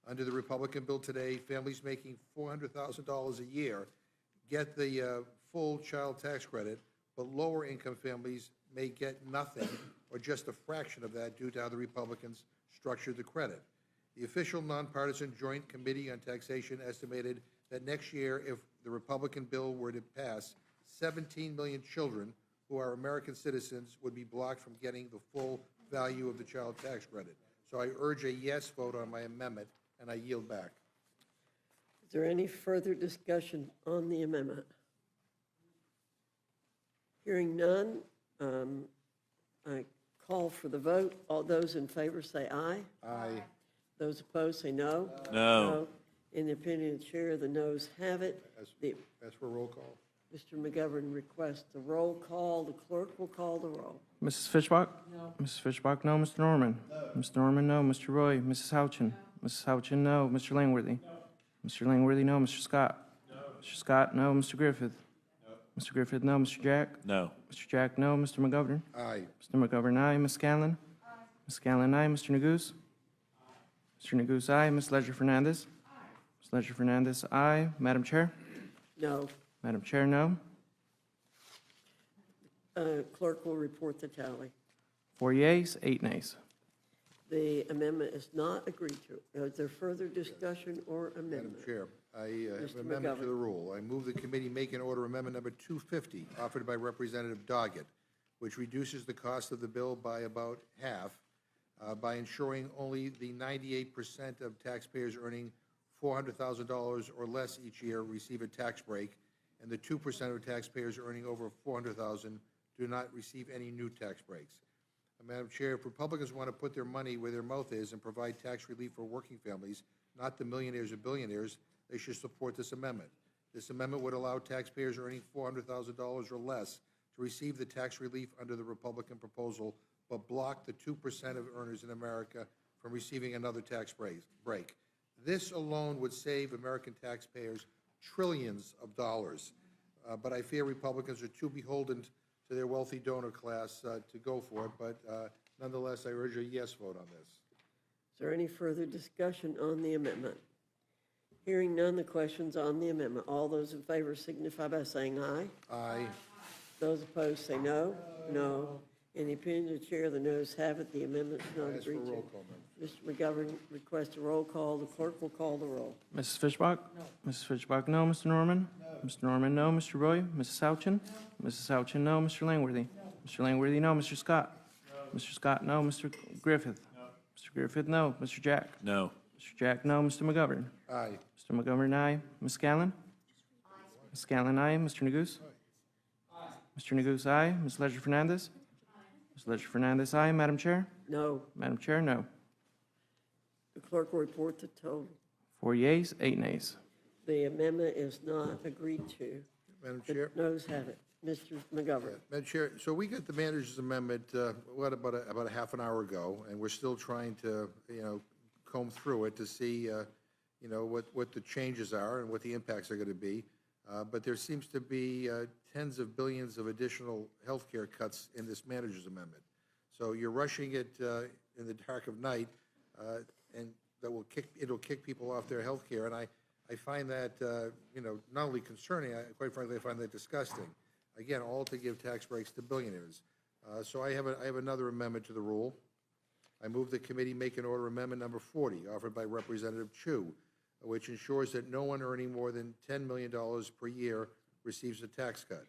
Under the Republican bill today, families making $400,000 a year get the full child tax credit, but lower income families may get nothing or just a fraction of that due to how the Republicans structured the credit. The official nonpartisan Joint Committee on Taxation estimated that next year, if the Republican bill were to pass, 17 million children who are American citizens would be blocked from getting the full value of the child tax credit. So I urge a yes vote on my amendment, and I yield back. Is there any further discussion on the amendment? Hearing none, I call for the vote. All those in favor say aye. Aye. Those opposed say no. No. In the opinion of the chair, the noes have it. That's for roll call. Mr. McGovern requests a roll call. The clerk will call the roll. Mrs. Fishbach? No. Mrs. Fishbach, no. Mr. Norman? No. Mr. Norman, no. Mr. Roy? Mrs. Houchin? Mrs. Houchin, no. Mr. Langworthy? No. Mr. Langworthy, no. Mr. Scott? No. Mr. Scott, no. Mr. Griffith? No. Mr. Griffith, no. Mr. Jack? No. Mr. Jack, no. Mr. McGovern? Aye. Mr. McGovern, aye. Ms. Scanlon? Aye. Ms. Scanlon, aye. Mr. Neguse? Aye. Mr. Neguse, aye. Ms. Ledger-Fernandez? Aye. Ms. Ledger-Fernandez, aye. Madam Chair? No. Madam Chair, no. Clerk will report the tally. 4 yeas, 8 nays. The amendment is not agreed to. Is there further discussion or amendment? Madam Chair, I have Mr. an amendment to McGovern. the rule. I move the committee make and order amendment number 250, offered by Representative Doggett, which reduces the cost of the bill by about half by ensuring only the 98% of taxpayers earning $400,000 or less each year receive a tax break, and the 2% of taxpayers earning over $400,000 do not receive any new tax breaks. Madam Chair, if Republicans want to put their money where their mouth is and provide tax relief for working families, not the millionaires or billionaires, they should support this amendment. This amendment would allow taxpayers earning $400,000 or less to receive the tax relief under the Republican proposal, but block the 2% of earners in America from receiving another tax break. This alone would save American taxpayers trillions of dollars, but I fear Republicans are too beholden to their wealthy donor class to go for it, but nonetheless, I urge a yes vote on this. Is there any further discussion on the amendment? Hearing none, the question's on the amendment. All those in favor signify by saying aye. Aye. Those opposed say no. No. In the opinion of the chair, the noes have it. The amendment's not Ask for agreed to. roll call, Madam. Mr. McGovern requests a roll call. The clerk will call the roll. Mrs. Fishbach? No. Mrs. Fishbach, no. Mr. Norman? No. Mr. Norman, no. Mr. Roy? Mrs. Houchin? No. Mrs. Houchin, no. Mr. Langworthy? No. Mr. Langworthy, no. Mr. Scott? No. Mr. Scott, no. Mr. Griffith? No. Mr. Griffith, no. Mr. Jack? No. Mr. Jack, no. Mr. McGovern? Aye. Mr. McGovern, aye. Ms. Scanlon? Aye. Ms. Scanlon, aye. Mr. Neguse? Aye. Mr. Neguse, aye. Ms. Ledger-Fernandez? Ms. Ledger-Fernandez, aye. Madam Chair? No. Madam Chair, no. The clerk will report the total. 4 yeas, 8 nays. The amendment is not agreed to. Madam Chair? The noes have it. Mr. McGovern. Madam Chair, so we got the manager's amendment, about a half an hour ago, and we're still trying to, comb through it to see, what the changes are and what the impacts are going to be. But there seems to be tens of billions of additional health care cuts in this manager's amendment. So you're rushing it in the dark of night, and it'll kick people off their health care. And I find that, not only concerning, quite frankly, I find that disgusting. Again, all to give tax breaks to billionaires. So I have another amendment to the rule. I move the committee make an order amendment number 40, offered by Representative Chu, which ensures that no one earning more than $10 million per year receives a tax cut.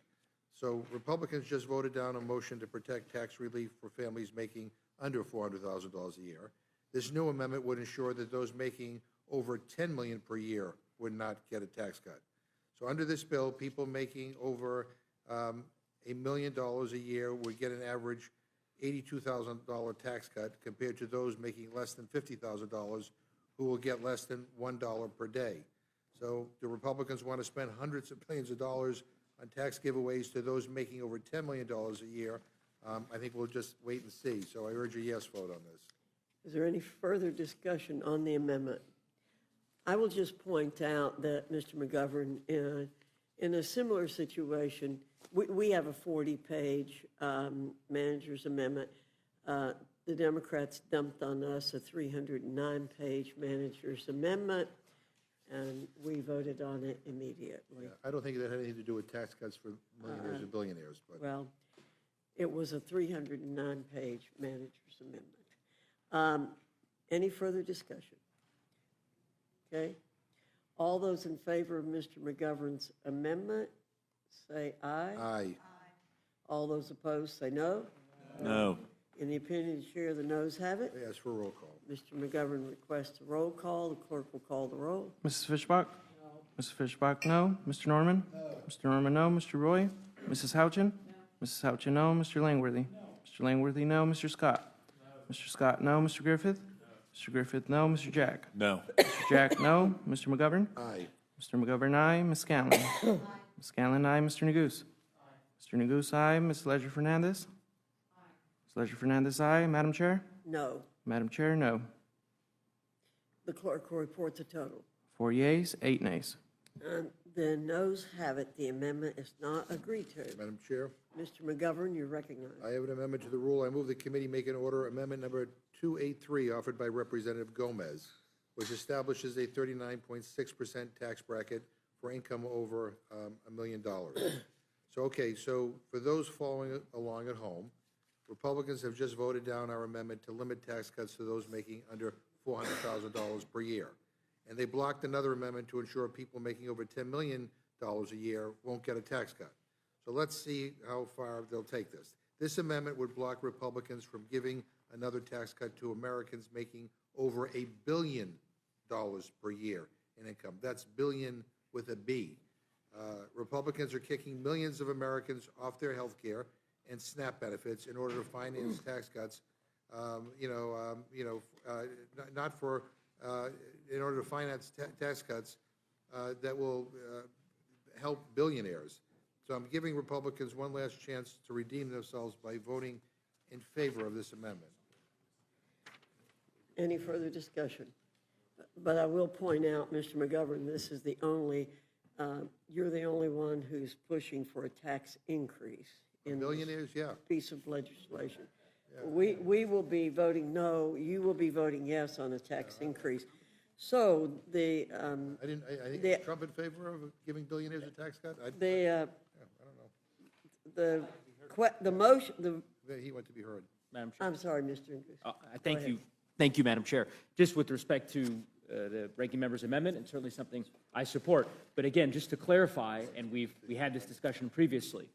So Republicans just voted down a motion to protect tax relief for families making under $400,000 a year. This new amendment would ensure that those making over $10 million per year would not get a tax cut. So under this bill, people making over $1 million a year would get an average $82,000 tax cut compared to those making less than $50,000 who will get less than $1 per day. So the Republicans want to spend hundreds of billions of dollars on tax giveaways to those making over $10 million a year. I think we'll just wait and see. So I urge a yes vote on this. Is there any further discussion on the amendment? I will just point out that, Mr. McGovern, in a similar situation, we have a 40-page manager's amendment. The the Democrats dumped on us a 309-page manager's amendment, and we voted on it immediately. I don't think that had anything to do with tax cuts for millionaires and billionaires, but. Well, it was a 309-page manager's amendment. Any further discussion? Okay. All those in favor of Mr. McGovern's amendment, say aye. Aye. All those opposed, say no. No. In the opinion of the chair, the noes have it. Yes, for a roll call. Mr. McGovern requests a roll call. The clerk will call the roll. Mrs. Fishbach? No. Mrs. Fishbach, no. Mr. Norman? No. Mr. Norman, no. Mr. Roy? No. Mrs. Houchin? No. Mrs. Houchin, no. Mr. Langworthy? No. Mr. Langworthy, no. Mr. Scott? No. Mr. Scott, no. Mr. Griffith? No. Mr. Griffith, no. Mr. Jack? No. Mr. Jack, no. Mr. McGovern? Aye. Mr. McGovern, aye. Ms. Scanlon? Ms. Scanlon, aye. Mr. Neguse? Mr. Neguse, aye. Ms. Ledger Fernandez? Ms. Ledger Fernandez, aye. Madam Chair? No. Madam Chair, no. The clerk will report the total. 4 yeas, 8 nays. The noes have it. The amendment is not agreed to. Madam Chair, Mr. McGovern, you're recognized. I have an amendment to the rule. I move the committee make an order amendment number 283 offered by Representative Gomez, which establishes a 39.6% tax bracket for income over $1 million. So, okay, so for those following along at home, Republicans have just voted down our amendment to limit tax cuts to those making under $400,000 per year. And they blocked another amendment to ensure people making over $10 million a year won't get a tax cut. So let's see how far they'll take this. This amendment would block Republicans from giving another tax cut to Americans making over $1 billion per year in income. That's billion with a B. Republicans are kicking millions of Americans off their health care and SNAP benefits in order to finance tax cuts, not for, in order to finance tax cuts that will help billionaires. So I'm giving Republicans one last chance to redeem themselves by voting in favor of this amendment. Any further discussion? But I will point out, Mr. McGovern, this is the only, you're the only one who's pushing for a tax increase in billionaires, yeah, piece of legislation. Yeah. We will be voting no. You will be voting yes on a tax increase. So the I think is Trump in favor of giving billionaires a tax cut. I don't know. The motion. He went to be heard. Madam Chair. I'm sorry, Mr. Ingles. Thank you, Madam Chair. Just with respect to the ranking member's amendment, and certainly something I support. But again, just to clarify, and we had this discussion previously,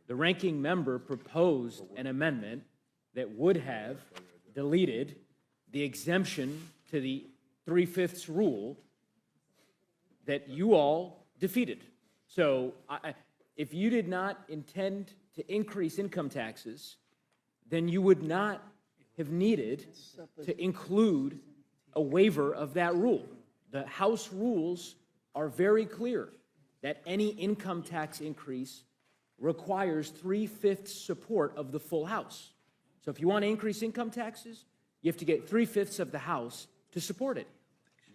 the ranking member proposed an amendment that would have deleted the exemption to the 3/5 rule that you all defeated. So if you did not intend to increase income taxes, then you would not have needed to include a waiver of that rule. The House rules are very clear that any income tax increase requires 3/5 support of the full House. So if you want to increase income taxes, you have to get 3/5 of the House to support it.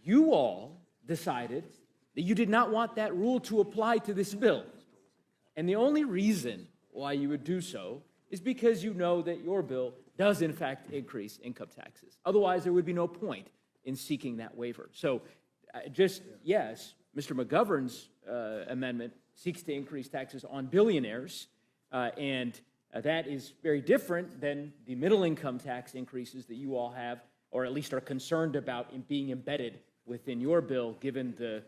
You all decided that you did not want that rule to apply to this bill. And the only reason why you would do so is because you know that your bill does in fact increase income taxes. Otherwise, there would be no point in seeking that waiver. So yes, Mr. McGovern's amendment seeks to increase taxes on billionaires, and that is very different than the middle income tax increases that you all have, or at least are concerned about in being embedded within your bill, given the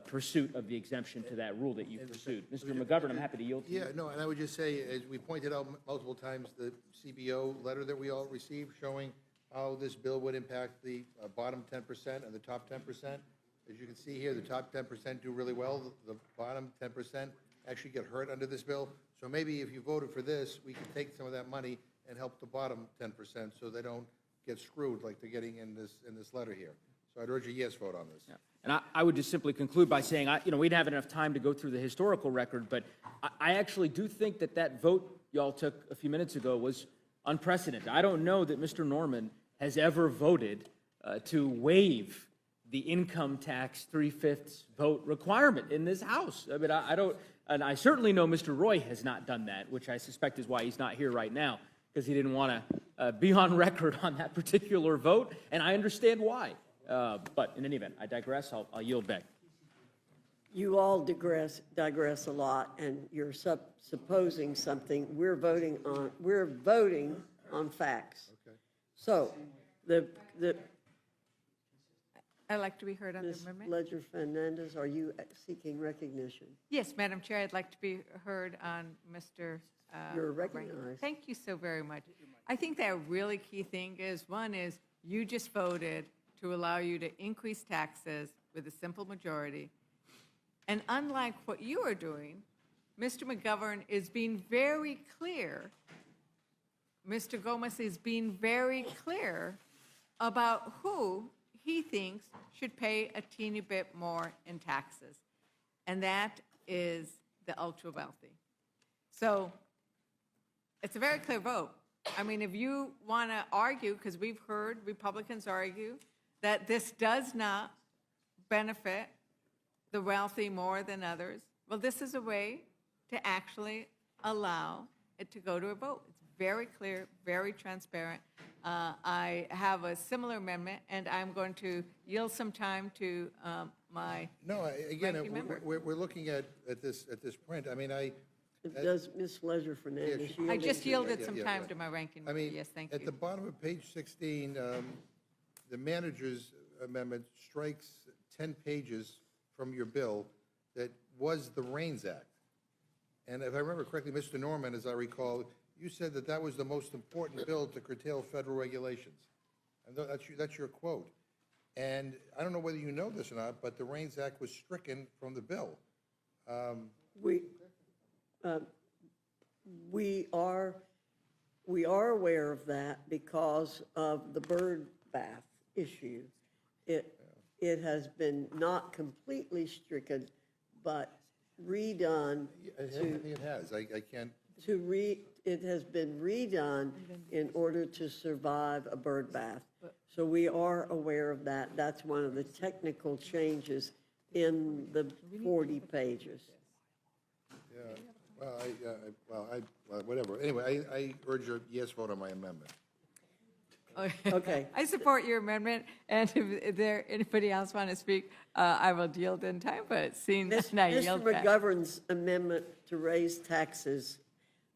pursuit of the exemption to that rule that you pursued. Mr. McGovern, I'm happy to yield to you. Yeah, no, and I would just say, as we pointed out multiple times, the CBO letter that we all received showing how this bill would impact the bottom 10% and the top 10%. As you can see here, the top 10% do really well. The bottom 10% actually get hurt under this bill. So maybe if you voted for this, we could take some of that money and help the bottom 10% so they don't get screwed like they're getting in this letter here. So I'd urge a yes vote on this. Yeah. And I would just simply conclude by saying, we didn't have enough time to go through the historical record, but I actually do think that vote y'all took a few minutes ago was unprecedented. I don't know that Mr. Norman has ever voted to waive the income tax 3/5 vote requirement in this House. I mean, I don't, and I certainly know Mr. Roy has not done that, which I suspect is why he's not here right now, because he didn't want to be on record on that particular vote, and I understand why. But in any event, I digress. I'll yield back. You all digress a lot, and you're supposing something. We're voting on facts. Okay. So, I'd like to be heard on the Ms. amendment. Ledger-Fernandez, are you seeking recognition? Yes, Madam Chair, I'd like to be heard on Mr. You're O'Brien. recognized. Thank you so very much. I think that a really key thing is, one is you just voted to allow you to increase taxes with a simple majority. And unlike what you are doing, Mr. McGovern is being very clear. Mr. Gomez is being very clear about who he thinks should pay a teeny bit more in taxes. And that is the ultra wealthy. So it's a very clear vote. I mean, if you want to argue, because we've heard Republicans argue that this does not benefit the wealthy more than others, well, this is a way to actually allow it to go to a vote. It's very clear, very transparent. I have a similar amendment, and I'm going to yield some time to my Again, ranking member. we're looking at this print. I mean, Does Ms. Ledger-Fernandez? I just yielded some time right. to my ranking I member. mean, Yes, thank at you. the bottom of page 16, the manager's amendment strikes 10 pages from your bill that was the REINS Act. And if I remember correctly, Mr. Norman, as I recall, you said that that was the most important bill to curtail federal regulations. And that's your quote. And I don't know whether you know this or not, but the REINS Act was stricken from the bill. We are aware of that because of the bird bath issue. It has been not completely stricken, but redone. I think it has. I can't. It has been redone in order to survive a bird bath. So we are aware of that. That's one of the technical changes in the 40 pages. Yeah, whatever. Anyway, I urge a yes vote on my amendment. Okay. I support your amendment, and if there anybody else want to speak, I will yield in time, but seeing that I yield Mr. back. McGovern's amendment to raise taxes,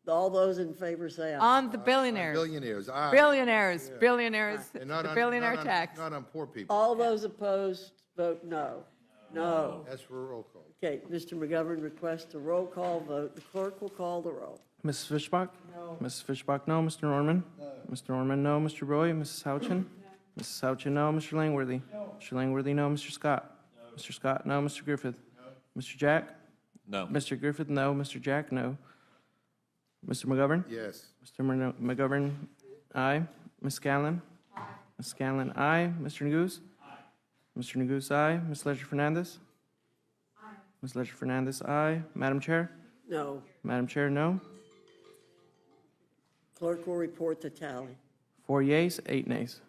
all those in favor say aye. On the billionaires. Billionaires, aye. Billionaires, Yeah. billionaires, And not the on- billionaire not on- tax. Not on poor people. All those opposed, vote no. No. That's for a roll call. Okay, Mr. McGovern requests a roll call vote. The clerk will call the roll. Mrs. Fishbach? No. Mrs. Fishbach, no. Mr. Norman? No. Mr. Norman, no. Mr. Roy? Mrs. Houchin? No. Mrs. Houchin, no. Mr. Langworthy? No. Mr. Langworthy, no. Mr. Scott? No. Mr. Scott, no. Mr. Griffith? No. Mr. Jack? No. Mr. Griffith, no. Mr. Jack, no. Mr. McGovern? Yes. Mr. McGovern, aye. Ms. Scanlon? Aye. Ms. Scanlon, aye. Mr. Neguse? Aye. Mr. Neguse, aye. Ms. Ledger-Fernandez? Aye. Ms. Ledger-Fernandez, aye. Madam Chair? No. Madam Chair, no. Clerk will report the tally. 4 yeas, 8 nays.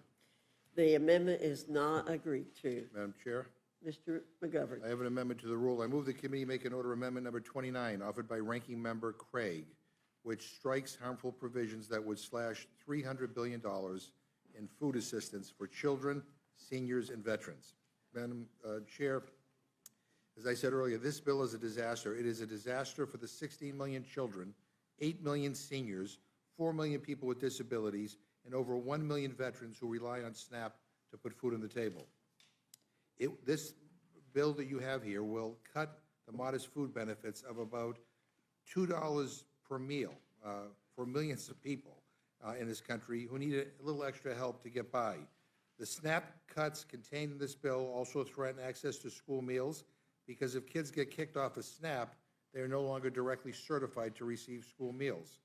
The amendment is not agreed to. Madam Chair, Mr. McGovern. I have an amendment to the rule. I move the committee make an order amendment number 29, offered by Ranking Member Craig, which strikes harmful provisions that would slash $300 billion in food assistance for children, seniors, and veterans. Madam Chair, as I said earlier, this bill is a disaster. It is a disaster for the 16 million children, 8 million seniors, 4 million people with disabilities, and over 1 million veterans who rely on SNAP to put food on the table. This bill that you have here will cut the modest food benefits of about $2 per meal for millions of people in this country who need a little extra help to get by. The SNAP cuts contained in this bill also threaten access to school meals because if kids get kicked off of SNAP, they are no longer directly certified to receive school meals.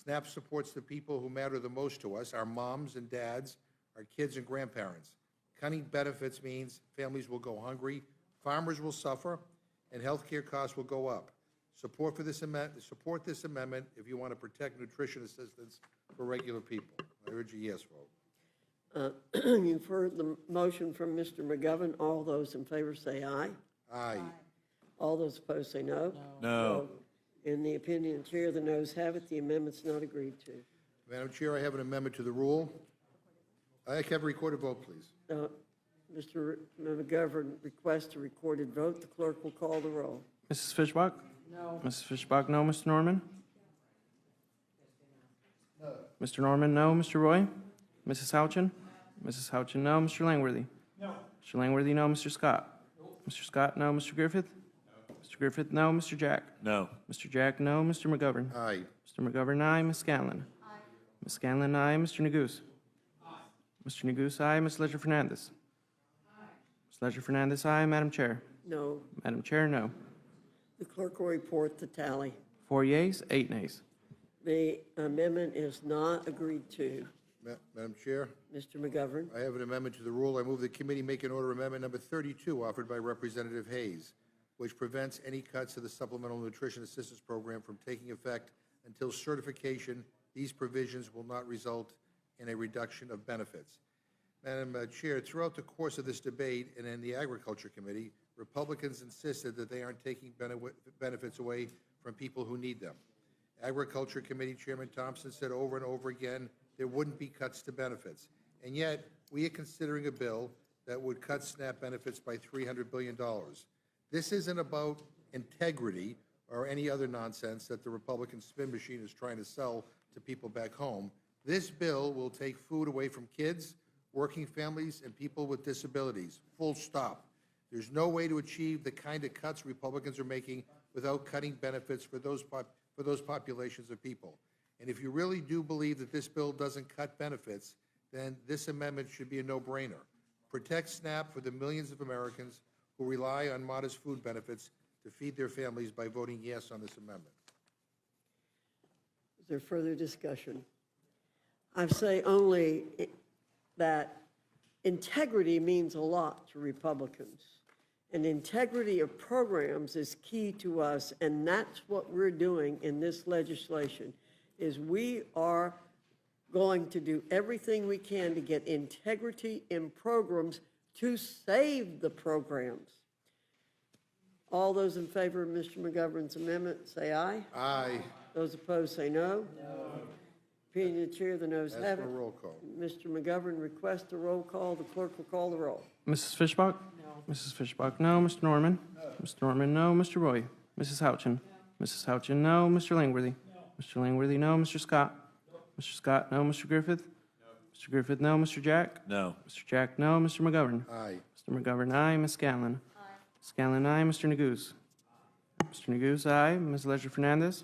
SNAP supports the people who matter the most to us, our moms and dads, our kids and grandparents. Cutting benefits means families will go hungry, farmers will suffer, and health care costs will go up. Support this amendment if you want to protect nutrition assistance for regular people. I urge a yes vote. You've heard the motion from Mr. McGovern. All those in favor say aye. Aye. All those opposed say no. No. In the opinion of the chair, the noes have it. The amendment's not agreed to. Madam Chair, I have an amendment to the rule. I can have a recorded vote, please. Mr. McGovern requests a recorded vote. The clerk will call the roll. Mrs. Fishbach? No. Mrs. Fishbach, no. Mr. Norman? No. Mr. Norman, no. Mr. Roy? Mrs. Houchin? Mrs. Houchin, no. Mr. Langworthy? No. Mr. Langworthy, no. Mr. Scott? Mr. Scott, no. Mr. Griffith? No. Mr. Griffith, no. Mr. Jack? No. Mr. Jack, no. Mr. McGovern? Aye. Mr. McGovern, aye. Ms. Scanlon? Aye. Ms. Scanlon, aye. Mr. Neguse? Aye. Mr. Neguse, aye. Ms. Ledger Fernandez? Aye. Ms. Ledger Fernandez, aye. Madam Chair? No. Madam Chair, no. The clerk will report the tally. 4 yeas, 8 nays. The amendment is not agreed to. Madam Chair, Mr. McGovern. I have an amendment to the rule. I move the committee make an order amendment number 32 offered by Representative Hayes, which prevents any cuts to the Supplemental Nutrition Assistance Program from taking effect until certification. These provisions will not result in a reduction of benefits. Madam Chair, throughout the course of this debate and in the Agriculture Committee, Republicans insisted that they aren't taking benefits away from people who need them. Agriculture Committee Chairman Thompson said over and over again there wouldn't be cuts to benefits. And yet, we are considering a bill that would cut SNAP benefits by $300 billion. This isn't about integrity or any other nonsense that the Republican spin machine is trying to sell to people back home. This bill will take food away from kids, working families, and people with disabilities, full stop. There's no way to achieve the kind of cuts Republicans are making without cutting benefits for those populations of people. And if you really do believe that this bill doesn't cut benefits, then this amendment should be a no-brainer. Protect SNAP for the millions of Americans who rely on modest food benefits to feed their families by voting yes on this amendment. Is there further discussion? I say only that integrity means a lot to Republicans. And integrity of programs is key to us, and that's what we're doing in this legislation, is we are going to do everything we can to get integrity in programs to save the programs. All those in favor of Mr. McGovern's amendment, say aye. Aye. Those opposed, say no. No. Opinion of the chair, the noes have it. Ask for a roll call. Mr. McGovern requests a roll call. The clerk will call the roll. Mrs. Fishbach? No. Mrs. Fishbach, no. Mr. Norman? No. Mr. Norman, no. Mr. Roy? Mrs. Houchin? No. Mrs. Houchin, no. Mr. Langworthy? No. Mr. Langworthy, no. Mr. Scott? No. Mr. Scott, no. Mr. Griffith? No. Mr. Griffith, no. Mr. Jack? No. Mr. Jack, no. Mr. McGovern? Aye. Mr. McGovern, aye. Ms. Scanlon? Aye. Ms. Scanlon, aye. Mr. Neguse? Mr. Neguse, aye. Ms. Ledger Fernandez?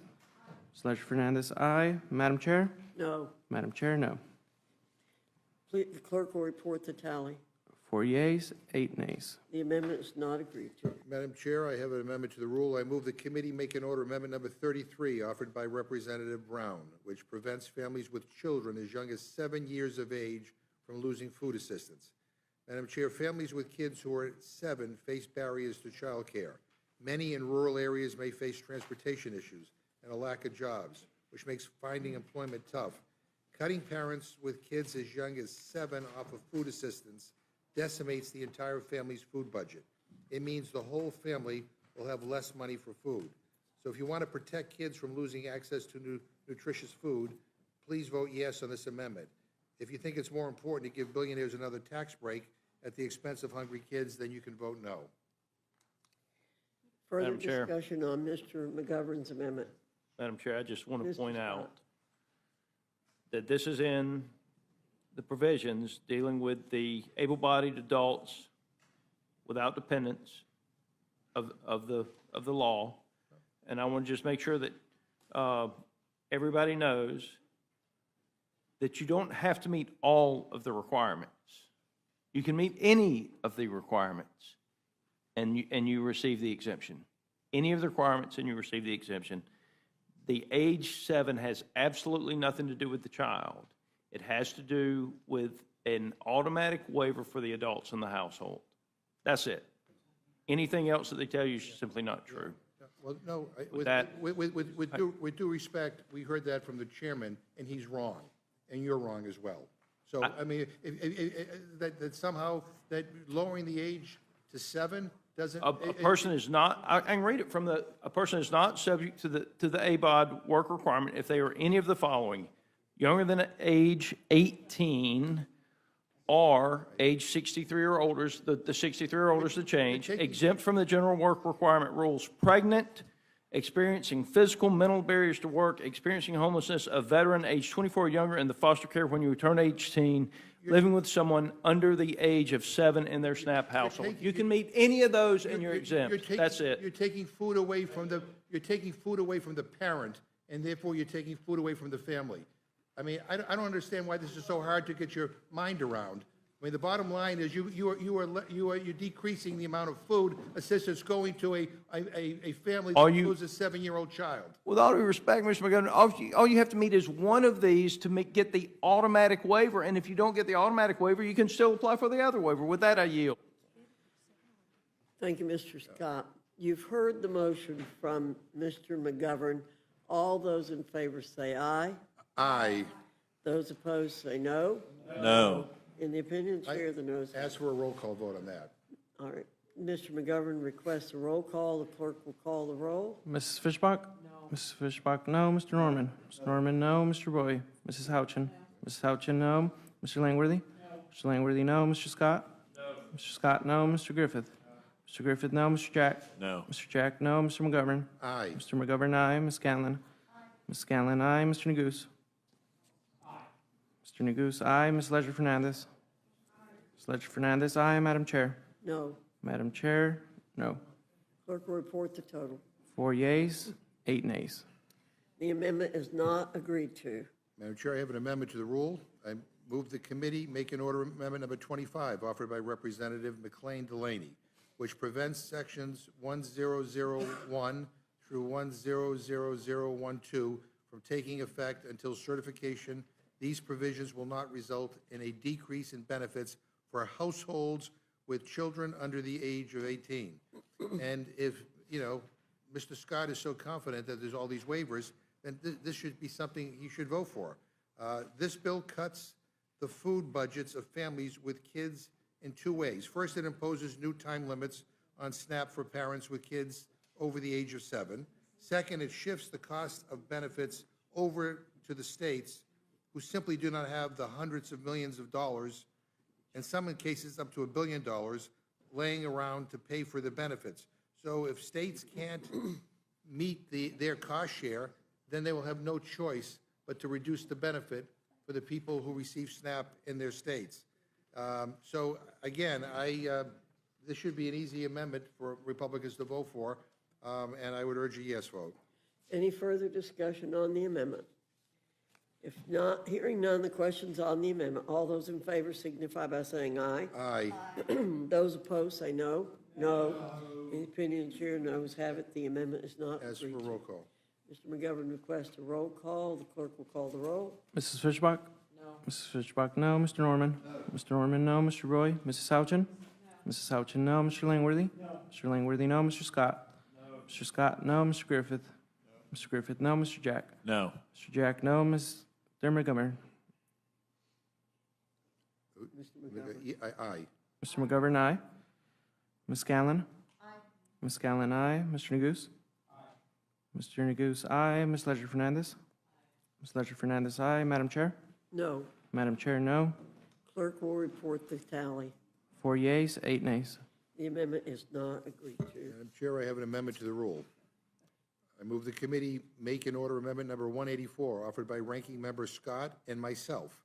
Ms. Ledger Fernandez, aye. Madam Chair? No. Madam Chair, no. Please, the clerk will report the tally. 4 yeas, 8 nays. The amendment is not agreed to. Madam Chair, I have an amendment to the rule. I move the committee make an order amendment number 33 offered by Representative Brown, which prevents families with children as young as 7 years of age from losing food assistance. Madam Chair, families with kids who are 7 face barriers to child care. Many in rural areas may face transportation issues and a lack of jobs, which makes finding employment tough. Cutting parents with kids as young as 7 off of food assistance decimates the entire family's food budget. It means the whole family will have less money for food. So if you want to protect kids from losing access to nutritious food, please vote yes on this amendment. If you think it's more important to give billionaires another tax break at the expense of hungry kids, then you can vote no. Further discussion on Mr. McGovern's amendment. Madam Chair, I just want to point out that this is in the provisions dealing with the able-bodied adults without dependents of the law. And I want to just make sure that everybody knows that you don't have to meet all of the requirements. You can meet any of the requirements and you receive the exemption. Any of the requirements and you receive the exemption. The age 7 has absolutely nothing to do with the child. It has to do with an automatic waiver for the adults in the household. That's it. Anything else that they tell you is simply not true. Well, no, with due respect, we heard that from the chairman, and he's wrong, and you're wrong as well. So, I mean, that somehow, that lowering the age to 7 doesn't... A person is not, I can read it from a person is not subject to the ABOD work requirement if they are any of the following. younger than age 18 or age 63 or older, the 63 or older is the change, exempt from the general work requirement rules, pregnant, experiencing physical, mental barriers to work, experiencing homelessness, a veteran age 24 or younger in the foster care when you turn 18, living with someone under the age of 7 in their SNAP household. You can meet any of those and you're exempt. That's it. You're taking food away from the, parent, and therefore you're taking food away from the family. I mean, I don't understand why this is so hard to get your mind around. I mean, the bottom line is you're decreasing the amount of food assistance going to a family that loses a 7-year-old child. With all due respect, Mr. McGovern, all you have to meet is one of these to get the automatic waiver, and if you don't get the automatic waiver, you can still apply for the other waiver. With that, I yield. Thank you, Mr. Scott. You've heard the motion from Mr. McGovern. All those in favor say aye. Aye. Those opposed say no. No. In the opinion, Chair, the noes. Ask for a roll call vote on that. All right. Mr. McGovern requests a roll call. The clerk will call the roll. Mrs. Fishbach? No. Mrs. Fishbach, no. Mr. Norman? Mr. Norman, no. Mr. Roy? Mrs. Houchin? Mrs. Houchin, no. Mr. Langworthy? No. Mr. Langworthy, no. Mr. Scott? No. Mr. Scott, no. Mr. Griffith? Mr. Griffith, no. Mr. Jack? No. Mr. Jack, no. Mr. McGovern? Aye. Mr. McGovern, aye. Ms. Scanlon? Aye. Ms. Scanlon, aye. Mr. Neguse? Aye. Mr. Neguse, aye. Ms. Ledger-Fernandez? Ms. Ledger-Fernandez, aye. Madam Chair? No. Madam Chair, no. Clerk will report the total. 4 yeas, 8 nays. The amendment is not agreed to. Madam Chair, I have an amendment to the rule. I move the committee make an order amendment number 25 offered by Representative McClen Delaney, which prevents sections 1001 through 100012 from taking effect until certification. These provisions will not result in a decrease in benefits for households with children under the age of 18. And if, Mr. Scott is so confident that there's all these waivers, then this should be something he should vote for. This bill cuts the food budgets of families with kids in 2 ways. First, it imposes new time limits on SNAP for parents with kids over the age of 7. Second, it shifts the cost of benefits over to the states, who simply do not have the hundreds of millions of dollars, in some cases up to $1 billion, laying around to pay for the benefits. So if states can't meet their cost share, then they will have no choice but to reduce the benefit for the people who receive SNAP in their states. So again, this should be an easy amendment for Republicans to vote for, and I would urge a yes vote. Any further discussion on the amendment? If not, hearing none, the question's on the amendment. All those in favor signify by saying aye. Aye. Those opposed say no. No. In the opinion of the chair, noes have it. The amendment is not Ask agreed for a to. roll call. Mr. McGovern requests a roll call. The clerk will call the roll. Mrs. Fishbach? No. Mrs. Fishbach, no. Mr. Norman? No. Mr. Norman, no. Mr. Roy? Mrs. Houchin? No. Mrs. Houchin, no. Mr. Langworthy? No. Mr. Langworthy, no. Mr. Scott? No. Mr. Scott, no. Mr. Griffith? No. Mr. Griffith, no. Mr. Jack? No. Mr. Jack, no. Ms. Montgomery? Aye. Mr. McGovern, aye. Ms. Scanlon? Aye. Ms. Scanlon, aye. Mr. Neguse? Aye. Mr. Neguse, aye. Ms. Ledger-Fernandez? Ms. Ledger-Fernandez, aye. Madam Chair? No. Madam Chair, no. Clerk will report the tally. 4 yeas, 8 nays. The amendment is not agreed to. Madam Chair, I have an amendment to the rule. I move the committee make and order amendment number 184 offered by Ranking Member Scott and myself,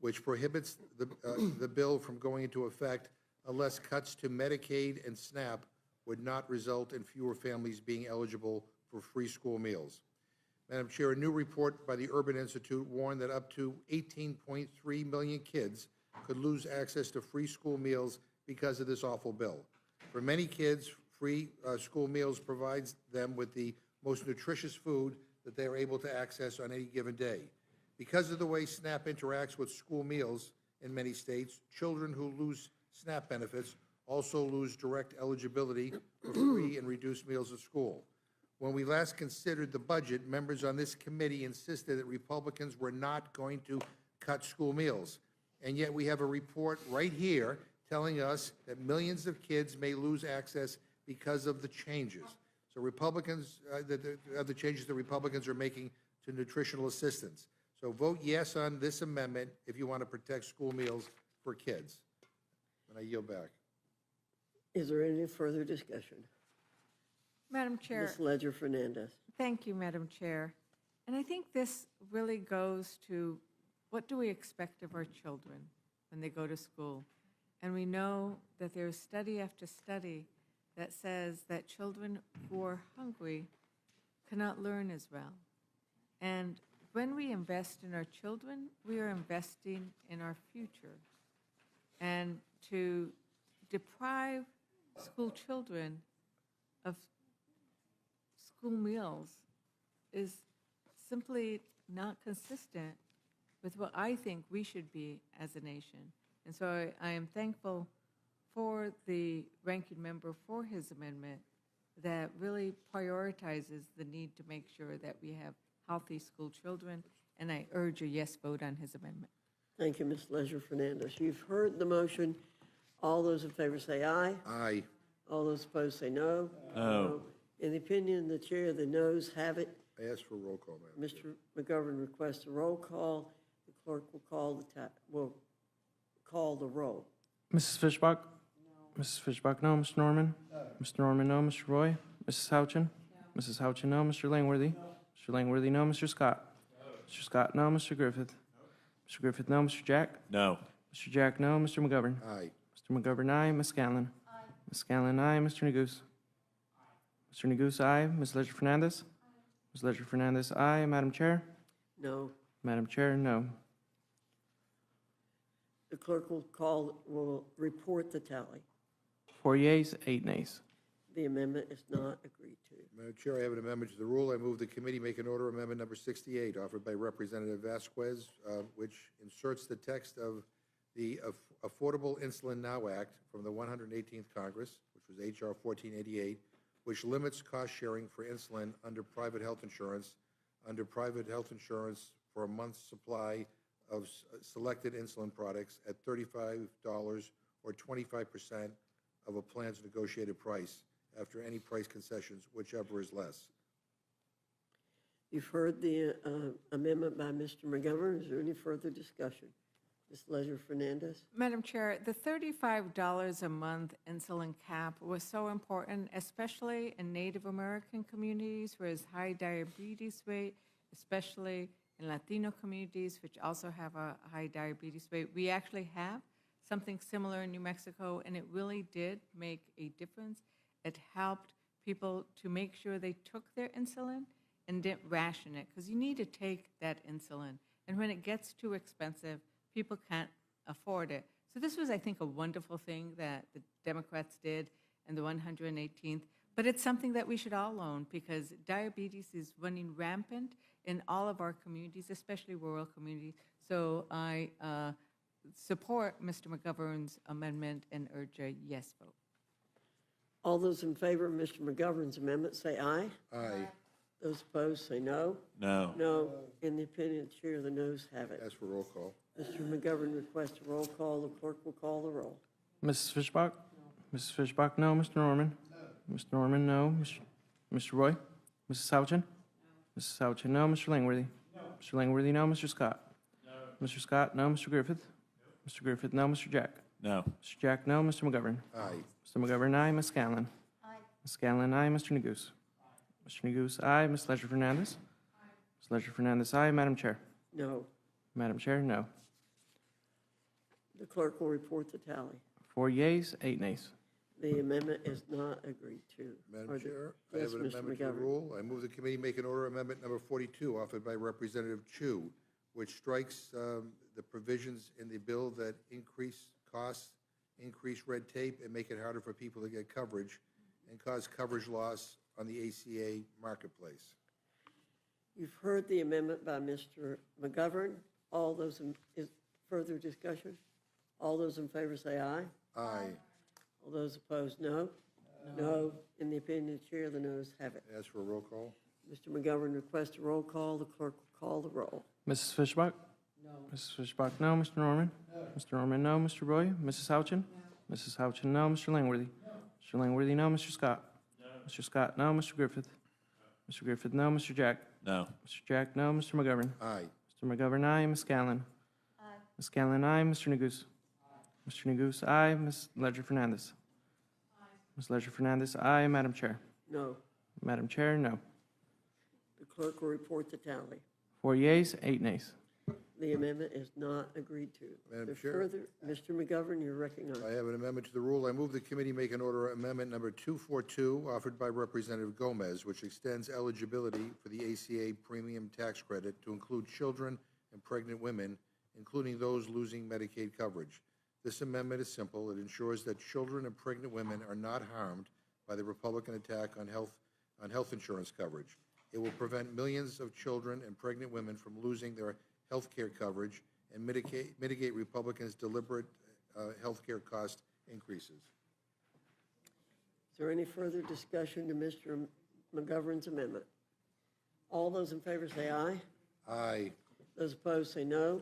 which prohibits the bill from going into effect unless cuts to Medicaid and SNAP would not result in fewer families being eligible for free school meals. Madam Chair, a new report by the Urban Institute warned that up to 18.3 million kids could lose access to free school meals because of this awful bill. For many kids, free school meals provides them with the most nutritious food that they are able to access on any given day. Because of the way SNAP interacts with school meals in many states, children who lose SNAP benefits also lose direct eligibility for free and reduced meals at school. When we last considered the budget, members on this committee insisted that Republicans were not going to cut school meals. And yet we have a report right here telling us that millions of kids may lose access because of the changes. So Republicans, the changes that Republicans are making to nutritional assistance. So vote yes on this amendment if you want to protect school meals for kids. And I yield back. Is there any further discussion? Madam Chair. Ms. Ledger Fernandez. Thank you, Madam Chair. And I think this really goes to what do we expect of our children when they go to school? And we know that there's study after study that says that children who are hungry cannot learn as well. And when we invest in our children, we are investing in our future. And to deprive school children of school meals is simply not consistent with what I think we should be as a nation. And so I am thankful for the ranking member for his amendment that really prioritizes the need to make sure that we have healthy school children, and I urge a yes vote on his amendment. Thank you, Ms. Ledger Fernandez. You've heard the motion. All those in favor say aye. Aye. All those opposed say no. No. In the opinion of the chair, the noes have it. I ask for a roll call, Madam Chair. Mr. McGovern requests a roll call. The clerk will call the roll. Mrs. Fishbach? No. Mrs. Fishbach, no. Mr. Norman? No. Mr. Norman, no. Mr. Roy? Mrs. Houchin? No. Mrs. Houchin, no. Mr. Langworthy? No. Mr. Langworthy, no. Mr. Scott? No. Mr. Scott, no. Mr. Griffith? No. Mr. Griffith, no. Mr. Jack? No. Mr. Jack, no. Mr. McGovern? Aye. Mr. McGovern, aye. Ms. Scanlon? Aye. Ms. Scanlon, aye. Mr. Neguse? Aye. Mr. Neguse, aye. Ms. Ledger Fernandez? Aye. Ms. Ledger Fernandez, aye. Madam Chair? No. Madam Chair, no. The clerk will report the tally. 4 yeas, 8 nays. The amendment is not agreed to. Madam Chair, I have an amendment to the rule. I move the committee make an order amendment number 68, offered by Representative Vasquez, which inserts the text of the Affordable Insulin Now Act from the 118th Congress, which was H.R. 1488, which limits cost sharing for insulin under private health insurance for a month's supply of selected insulin products at $35 or 25% of a plan's negotiated price after any price concessions, whichever is less. You've heard the amendment by Mr. McGovern. Is there any further discussion? Ms. Ledger Fernandez? Madam Chair, the $35 a month insulin cap was so important, especially in Native American communities where there's high diabetes rate, especially in Latino communities, which also have a high diabetes rate. We actually have something similar in New Mexico, and it really did make a difference. It helped people to make sure they took their insulin and didn't ration it, because you need to take that insulin. And when it gets too expensive, people can't afford it. So this was, I think, a wonderful thing that the Democrats did in the 118th. But it's something that we should all own, because diabetes is running rampant in all of our communities, especially rural communities. So I support Mr. McGovern's amendment and urge a yes vote. All those in favor of Mr. McGovern's amendment say aye. Aye. Those opposed say no. No. No. In the opinion of the chair, the noes have it. Ask for roll call. Mr. McGovern requests a roll call. The clerk will call the roll. Mrs. Fishbach? No. Mrs. Fishbach, no. Mr. Norman? No. Mr. Norman, no. Mr. Roy? Mrs. Houchin? No. Mrs. Houchin, no. Mr. Langworthy? No. Mr. Langworthy, no. Mr. Scott? No. Mr. Scott, no. Mr. Griffith? No. Mr. Griffith, no. Mr. Jack? No. Mr. Jack, no. Mr. McGovern? Aye. Mr. McGovern, aye. Ms. Scanlon? Aye. Ms. Scanlon, aye. Mr. Neguse? Aye. Mr. Neguse, aye. Ms. Ledger Fernandez? Aye. Ms. Ledger Fernandez, aye. Madam Chair? No. Madam Chair, no. The clerk will report the tally. 4 yeas, 8 nays. The amendment is not agreed to. Madam Chair, I Yes, have an Mr. amendment to the McGovern. rule. I move the committee make an order amendment number 42, offered by Representative Chu, which strikes the provisions in the bill that increase costs, increase red tape, and make it harder for people to get coverage, and cause coverage loss on the ACA marketplace. You've heard the amendment by Mr. McGovern. All those is further discussion? All those in favor say aye. Aye. All those opposed, no. No. In the opinion of the chair, the noes have it. Ask for a roll call. Mr. McGovern requests a roll call. The clerk will call the roll. Mrs. Fishbach? No. Mrs. Fishbach, no. Mr. Norman? No. Mr. Norman, no. Mr. Roy? Mrs. Houchin? No. Mrs. Houchin, no. Mr. Langworthy? No. Mr. Langworthy, no. Mr. Scott? No. Mr. Scott, no. Mr. Griffith? No. Mr. Griffith, no. Mr. Jack? No. Mr. Jack, no. Mr. McGovern? Aye. Mr. McGovern, aye. Ms. Scallon. Aye. Ms. Scallon, aye. Mr. Neguse. Mr. Neguse, aye. Ms. Ledger-Fernandez. Aye. Ms. Ledger-Fernandez, aye. Madam Chair. No. Madam Chair, no. The clerk will report the tally. 4 yeas, 8 nays. The amendment is not agreed to. Madam The Chair. Further, Mr. McGovern, you're recognized. I have an amendment to the rule. I move the committee make an order amendment number 242, offered by Representative Gomez, which extends eligibility for the ACA premium tax credit to include children and pregnant women, including those losing Medicaid coverage. This amendment is simple. It ensures that children and pregnant women are not harmed by the Republican attack on health insurance coverage. It will prevent millions of children and pregnant women from losing their health care coverage and mitigate Republicans' deliberate health care cost increases. Is there any further discussion to Mr. McGovern's amendment? All those in favor say aye. Aye. Those opposed say no.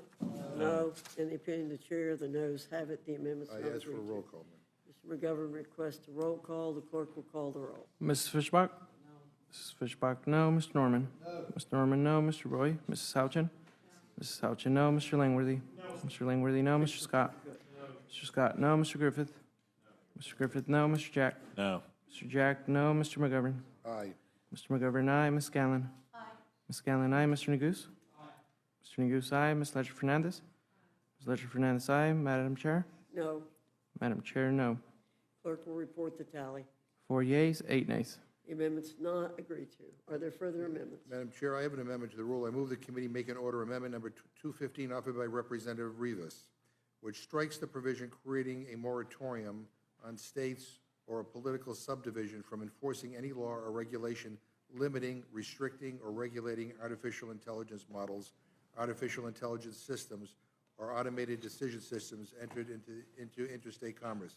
No. In the opinion of the chair, the noes have it. The amendment's not I ask for a agreed to. roll call, ma'am. Mr. McGovern requests a roll call. The clerk will call the roll. Mrs. Fishbach? No. Mrs. Fishbach, no. Mr. Norman? No. Mr. Norman, no. Mr. Roy? Mrs. Houchin? Mrs. Houchin, no. Mr. Langworthy? No. Mr. Langworthy, no. Mr. Scott? No. Mr. Scott, no. Mr. Griffith? No. Mr. Griffith, no. Mr. Jack? No. Mr. Jack, no. Mr. McGovern? Aye. Mr. McGovern, aye. Ms. Scallon? Aye. Ms. Scallon, aye. Mr. Neguse? Aye. Mr. Neguse, aye. Ms. Ledger-Fernandez? Ms. Ledger-Fernandez, aye. Madam Chair? No. Madam Chair, no. Clerk will report the tally. 4 yeas, 8 nays. The amendment's not agreed to. Are there further amendments? Madam Chair, I have an amendment to the rule. I move the committee make an order amendment number 215 offered by Representative Rivas, which strikes the provision creating a moratorium on states or a political subdivision from enforcing any law or regulation limiting, restricting, or regulating artificial intelligence models, artificial intelligence systems, or automated decision systems entered into interstate commerce.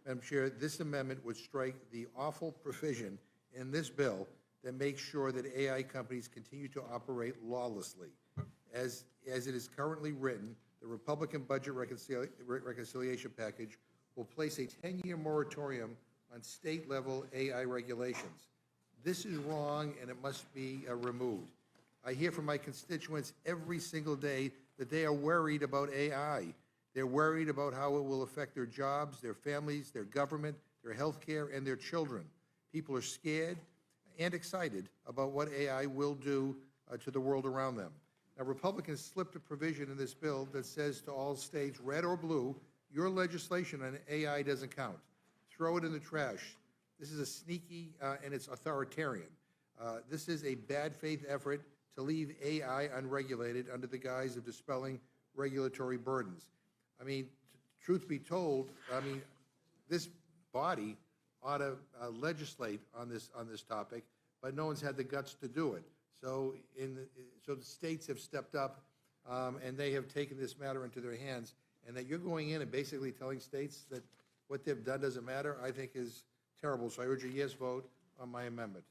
Madam Chair, this amendment would strike the awful provision in this bill that makes sure that AI companies continue to operate lawlessly. As it is currently written, the Republican budget reconciliation package will place a 10-year moratorium on state-level AI regulations. This is wrong, and it must be removed. I hear from my constituents every single day that they are worried about AI. They're worried about how it will affect their jobs, their families, their government, their health care, and their children. People are scared and excited about what AI will do to the world around them. Now, Republicans slipped a provision in this bill that says to all states, red or blue, your legislation on AI doesn't count. Throw it in the trash. This is a sneaky and it's authoritarian. This is a bad faith effort to leave AI unregulated under the guise of dispelling regulatory burdens. I mean, truth be told, I mean, this body ought to legislate on this topic, but no one's had the guts to do it. So the states have stepped up, and they have taken this matter into their hands. And that you're going in and basically telling states that what they've done doesn't matter, I think is terrible. So I urge a yes vote on my amendment.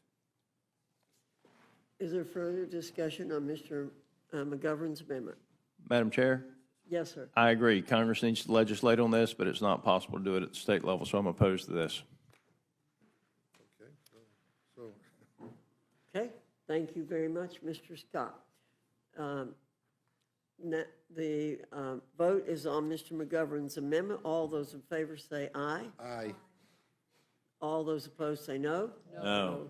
Is there further discussion on Mr. McGovern's amendment? Madam Chair? Yes, sir. I agree. Congress needs to legislate on this, but it's not possible to do it at the state level, so I'm opposed to this. Okay, Okay, thank you very much, Mr. Scott. The vote is on Mr. McGovern's amendment. All those in favor say aye. Aye. All those opposed say no. No.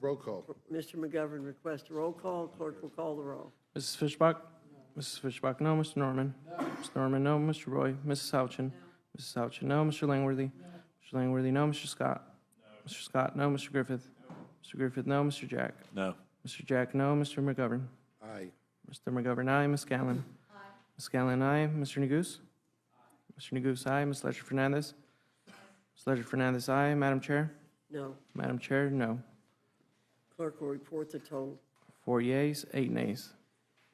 Roll call. Mr. McGovern requests a roll call. Clerk will call the roll. Mrs. Fishbach? Mrs. Fishbach, no. Mr. Norman? No. Mr. Norman, no. Mr. Roy? Mrs. Houchin? No. Mrs. Houchin, no. Mr. Langworthy? No. Mr. Langworthy, no. Mr. Scott? No. Mr. Scott, no. Mr. Griffith? No. Mr. Griffith, no. Mr. Jack? No. Mr. Jack, no. Mr. McGovern? Aye. Mr. McGovern, aye. Ms. Scallon? Aye. Ms. Scallon, aye. Mr. Neguse? Aye. Mr. Neguse, aye. Ms. Ledger-Fernandez? Ms. Ledger-Fernandez, aye. Madam Chair? No. Madam Chair, no. Clerk will report the total. 4 yeas, 8 nays.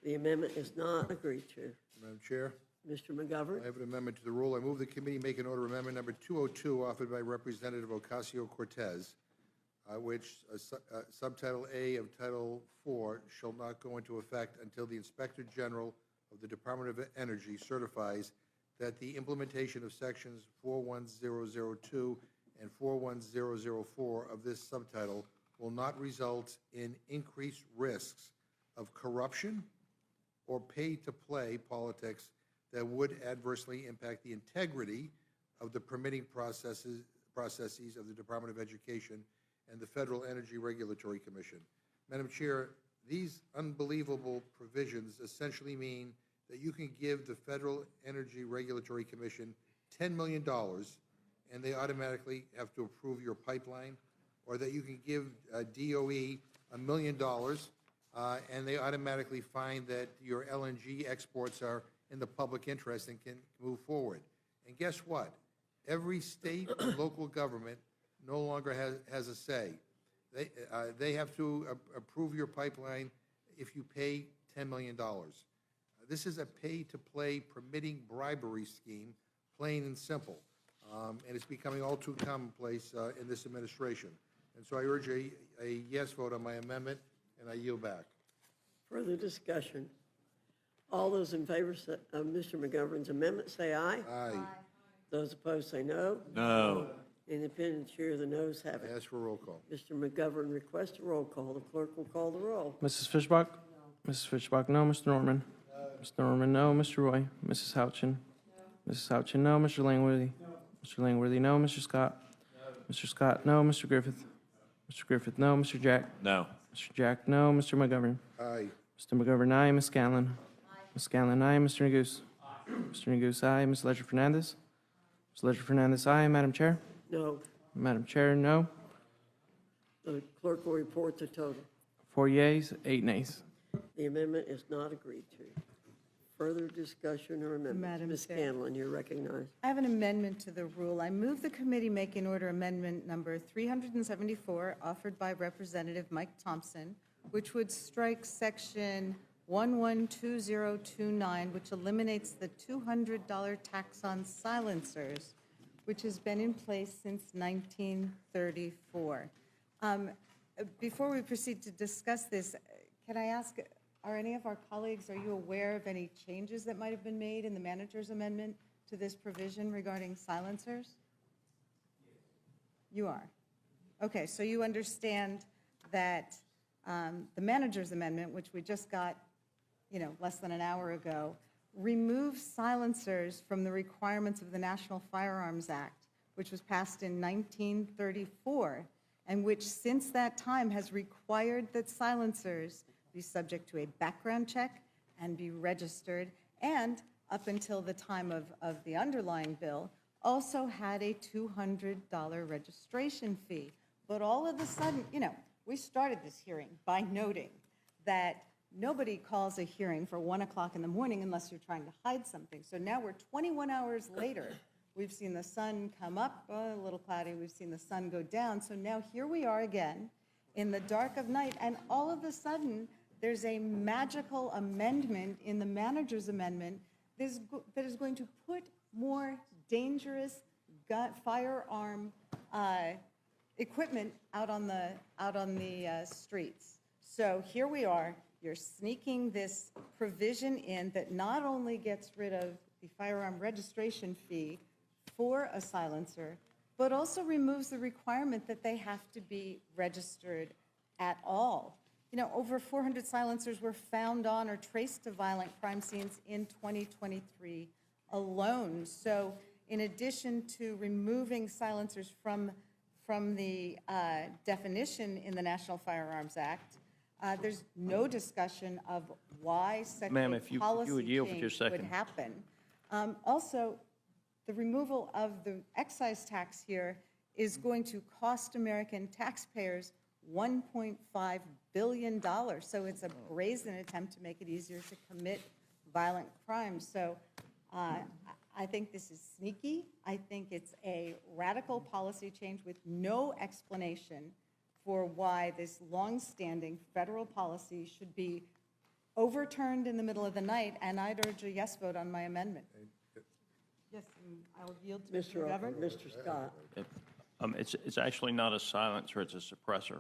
The amendment is not agreed to. Madam Chair? Mr. McGovern? I have an amendment to the rule. I move the committee make an order amendment number 202 offered by Representative Ocasio-Cortez, which subtitle A of Title IV shall not go into effect until the Inspector General of the Department of Energy certifies that the implementation of sections 41002 and 41004 of this subtitle will not result in increased risks of corruption or pay-to-play politics that would adversely impact the integrity of the permitting processes of the Department of Education and the Federal Energy Regulatory Commission. Madam Chair, these unbelievable provisions essentially mean that you can give the Federal Energy Regulatory Commission $10 million and they automatically have to approve your pipeline, or that you can give DOE $1 million and they automatically find that your LNG exports are in the public interest and can move forward. And guess what? Every state and local government no longer has a say. They have to approve your pipeline if you pay $10 million. This is a pay-to-play permitting bribery scheme, plain and simple. And it's becoming all too commonplace in this administration. And so I urge a yes vote on my amendment, and I yield back. Further discussion. All those in favor of Mr. McGovern's amendment say aye. Aye. Those opposed say no. No. Independent chair, the noes have it. I ask for a roll call. Mr. McGovern requests a roll call. The clerk will call the roll. Mrs. Fishbach? Mrs. Fishbach, no. Mr. Norman? Mr. Norman, no. Mr. Roy? Mrs. Houchin? Mrs. Houchin, no. Mr. Langworthy? Mr. Langworthy, no. Mr. Scott? Mr. Scott, no. Mr. Griffith? Mr. Griffith, no. Mr. Jack? No. Mr. Jack, no. Mr. McGovern? Aye. Mr. McGovern, aye. Ms. Scanlon? Ms. Scanlon, aye. Mr. Neguse? Mr. Neguse, aye. Ms. Ledger-Fernandez? Ms. Ledger-Fernandez, aye. Madam Chair? No. Madam Chair, no. The clerk will report the total. 4 yeas, 8 nays. The amendment is not agreed to. Further discussion or amendments? Madam Ms. Chair. Scanlon, you're recognized. I have an amendment to the rule. I move the committee make in order amendment number 374, offered by Representative Mike Thompson, which would strike section 112029, which eliminates the $200 tax on silencers, which has been in place since 1934. Before we proceed to discuss this, can I ask, are any of our colleagues, are you aware of any changes that might have been made in the manager's amendment to this provision regarding silencers? You are. Okay, so you understand that the manager's amendment, which we just got, less than an hour ago, removes silencers from the requirements of the National Firearms Act, which was passed in 1934, and which since that time has required that silencers be subject to a background check and be registered, and up until the time of the underlying bill, also had a $200 registration fee. But all of a sudden, we started this hearing by noting that nobody calls a hearing for 1 o'clock in the morning unless you're trying to hide something. So now we're 21 hours later. We've seen the sun come up, a little cloudy. We've seen the sun go down. So now here we are again in the dark of night, and all of a sudden, there's a magical amendment in the manager's amendment that is going to put more dangerous firearm equipment out on the streets. So here we are. You're sneaking this provision in that not only gets rid of the firearm registration fee for a silencer, but also removes the requirement that they have to be registered at all. Over 400 silencers were found on or traced to violent crime scenes in 2023 alone. So in addition to removing silencers from the definition in the National Firearms Act, there's no discussion of why such Ma'am, a if you policy would yield for change just a would second. happen. Also, the removal of the excise tax here is going to cost American taxpayers $1.5 billion. So it's a brazen attempt to make it easier to commit violent crimes. So I think this is sneaky. I think it's a radical policy change with no explanation for why this longstanding federal policy should be overturned in the middle of the night, and I'd urge a yes vote on my amendment. Yes, and I'll yield to Mr. McGovern. Mr. Scott. It's actually not a silencer, it's a suppressor.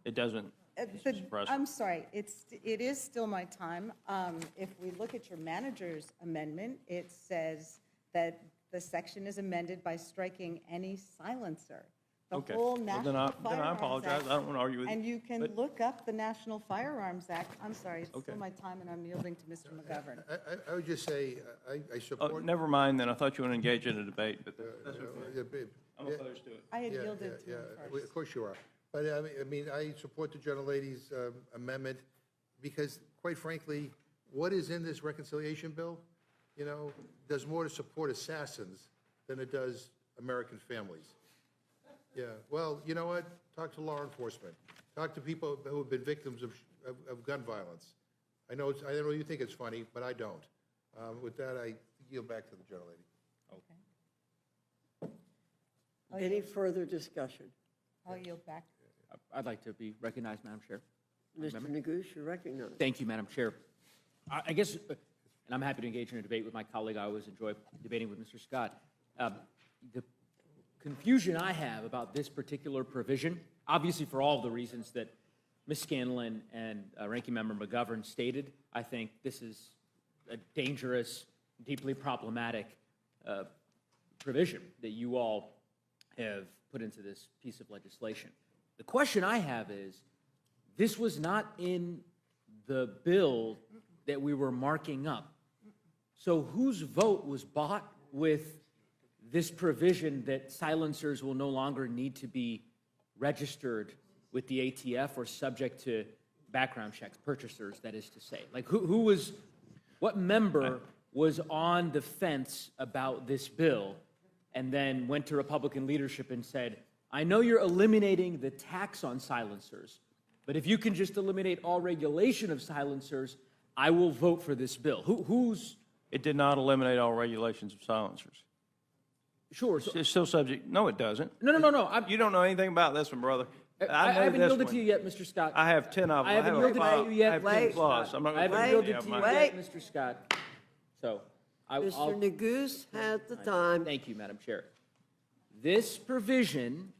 It doesn't suppress. I'm sorry, it is still my time. If we look at your manager's amendment, it says that the section is amended by striking any silencer. the Okay. whole Well, then National I Firearms apologize. Act. I don't want to argue with you. And you can but- look up the National Firearms Act. I'm sorry, it's Okay. still my time, and I'm yielding to Mr. McGovern. I would just say, I Oh, support. never mind then. I thought you wanted to engage in a debate, but that's okay. Yeah, babe. I'm opposed to it. I had Yeah, yielded to yeah, him yeah. first. Of course you are. But I mean, I support the gentlelady's amendment because, quite frankly, what is in this reconciliation bill, you know, does more to support assassins than it does American families. Yeah, well, you know what? Talk to law enforcement. Talk to people who have been victims of gun violence. I know you think it's funny, but I don't. With that, I yield back to the gentlelady. Any further discussion? I'll yield back. I'd like to be recognized, Madam Chair. Mr. Neguse, you're recognized. Thank you, Madam Chair. I guess, and I'm happy to engage in a debate with my colleague. I always enjoy debating with Mr. Scott. The confusion I have about this particular provision, obviously for all the reasons that Ms. Scanlon and Ranking Member McGovern stated, I think this is a dangerous, deeply problematic provision that you all have put into this piece of legislation. The question I have is, this was not in the bill that we were marking up. So whose vote was bought with this provision that silencers will no longer need to be registered with the ATF or subject to background checks, purchasers, that is to say? Like, what member was on the fence about this bill and then went to Republican leadership and said, I know you're eliminating the tax on silencers, but if you can just eliminate all regulation of silencers, I will vote for this bill. Who's? It did not eliminate all regulations of silencers. Sure. It's still subject. No, it doesn't. No. You don't know anything about this one, brother. I know haven't this yielded one. to you yet, Mr. Scott. I have 10 of them. I haven't have yielded five. to you yet. I have Mr. 10 Scott. plus. I'm not I haven't going yielded to to you yet, Mr. Scott. So, Mr. Neguse has the time. Thank you, Madam Chair. This provision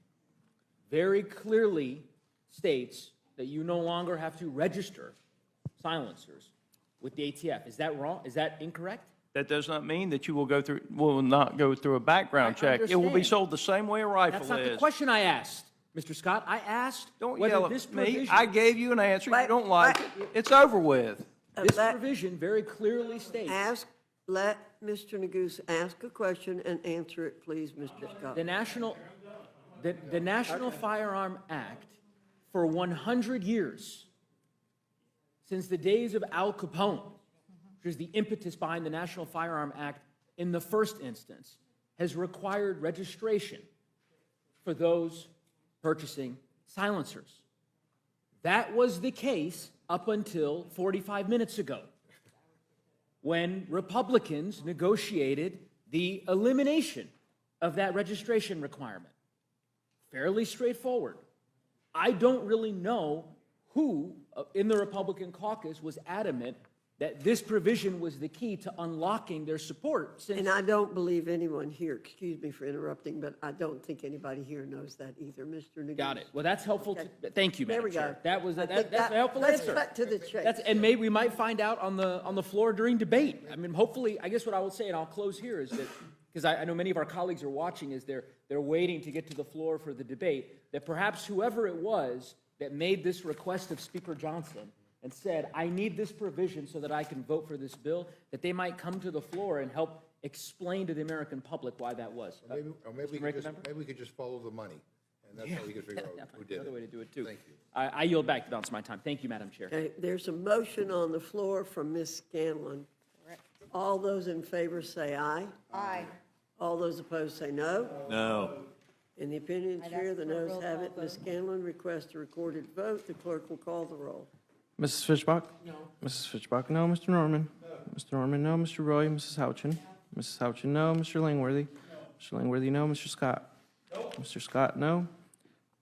very clearly states that you no longer have to register silencers with the ATF. Is that wrong? Is that incorrect? That does not mean that you will not go through a background check. It will be understand. sold the same way a rifle That's not is. the question I asked, Mr. Scott. I asked Don't whether yell this at me. provision, I gave you an answer. You don't like it. It's over with. this provision very clearly states Let Mr. Neguse ask a question and answer it, please, Mr. Scott. the National Firearm Act for 100 years, since the days of Al Capone, which is the impetus behind the National Firearm Act in the first instance, has required registration for those purchasing silencers. That was the case up until 45 minutes ago, when Republicans negotiated the elimination of that registration requirement. Fairly straightforward. I don't really know who in the Republican caucus was adamant that this provision was the key to unlocking their support. And I don't believe anyone here, excuse me for interrupting, but I don't think anybody here knows that either, Mr. Neguse. Got it. Well, that's helpful. Thank you, There Madam we go. Chair. That was I that's think that- a helpful let's answer. cut to the chase. And maybe we might find out on the floor during debate. I mean, hopefully, I guess what I will say, and I'll close here, is that because I know many of our colleagues are watching, is they're waiting to get to the floor for the debate, that perhaps whoever it was that made this request of Speaker Johnson and said, I need this provision so that I can vote for this bill, that they might come to the floor and help explain to the American public why that was. Maybe we could just follow the money, and that's how we could figure out who did it. Another way to do it, too. Thank you. I yield back the balance of my time. Thank you, Madam Chair. Okay, there's a motion on the floor from Ms. Scanlon. All those in favor say aye. Aye. All those opposed say no. No. In the opinion of the I'd chair, ask the for a noes roll have call it. Ms. Scanlon requests a recorded vote. The clerk will call the roll. Mrs. Fishbach? No. Mrs. Fishbach, no. Mr. Norman? No. Mr. Norman, no. Mr. Roy? Mrs. Houchin? Mrs. Houchin, no. Mr. Langworthy? No. Mr. Langworthy, no. Mr. Scott? No. Mr. Scott, no.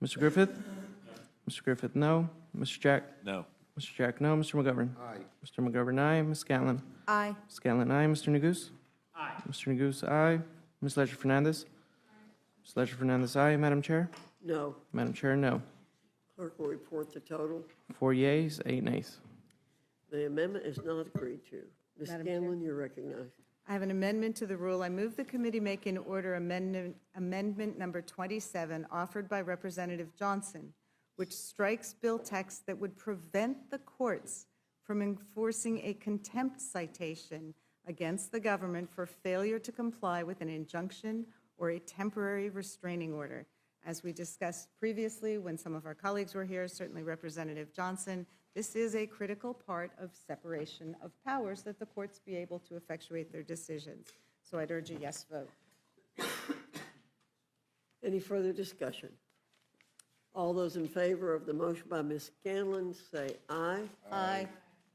Mr. Griffith? No. Mr. Griffith, no. Mr. Jack? No. Mr. Jack, no. Mr. McGovern? Aye. Mr. McGovern, aye. Ms. Scanlon? Aye. Scanlon, aye. Mr. Neguse? Aye. Mr. Neguse, aye. Ms. Ledger Fernandez? Ms. Ledger Fernandez, aye. Madam Chair? No. Madam Chair, no. Clerk will report the total. 4 yeas, 8 nays. The amendment is not agreed to. Ms. Madam Scanlon, you're recognized. I have an amendment to the rule. I move the committee make in order amendment number 27 offered by Representative Johnson, which strikes bill text that would prevent the courts from enforcing a contempt citation against the government for failure to comply with an injunction or a temporary restraining order. As we discussed previously when some of our colleagues were here, certainly Representative Johnson, this is a critical part of separation of powers that the courts be able to effectuate their decisions. So I'd urge a yes vote. Any further discussion? All those in favor of the motion by Ms. Scanlon say aye. Aye.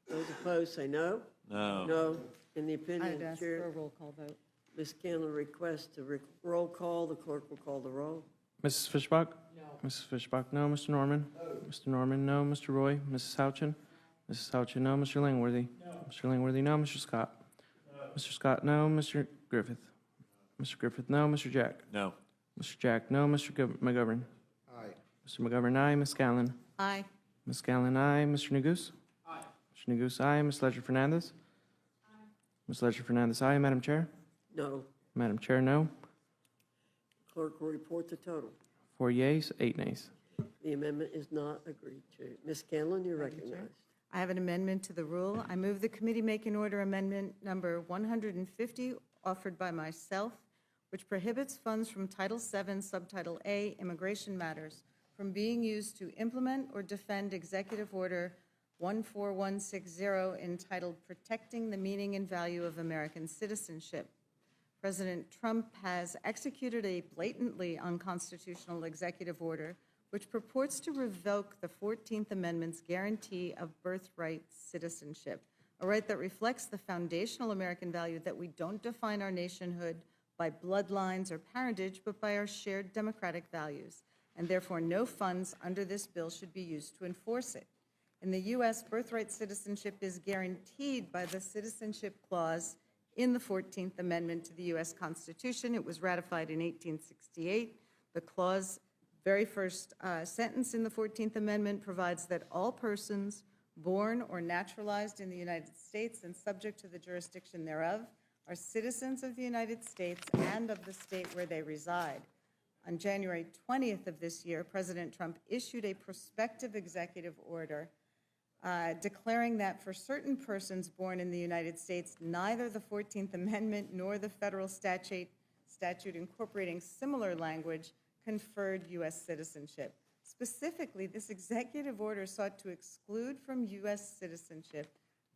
Those opposed say no. No. No. In the opinion I'd of the ask chair, for a roll call vote. Ms. Scanlon requests a roll call. The clerk will call the roll. Mrs. Fishbach? No. Mrs. Fishbach, no. Mr. Norman? No. Mr. Norman, no. Mr. Roy? Mrs. Houchin? Mrs. Houchin, no. Mr. Langworthy? No. Mr. Langworthy, no. Mr. Scott? No. Mr. Scott, no. Mr. Griffith? Mr. Griffith, no. Mr. Jack? No. Mr. Jack, no. Mr. McGovern? Aye. Mr. McGovern, aye. Ms. Scallon? Aye. Ms. Scallon, aye. Mr. Neguse? Aye. Mr. Neguse, aye. Ms. Ledger-Fernandez? Aye. Ms. Ledger-Fernandez, aye. Madam Chair? No. Madam Chair, no. Clerk will report the total. 4 yeas, 8 nays. The amendment is not agreed to. Ms. Scanlon, you're recognized. I have an amendment to the rule. I move the committee make in order amendment number 150 offered by myself, which prohibits funds from Title VII, Subtitle A, Immigration Matters, from being used to implement or defend Executive Order 14160 entitled Protecting the Meaning and Value of American Citizenship. President Trump has executed a blatantly unconstitutional executive order which purports to revoke the 14th Amendment's guarantee of birthright citizenship, a right that reflects the foundational American value that we don't define our nationhood by bloodlines or parentage, but by our shared democratic values, and therefore no funds under this bill should be used to enforce it. In the U.S., birthright citizenship is guaranteed by the Citizenship Clause in the 14th Amendment to the U.S. Constitution. It was ratified in 1868. The clause, very first sentence in the 14th Amendment, provides that all persons born or naturalized in the United States and subject to the jurisdiction thereof are citizens of the United States and of the state where they reside. On January 20th of this year, President Trump issued a prospective executive order declaring that for certain persons born in the United States, neither the 14th Amendment nor the federal statute incorporating similar language conferred U.S. citizenship. Specifically, this executive order sought to exclude from U.S. citizenship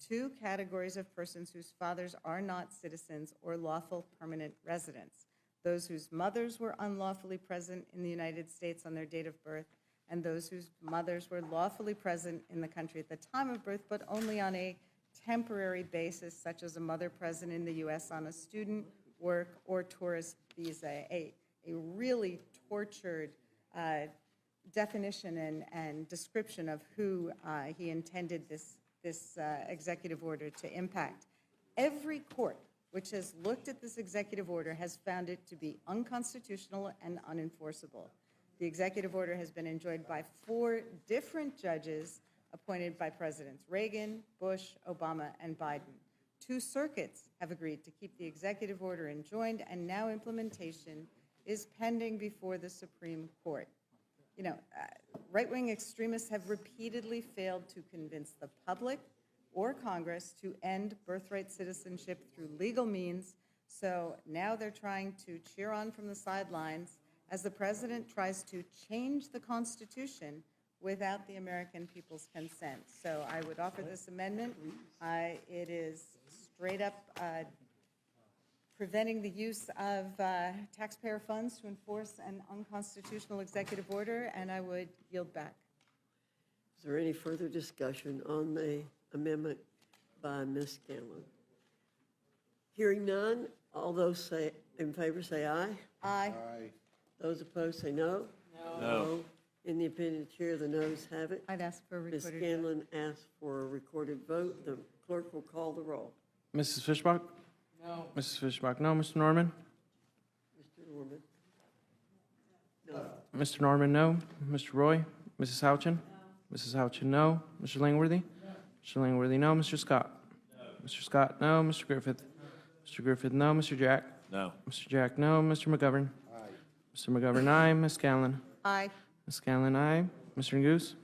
two categories of persons whose fathers are not citizens or lawful permanent residents: those whose mothers were unlawfully present in the United States on their date of birth, and those whose mothers were lawfully present in the country at the time of birth, but only on a temporary basis, such as a mother present in the U.S. on a student, work, or tourist visa. A really tortured definition and description of who he intended this executive order to impact. Every court which has looked at this executive order has found it to be unconstitutional and unenforceable. The executive order has been enjoined by 4 different judges appointed by Presidents Reagan, Bush, Obama, and Biden. 2 circuits have agreed to keep the executive order enjoined, and now implementation is pending before the Supreme Court. You know, right-wing extremists have repeatedly failed to convince the public or Congress to end birthright citizenship through legal means, so now they're trying to cheer on from the sidelines as the president tries to change the Constitution without the American people's consent. So I would offer this amendment. It is straight up preventing the use of taxpayer funds to enforce an unconstitutional executive order, and I would yield back. Is there any further discussion on the amendment by Ms. Scanlon? Hearing none, all those in favor say aye. Aye. Aye. Those opposed say no. No. In the opinion of the chair, the noes have it. I'd ask for a Ms. recorded vote. Scanlon asked for a recorded vote. The clerk will call the roll. Mrs. Fishbach? No. Mrs. Fishbach, no. Mr. Norman? Mr. Norman? No. Mr. Norman, no. Mr. Roy? Mrs. Houchin? No. Mrs. Houchin, no. Mr. Langworthy? No. Mr. Langworthy, no. Mr. Scott? No. Mr. Scott, no. Mr. Griffith? Mr. Griffith, no. Mr. Jack? No. Mr. Jack, no. Mr. McGovern? Mr. McGovern, aye. Ms. Scanlon? Aye. Ms. Scanlon, aye. Mr. Neguse?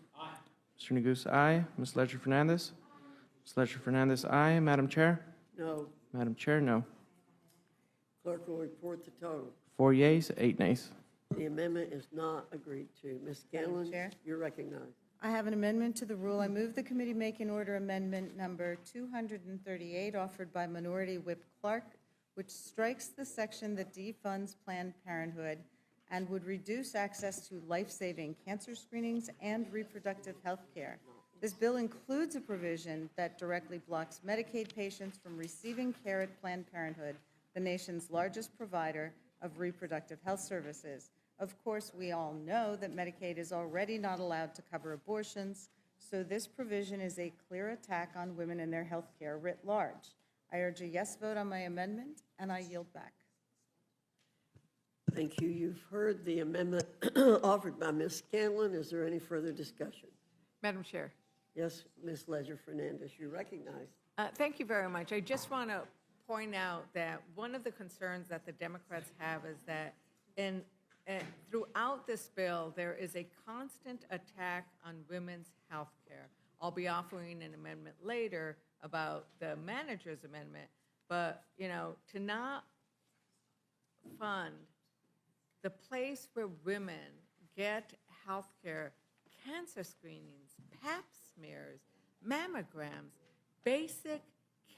Mr. Neguse, aye. Ms. Ledger Fernandez? Ms. Ledger Fernandez, aye. Madam Chair? No. Madam Chair, no. Clerk will report the total. 4 yeas, 8 nays. The amendment is not agreed to. Ms. Scanlon, Chair. you're recognized. I have an amendment to the rule. I move the committee make in order amendment number 238 offered by Minority Whip Clark, which strikes the section that defunds Planned Parenthood and would reduce access to life-saving cancer screenings and reproductive health care. This bill includes a provision that directly blocks Medicaid patients from receiving care at Planned Parenthood, the nation's largest provider of reproductive health services. Of course, we all know that Medicaid is already not allowed to cover abortions, so this provision is a clear attack on women and their health care writ large. I urge a yes vote on my amendment, and I yield back. Thank you. You've heard the amendment offered by Ms. Scanlon. Is there any further discussion? Madam Chair. Yes, Ms. Ledger Fernandez, you're recognized. Thank you very much. I just want to point out that one of the concerns that the Democrats have is that throughout this bill, there is a constant attack on women's health care. I'll be offering an amendment later about the manager's amendment, but, you know, to not fund the place where women get health care, cancer screenings, pap smears, mammograms, basic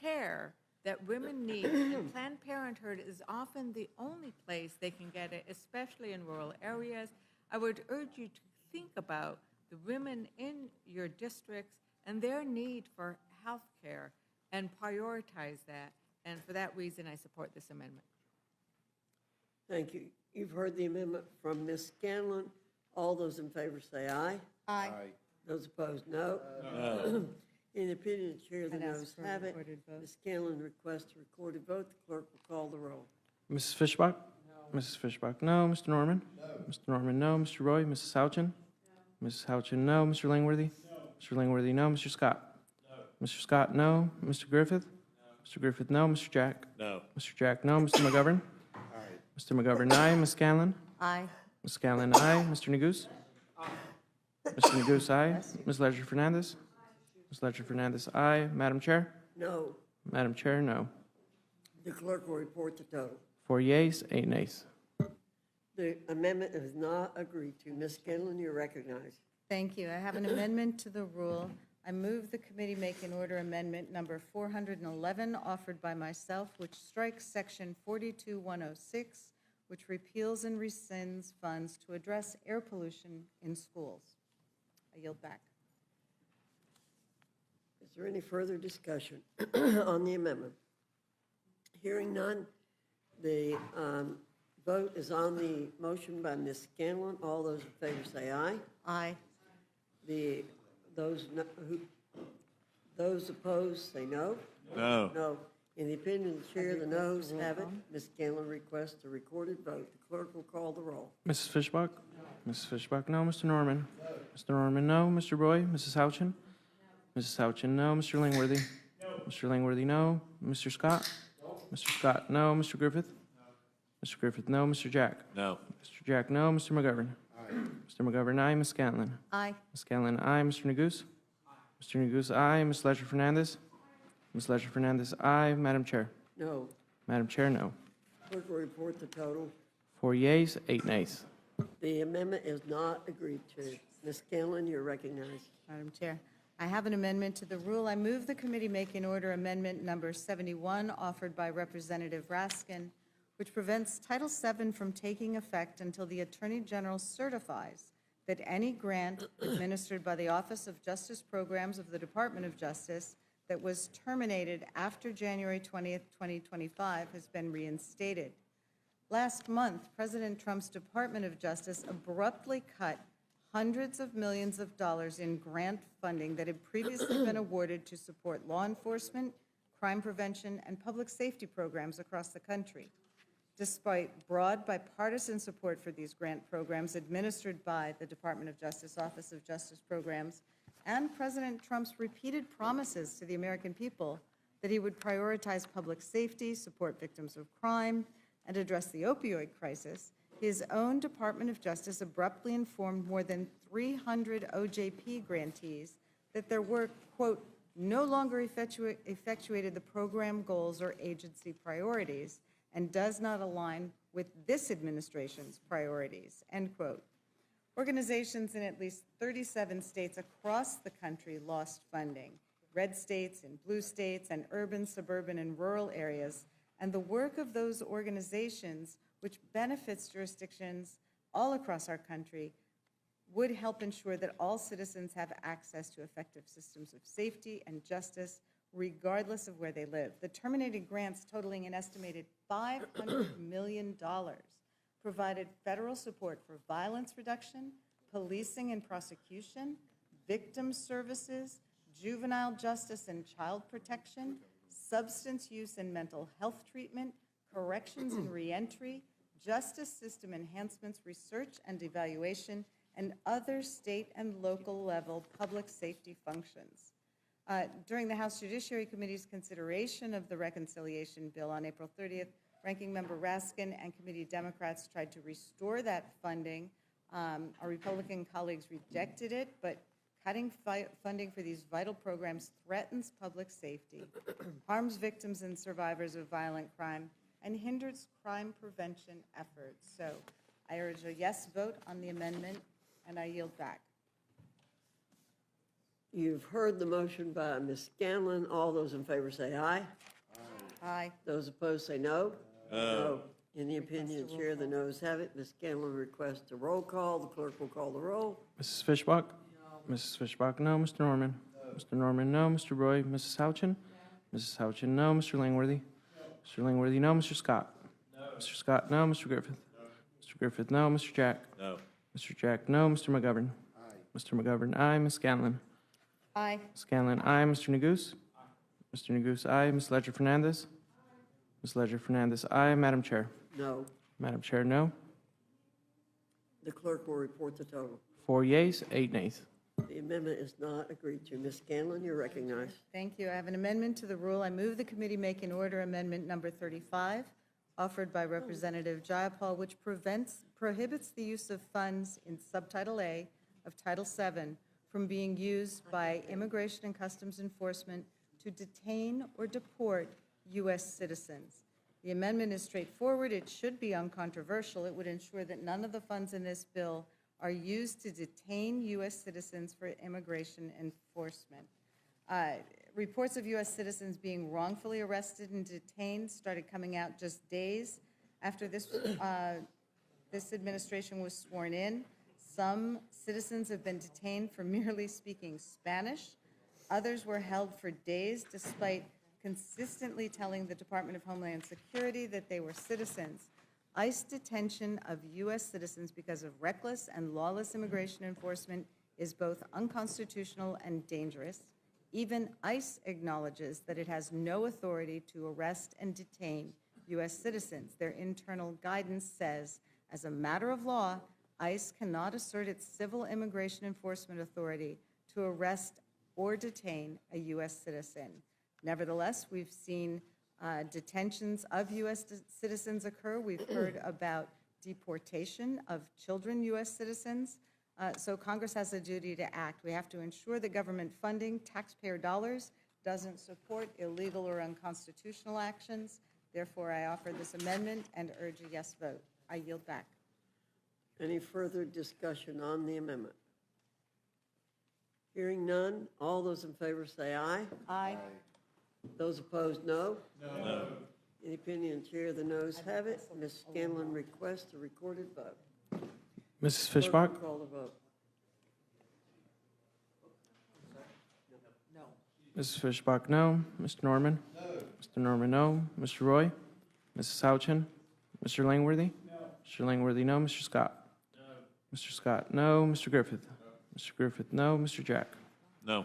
care that women need, and Planned Parenthood is often the only place they can get it, especially in rural areas. I would urge you to think about the women in your districts and their need for health care and prioritize that. And for that reason, I support this amendment. Thank you. You've heard the amendment from Ms. Scanlon. All those in favor say aye. Aye. Those opposed, no. No. In the opinion of the chair, the And ask noes for a have it. recorded vote. Ms. Scanlon requests a recorded vote. The clerk will call the roll. Mrs. Fishbach? No. Mrs. Fishbach, no. Mr. Norman? No. Mr. Norman, no. Mr. Roy? Mrs. Houchin? No. Mrs. Houchin, no. Mr. Langworthy? No. Mr. Langworthy, no. Mr. Scott? No. Mr. Scott, no. Mr. Griffith? No. Mr. Griffith, no. Mr. Jack? No. Mr. Jack, no. Mr. McGovern? Aye. Mr. McGovern, aye. Ms. Scanlon? Aye. Ms. Scanlon, aye. Mr. Neguse? Mr. Neguse, aye. Ms. Ledger Fernandez? Ms. Ledger Fernandez, aye. Madam Chair? No. Madam Chair, no. The clerk will report the total. 4 yeas, 8 nays. The amendment is not agreed to. Ms. Scanlon, you're recognized. Thank you. I have an amendment to the rule. I move the committee make in order amendment number 411 offered by myself, which strikes section 42106, which repeals and rescinds funds to address air pollution in schools. I yield back. Is there any further discussion on the amendment? Hearing none, the vote is on the motion by Ms. Scanlon. All those in favor say aye. Aye. Those opposed say no. No. No. In the opinion of the chair, the noes have it. Ms. Scanlon requests a recorded vote. The clerk will call the roll. Mrs. Fishbach? Mrs. Fishbach, no. Mr. Norman? No. Mr. Norman, no. Mr. Roy? Mrs. Houchin? No. Mrs. Houchin, no. Mr. Langworthy? No. Mr. Langworthy, no. Mr. Scott? No. Mr. Scott, no. Mr. Griffith? No. Mr. Griffith, no. Mr. Jack? No. Mr. Jack, no. Mr. McGovern? Aye. Mr. McGovern, aye. Ms. Scanlon? Aye. Ms. Scanlon, aye. Mr. Neguse? Mr. Neguse, aye. Ms. Ledger Fernandez? Ms. Ledger Fernandez, aye. Madam Chair? No. Madam Chair, no. Clerk will report the total. 4 yeas, 8 nays. The amendment is not agreed to. Ms. Scanlon, you're recognized. Madam Chair, I have an amendment to the rule. I move the committee make in order amendment number 71 offered by Representative Raskin, which prevents Title VII from taking effect until the Attorney General certifies that any grant administered by the Office of Justice Programs of the Department of Justice that was terminated after January 20th, 2025 has been reinstated. Last month, President Trump's Department of Justice abruptly cut hundreds of millions of dollars in grant funding that had previously been awarded to support law enforcement, crime prevention, and public safety programs across the country. Despite broad bipartisan support for these grant programs administered by the Department of Justice Office of Justice Programs and President Trump's repeated promises to the American people, that he would prioritize public safety, support victims of crime, and address the opioid crisis, his own Department of Justice abruptly informed more than 300 OJP grantees that their work, quote, no longer effectuated the program goals or agency priorities and does not align with this administration's priorities, end quote. Organizations in at least 37 states across the country lost funding, red states and blue states and urban, suburban, and rural areas, and the work of those organizations, which benefits jurisdictions all across our country, would help ensure that all citizens have access to effective systems of safety and justice, regardless of where they live. The terminated grants totaling an estimated $500 million provided federal support for violence reduction, policing and prosecution, victim services, juvenile justice and child protection, substance use and mental health treatment, corrections and reentry, justice system enhancements, research and evaluation, and other state and local level public safety functions. During the House Judiciary Committee's consideration of the reconciliation bill on April 30th, Ranking Member Raskin and committee Democrats tried to restore that funding. Our Republican colleagues rejected it, but cutting funding for these vital programs threatens public safety, harms victims and survivors of violent crime, and hinders crime prevention efforts. So I urge a yes vote on the amendment, and I yield back. You've heard the motion by Ms. Scanlon. All those in favor say aye. Aye. Those opposed say no. No. In the opinion of the chair, the noes have it. Ms. Scanlon requests a roll call. The clerk will call the roll. Mrs. Fishbach? No. Mrs. Fishbach, no. Mr. Norman? No. Mr. Norman, no. Mr. Roy? Mrs. Houchin? No. Mrs. Houchin, no. Mr. Langworthy? No. Mr. Langworthy, no. Mr. Scott? No. Mr. Scott, no. Mr. Griffith? No. Mr. Griffith, no. Mr. Jack? No. Mr. Jack, no. Mr. McGovern? Aye. Mr. McGovern, aye. Ms. Scanlon? Aye. Scanlon, aye. Mr. Neguse? Aye. Mr. Neguse, aye. Ms. Ledger Fernandez? Ms. Ledger Fernandez, aye. Madam Chair? No. Madam Chair, no. The clerk will report the total. 4 yeas, 8 nays. The amendment is not agreed to. Ms. Scanlon, you're recognized. Thank you. I have an amendment to the rule. I move the committee make in order amendment number 35, offered by Representative Jayapal, which prohibits the use of funds in Subtitle A of Title VII from being used by Immigration and Customs Enforcement to detain or deport U.S. citizens. The amendment is straightforward. It should be uncontroversial. It would ensure that none of the funds in this bill are used to detain U.S. citizens for immigration enforcement. Reports of U.S. citizens being wrongfully arrested and detained started coming out just days after this administration was sworn in. Some citizens have been detained for merely speaking Spanish. Others were held for days despite consistently telling the Department of Homeland Security that they were citizens. ICE detention of U.S. citizens because of reckless and lawless immigration enforcement is both unconstitutional and dangerous. Even ICE acknowledges that it has no authority to arrest and detain U.S. citizens. Their internal guidance says, as a matter of law, ICE cannot assert its civil immigration enforcement authority to arrest or detain a U.S. citizen. Nevertheless, we've seen detentions of U.S. citizens occur. We've heard about deportation of children, U.S. citizens. So Congress has a duty to act. We have to ensure that government funding, taxpayer dollars, doesn't support illegal or unconstitutional actions. Therefore, I offer this amendment and urge a yes vote. I yield back. Any further discussion on the amendment? Hearing none, all those in favor say aye. Aye. Those opposed, no. No. In the opinion of the chair, the noes have it. Ms. Scanlon requests a recorded vote. Mrs. Clerk Fishbach? will call the vote. No. Mrs. Fishbach, no. Mr. Norman? No. Mr. Norman, no. Mr. Roy? Mrs. Houchin? Mr. Langworthy? No. Mr. Langworthy, no. Mr. Scott? No. Mr. Scott, no. Mr. Griffith? No. Mr. Griffith, no. Mr. Jack? No.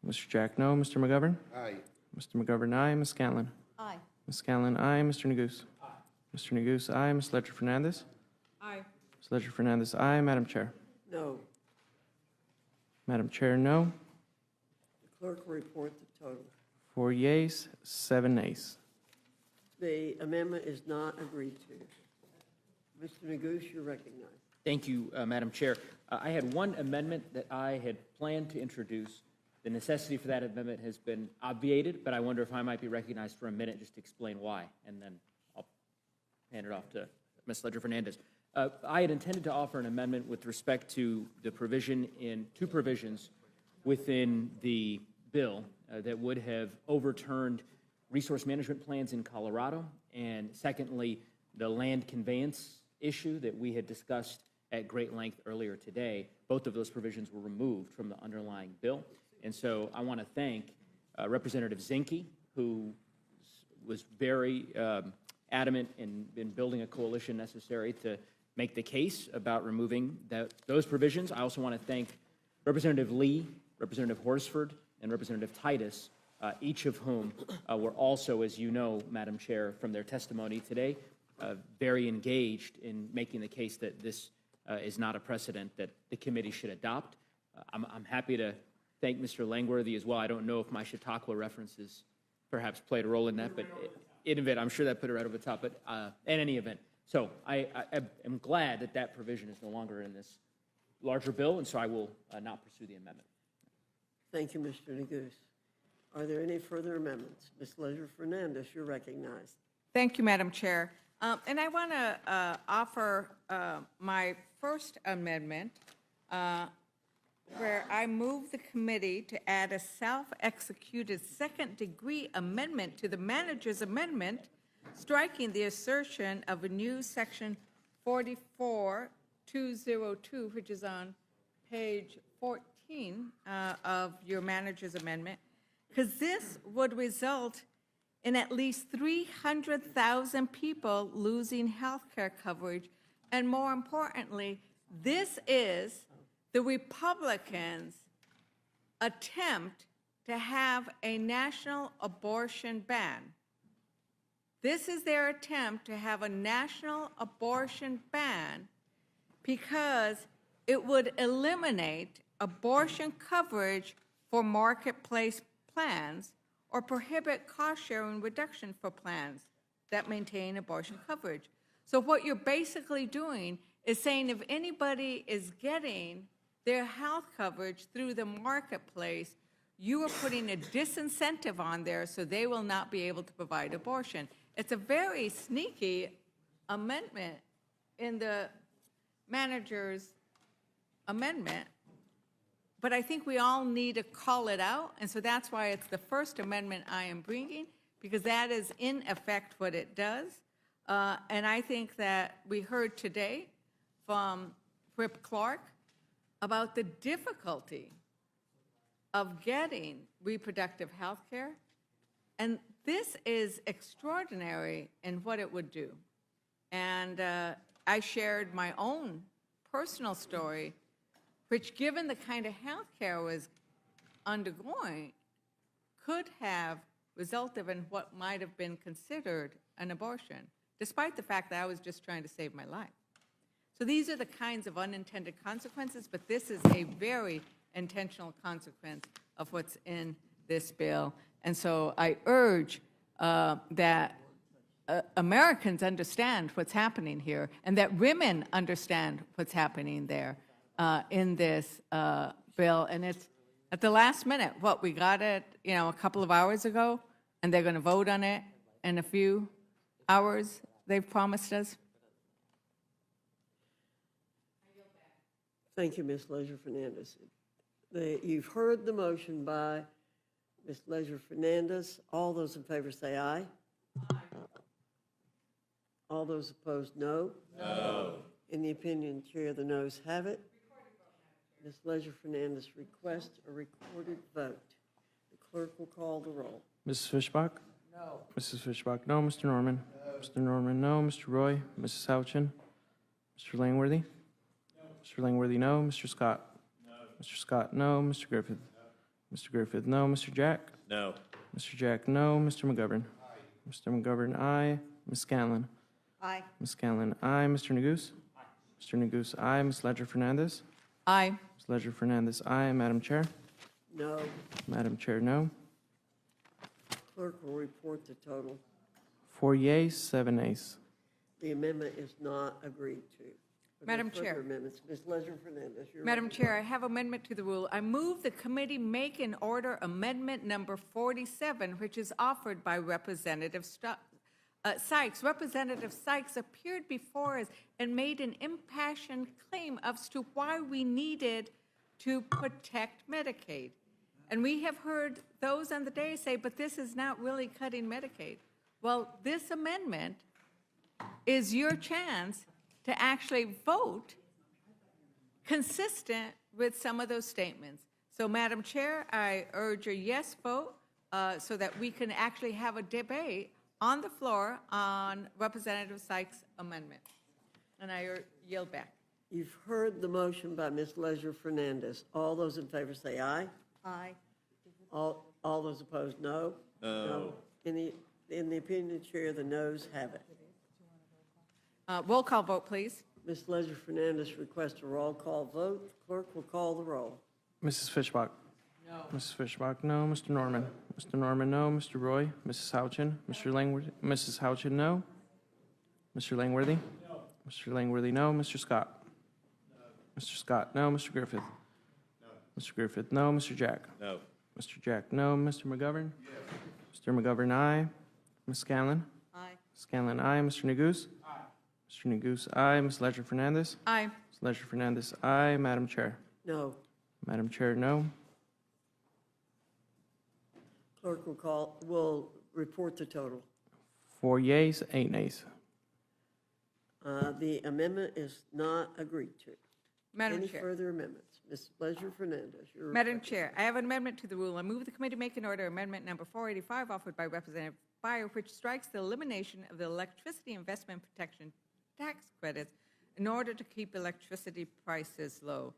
Mr. Jack, no. Mr. McGovern? Aye. Mr. McGovern, aye. Ms. Scanlon? Aye. Ms. Scanlon, aye. Mr. Neguse? Aye. Mr. Neguse, aye. Ms. Ledger Fernandez? Aye. Ms. Ledger Fernandez, aye. Madam Chair? No. Madam Chair, no. The clerk will report the total. 4 yeas, 7 nays. The amendment is not agreed to. Mr. Neguse, you're recognized. Thank you, Madam Chair. I had one amendment that I had planned to introduce. The necessity for that amendment has been obviated, but I wonder if I might be recognized for a minute just to explain why, and then I'll hand it off to Ms. Ledger-Fernandez. I had intended to offer an amendment with respect to the provision in two provisions within the bill that would have overturned resource management plans in Colorado, and secondly, the land conveyance issue that we had discussed at great length earlier today. Both of those provisions were removed from the underlying bill. And so I want to thank Representative Zinke, who was very adamant in building a coalition necessary to make the case about removing those provisions. I also want to thank Representative Lee, Representative Horsford, and Representative Titus, each of whom were also, as you know, Madam Chair, from their testimony today, very engaged in making the case that this is not a precedent that the committee should adopt. I'm happy to thank Mr. Langworthy as well. I don't know if my Chautauqua references perhaps played a role in that, but in any event, I'm sure that put it right over the top, but in any event. So I am glad that that provision is no longer in this larger bill, and so I will not pursue the amendment. Thank you, Mr. Neguse. Are there any further amendments? Ms. Ledger-Fernandez, you're recognized. Thank you, Madam Chair. And I want to offer my first amendment, where I move the committee to add a self-executed second-degree amendment to the manager's amendment, striking the assertion of a new section 44202, which is on page 14 of your manager's amendment, because this would result in at least 300,000 people losing health care coverage. And more importantly, this is the Republicans' attempt to have a national abortion ban. This is their attempt to have a national abortion ban because it would eliminate abortion coverage for marketplace plans or prohibit cost-sharing reduction for plans that maintain abortion coverage. So what you're basically doing is saying if anybody is getting their health coverage through the marketplace, you are putting a disincentive on there so they will not be able to provide abortion. It's a very sneaky amendment in the manager's amendment, but I think we all need to call it out, and so that's why it's the first amendment I am bringing, because that is in effect what it does. And I think that we heard today from Whip Clark about the difficulty of getting reproductive health care, and this is extraordinary in what it would do. And I shared my own personal story, which, given the kind of health care I was undergoing, could have resulted in what might have been considered an abortion, despite the fact that I was just trying to save my life. So these are the kinds of unintended consequences, but this is a very intentional consequence of what's in this bill. And so I urge that Americans understand what's happening here, and that women understand what's happening there in this bill. And it's at the last minute. What, we got it, a couple of hours ago, and they're going to vote on it in a few hours, they've promised us. Thank you, Ms. Ledger-Fernandez. You've heard the motion by Ms. Ledger-Fernandez. All those in favor say aye. Aye. All those opposed, no. No. In the opinion, Chair, the noes have it. Ms. Ledger-Fernandez requests a recorded vote. The clerk will call the roll. Mrs. Fishbach? No. Mrs. Fishbach, no. Mr. Norman? No. Mr. Norman, no. Mr. Roy? Mrs. Houchin? Mr. Langworthy? No. Mr. Langworthy, no. Mr. Scott? No. Mr. Scott, no. Mr. Griffith? No. Mr. Griffith, no. Mr. Jack? No. Mr. Jack, no. Mr. McGovern? Aye. Mr. McGovern, aye. Ms. Scanlon? Aye. Ms. Scanlon, aye. Mr. Neguse? Aye. Mr. Neguse, aye. Ms. Ledger-Fernandez? Aye. Ms. Ledger-Fernandez, aye. Madam Chair? No. Madam Chair, no. Clerk will report the total. 4 yeas, 7 nays. The amendment is not agreed to. Are there Madam further Chair. amendments? Ms. Leisure-Fernandez, you're Madam recognized. Chair, I have amendment to the rule. I move the committee make and order amendment number 47, which is offered by Representative Sykes. Representative Sykes appeared before us and made an impassioned claim as to why we needed to protect Medicaid. And we have heard those on the day say, but this is not really cutting Medicaid. Well, this amendment is your chance to actually vote consistent with some of those statements. So, Madam Chair, I urge a yes vote so that we can actually have a debate on the floor on Representative Sykes' amendment. And I yield back. You've heard the motion by Ms. Leisure-Fernandez. All those in favor say aye. Aye. All those opposed, no? No. In the opinion of the chair, the noes have it. Roll call vote, please. Ms. Leisure-Fernandez requests a roll call vote. The clerk will call the roll. Mrs. Fishbach? No. Mrs. Fishbach, no. Mr. Norman? Mr. Norman, no. Mr. Roy? Mrs. Houchin? Mr. Langworthy? Mrs. Houchin, no. Mr. Langworthy? No. Mr. Langworthy, no. Mr. Scott? No. Mr. Scott, no. Mr. Griffith? No. Mr. Griffith, no. Mr. Jack? No. Mr. Jack, no. Mr. McGovern? Yes. Mr. McGovern, aye. Ms. Scanlon? Aye. Scanlon, aye. Mr. Neguse? Aye. Mr. Neguse, aye. Ms. Leisure-Fernandez? Aye. Ms. Leisure-Fernandez, aye. Madam Chair? No. Madam Chair, no. Clerk will report the total. 4 yeas, 8 nays. The amendment is not agreed to. Madam Any Chair. further amendments? Ms. Leisure-Fernandez, you're Madam recognized. Chair, I have an amendment to the rule. I move the committee make an order amendment number 485 offered by Representative Byer, which strikes the elimination of the electricity investment protection tax credits in order to keep electricity prices low.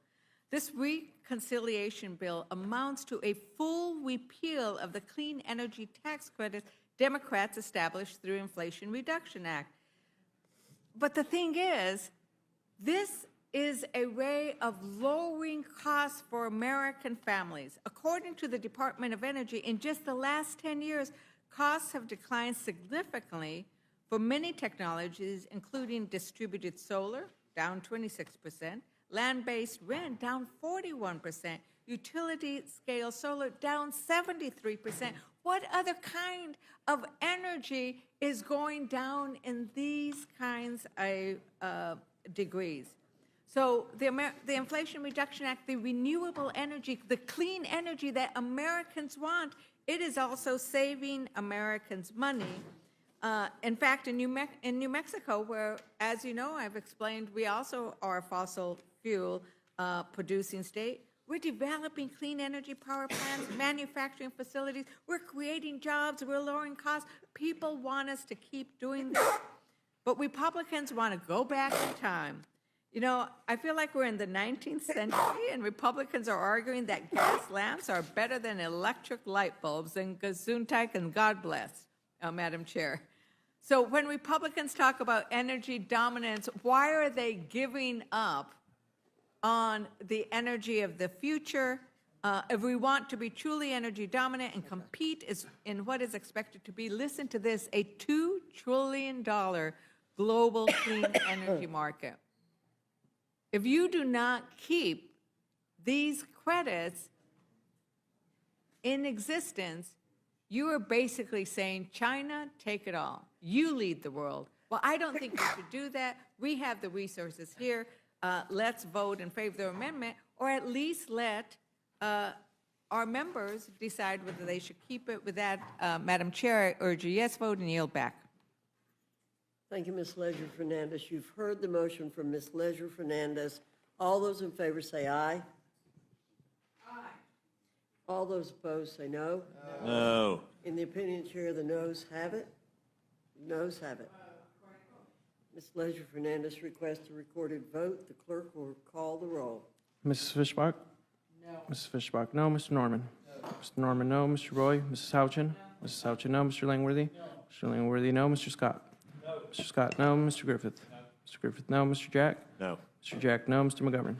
This reconciliation bill amounts to a full repeal of the clean energy tax credits Democrats established through Inflation Reduction Act. But the thing is, this is a way of lowering costs for American families. According to the Department of Energy, in just the last 10 years, costs have declined significantly for many technologies, including distributed solar, down 26%, land-based wind, down 41%, utility-scale solar, down 73%. What other kind of energy is going down in these kinds of degrees? So the Inflation Reduction Act, the renewable energy, the clean energy that Americans want, it is also saving Americans money. In fact, in New Mexico, where, as you know, I've explained, we also are a fossil fuel producing state, we're developing clean energy power plants, manufacturing facilities, we're creating jobs, we're lowering costs. People want us to keep doing this, but Republicans want to go back in time. You know, I feel like we're in the 19th century and Republicans are arguing that gas lamps are better than electric light bulbs, and Gesundheit and God bless, Madam Chair. So when Republicans talk about energy dominance, why are they giving up on the energy of the future? If we want to be truly energy dominant and compete in what is expected to be, listen to this, a $2 trillion global clean energy market. If you do not keep these credits in existence, you are basically saying, China, take it all. You lead the world. Well, I don't think we should do that. We have the resources here. Let's vote in favor of the amendment, or at least let our members decide whether they should keep it. With that, Madam Chair, I urge a yes vote and yield back. Thank you, Ms. Leisure-Fernandez. You've heard the motion from Ms. Leisure-Fernandez. All those in favor say aye. Aye. All those opposed say no. No. In the opinion of the chair, the noes have it. Noes have it. Ms. Leisure-Fernandez requests a recorded vote. The clerk will call the roll. Mrs. Fishbach? No. Mrs. Fishbach, no. Mr. Norman? No. Mr. Norman, no. Mr. Roy? Mrs. Houchin? No. Mrs. Houchin, no. Mr. Langworthy? No. Mr. Langworthy, no. Mr. Scott? No. Mr. Scott, no. Mr. Griffith? No. Mr. Griffith, no. Mr. Jack? No. Mr. Jack, no. Mr. McGovern?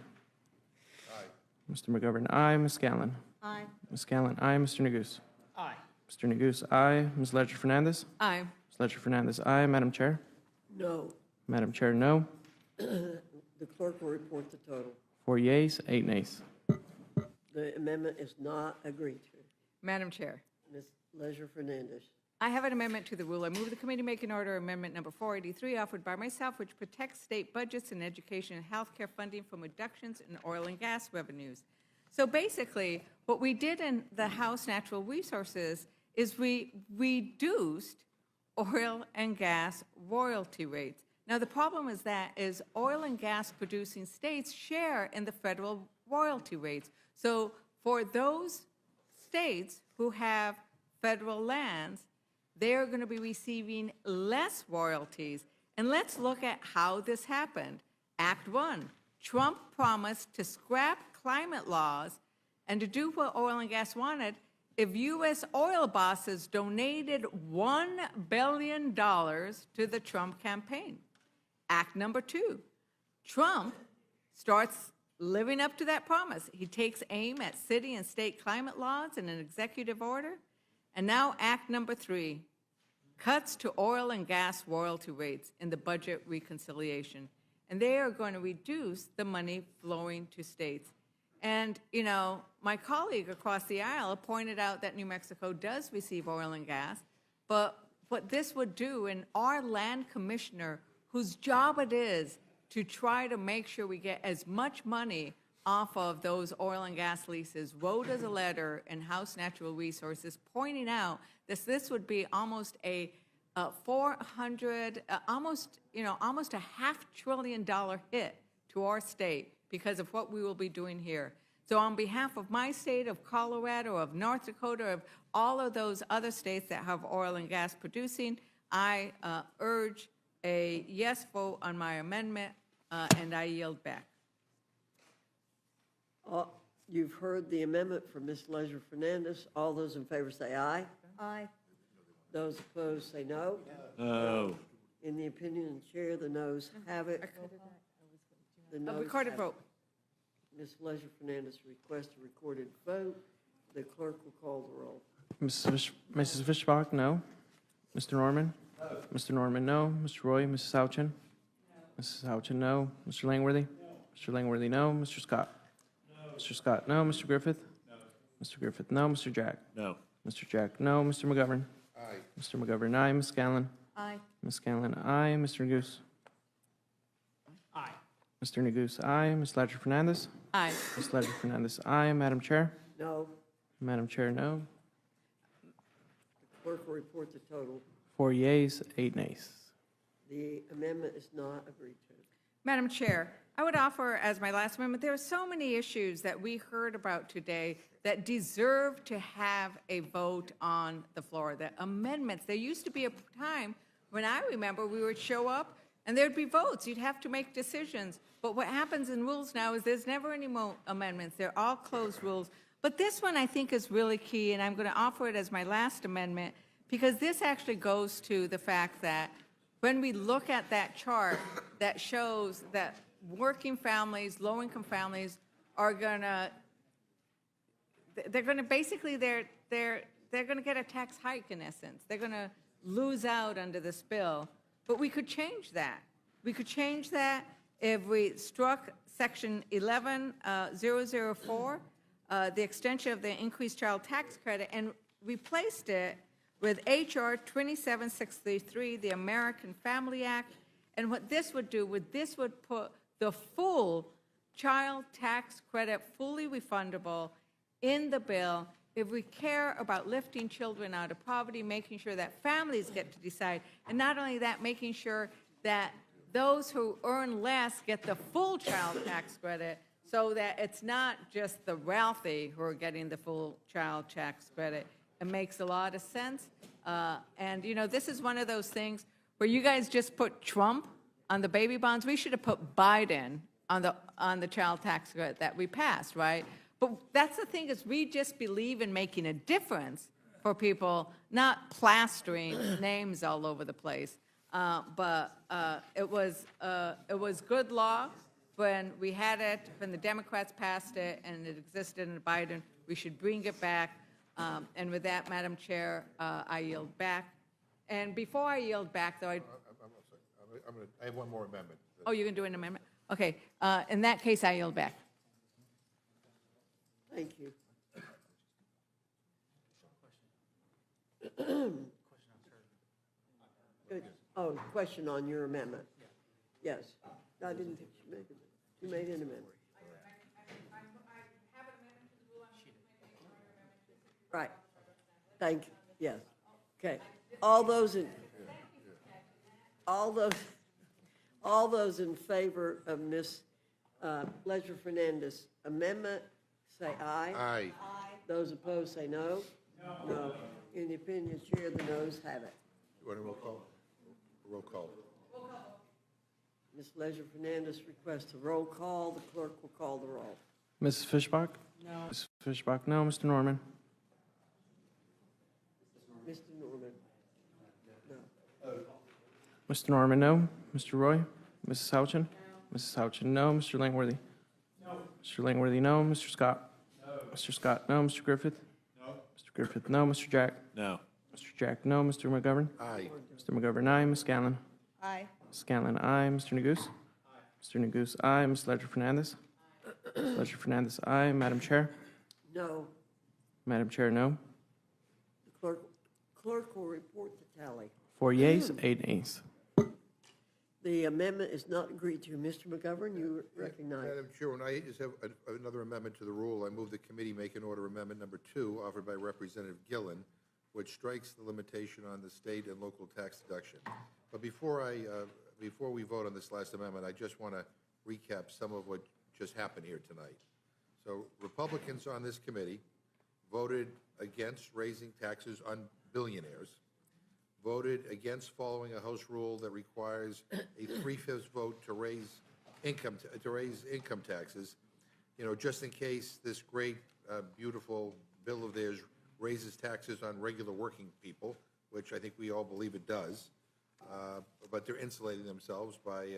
Aye. Mr. McGovern, aye. Ms. Scanlon? Aye. Ms. Scanlon, aye. Mr. Neguse? Aye. Mr. Neguse, aye. Ms. Ledger Fernandez? Aye. Ms. Ledger Fernandez, aye. Madam Chair? No. Madam Chair, no. The clerk will report the total. 4 yeas, 8 nays. The amendment is not agreed to. Madam Chair, Ms. Leisure Fernandez. I have an amendment to the rule. I move the committee make an order amendment number 483 offered by myself, which protects state budgets and education and healthcare funding from reductions in oil and gas revenues. So basically, what we did in the House Natural Resources is we reduced oil and gas royalty rates. Now, the problem is that oil and gas producing states share in the federal royalty rates. So for those states who have federal lands, they're going to be receiving less royalties. And let's look at how this happened. Act 1, Trump promised to scrap climate laws and to do what oil and gas wanted if U.S. oil bosses donated $1 billion to the Trump campaign. Act number 2, Trump starts living up to that promise. He takes aim at city and state climate laws in an executive order. And now act number 3, cuts to oil and gas royalty rates in the budget reconciliation. And they are going to reduce the money flowing to states. And, you know, my colleague across the aisle pointed out that New Mexico does receive oil and gas, but what this would do, and our land commissioner, whose job it is to try to make sure we get as much money off of those oil and gas leases, wrote us a letter in House Natural Resources pointing out that this would be almost a almost a $500 billion hit to our state because of what we will be doing here. So on behalf of my state, of Colorado, of North Dakota, of all of those other states that have oil and gas producing, I urge a yes vote on my amendment, and I yield back. You've heard the amendment from Ms. Leisure Fernandez. All those in favor say aye. Aye. Those opposed say no. No. In the opinion of the chair, the noes have it. The noes recorded have it. vote. Ms. Leisure Fernandez requests a recorded vote. The clerk will call the roll. Mrs. Fishbach, no. Mr. Norman? No. Mr. Norman, no. Mr. Roy, Mrs. Houchin? No. Mrs. Houchin, no. Mr. Langworthy? No. Mr. Langworthy, no. Mr. Scott? No. Mr. Scott, no. Mr. Griffith? No. Mr. Griffith, no. Mr. Jack? No. Mr. Jack, no. Mr. McGovern? Aye. Mr. McGovern, aye. Ms. Scanlon? Aye. Ms. Scanlon, aye. Mr. Neguse? Aye. Mr. Neguse, aye. Ms. Ledger Fernandez? Aye. Ms. Ledger Fernandez, aye. Madam Chair? No. Madam Chair, no. The clerk will report the total. 4 yeas, 8 nays. The amendment is not agreed to. Madam Chair, I would offer as my last amendment, there are so many issues that we heard about today that deserve to have a vote on the floor, the amendments. There used to be a time when I remember we would show up and there'd be votes. You'd have to make decisions. But what happens in rules now is there's never any amendments. They're all closed rules. But this one I think is really key, and I'm going to offer it as my last amendment because this actually goes to the fact that when we look at that chart that shows that working families, low-income families are going to, they're going to basically, they're going to get a tax hike in essence. They're going to lose out under this bill. But we could change that. We could change that if we struck Section 11004, the extension of the increased child tax credit, and replaced it with H.R. 27633, the American Family Act. And what this would do, this would put the full child tax credit, fully refundable, in the bill. If we care about lifting children out of poverty, making sure that families get to decide, and not only that, making sure that those who earn less get the full child tax credit so that it's not just the wealthy who are getting the full child tax credit. It makes a lot of sense. And, you know, this is one of those things where you guys just put Trump on the baby bonds. We should have put Biden on the child tax credit that we passed, right? But that's the thing is we just believe in making a difference for people, not plastering names all over the place. But it was good law when we had it, when the Democrats passed it and it existed in Biden. We should bring it back. And with that, Madam Chair, I yield back. And before I yield back, though, I have one more amendment. oh, you're going to do an amendment? Okay, in that case, I yield back. Thank you. Good. Oh, question on your amendment. Yes. I didn't think you made it. You made an amendment. Right. Thank you. Yes. Okay. All those in favor of Ms. Ledger Fernandez amendment, say aye. Aye. Those opposed, say no. No. In the opinion of the chair, the noes have it. You want a roll call? Roll call. Ms. Ledger Fernandez requests a roll call. The clerk will call the roll. Mrs. Fishbach? No. Mrs. Fishbach, no. Mr. Norman? Mr. Norman? No. Mr. Norman, no. Mr. Roy? Mrs. Houchin? Mrs. Houchin, no. Mr. Langworthy? No. Mr. Langworthy, no. Mr. Scott? No. Mr. Scott, no. Mr. Griffith? No. Mr. Griffith, no. Mr. Jack? No. Mr. Jack, no. Mr. McGovern? Aye. Mr. McGovern, aye. Ms. Scanlon? Aye. Ms. Scanlon, aye. Mr. Neguse? Mr. Neguse, aye. Ms. Ledger Fernandez? Ms. Ledger Fernandez, aye. Madam Chair? No. Madam Chair, no. The clerk will report the tally. 4 yeas, 8 nays. The amendment is not agreed to. Mr. McGovern, you recognize. Madam Chairman, I just have another amendment to the rule. I move the committee make an order amendment number 2 offered by Representative Gillen, which strikes the limitation on the state and local tax deduction. But before we vote on this last amendment, I just want to recap some of what just happened here tonight. So Republicans on this committee voted against raising taxes on billionaires, voted against following a House rule that requires a 3/5 vote to raise income taxes, just in case this great, beautiful bill of theirs raises taxes on regular working people, which I think we all believe it does. But they're insulating themselves by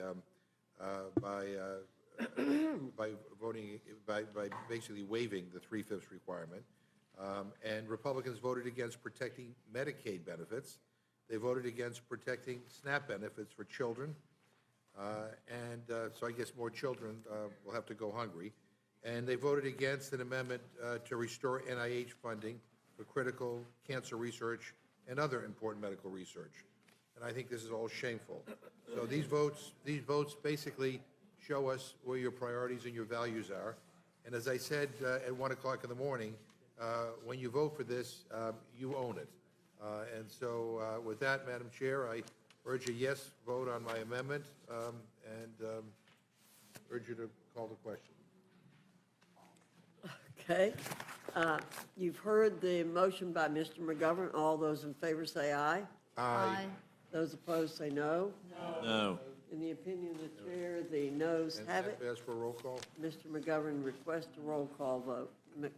voting by basically waiving the 3/5 requirement. And Republicans voted against protecting Medicaid benefits. They voted against protecting SNAP benefits for children. So I guess more children will have to go hungry. And they voted against an amendment to restore NIH funding for critical cancer research and other important medical research. And I think this is all shameful. So these votes basically show us where your priorities and your values are. And as I said at 1 o'clock in the morning, when you vote for this, you own it. And so with that, Madam Chair, I urge a yes vote on my amendment and urge you to call the question. Okay. You've heard the motion by Mr. McGovern. All those in favor say aye. Aye. Those opposed say no. No. In the opinion of the chair, the noes have it. Ask for a roll call. Mr. McGovern requests a roll call vote.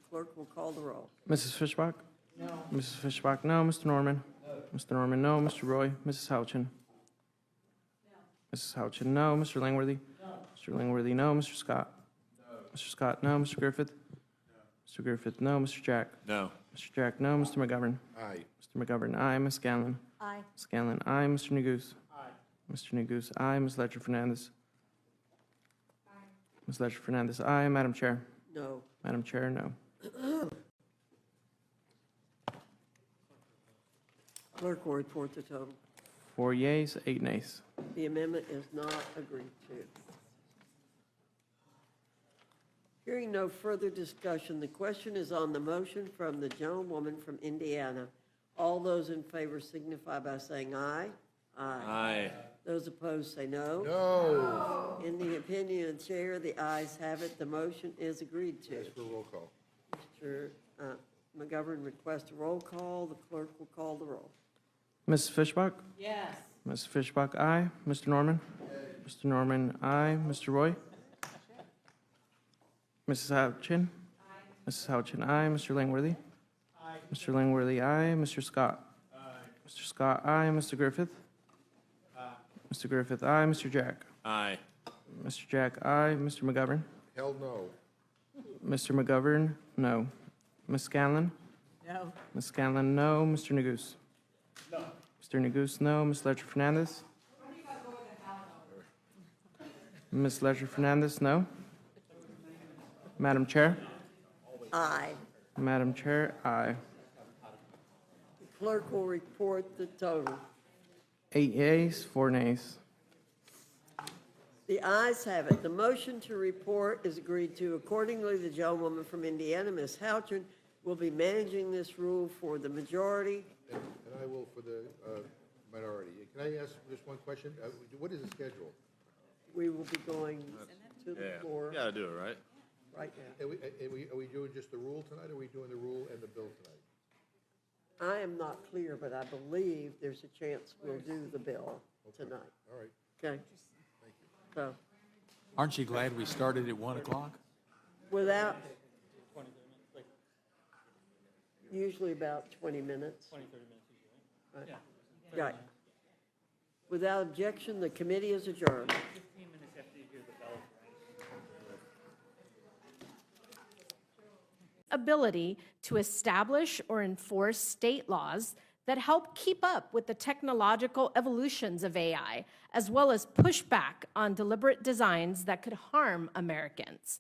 Clerk will call the roll. Mrs. Fishbach? No. Mrs. Fishbach, no. Mr. Norman? No. Mr. Norman, no. Mr. Roy? Mrs. Houchin? No. Mrs. Houchin, no. Mr. Langworthy? No. Mr. Langworthy, no. Mr. Scott? No. Mr. Scott, no. Mr. Griffith? No. Mr. Griffith, no. Mr. Jack? No. Mr. Jack, no. Mr. McGovern? Aye. Mr. McGovern, aye. Ms. Scanlon? Aye. Scanlon, aye. Mr. Neguse? Aye. Mr. Neguse, aye. Ms. Ledger Fernandez? Aye. Ms. Ledger Fernandez, aye. Madam Chair? No. Madam Chair, no. Clerk will report the total. 4 yeas, 8 nays. The amendment is not agreed to. Hearing no further discussion, the question is on the motion from the gentlewoman from Indiana. All those in favor signify by saying aye. Aye. Those opposed say no. No. In the opinion of the chair, the ayes have it. The motion is agreed to. Ask for a roll call. Mr. McGovern requests a roll call. The clerk will call the roll. Mrs. Fishbach? Yes. Mrs. Fishbach, aye. Mr. Norman? Mr. Norman, aye. Mr. Roy? Mrs. Houchin? Mrs. Houchin, aye. Mr. Langworthy? Aye. Mr. Langworthy, aye. Mr. Scott? Aye. Mr. Scott, aye. Mr. Griffith? Aye. Mr. Griffith, aye. Mr. Jack? Aye. Mr. Jack, aye. Mr. McGovern? Hell no. Mr. McGovern, no. Ms. Scanlon? No. Ms. Scanlon, no. Mr. Neguse? No. Mr. Neguse, no. Ms. Ledger-Fernandez? Ms. Ledger-Fernandez, no. Madam Chair? Aye. Madam Chair, aye. The clerk will report the total. 8 yeas, 4 nays. The ayes have it. The motion to report is agreed to. Accordingly, the gentlewoman from Indiana, Ms. Houchin, will be managing this rule for the majority. And I will for the minority. Can I ask just one question? What is the schedule? We will be going to the floor You gotta do it, right? right now. Are we doing just the rule tonight, or are we doing the rule and the bill tonight? I am not clear, but I believe there's a chance we'll do the bill tonight. All right. Okay? So, Aren't you glad we started at 1 o'clock? without, usually about 20 minutes. 20, 30 minutes usually. Right. Without objection, the committee is adjourned. Ability to establish or enforce state laws that help keep up with the technological evolutions of AI, as well as push back on deliberate designs that could harm Americans.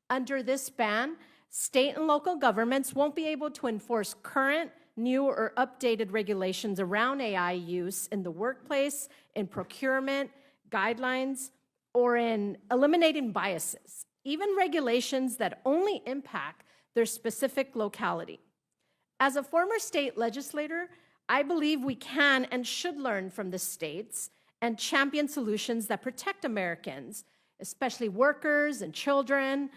Under this ban, state and local governments won't be able to enforce current, new, or updated regulations around AI use in the workplace, in procurement, guidelines, or in eliminating biases, even regulations that only impact their specific locality. As a former state legislator, I believe we can and should learn from the states and champion solutions that protect Americans, especially workers and children,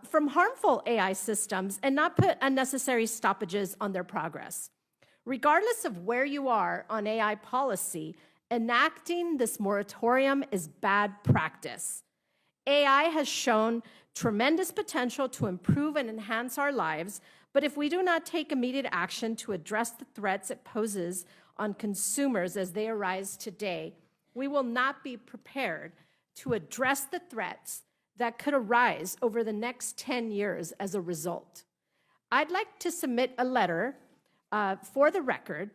from harmful AI systems and not put unnecessary stoppages on their progress. Regardless of where you are on AI policy, enacting this moratorium is bad practice. AI has shown tremendous potential to improve and enhance our lives, but if we do not take immediate action to address the threats it poses on consumers as they arise today, we will not be prepared to address the threats that could arise over the next 10 years as a result. I'd like to submit a letter for the record.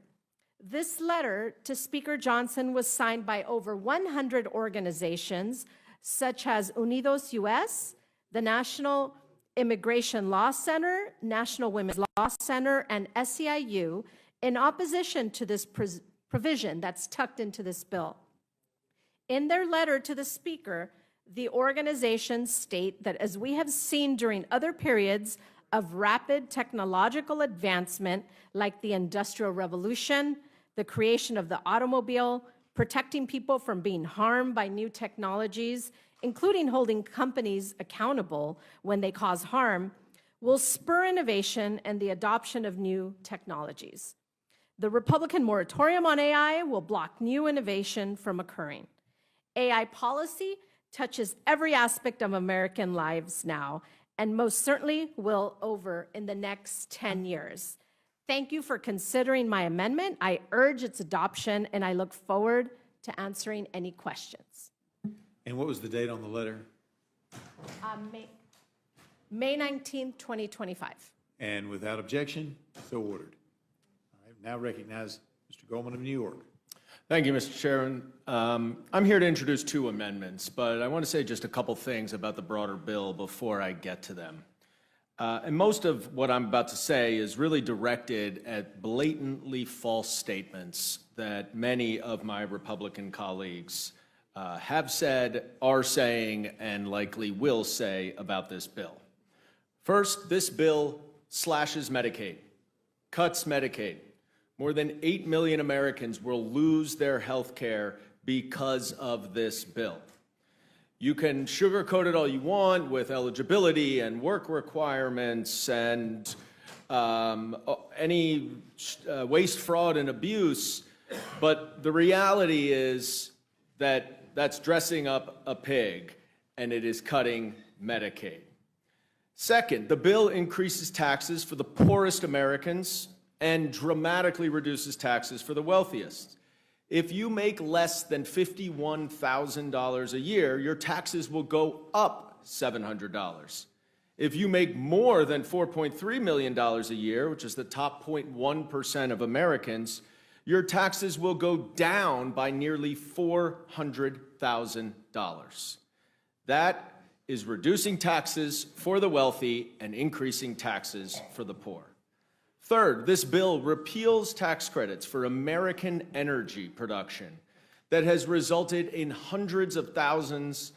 This letter to Speaker Johnson was signed by over 100 organizations, such as Unidos US, the National Immigration Law Center, National Women's Law Center, and SEIU, in opposition to this provision that's tucked into this bill. In their letter to the Speaker, the organizations state that as we have seen during other periods of rapid technological advancement, like the Industrial Revolution, the creation of the automobile, protecting people from being harmed by new technologies, including holding companies accountable when they cause harm, will spur innovation and the adoption of new technologies. The Republican moratorium on AI will block new innovation from occurring. AI policy touches every aspect of American lives now, and most certainly will over in the next 10 years. Thank you for considering my amendment. I urge its adoption, and I look forward to answering any questions. And what was the date on the letter? May 19, 2025. And without objection, so ordered. I now recognize Mr. Goldman of New York. Thank you, Mr. Chairman. I'm here to introduce 2 amendments, but I want to say just a couple things about the broader bill before I get to them. And most of what I'm about to say is really directed at blatantly false statements that many of my Republican colleagues have said, are saying, and likely will say about this bill. First, this bill slashes Medicaid, cuts Medicaid. More than 8 million Americans will lose their health care because of this bill. You can sugarcoat it all you want with eligibility and work requirements and any waste, fraud, and abuse, but the reality is that that's dressing up a pig, and it is cutting Medicaid. Second, the bill increases taxes for the poorest Americans and dramatically reduces taxes for the wealthiest. If you make less than $51,000 a year, your taxes will go up $700. If you make more than $4.3 million a year, which is the top 0.1% of Americans, your taxes will go down by nearly $400,000. That is reducing taxes for the wealthy and increasing taxes for the poor. Third, this bill repeals tax credits for American energy production that has resulted in hundreds of thousands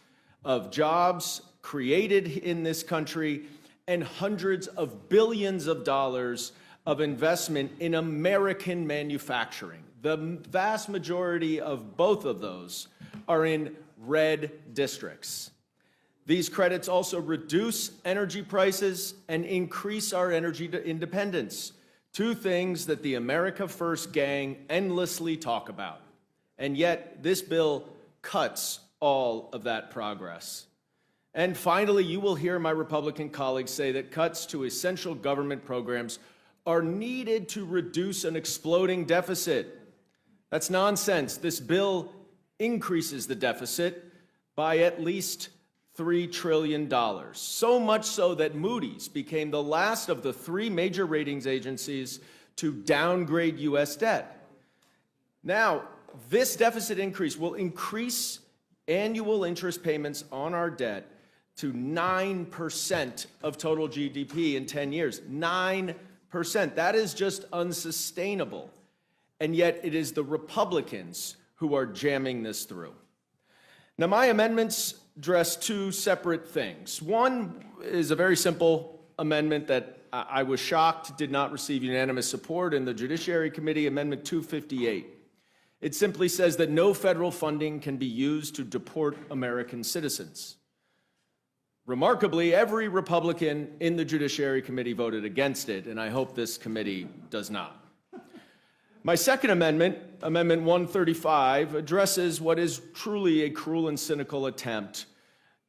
of jobs created in this country and hundreds of billions of dollars of investment in American manufacturing. The vast majority of both of those are in red districts. These credits also reduce energy prices and increase our energy independence, two things that the America First gang endlessly talk about. And yet, this bill cuts all of that progress. And finally, you will hear my Republican colleagues say that cuts to essential government programs are needed to reduce an exploding deficit. That's nonsense. This bill increases the deficit by at least $3 trillion. So much so that Moody's became the last of the three major ratings agencies to downgrade U.S. debt. Now, this deficit increase will increase annual interest payments on our debt to 9% of total GDP in 10 years. 9%. That is just unsustainable. And yet it is the Republicans who are jamming this through. Now, my amendments address two separate things. One is a very simple amendment that I was shocked did not receive unanimous support in the Judiciary Committee, Amendment 258. It simply says that no federal funding can be used to deport American citizens. Remarkably, every Republican in the Judiciary Committee voted against it, and I hope this committee does not. My second amendment, Amendment 135, addresses what is truly a cruel and cynical attempt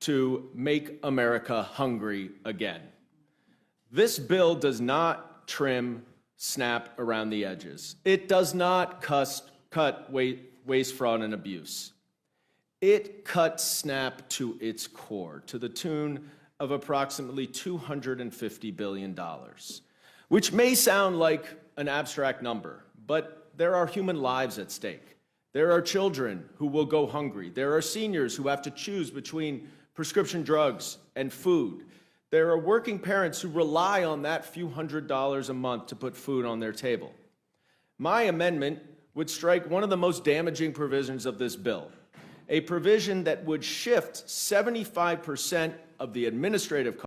to make America hungry again. This bill does not trim SNAP around the edges. It does not cut waste, fraud, and abuse. It cuts SNAP to its core, to the tune of approximately $250 billion, which may sound like an abstract number, but there are human lives at stake. There are children who will go hungry. There are seniors who have to choose between prescription drugs and food. There are working parents who rely on that few $100s a month to put food on their table. My amendment would strike one of the most damaging provisions of this bill, a provision that would shift 75% of the administrative